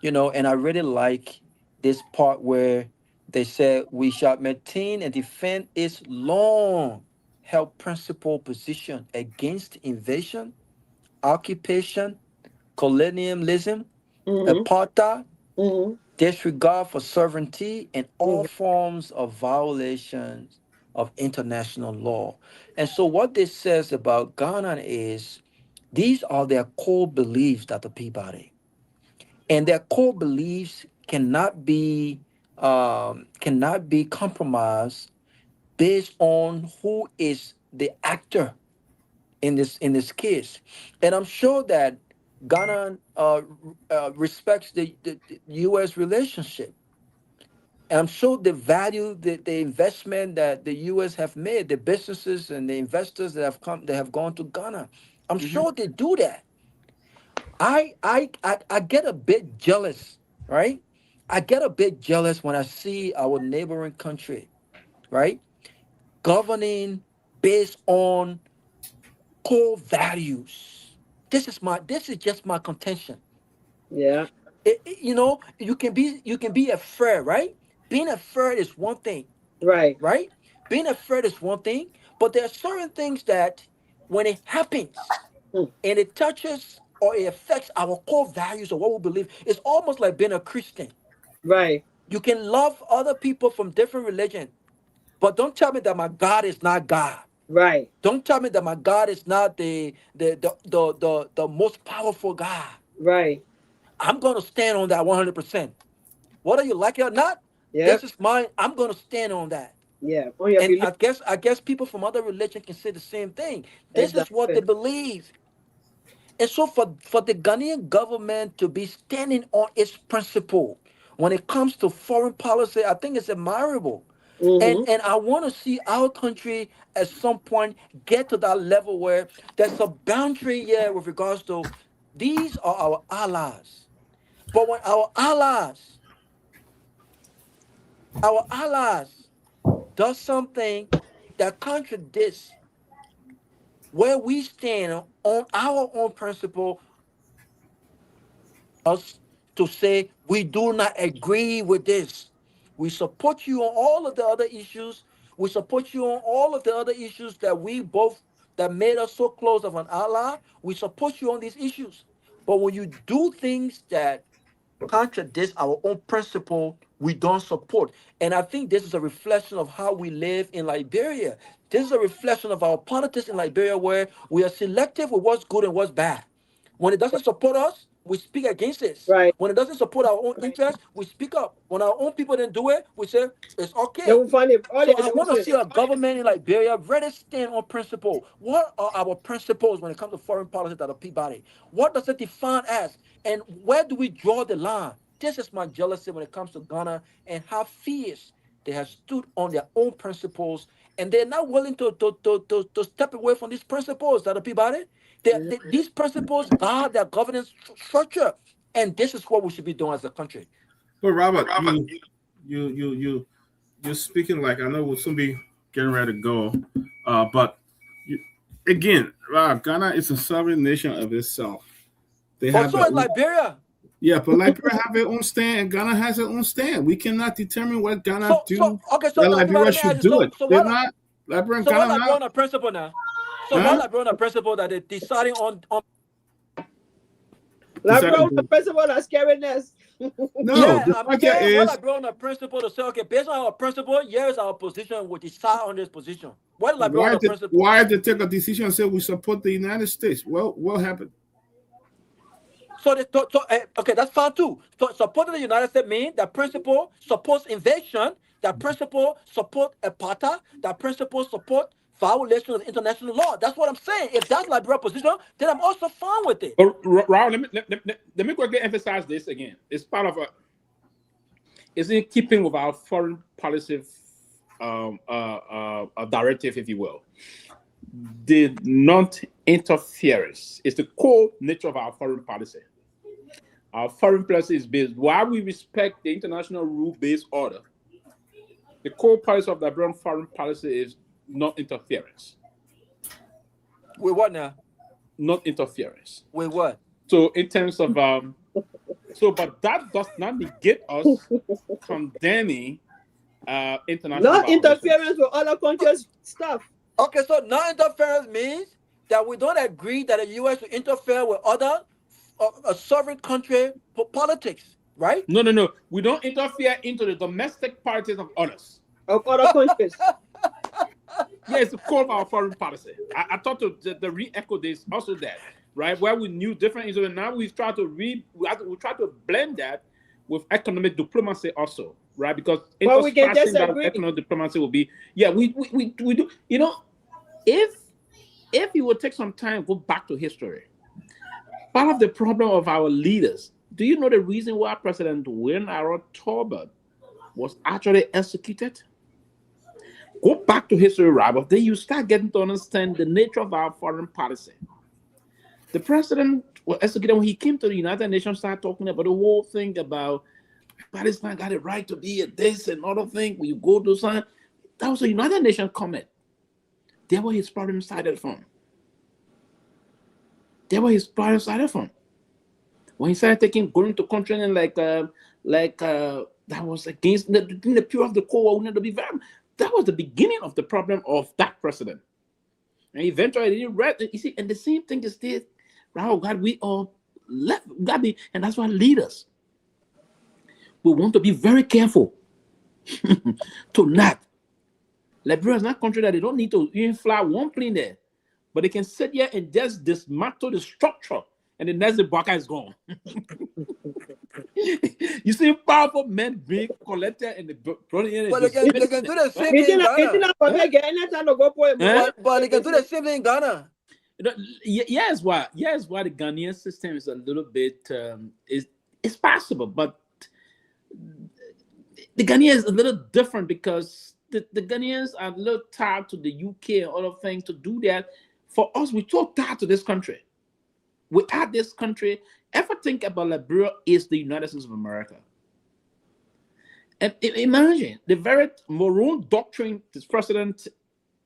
and I really like this part where they said we shall maintain and defend its long-held principal position against invasion, occupation, colonialism, apartheid, disregard for sovereignty, and all forms of violations of international law. And so what this says about Ghana is these are their core beliefs, Dr. Peabody. And their core beliefs cannot be compromised based on who is the actor in this case. And I'm sure that Ghana respects the U.S. relationship. And I'm sure they value the investment that the U.S. have made, the businesses and the investors that have gone to Ghana. I'm sure they do that. I get a bit jealous, right? I get a bit jealous when I see our neighboring country, right, governing based on core values. This is just my contention.
Yeah.
You can be afraid, right? Being afraid is one thing.
Right.
Right? Being afraid is one thing, but there are certain things that when it happens and it touches or it affects our core values or what we believe, it's almost like being a Christian.
Right.
You can love other people from different religions, but don't tell me that my God is not God.
Right.
Don't tell me that my God is not the most powerful God.
Right.
I'm going to stand on that 100%. Whether you like it or not, This is mine. I'm going to stand on that.
Yeah.
And I guess people from other religion can say the same thing. This is what they believe. And so for the Ghanaian government to be standing on its principle when it comes to foreign policy, I think it's admirable. And I want to see our country at some point get to that level where there's a boundary here with regards to these are our allies. But when our allies does something that contradicts where we stand on our own principle, us to say we do not agree with this. We support you on all of the other issues. We support you on all of the other issues that made us so close of an ally. We support you on these issues. But when you do things that contradicts our own principle, we don't support. And I think this is a reflection of how we live in Liberia. This is a reflection of our politics in Liberia, where we are selective with what's good and what's bad. When it doesn't support us, we speak against it.
Right.
When it doesn't support our own interests, we speak up. When our own people didn't do it, we say it's okay.
They will find it.
So I want to see a government in Liberia ready to stand on principle. What are our principles when it comes to foreign policy at the Peabody? What does it define as? And where do we draw the line? This is my jealousy when it comes to Ghana and how fierce they have stood on their own principles, and they're not willing to step away from these principles that the Peabody. These principles guard their governance structure, and this is what we should be doing as a country.
But Robert, you're speaking like, I know we'll soon be getting ready to go, but again, Ghana is a sovereign nation of itself. They have
so is Liberia.
Yeah, but Liberia have their own stand, and Ghana has their own stand. We cannot determine what Ghana do.
So
Liberia should do it. They're not. Liberia and Ghana
what Liberia on a principle now? So what Liberia on a principle that they're deciding on?
Liberia on the principle that's scariness.
No, I'm saying what Liberia on a principle to say, okay, based on our principle, here's our position. We decide on this position. What Liberia on the principle?
Why did they take a decision and say we support the United States? Well, what happened?
Okay, that's fine too. So supporting the United States means that principle supports invasion, that principle support apartheid, that principle support violation of international law. That's what I'm saying. If that's Liberia position, then I'm also fine with it.
Raul, let me quickly emphasize this again. It's part of it's in keeping with our foreign policy directive, if you will. The non-interference is the core nature of our foreign policy. Our foreign policy is based, while we respect the international rule-based order, the core policy of the Liberian foreign policy is non-interference.
With what now?
Non-interference.
With what?
So in terms of, but that does not negate us condemning international
non-interference with other countries' stuff.
Okay, so non-interference means that we don't agree that the U.S. will interfere with other a sovereign country politics, right?
No. We don't interfere into the domestic politics of others.
Of other countries.
Yeah, it's the core of our foreign policy. I thought the re-echo this also that, right? Where we knew different issues, and now we try to blend that with economic diplomacy also, right? Because
we can disagree.
Economic diplomacy will be, we do. You know, if you would take some time, go back to history. Part of the problem of our leaders, do you know the reason why President Myean Torgbean was actually executed? Go back to history, Robert. Then you start getting to understand the nature of our foreign policy. The president was executed when he came to the United Nations, started talking about the whole thing about Palestine got a right to be a this and other thing. When you go to something, that was a United Nations comment. There where his problem started from. When he started going to countries and that was against the period of the Cold War. That was the beginning of the problem of that president. And eventually, you see, and the same thing is this. Oh God, we all left, and that's why leaders, we want to be very careful to not. Liberia is not a country that they don't need to even fly one plane there, but they can sit here and just dismantle the structure, and the next Baka is gone. You see powerful men being collected and brought in.
But they can do the same thing in Ghana. But they can do the same thing in Ghana.
Yes, why the Ghanaian system is a little bit it's possible, but the Ghanaians is a little different because the Ghanaians are a little tied to the UK and other things to do that. For us, we're so tied to this country. Without this country, ever think about Liberia is the United States of America. And imagine the very Maroon doctrine this president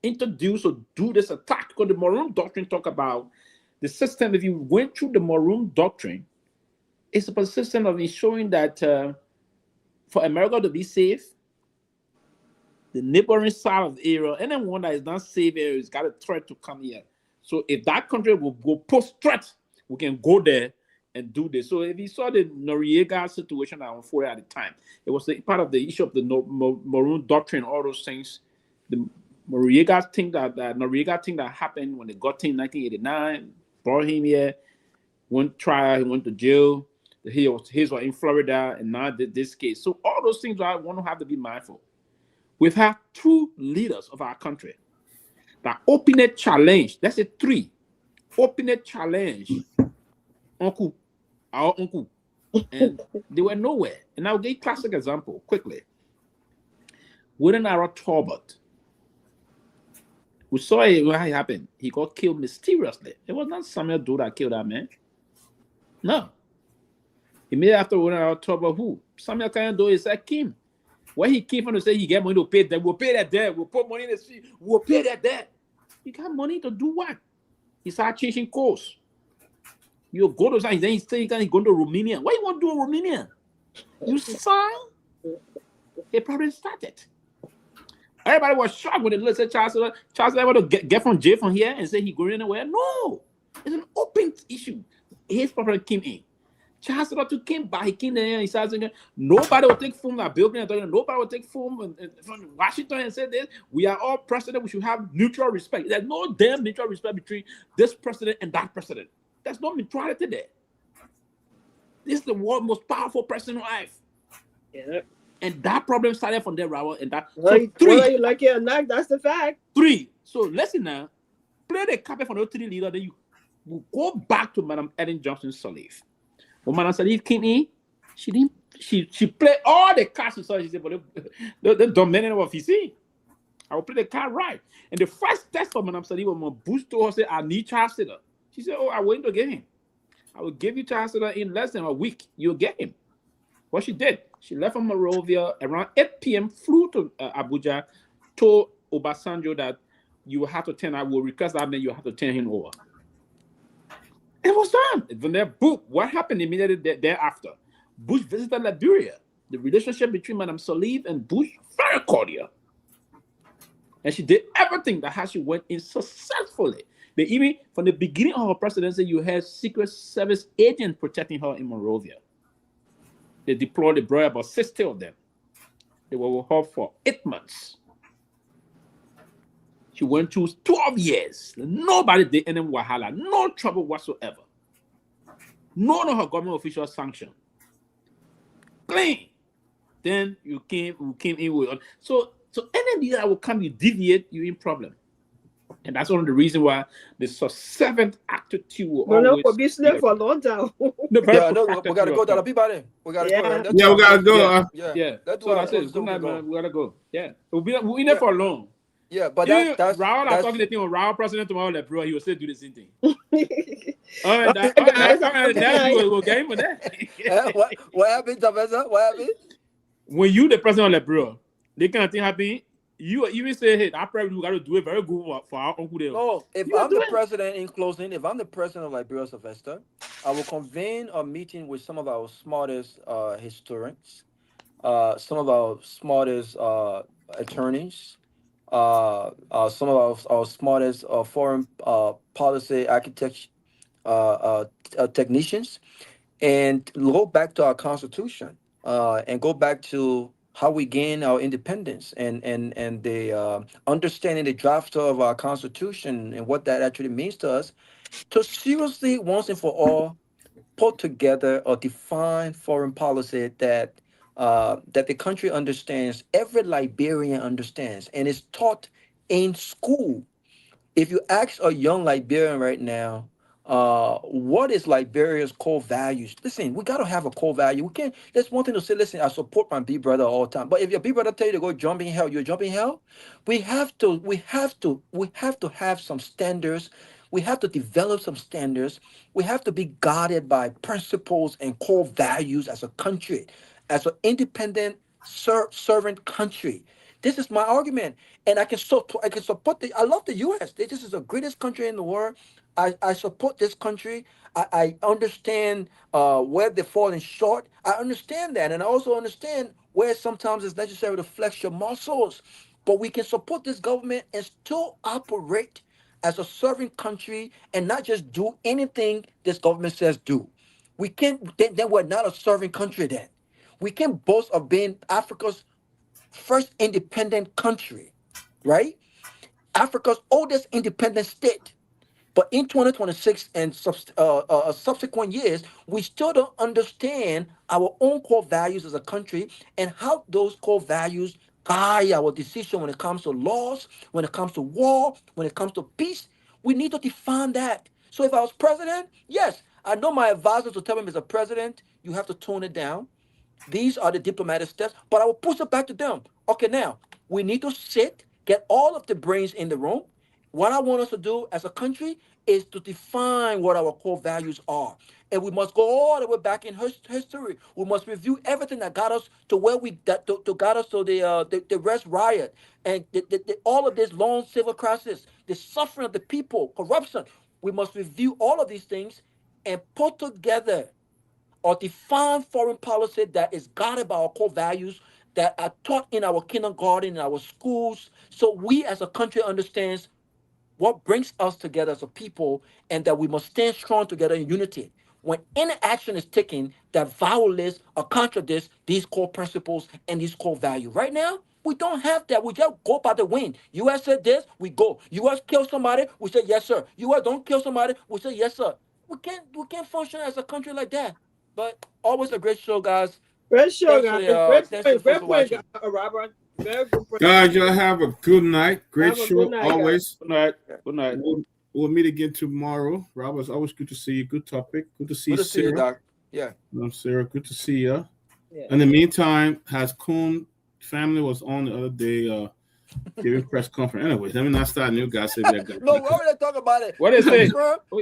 introduced or do this attack, because the Maroon doctrine talk about the system. If you went through the Maroon doctrine, it's a system of ensuring that for America to be safe, the neighboring side of the area, anyone that is not safe area has got a threat to come here. So if that country will go post threat, we can go there and do this. So if you saw the Noriega situation that unfolded at the time, it was part of the issue of the Maroon doctrine, all those things. The Noriega thing that happened when they got him in 1989, brought him here, went trial, he went to jail. His were in Florida, and now this case. So all those things I want to have to be mindful. We've had two leaders of our country that opened a challenge. That's a three. Opened a challenge. Uncle, our uncle. And they were nowhere. And I'll give a classic example quickly. Within our Talbot, we saw it when it happened. He got killed mysteriously. It was not Samuel Doe that killed that man. No. Immediately after we went out Talbot, who? Samuel Doe is a king. Where he came from to say he get money to pay that, we'll pay that debt, we'll put money in the street, we'll pay that debt. You got money to do what? He started changing course. You go to then he say he's going to Romania. What you want to do in Romania? You son? It probably started. Everybody was shocked when they said Charles able to get from jail from here and say he going anywhere. No, it's an open issue. His property came in. Charles came back. He came there and he started saying, nobody will take film like Bill Clinton. Nobody will take film from Washington and say this. We are all president. We should have mutual respect. There's no damn mutual respect between this president and that president. There's no neutrality there. This is the world's most powerful president on earth.
Yeah.
And that problem started from there, Raul. And that
well, whether you like it or not, that's the fact.
Three. So listen now. Play the carpet for those three leaders. Then you will go back to Madam Ellen Johnson's Sirleaf. When Madam Sirleaf came in, she didn't. She played all the cards she saw. She said, "But the dominant of PC, I will play the card right." And the first test for Madam Sirleaf when Bush told her, "Say I need Charles Sitter." She said, "Oh, I'm waiting to get him. I will give you Charles Sitter in less than a week. You'll get him." What she did, she left from Monrovia around 8 p.m., flew to Abuja, told Obasanjo that you will have to turn. I will request that man. You have to turn him over. It was done. From there, boom. What happened immediately thereafter? Bush visited Liberia. The relationship between Madam Sirleaf and Bush, very cordial. And she did everything that how she went in successfully. They even, from the beginning of her presidency, you had Secret Service agents protecting her in Monrovia. They deployed, they brought about 60 of them. They were with her for 8 months. She went through 12 years. Nobody did any wahala, no trouble whatsoever. None of her government officials sanctioned. Clean. Then you came in with so any leader that will come, you deviate, you're in problem. And that's one of the reasons why the servant attitude will always
be slave for a long time.
We gotta go to the Peabody. We gotta go.
Yeah, we gotta go.
Yeah. That's what I said. Good night, man. We gotta go. Yeah. We'll be there for long.
Yeah, but that's
Raul. I'm talking to the thing with Raul president tomorrow. Bro, he will still do the same thing. All right, now you will get him for that.
What happened, Sylvester? What happened?
When you the president of Liberia, they kind of thing happen. You even say, hey, I probably we got to do it very good for our uncle there.
No, if I'm the president, in closing, if I'm the president of Liberia, Sylvester, I will convene a meeting with some of our smartest historians, some of our smartest attorneys, some of our smartest foreign policy architects, technicians, and go back to our Constitution and go back to how we gain our independence and the understanding the draft of our Constitution and what that actually means to us, to seriously, once and for all, put together a defined foreign policy that that the country understands, every Liberian understands, and is taught in school. If you ask a young Liberian right now, what is Liberia's core values? Listen, we gotta have a core value. We can't. That's one thing to say. Listen, I support my big brother all the time. But if your big brother tell you to go jump in hell, you're jumping hell. We have to. We have to have some standards. We have to develop some standards. We have to be guided by principles and core values as a country, as an independent servant country. This is my argument, and I can support the. I love the U.S. This is the greatest country in the world. I support this country. I understand where they're falling short. I understand that, and I also understand where sometimes it's necessary to flex your muscles. But we can support this government and still operate as a serving country and not just do anything this government says do. We can't. Then we're not a serving country. Then we can boast of being Africa's first independent country, right? Africa's oldest independent state. But in 2026 and subsequent years, we still don't understand our own core values as a country and how those core values guide our decision when it comes to laws, when it comes to war, when it comes to peace. We need to define that. So if I was president, yes, I know my advisors will tell me, Mr. President, you have to tone it down. These are the diplomatic steps, but I will push it back to them. Okay, now we need to sit, get all of the brains in the room. What I want us to do as a country is to define what our core values are. And we must go all the way back in history. We must review everything that got us to where we got us to the Rest Riot and all of this long civil crisis, the suffering of the people, corruption. We must review all of these things and put together or define foreign policy that is guided by our core values that are taught in our kindergarten, in our schools, so we as a country understands what brings us together as a people and that we must stand strong together in unity. When any action is taken that violates or contradicts these core principles and these core values. Right now, we don't have that. We just go by the wind. U.S. said this, we go. U.S. kill somebody, we say yes, sir. U.S. don't kill somebody, we say yes, sir. We can't function as a country like that. But always a great show, guys.
Great show, guys. Great point,
Robert. Guys, y'all have a good night. Great show, always.
Good night. Good night.
We'll meet again tomorrow. Robert, it's always good to see you. Good topic. Good to see
Good to
Sarah.
see you, Doc. Yeah.
Sarah, good to see you.
Yeah.
In the meantime, has Kuhn family was on the other day giving press conference. Anyways, let me not start new guys.
No, we already talk about it.
What is it?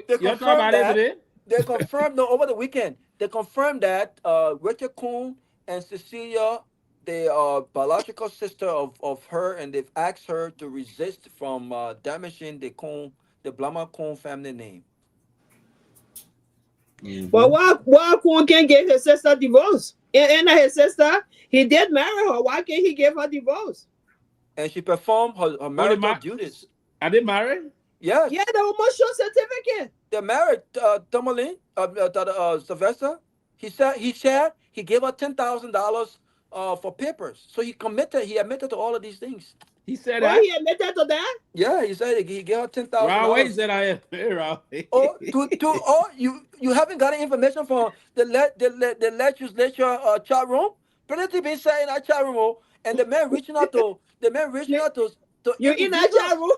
They confirmed that. They confirmed over the weekend. They confirmed that Richard Kuhn and Cecilia, they are biological sister of her, and they've asked her to resist from damaging the Blama Kuhn family name.
Mm-hmm. But why Kuhn can't give his sister divorce? And his sister, he did marry her. Why can't he give her divorce?
And she performed her marital duties.
Are they married?
Yes.
Yeah, they almost show certificate.
They're married. Tomalin, Sylvester. He said he gave her $10,000 for papers. So he admitted to all of these things.
He said
that. He admitted to that.
Yeah, he said he gave her $10,000.
Wow, wait, said I am.
You haven't got any information from the legislature chat room. Plenty been saying in that chat room, and the man reaching out to
you in that chat room?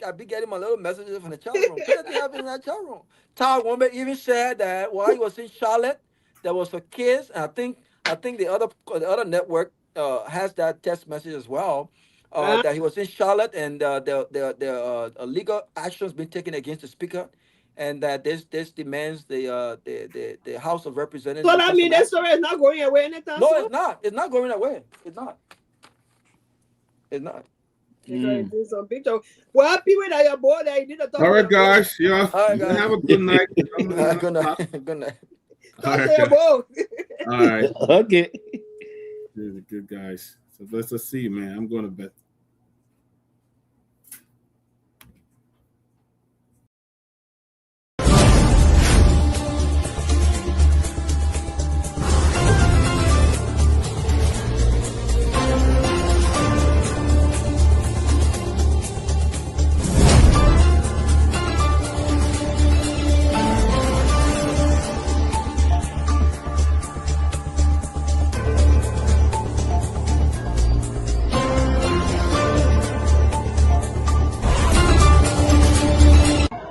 I be getting my little messages from the chat room. Plenty happened in that chat room. Todd Woman even said that while he was in Charlotte, there was for kids. And I think the other network has that text message as well. That he was in Charlotte and the legal actions been taken against the speaker, and that this demands the House of Representatives.
So that means that story is not going away anytime soon?
No, it's not. It's not going away. It's not. It's not.
Do some big talk. Well, people that you're bored, you need to talk.
All right, guys. Yeah.
All right, guys.
Have a good night.
Good night. Good night.
All right. All right.
Okay.
Good guys. So let's see, man. I'm going to bed.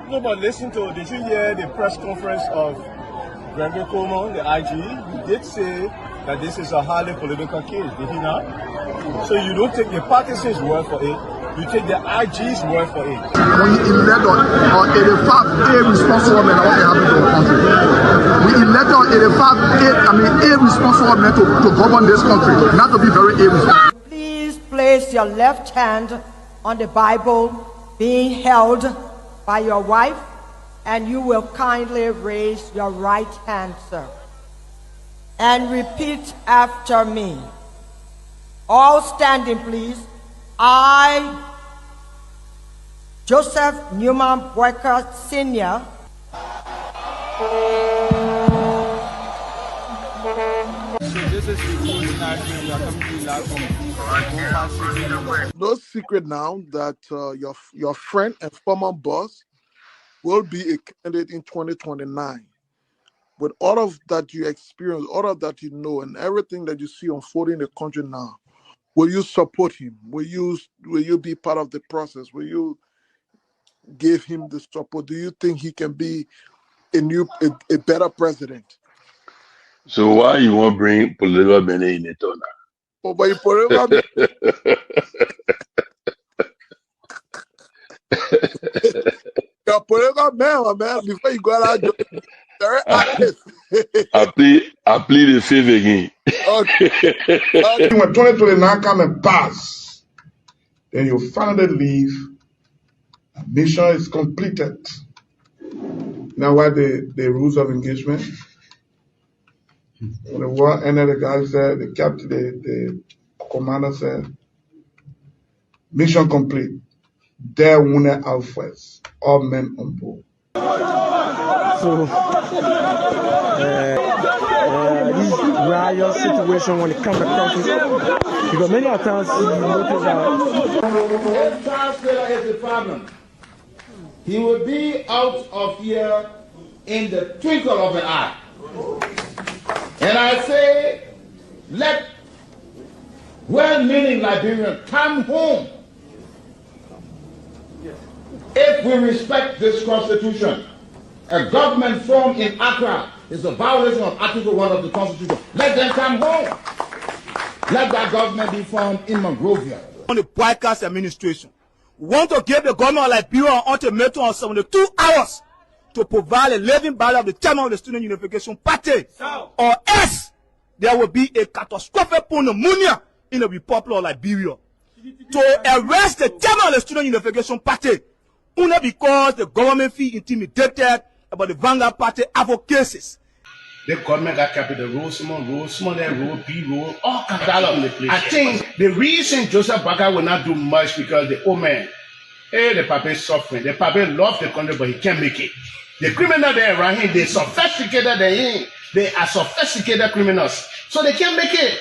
No, but listen to, did you hear the press conference of Seleke Kromah, the IG? He did say that this is a highly political case, did he not? So you don't take the partisans' word for it, you take the IG's word for it.
We elect on 85 irresponsible men what happened to our country. We elect on 85 irresponsible men to govern this country, not to be very irresponsible.
Please place your left hand on the Bible being held by your wife, and you will kindly raise your right hand, sir. And repeat after me. All standing, please. I, Joseph Newman Boyka Sr.,
No secret now that your friend and former boss will be a candidate in 2029. With all of that you experience, all of that you know, and everything that you see unfolding in the country now, will you support him? Will you be part of the process? Will you give him the support? Do you think he can be a better president?
So why you want to bring political money in it or not?
Oh, but political you're political man, before you go out, very active.
I plead the fifth again.
Okay. When 2029 come and pass, then you finally leave. Mission is completed. Now what the rules of engagement? When the war ended, the guy said, the captain, the commander said, mission complete. There wounded Alphas, all men on board.
So, this riot situation when it comes across, because many times you notice that
If Charles Taylor is the problem, he will be out of here in the twinkle of an eye. And I say, let well-meaning Liberians come home. If we respect this constitution, a government formed in Accra is a violation of Article 1 of the Constitution. Let them come home. Let that government be formed in Monrovia.
On the broadcast administration, we want to give the government like Pewee an ultimatum of 72 hours to provide a living ballot of the chairman of the Student Unification Party, or else there will be a catastrophic pneumonia in the Republic of Liberia. To arrest the chairman of the Student Unification Party, only because the government feel intimidated about the Vanguard Party advocacies.
The government got capital road, small, that road, big road, all kind of place. I think the reason Joseph Baga will not do much because the old man, the papa is suffering. The papa loves the country, but he can't make it. The criminal there around him, they sophisticated than him. They are sophisticated criminals, so they can't make it.